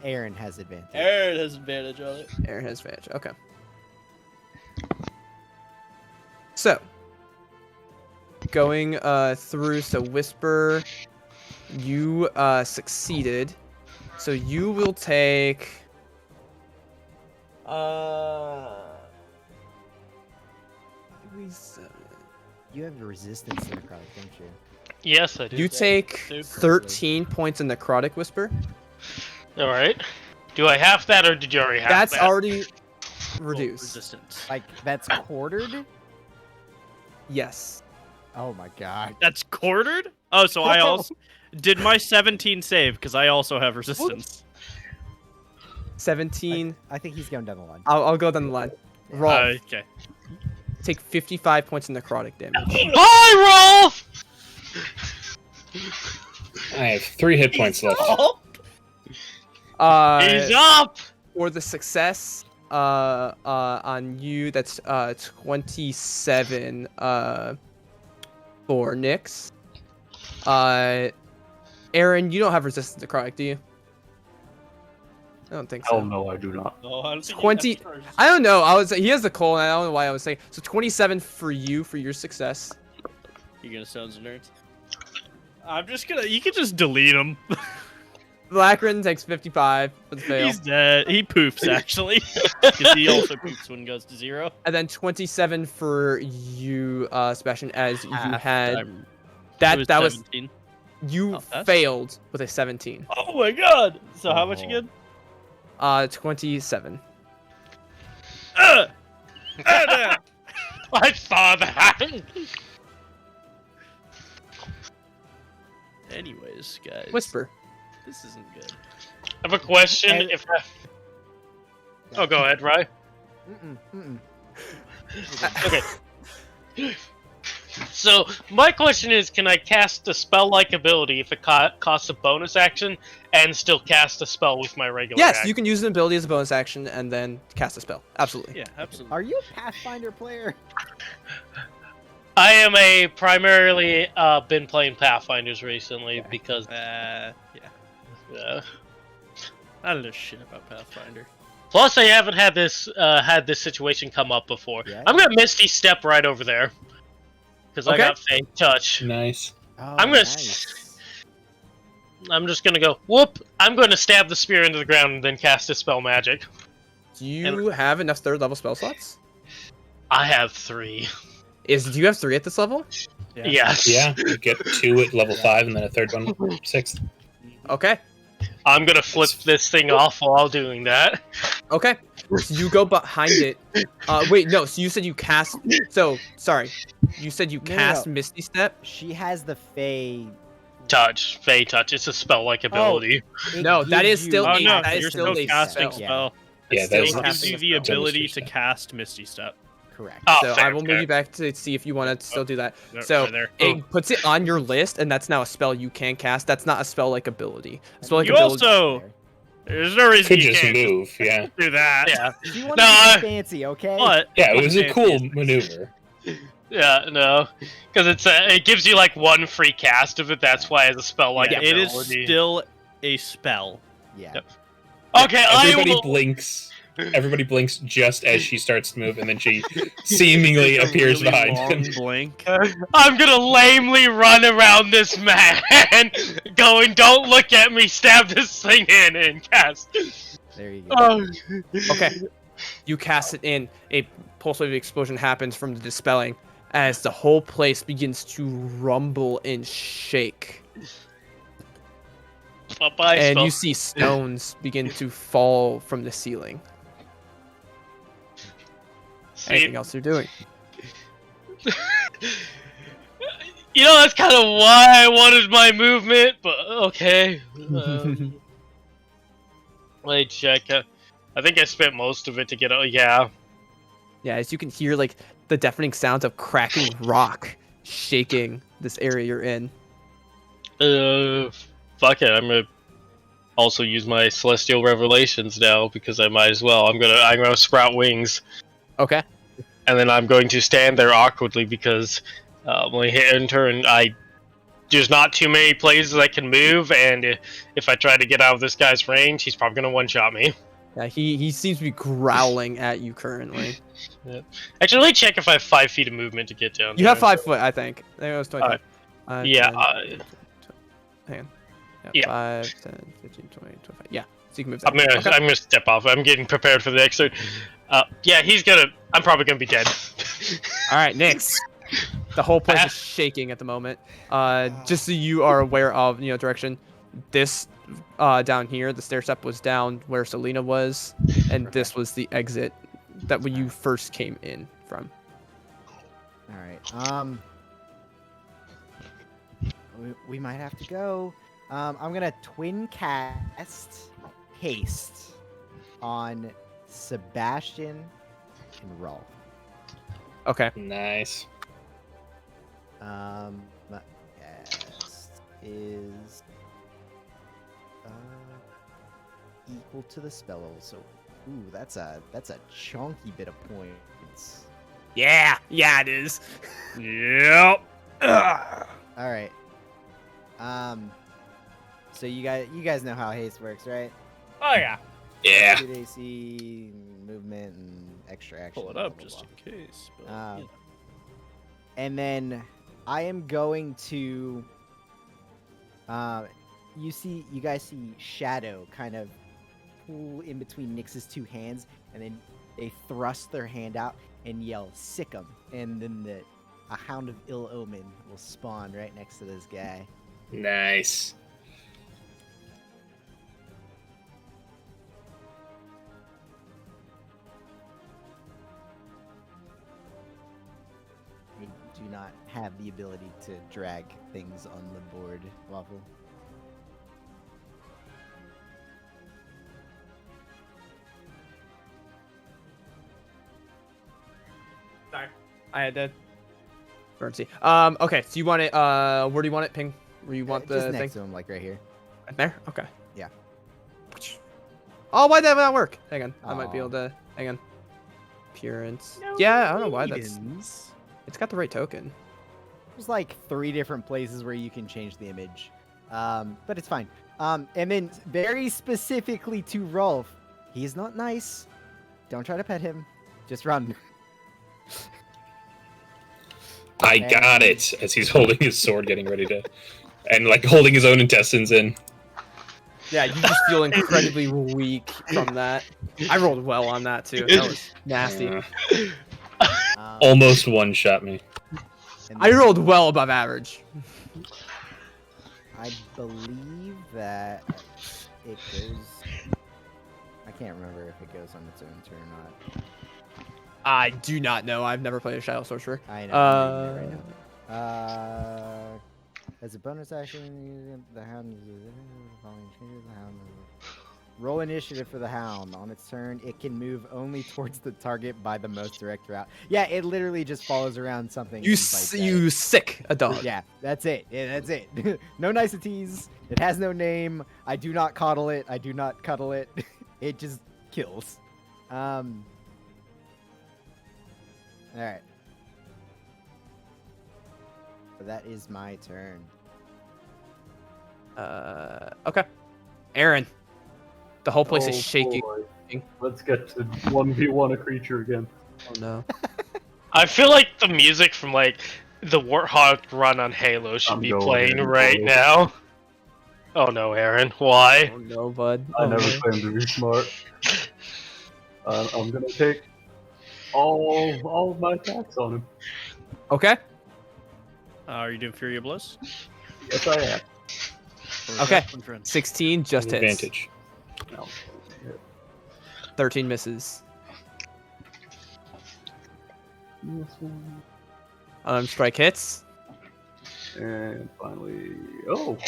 Aaron has advantage. Aaron has advantage on it. Aaron has advantage. Okay. So, going through. So Whisper, you succeeded. So you will take. You have resistance to necrotic, don't you? Yes, I do. You take Super. 13 points of necrotic whisper. All right. Do I have that, or did you already have That's that? already reduced. Resistance. Like, that's quartered? Yes. Oh my god. That's quartered? Oh, so I also did my 17 save because I also have resistance. 17. I think he's going down the line. I'll go down the line. Roll. Okay. Take 55 points of necrotic damage. Bye, Rolf! I have 3 hit points left. He's up! For the success on you, that's 27 for Nyx. Aaron, you don't have resistance to necrotic, do you? I don't think so. Oh no, I do not. Oh, I don't think 20 I don't know. He has the cold, and I don't know why I was saying. So 27 for you for your success. You're gonna sound nerds. I'm just gonna. You can just delete him. Blackrin takes 55 for the fail. He's dead. He poofs actually, because he also poofs when it goes to 0. And then 27 for you, Sebastian, as you had It that was 17. you Oh, that's- failed with a 17. Oh my god! So how much again? 27. No. I saw that! Anyways, guys. Whisper. This isn't good. I have a question. And- If I... Oh, go ahead, Rye. Okay. So, my question is, can I cast a spell-like ability if it costs a bonus action and still cast a spell with my regular Yes, action? you can use an ability as a bonus action and then cast a spell. Absolutely. Yeah, absolutely. Are you a Pathfinder player? I am a primarily been playing Pathfinders recently because Yeah. I don't know shit about Pathfinder. plus I haven't had this situation come up before. Yeah. I'm gonna Misty Step right over there because I Okay. got Fey Touch. Nice. Oh, I'm gonna nice. I'm just gonna go whoop. I'm gonna stab the spear into the ground and then cast a spell magic. Do you have enough third level spell slots? I have 3. Do you have 3 at this level? Yeah. Yes. Yeah, you get 2 at level 5 and then a third one 6th. Okay. I'm gonna flip this thing off while doing that. Okay. So you go behind it. Wait, no. So you said you cast. So sorry. You said you No, no, cast no. Misty Step. She has the Fey. Touch, Fey Touch. It's a spell-like ability. It No, that gives is still you Oh a- no, that is you're still still a casting spell. spell. Yeah, It's that still is It gives casting you a the spell. ability Misty to Step. cast Misty Step. Correct. Oh, So fair, I will move fair. you back to see if you want to still do that. No, So right there. it puts it on your list, and that's now a spell you can cast. That's not a spell like ability. Spell like You ability. also there's no reason Could you just can't move, yeah. do that. Yeah. She wanted No, to I- be fancy, okay? But Yeah, it was a fancy cool is- maneuver. Yeah, no, because it gives you like 1 free cast of it. That's why it's a spell-like Yeah, it is ability. still a spell. Yeah. Yep. Okay, Everybody I will. blinks. Everybody blinks just as she starts to move, and then she seemingly A appears really behind long him. blink. I'm gonna lamely run around this man, going, "Don't look at me! Stab this thing in and cast." There you go. Oh. Okay. You cast it in. A pulse wave explosion happens from the dispelling as the whole place begins to rumble and shake. Bye-bye, And spell. you see stones begin to fall from the ceiling. See, Anything else you're doing? you know, that's kind of why I wanted my movement, but okay. Let me check. I think I spent most of it to get. Oh, yeah. Yeah, as you can hear, like the deafening sounds of cracking rock shaking this area you're in. Fuck it. I'm gonna also use my celestial revelations now because I might as well. I'm gonna sprout wings. Okay. And then I'm going to stand there awkwardly because when I hit end turn, there's not too many places I can move, and if I try to get out of this guy's range, he's probably gonna one-shot me. Yeah, he seems to be growling at you currently. Yeah. Actually, let me check if I have 5 feet of movement to get down. You have 5 foot, I think. I think it was 25. Yeah. 10, hang on. Yeah. 5, 10, 15, 20, 25. Yeah, so you can move that. I'm gonna step off. I'm getting prepared for the next turn. Yeah, I'm probably gonna be dead. All right, Nyx. The whole place is shaking at the moment. Just so you are aware of, direction. This down here, the stair step was down where Selena was, and this was the exit that when you first came in from. All right. We might have to go. I'm gonna twin cast haste on Sebastian and Rolf. Okay. Nice. Cast is equal to the spell level. So, ooh, that's a chunky bit of points. Yeah, it is. Yep. All right. So you guys know how haste works, right? Oh yeah. Yeah. Good AC, movement, and extra action. Pull it blah, up blah, just blah. in case. But, And then I am going to. You guys see Shadow kind of pull in between Nyx's two hands, and then they thrust their hand out and yell "Sick 'em!" And then a Hound of Ill Omen will spawn right next to this guy. Nice. I do not have the ability to drag things on the board, Waffle. Sorry, I had to. Emergency. Okay, so you want it? Where do you want it? Ping. Where you want the just thing? next to him, like right here. Right there. Okay. Yeah. Oh, why'd that not work? Hang on, I might be Aw. able to. Hang on. Appearance. Yeah, I don't know why that's. Maidens. It's got the right token. There's like 3 different places where you can change the image, but it's fine. And then very specifically to Rolf, he's not nice. Don't try to pet him. Just run. I got it. As he's holding his sword, getting ready to, and like holding his own intestines in. Yeah, you just feel incredibly weak from that. I rolled well on that too. That was nasty. Almost one shot me. and I then rolled well above average. I believe that it goes. I can't remember if it goes on its own turn or not. I do not know. I've never played a Shadow Sorcerer. I know. I'm reading it right now. As a bonus action, the hound. Roll initiative for the hound. On its turn, it can move only towards the target by the most direct route. Yeah, it literally just follows around something. You and bites at it. you sick a dog. Yeah, that's it. Yeah, that's it. No niceties. It has no name. I do not coddle it. I do not cuddle it. It just kills. All right. So that is my turn. Okay. Aaron. The whole place is Oh, shaking. boy. Let's get to 1v1 a creature again. Oh no. I feel like the music from like the Warthog run on Halo should I'm be going playing in, right bro. now. Oh no, Aaron, why? Oh no, bud. I Oh, never no. claimed to be smart. I'm gonna take all of my attacks on him. Okay. Are you doing Fury of Bliss? Yes, I am. Or Okay. Grappling Friend? 16 just hits. Advantage. No. 13 misses. Strike hits. And finally, oh!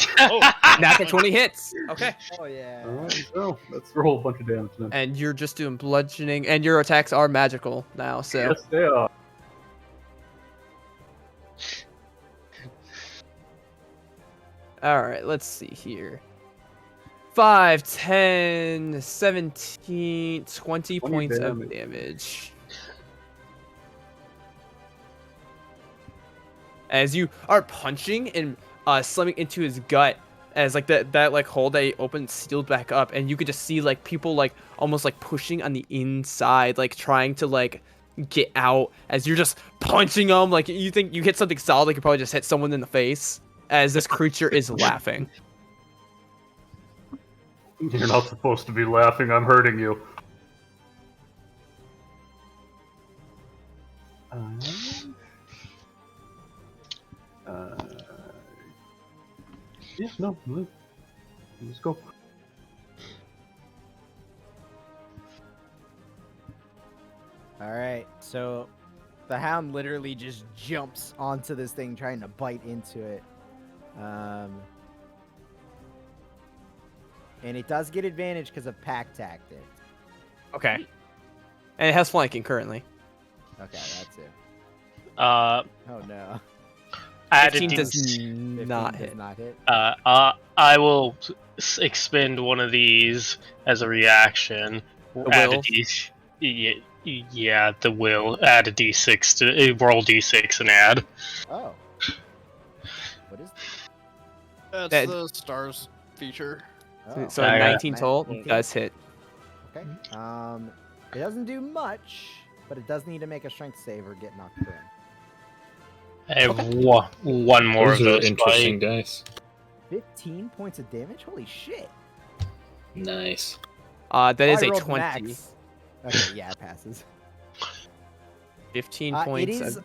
Natural 20 hits. Okay. Oh yeah. All right, so let's roll a bunch of damage then. And you're just doing bludgeoning, and your attacks are magical now. So Yes, they are. All right, let's see here. 5, 10, 17, 20 points of damage. damage. As you are punching and slamming into his gut, as like that like hole that he opened sealed back up, and you could just see like people like almost like pushing on the inside, like trying to like get out as you're just punching them. Like you think you hit something solid, like you probably just hit someone in the face. As this creature is laughing. You're not supposed to be laughing. I'm hurting you. Yeah, no, let's go. All right, so the hound literally just jumps onto this thing, trying to bite into it. And it does get advantage because of pack tactics. Okay. And it has flanking currently. Okay, that's it. Uh, Oh no. add a 15 D- does 15 not does hit. not hit. I will expend one of these as a reaction. Add a will? yeah, the will. Add a D6 to roll D6 and add. Oh. What is That's That- the stars feature. Oh. So I got 19 total 19. does hit. Okay. It doesn't do much, but it does need to make a strength save or get knocked prone. I have one more Those of are those. interesting dice. 15 points of damage? Holy shit. Nice. That is I a rolled 20. max. Okay, yeah, it passes. 15 It points. is,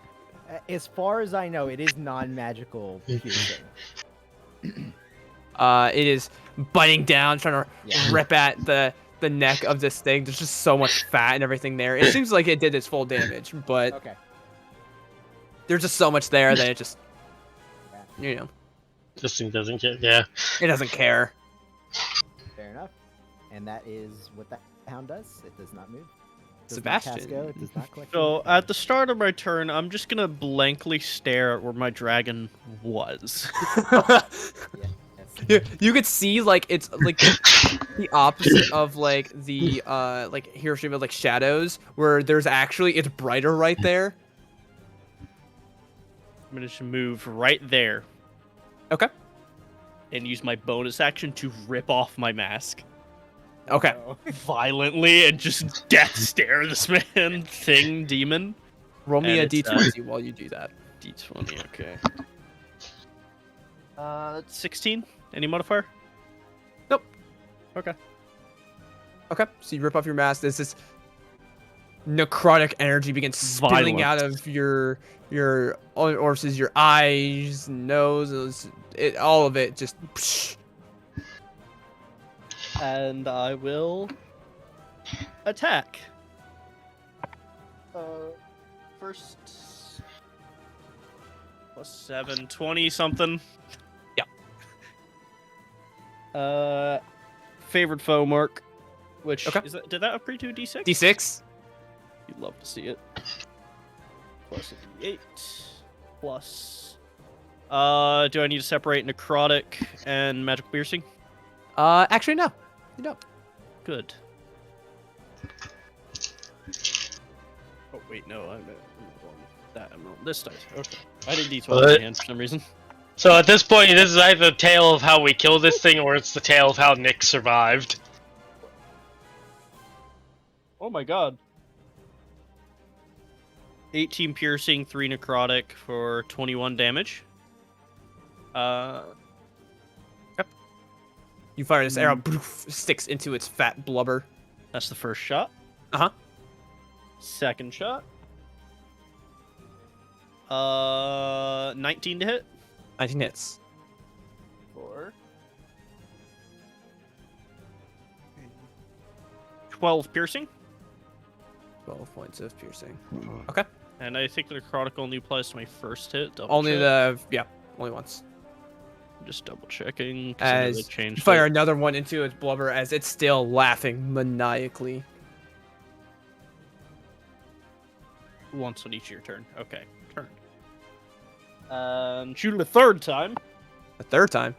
as far as I know, it is non-magical piercing. It is biting down, trying to Yeah. rip at the neck of this thing. There's just so much fat and everything there. It seems like it did its full damage, but Okay. there's just so much there that it just, you know, This thing doesn't get. Yeah. it doesn't care. Fair enough. And that is what that hound does. It does not move. Does not pass Sebastian. go, it does not collect. So any at the start of my turn, I'm just gonna blankly stare at where my dragon was. You could see like it's like the opposite of like the like Hiroshima like shadows, where there's actually it's brighter right there. I'm gonna just move right there. Okay. And use my bonus action to rip off my mask Okay. violently and just death stare this man demon. Roll me a And it's, d20 while you do that. D20, okay. That's 16. Any modifier? Nope. Okay. Okay. So you rip off your mask. This necrotic energy begins spilling out of your orifices, your eyes, nose, all of it just. Psh. And I will attack. First +7, 20 something. Yeah. Favored foe mark, which Okay. is that, did that upgrade to a D6? D6. You'd love to see it. Plus a D8. Plus. Do I need to separate necrotic and magical piercing? Actually no. You don't. Good. Oh wait, no, I'm on that. I'm on this dice. Okay, I did D12 in my hand for some reason. So at this point, this is either the tale of how we killed this thing, or it's the tale of how Nick survived. Oh my god. 18 piercing, 3 necrotic for 21 damage. You fire this arrow, sticks into its fat blubber. That's the first shot. Uh-huh. Second shot. 19 to hit. 19 hits. 4. 12 piercing. 12 points of piercing. And I think the necrotic only applies to my first hit. Double Only check. only once. Just double checking. 'Cause I know they As you changed fire it. another one into its blubber as it's still laughing maniacally. Once on each of your turn. Okay, turn. Shoot it a third time. A third time.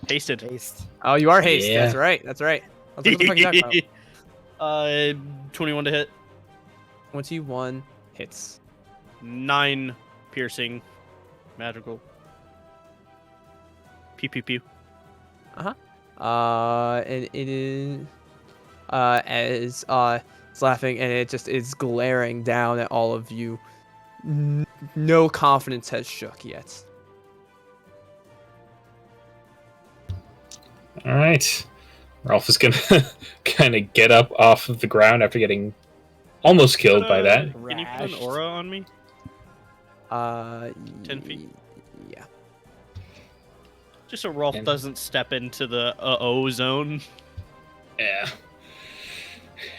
Hasted. Haste. Oh, you are haste. Yeah. That's right. That's right. I was like, what the fuck are you talking about? 21 to hit. 21 hits. 9 piercing. Magical. Pew pew pew. And it is as it's laughing, and it just is glaring down at all of you. No confidence has shook yet. All right. Rolf is gonna kind of get up off of the ground after getting almost killed by that. Can you put an aura on me? 10 feet? Yeah. Just so Rolf And- doesn't step into the uh-oh zone. Yeah.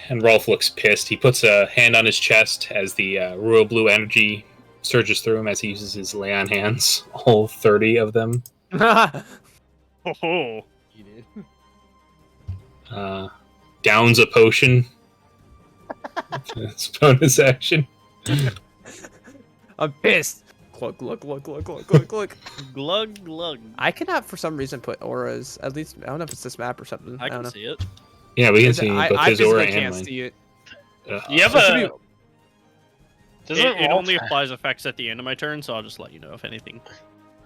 And Rolf looks pissed. He puts a hand on his chest as the royal blue energy surges through him as he uses his lay on hands, all 30 of them. Oh, You did. Downs a potion. It's bonus action. I'm pissed. Glug, glug, glug, glug, glug, glug, glug. glug glug. I cannot, for some reason, put auras. At least, I don't know if it's this map or something. I don't can know. see it. Yeah, we can see both I his aura physically and can't mine. see it. You have So should a. we- Doesn't It Rolf- only applies effects at the end of my turn, so I'll just let you know if anything.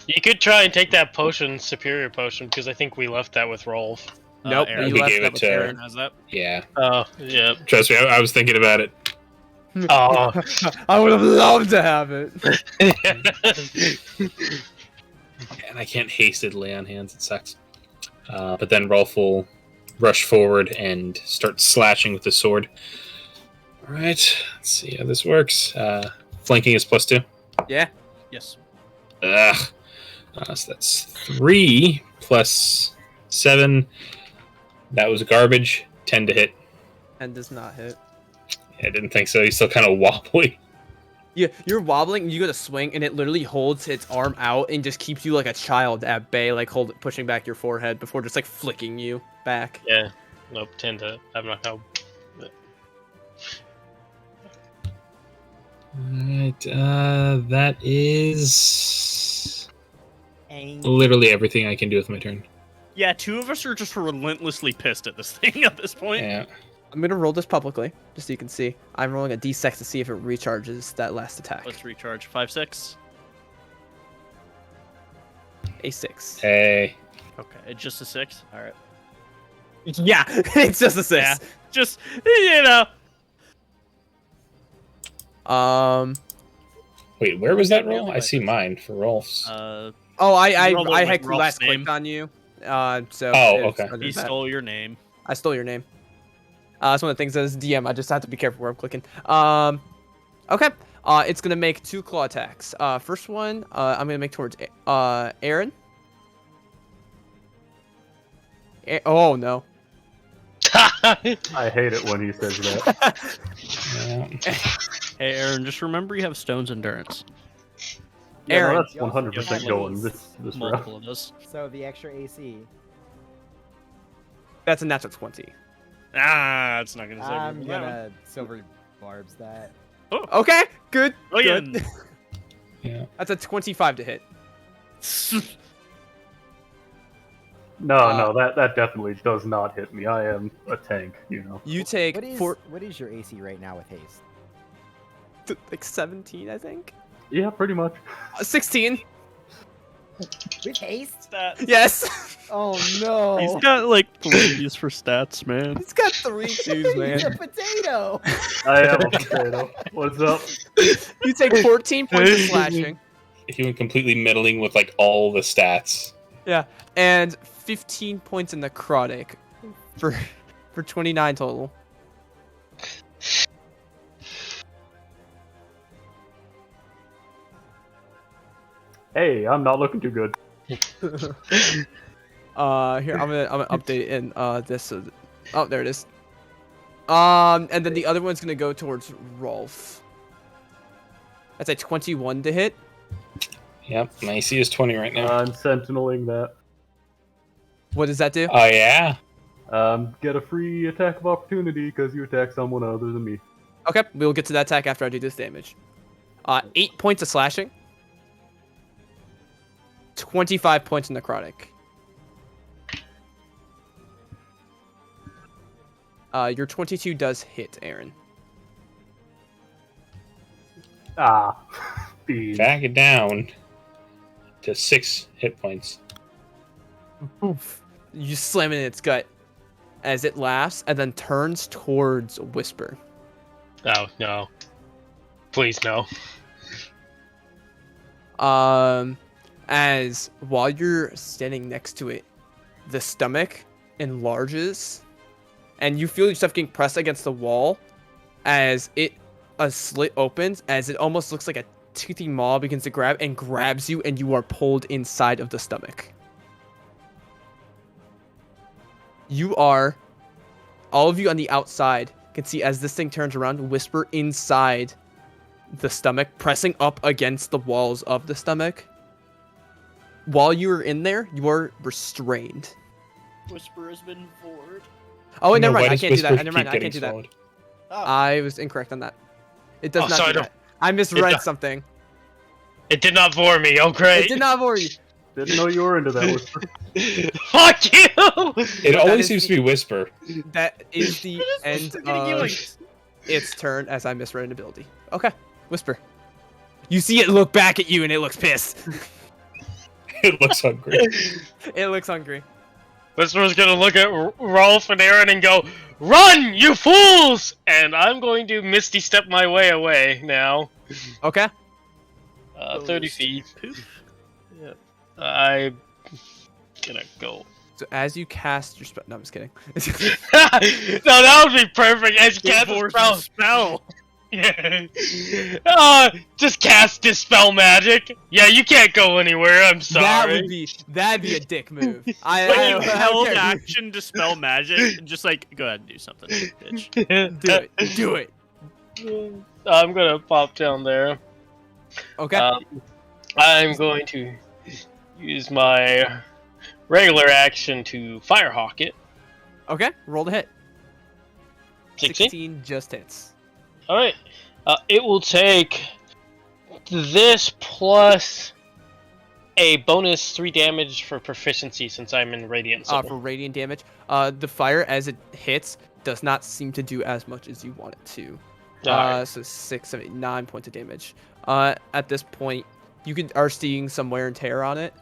You could try and take that potion, superior potion, because I think we left that with Rolf. Nope, Aaron. you He left gave that it with to- Aaron. has that. Yeah. Oh, yeah. Trust me, I was thinking about it. Oh. I would have loved to have it. And I can't hasted lay on hands. It sucks. But then Rolf will rush forward and start slashing with the sword. All right. Let's see how this works. Flanking is +2. Yeah. Yes. Ugh. So that's 3 plus 7. That was garbage. 10 to hit. And does not hit. I didn't think so. He's still kind of wobbly. Yeah, you're wobbling, you go to swing, and it literally holds its arm out and just keeps you like a child at bay, like pushing back your forehead before just like flicking you back. Yeah. Nope, 10 to. I'm not help. Alright, that is Ang. literally everything I can do with my turn. Yeah, 2 of us are just relentlessly pissed at this thing at this point. Yeah. I'm gonna roll this publicly, just so you can see. I'm rolling a d6 to see if it recharges that last attack. Let's recharge. 5-6. A 6. Hey. Okay, it's just a 6. All right. Yeah, it's just a 6. Yeah. Just Wait, where was that roll? I see mine for Rolf's. Oh, I rolled it I with had Rolf's last name. clicked on you. So. Oh, it was okay. under He that. stole your name. I stole your name. That's one of the things as DM. I just have to be careful where I'm clicking. Okay. It's gonna make 2 claw attacks. First one, I'm gonna make towards Aaron. Oh no. I hate it when he says that. Yeah. Hey, Aaron, just remember you have Stone's Endurance. Yeah, Aaron. no, that's 100% going this round. Multiple of those. So the extra AC. That's a natural 20. Ah, it's not gonna save I'm you from that one. gonna silver barbs that. Okay, good. Brilliant. Good. Yeah. That's a 25 to hit. No, that definitely does not hit me. I am a tank, you know. You take What is your AC right now with haste? like 17, I think. Yeah, pretty much. 16. With haste? Stats. Yes. Oh no! He's got like 3s for stats, man. He's got 3 twos, He's a man. potato. I am a potato. What's up? You take 14 points of slashing. He went completely meddling with like all the stats. Yeah, and 15 points in necrotic for 29 total. Hey, I'm not looking too good. Here I'm gonna update in this. Oh, there it is. And then the other one's gonna go towards Rolf. That's a 21 to hit. Yep, my AC is 20 right now. I'm sentineling that. What does that do? Oh yeah. Get a free attack of opportunity because you attack someone other than me. Okay, we'll get to that attack after I do this damage. 8 points of slashing. 25 points of necrotic. Your 22 does hit, Aaron. Beans. Back it down to 6 hit points. Oof. You slam it in its gut as it laughs and then turns towards Whisper. Oh, no. Please, no. As while you're standing next to it, the stomach enlarges, and you feel yourself getting pressed against the wall as a slit opens, as it almost looks like a toothy maw begins to grabs you, and you are pulled inside of the stomach. All of you on the outside can see as this thing turns around, Whisper inside the stomach, pressing up against the walls of the stomach. While you are in there, you are restrained. Whisper has been bored. Oh, wait, No, never mind. why I does can't do that. Whisper Never mind. keep I can't getting do that. swallowed? I was incorrect on that. It does Oh, not so do I don't- that. I misread does- something. It did not bore me. Oh, great. It did not bore you. Didn't know you were into that Whisper. Fuck you! It That always is seems the- to be Whisper. That is the end of its turn as I misread an ability. Okay, Whisper. You see it look back at you and it looks pissed. It looks hungry. It looks hungry. Whisper's gonna look at Rolf and Aaron and go, "Run, you fools!" And I'm going to Misty Step my way away now. Okay. 30 feet. Poof. Yeah. I'm gonna go. So as you cast your spell, no, I'm just kidding. No, that would be perfect. As you cast a Divorce spell. spell. Yeah. Just cast Dispel Magic. Yeah, you can't go anywhere. I'm sorry. That'd be a dick move. But you I held don't care. action to spell magic and just like go ahead and do something, bitch. Do it. I'm gonna pop down there. Okay. I'm going to use my regular action to Firehawk it. Okay. Roll the hit. 16? 16 just hits. Alright. It will take this plus a bonus 3 damage for proficiency since I'm in Radiant Soul. For radiant damage. The fire as it hits does not seem to do as much as you want it to. Alright. So 6, 7, 8, 9 points of damage. At this point, you are seeing some wear and tear on it,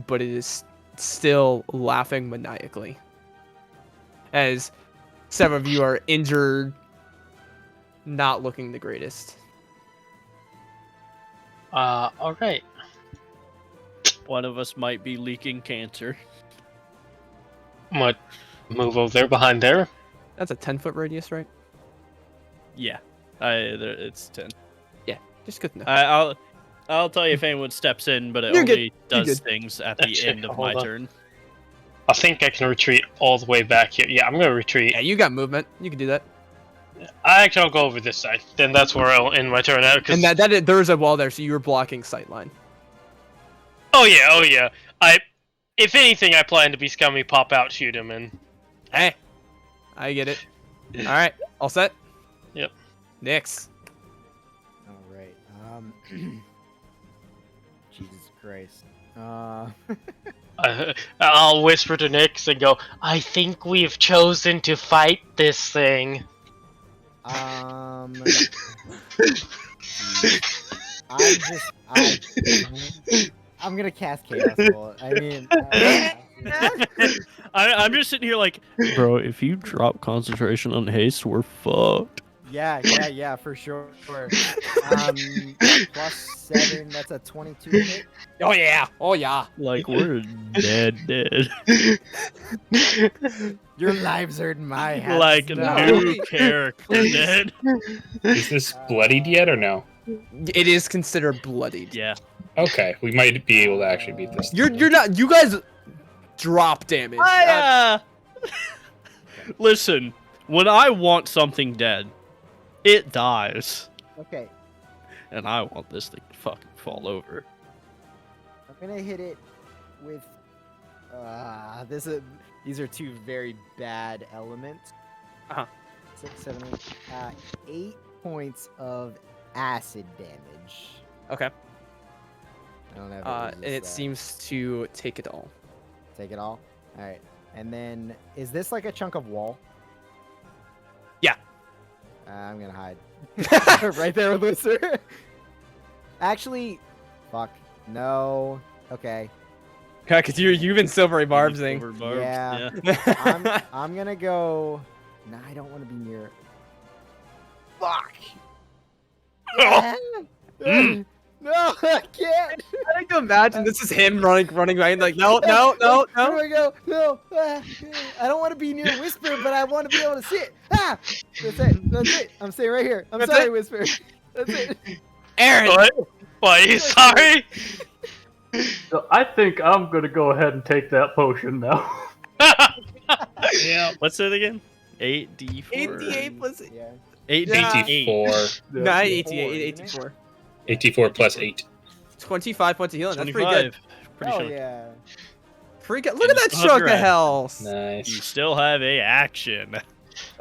but it is still laughing maniacally. As several of you are injured, not looking the greatest. Alright. One of us might be leaking cancer. I'm gonna move over there behind there. That's a 10-foot radius, right? Yeah, it's 10. Just good to know. I'll tell you if anyone steps in, but it You're good. only You're does good. things at the Actually, end of hold my on. turn. I think I can retreat all the way back here. Yeah, I'm gonna retreat. Yeah, you got movement. You can do that. I'll go over this side. Then that's where I'll end my turn out. And there is a wall there, so you were blocking sightline. Oh yeah. If anything, I plan to be scummy, pop out, shoot him, and Hey, I get it. All right, all set. Yep. Nyx. All right. Jesus Christ. I'll whisper to Nyx and go, "I think we've chosen to fight this thing." I'm gonna cast Chaos Bolt. I mean, I'm just sitting here like, bro, if you drop concentration on haste, we're fucked. yeah, for sure. +7, that's a 22 hit. Oh yeah. Like we're dead. Your lives are in my hands. Like now. new character dead. Is this bloodied yet or no? It is considered bloodied. Yeah. Okay, we might be able to actually beat this. You're not. You guys drop damage. Listen, when I want something dead, it dies, Okay, and I want this thing to fucking fall over. I'm gonna hit it with. These are two very bad elements. 6, 7, 8. 8 points of acid damage. Okay. I don't have. And it seems to take it all. Take it all. All right, and then is this like a chunk of wall? Yeah. I'm gonna hide. Right there with Whisper. Actually, fuck. No. Okay. Because you've been silvery barbsing. Silver barbs, Yeah. I'm gonna go. Nah, I don't want to be near. Fuck. No, I can't. I like to imagine this is him running behind, like, no. Where do I go? No. I don't want to be near Whisper, but I want to be able to see it. Ah! That's it. I'm staying right here. I'm That's sorry, it? Whisper. That's it. Aaron! What? Are you sorry? So I think I'm gonna go ahead and take that potion now. Yeah. What's it again? 8d4. 8d8 plus Yeah. 84. Yeah. 84. 84 plus 8. 25 points of healing. That's pretty good. 25. Pretty Oh sure. yeah. Pretty good. Look at that Still have chunk your of action. health. You Nice. still have a action.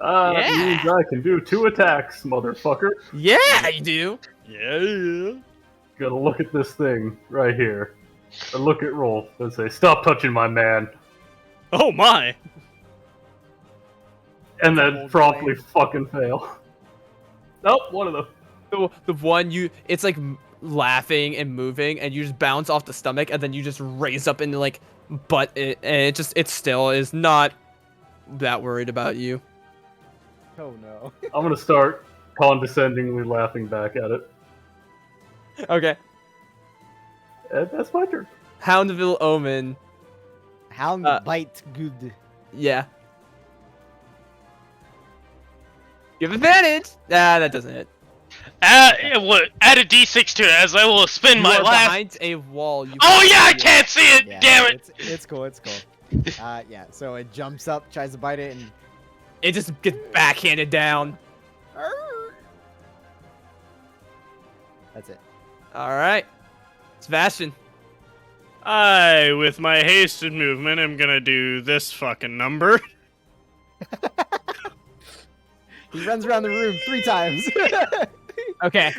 That means I can do 2 attacks, motherfucker. Yeah, you do. Yeah. Gotta look at this thing right here. And look at Rolf and say, "Stop touching my man," Oh my. and then Old promptly flame. fucking fail. Nope, one of them. The one it's like laughing and moving, and you just bounce off the stomach, and then you just raise up into like, and it still is not that worried about you. Oh no. I'm gonna start condescendingly laughing back at it. Okay. And that's my turn. Houndville Omen. Hound bite good. Yeah. You have advantage. Ah, that doesn't hit. Yeah, what? Add a d6 to it as I will spin You my are last. behind a wall. You Oh can't yeah, I see it. can't see it. Yeah, Damn it! It's cool. Yeah. So it jumps up, tries to bite it, and It just gets backhanded down. that's it. All right. Sebastian. I, with my hasted movement, am gonna do this fucking number. He runs around the room 3 times. Okay.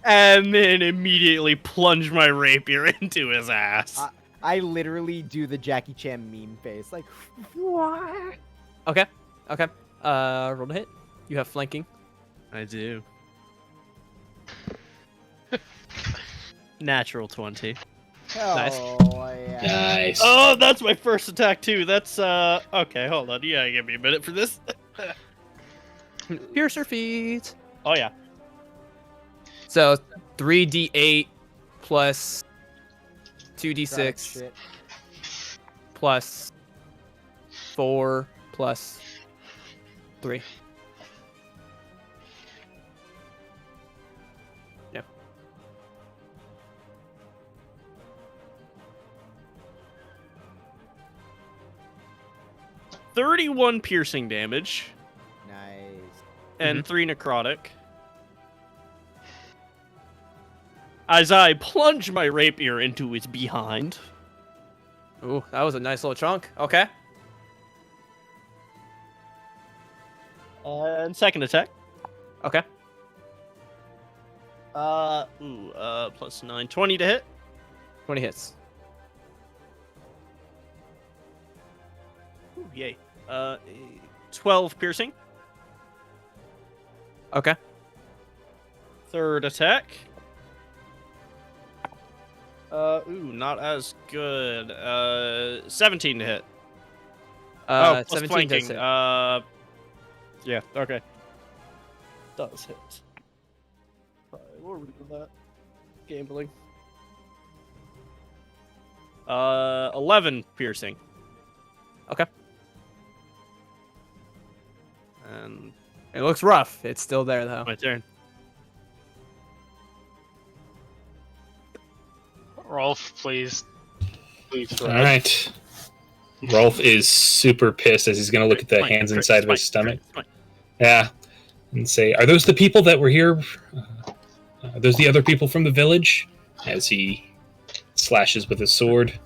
And then immediately plunge my rapier into his ass. I literally do the Jackie Chan meme face, like what? Okay. Roll to hit. You have flanking. I do. Natural 20. Nice. Oh yeah. Nice. Oh, that's my first attack too. That's okay, hold on. You gotta give me a minute for this. Piercer feet. Oh yeah. So 3d8 plus Drop 2d6 shit. plus 4 plus 3. Yeah. $31 piercing damage Nice. and 3 necrotic. As I plunge my rapier into its behind. Ooh, that was a nice little chunk. Okay. And second attack. Okay. Plus 9. 20 to hit. 20 hits. Ooh, yay. 12 piercing. Okay. Third attack. Not as good. 17 to hit. Plus 17 flanking. does hit. Yeah, okay. Does hit. Alright, what were we doing that? Gambling. 11 piercing. Okay. And It looks rough. It's still there though. my turn. Rolf, please. Please. All right. Rolf is super pissed as he's going to look at the hands inside of his stomach. Yeah. And say, "Are those the people that were here? Are those the other people from the village?" As he slashes with his sword.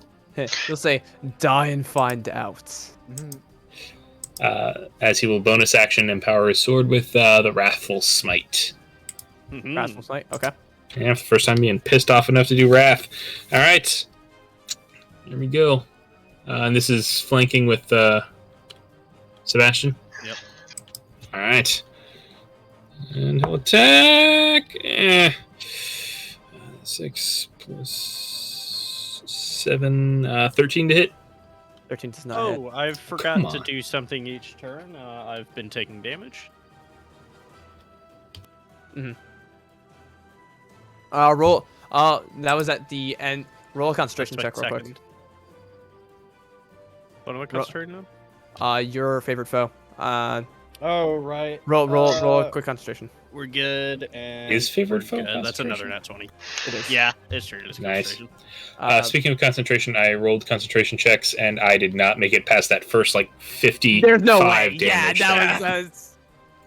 He'll say, "Die and find out." Mhm. As he will bonus action empower his sword with the Wrathful Smite. Wrathful Smite. Okay. Yeah, for the first time being pissed off enough to do Wrath. All right. Here we go. And this is flanking with Sebastian. Yep. All right. And he'll attack. 6 plus 7, 13 to hit. 13 does not hit. Oh, I come forgot to on. do something each turn. I've been taking damage. Roll. That was at the end. Roll a concentration That's check my real quick. second. What am I concentrating on? Your favorite foe. Oh, right. Roll a quick concentration. We're good. And His favorite we're foe? good. That's another Concentration? nat 20. It is. Yeah, it's true. It's Nice. concentration. Speaking of concentration, I rolled concentration checks, and I did not make it past that first, 55 There's no way. damage. Yeah, that was.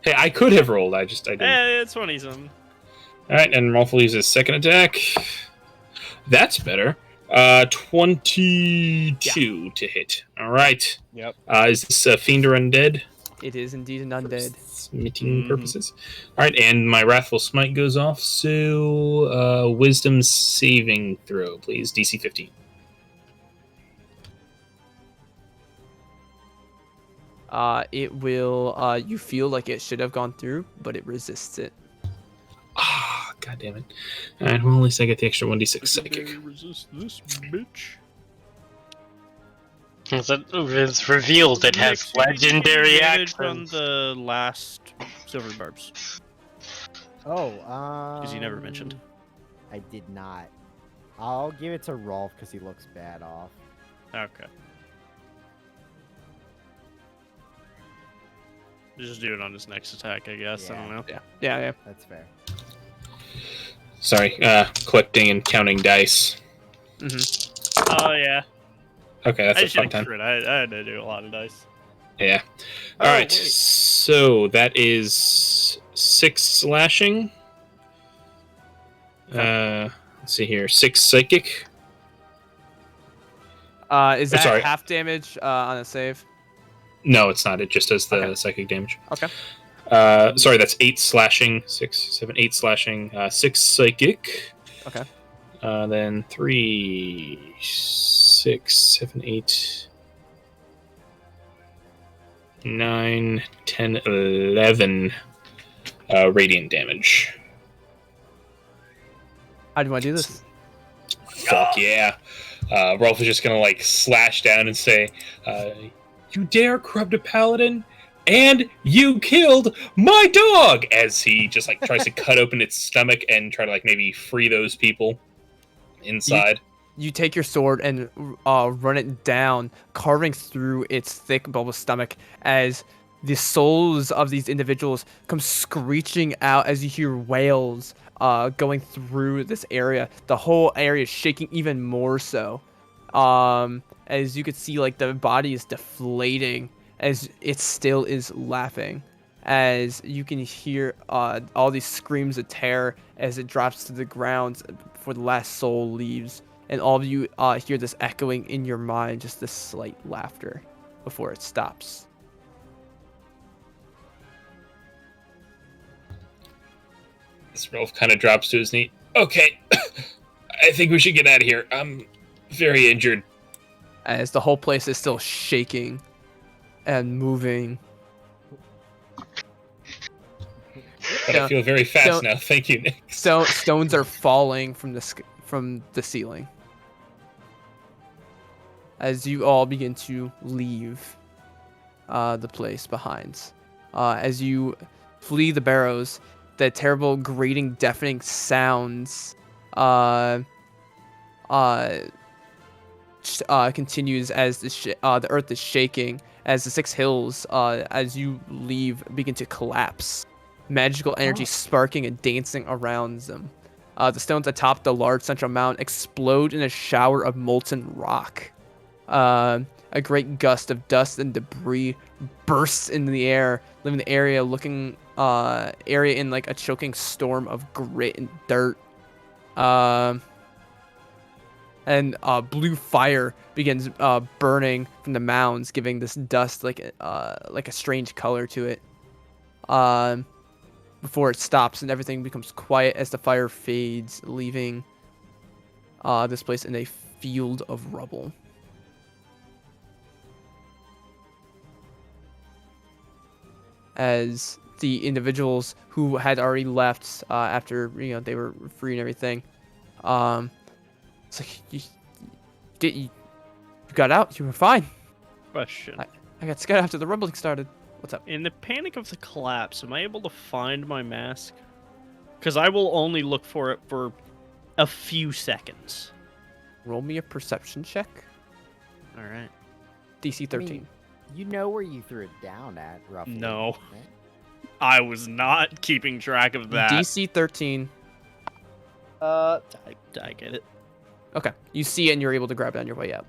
Hey, I could have rolled. I didn't. It's 20 something. All right, and Rolf will use his second attack. That's better. 22 to hit. All right. Yep. Is this a fiend or undead? It is indeed an undead. Smiting purposes. All right, and my wrathful smite goes off. So, wisdom saving throw, please. DC 15. It will. You feel like it should have gone through, but it resists it. Ah, god damn it. All right, well, at least I get the extra 1d6 psychic. Resist this bitch. It's revealed it has legendary Damage on actions. the last silver barbs. Oh, Because you never mentioned. I did not. I'll give it to Rolf because he looks bad off. Okay. Just do it on his next attack, I guess. I don't know. Yeah. That's fair. Sorry, collecting and counting dice. Oh, yeah. Okay, that's I a fun time. crit. I had to do a lot of dice. Yeah. Oh, All right, wait. so that is 6 slashing. Let's see here. 6 psychic. Is that sorry. half damage on a save? No, it's not. It just does the Okay. psychic damage. Okay. Sorry, that's 8 slashing. 6, 7, 8 slashing. 6 psychic. Okay. Then 3, 6, 7, 8, 9, 10, 11 radiant damage. How do you want to do this? Fuck yeah. Rolf is just gonna slash down and say, you dare corrupt a paladin? And you killed my dog! As he just tries to cut open its stomach and try to maybe free those people inside. You take your sword and run it down, carving through its thick, bulbous stomach as the souls of these individuals come screeching out as you hear wails going through this area. The whole area is shaking even more so. As you could see, the body is deflating as it still is laughing. As you can hear all these screams of terror as it drops to the ground before the last soul leaves. And all of you hear this echoing in your mind, just this slight laughter before it stops. This Rolf kind of drops to his knee. Okay, I think we should get out of here. I'm very injured. As the whole place is still shaking and moving. But I feel very fast now. Thank you, Nick. Stones are falling from the ceiling. As you all begin to leave the place behind. As you flee the barrows, the terrible, grating, deafening sounds continues as the earth is shaking, as the 6 hills, as you leave, begin to collapse. Magical energy sparking and dancing around them. The stones atop the large central mound explode in a shower of molten rock. A great gust of dust and debris bursts into the air, leaving the area in a choking storm of grit and dirt. And blue fire begins burning from the mounds, giving this dust like a strange color to it. Before it stops and everything becomes quiet as the fire fades, leaving this place in a field of rubble. as the individuals who had already left after they were free and everything. It's like you got out. You were fine. Question. I got scared after the rumbling started. What's up? In the panic of the collapse, am I able to find my mask? Because I will only look for it for a few seconds. Roll me a perception check. All right. DC 13. I mean, you know where you threw it down at, roughly. No. Right? I was not keeping track of that. DC 13. I get it. Okay. You see it and you're able to grab it on your way out.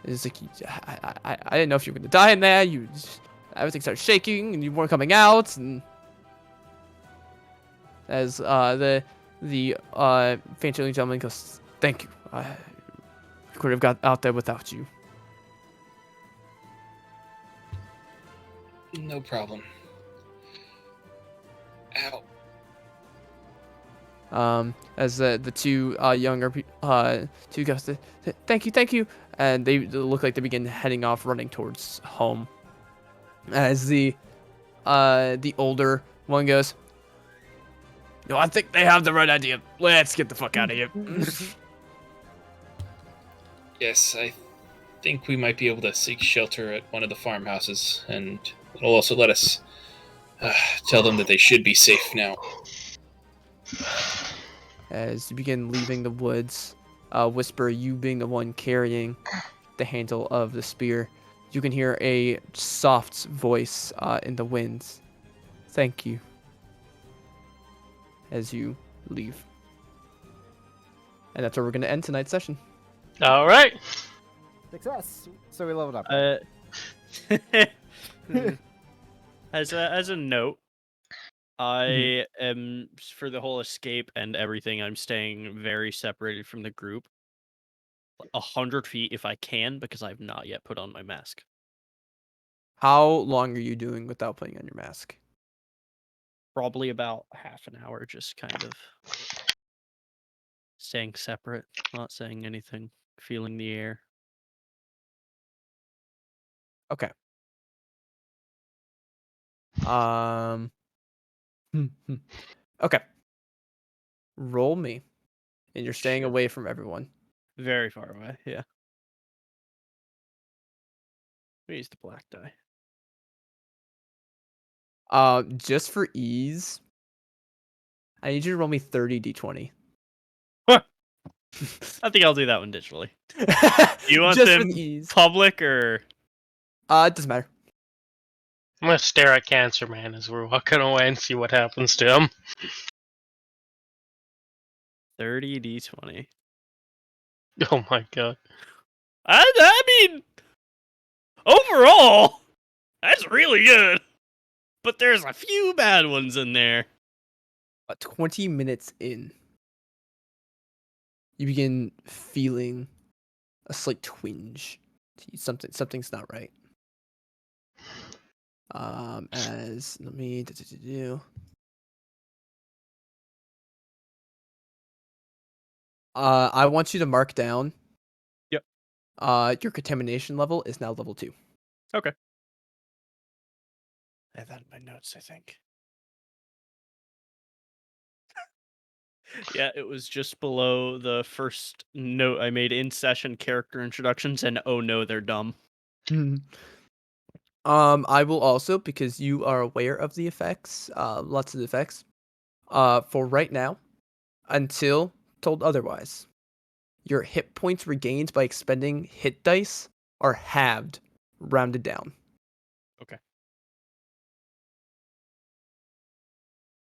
It's like, I didn't know if you were going to die in there. Everything started shaking and you weren't coming out. And as the faint-chilling gentleman goes, thank you. I could have got out there without you. No problem. Ow. As the two younger two guys, thank you, and they look like they begin heading off, running towards home. As the older one goes, no, I think they have the right idea. Let's get the fuck out of here. Yes, I think we might be able to seek shelter at one of the farmhouses, and it'll also let us tell them that they should be safe now. As you begin leaving the woods, Whisper, you being the one carrying the handle of the spear, you can hear a soft voice in the wind. Thank you. As you leave. And that's where we're going to end tonight's session. All right. Success. So we leveled up. As a note, I am, for the whole escape and everything, I'm staying very separated from the group. 100 feet if I can, because I've not yet put on my mask. How long are you doing without putting on your mask? Probably about half an hour, just kind of staying separate, not saying anything, feeling the air. Okay. Okay. Roll me. And you're staying Sure. away from everyone. Very far away, yeah. Use the black die. Just for ease, I need you to roll me 30 d20. I think I'll do that one digitally. You want just them for the ease. public or? It doesn't matter. I'm gonna stare at Cancer Man as we're walking away and see what happens to him. 30 d20. Oh my god. I mean, overall, that's really good. But there's a few bad ones in there. 20 minutes in, you begin feeling a slight twinge. Something's not right. As let me do. I want you to mark down. Yep. Your contamination level is now level 2. Okay. I have that in my notes, I think. Yeah, it was just below the first note I made in session character introductions, and oh no, they're dumb. I will also, because you are aware of the effects, lots of the effects, for right now, until told otherwise, your hit points regained by expending hit dice are halved, rounded down. Okay.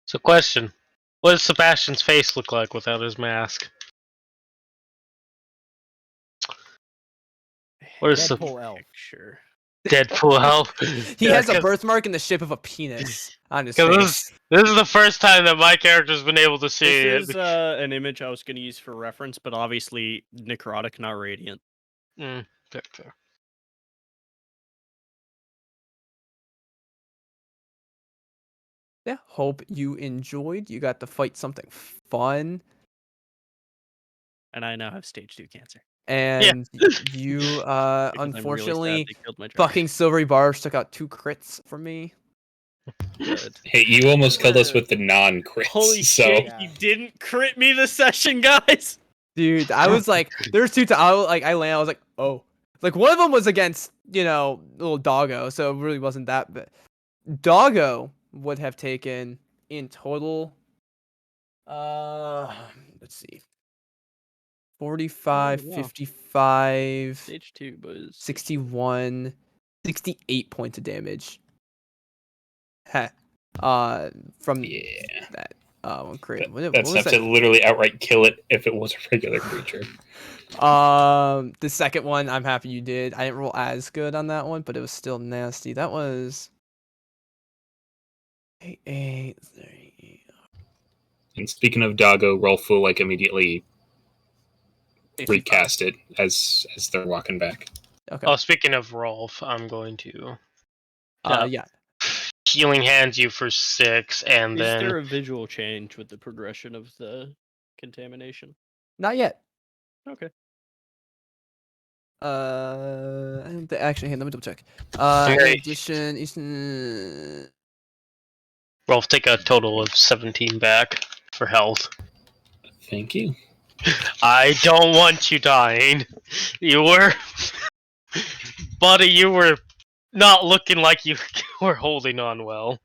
So, question: what does Sebastian's face look like without his mask? What is the Deadpool elf. Picture. Deadpool elf? He Yeah, has a 'cause- birthmark in the shape of a penis on his 'cause face. This is the first time that my character's been able to see This it. is an image I was going to use for reference, but obviously necrotic, not radiant. Fair. Yeah, hope you enjoyed. You got to fight something fun. And I now have stage 2 cancer. and you Because I'm really sad unfortunately they killed my trash. fucking silvery bars took out 2 crits from me. Good. Hey, you almost killed us with the non-crits. Holy so shit! Yeah. He didn't crit me this session, guys. Dude, I was like, there's 2 times. I landed. I was like, oh, like one of them was against little Doggo, so it really wasn't that. But Doggo would have taken in total. Let's see. 45, wow. 55, Stage 2, boys. 61, 68 points of damage. Heh. From yeah, that one crit. that's enough to literally outright kill it if it was a regular creature. The second one, I'm happy you did. I didn't roll as good on that one, but it was still nasty. That was 8, 3. And speaking of Doggo, Rolf will like immediately 55. recast it as they're walking back. Okay. Oh, speaking of Rolf, I'm going to Yeah. healing hand you for 6, and Is then there a visual change with the progression of the contamination? Not yet. Okay. Actually, hey, let me double check. Okay. Addition. Rolf take a total of 17 back for health. Thank you. I don't want you dying. You were, buddy. You were not looking like you were holding on well.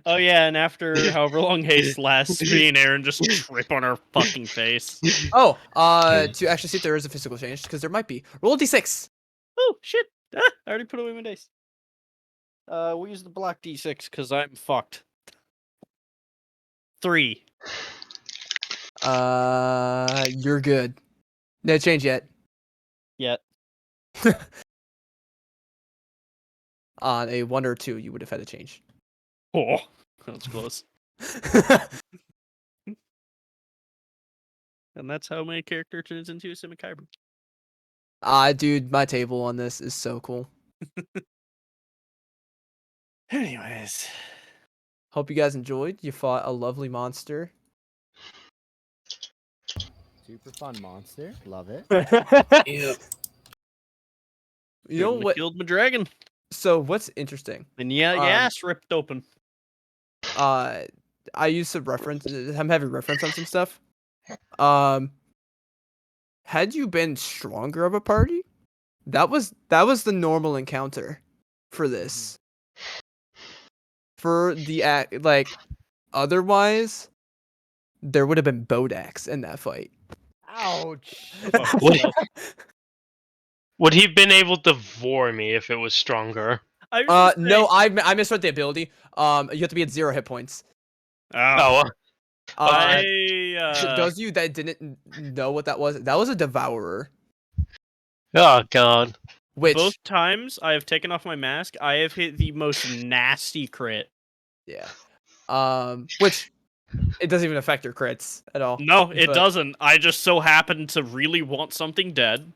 Oh yeah, and after however long haste lasts, me and Aaron just trip on our fucking face. Oh, to actually see if there is a physical change, because there might be. Roll a d6. Oh shit! Ah, I already put away my dice. We'll use the black d6 because I'm fucked. 3. You're good. No change yet. Yet. On a 1 or 2, you would have had a change. Oh, that's close. And that's how my character turns into a Simic hybrid. Dude, my table on this is so cool. Anyways. Hope you guys enjoyed. You fought a lovely monster. Super fun monster. Love it. Yeah. You know what? Killed my dragon. So what's interesting? And yeah, your ass ripped open. I used some reference. I'm having reference on some stuff. Had you been stronger of a party, that was the normal encounter for this. For the act, like, otherwise, there would have been Bodax in that fight. Ouch. Would he have been able to vor me if it was stronger? No, I misread the ability. You have to be at 0 hit points. Oh, Those of you that didn't know what that was a Devourer. oh god. Which both times I have taken off my mask, I have hit the most nasty crit. yeah, which it doesn't even affect your crits at all. No, it but- doesn't. I just so happened to really want something dead.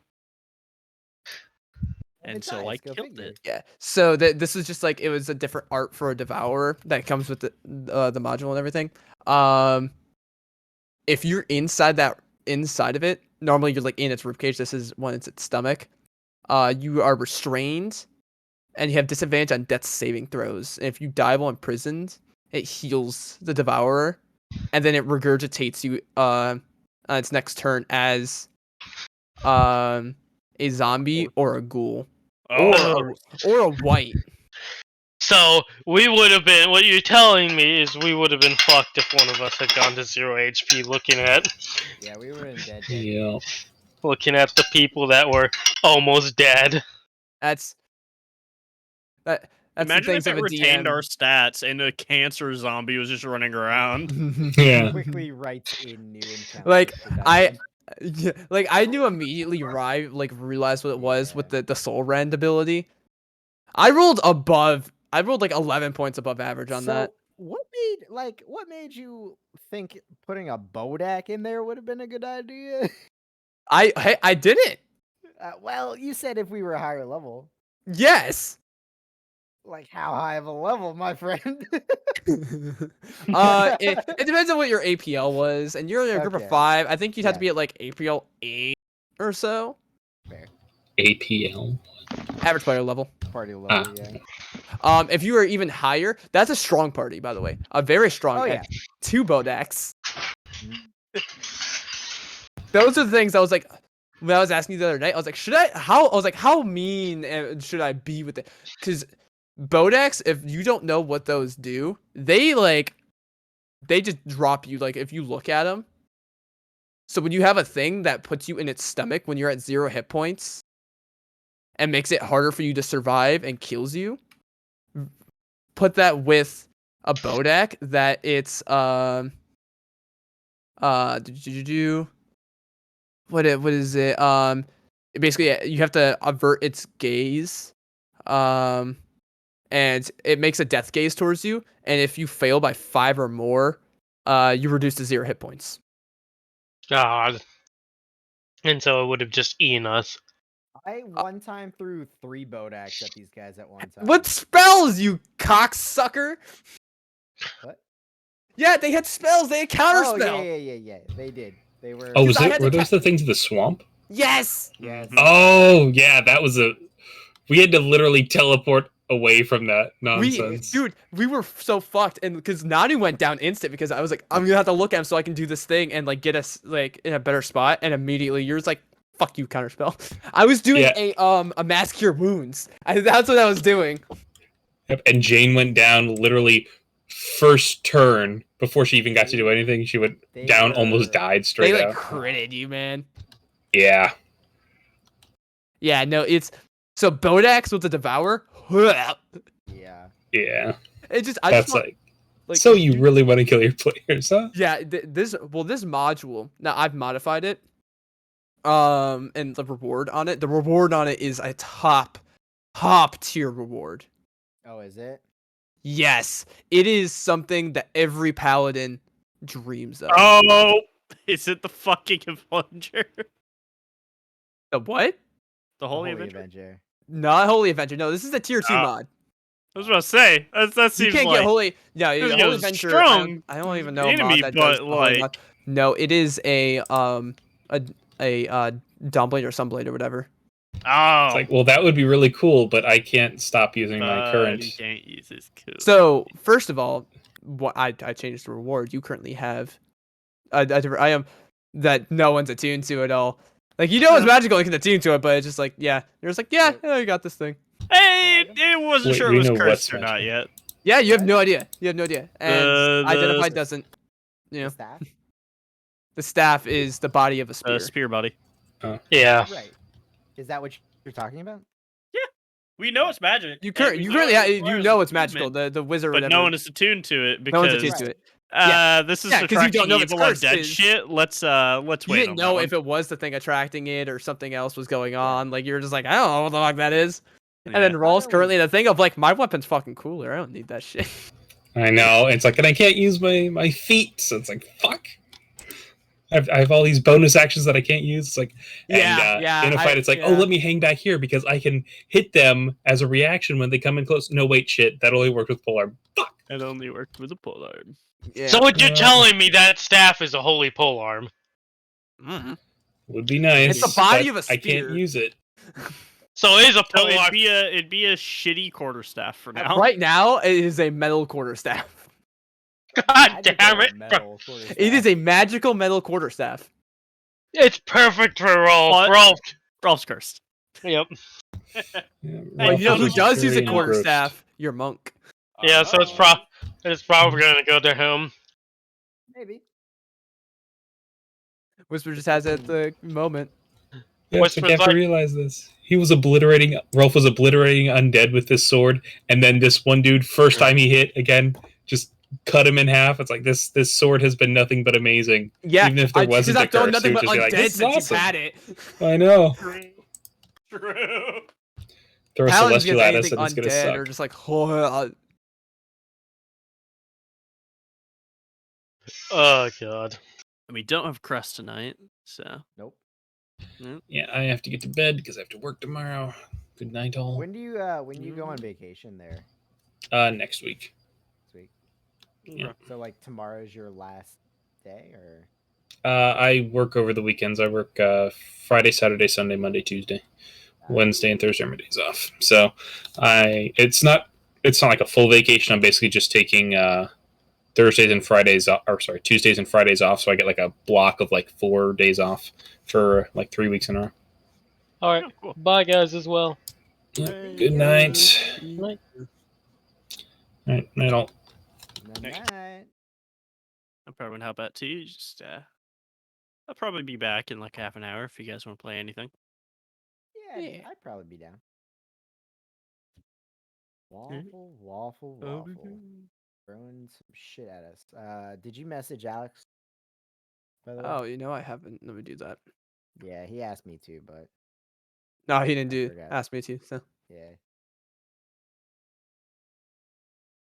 And so I killed it. Yeah. So this is just like it was a different art for a Devourer that comes with the module and everything. If you're inside of it, normally you're like in its ribcage. This is when it's its stomach. You are restrained, and you have disadvantage on death saving throws. And if you die while imprisoned, it heals the Devourer, and then it regurgitates you on its next turn as a zombie or a ghoul. Oh, Or a white. So we would have been. What you're telling me is we would have been fucked if one of us had gone to 0 HP. Yeah, we were in dead. Yeah. Looking at the people that were almost dead. That's the imagine things if of it a retained DM. our stats and a cancer zombie was just running around. Yeah. Quickly writes in new encounters. Like, for Diamond. Yeah, like I knew immediately realized what it was with the Soul Rend ability. I rolled like 11 points above average on that. What made you think putting a Bodak in there would have been a good idea? I did it. Well, you said if we were a higher level. Yes. Like how high of a level, my friend? It depends on what your APL was, and you're in a group of Okay. 5. I think you'd have to Yeah. be at like APL 8 or so. Fair. APL. Average player level. Party level, yeah. If you are even higher, that's a strong party, by the way. A very strong. Oh, at yeah. 2 Bodax. Those are the things I was like, when I was asking you the other night, I was like, how mean should I be with it? Because Bodax, if you don't know what those do, they just drop you, like, if you look at them. So when you have a thing that puts you in its stomach when you're at 0 hit points and makes it harder for you to survive and kills you, put that with a Bodak that it's what is it? Basically you have to avert its gaze, and it makes a death gaze towards you, and if you fail by 5 or more, you reduce to 0 hit points. God. And so it would have just eaten us. I one time threw 3 Bodaks at these guys at one time. What spells, you cocksucker? What? Yeah, they had spells. They had counter Oh, spell. yeah. They did. They were. Oh, I were those the things in the swamp? Yes. Yes. Oh, yeah, that was we had to literally teleport away from that nonsense. We were so fucked, and because Nanu went down instant because I was like, I'm gonna have to look at him so I can do this thing and like get us like in a better spot, and immediately you're just like, fuck you, counterspell. I was doing a mass cure wounds. That's what I was doing. Yep, and Jane went down literally first turn before she even got to do anything. She went down, almost died straight They out. like critted you, man. Yeah. Yeah, no, it's so Bodax with the Devour. Yeah. Yeah. It just That's like so you really want to kill your players, huh? Yeah, this module, now I've modified it. And the reward on it is a top tier reward. Oh, is it? Yes, it is something that every paladin dreams of. Oh, is it the fucking Avenger? The what? The Holy Avenger? Not Holy Avenger. No, this is a tier 2 mod. I was about to say that seems You can't like get Holy. Yeah, this Holy goes Avenger. strong I don't even know a enemy, mod that does but, the Holy like- mod. No, it is a Dawnblade or Sunblade or whatever. oh, It's like, well, that would be really cool, but I can't stop using my current. You can't use his coup. So first of all, what I changed the reward. You currently have I am that no one's attuned to at all. Like, you know, it's magical, you can attune to it, but it's just like, yeah, you're just like, yeah, you got this thing. Hey, it wasn't Wait, sure we it was know cursed what's or not magical. yet. Yeah, you have no idea. And identified doesn't. You know, The staff? the staff is the body of a spear. Spear body. Yeah. Right. Is that what you're talking about? We know it's magic. You and we currently it you requires know it's magical. attunement, The wizard, but whatever. no one is attuned to it No one's because attuned to it. this is Yeah, 'cause you attracting don't know it's evil cursed, undead is- shit. Let's You wait. didn't on know that if it was the thing attracting it or something else was going on. Like, you're just like, I don't know what the fuck that is. one. And then Yeah. Rawls currently the thing of like, my weapon's fucking cooler. I don't need that shit. I know. It's like, and I can't use my feet, so it's like, fuck. I have all these bonus actions that I can't use. It's like, in a fight, it's like, oh, let me hang back here because I can hit them as a reaction when they come in close. No, wait, shit. That only worked with polearm. Fuck. It only worked with a polearm. Yeah. So what you're Yeah. telling me that staff is a holy polearm? Mhm. Would be nice. It's the body but of a I can't spear. use it. So it is a So polearm. it'd be a shitty quarterstaff for now. Right now, it is a metal quarterstaff. God damn it! It is a magical metal quarterstaff. It's perfect for Rolf. What? Rolf. Rolf's cursed. Yep. Yeah, But you know who Rolf is does use a very quarterstaff? Your monk. Yeah, so it's probably gonna go to him. Maybe. Whisper just has it at the moment. Yeah, What's so the you have to like- realize this. Rolf was obliterating undead with this sword, and then this one dude, first time he hit, again, just cut him in half. It's like, this sword has been nothing but amazing. Yeah, Even if there wasn't I've a done curse, nothing it would but just be like, undead this is since awesome. you've had it. I know. True. Throw a Paladins celestial against at us anything and it's gonna undead suck. are just like, oh, Oh god. And we don't have crust tonight, so Nope. Yeah, I have to get to bed because I have to work tomorrow. Good night, all. When do you go on vacation there Next week. this week? Yeah. So like tomorrow's your last day, or I work over the weekends. I work Friday, Saturday, Sunday, Monday, Tuesday, Wednesday, and Thursday are my days off. So it's not like a full vacation. I'm basically just taking Thursdays and Fridays, Tuesdays and Fridays off. So I get like a block of like 4 days off for like 3 weeks in a row. All right. Oh, cool. Bye, guys, as well. Yeah. Good night. Night. Night all. Good Nice. night. I'm probably gonna help out too. Just I'll probably be back in like half an hour if you guys want to play anything. Yeah, Yeah. I'd probably be down. Waffle, waffle, waffle. Throwing some shit at us. Did you message Alex? By the way? Oh, you know I haven't. Let me do that. Yeah, he asked me to, but No, he didn't I forgot. ask me to. So yeah.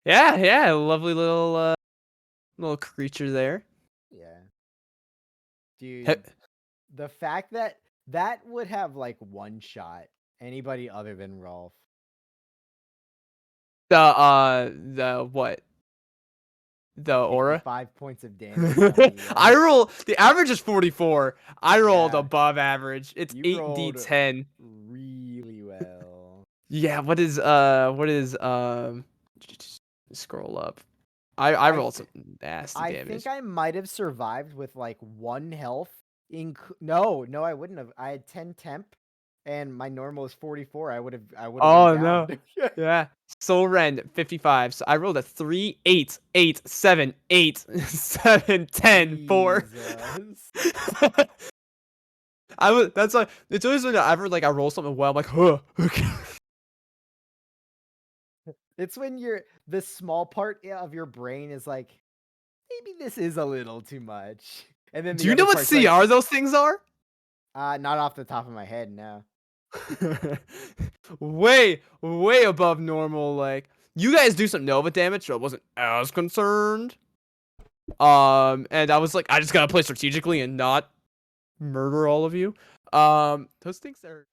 yeah, lovely little creature there. Yeah. Dude, He- the fact that that would have like one shot anybody other than Rolf. The what? The aura. 5 points of damage. on the, I roll. The average is 44. I rolled Yeah. above average. It's You rolled 8d10. really well. Yeah. What is scroll up. I I rolled th- some nasty I damage. think I might have survived with like 1 health. No, I wouldn't have. I had 10 temp, and my normal is 44. I would have. Oh, been no. down. Yeah. Soul Rend 55. So I rolled a 3, 8, 8, 7, 8, 7, 10, 4. Jesus. That's like, it's always whenever like I roll something well, I'm like, huh. Okay. It's when the small part of your brain is like, maybe this is a little too much. And then Do you know what CR those things are? Not off the top of my head, no. way above normal. Like, you guys do some Nova damage, so I wasn't as concerned. And I was like, I just gotta play strategically and not murder all of you. Those things are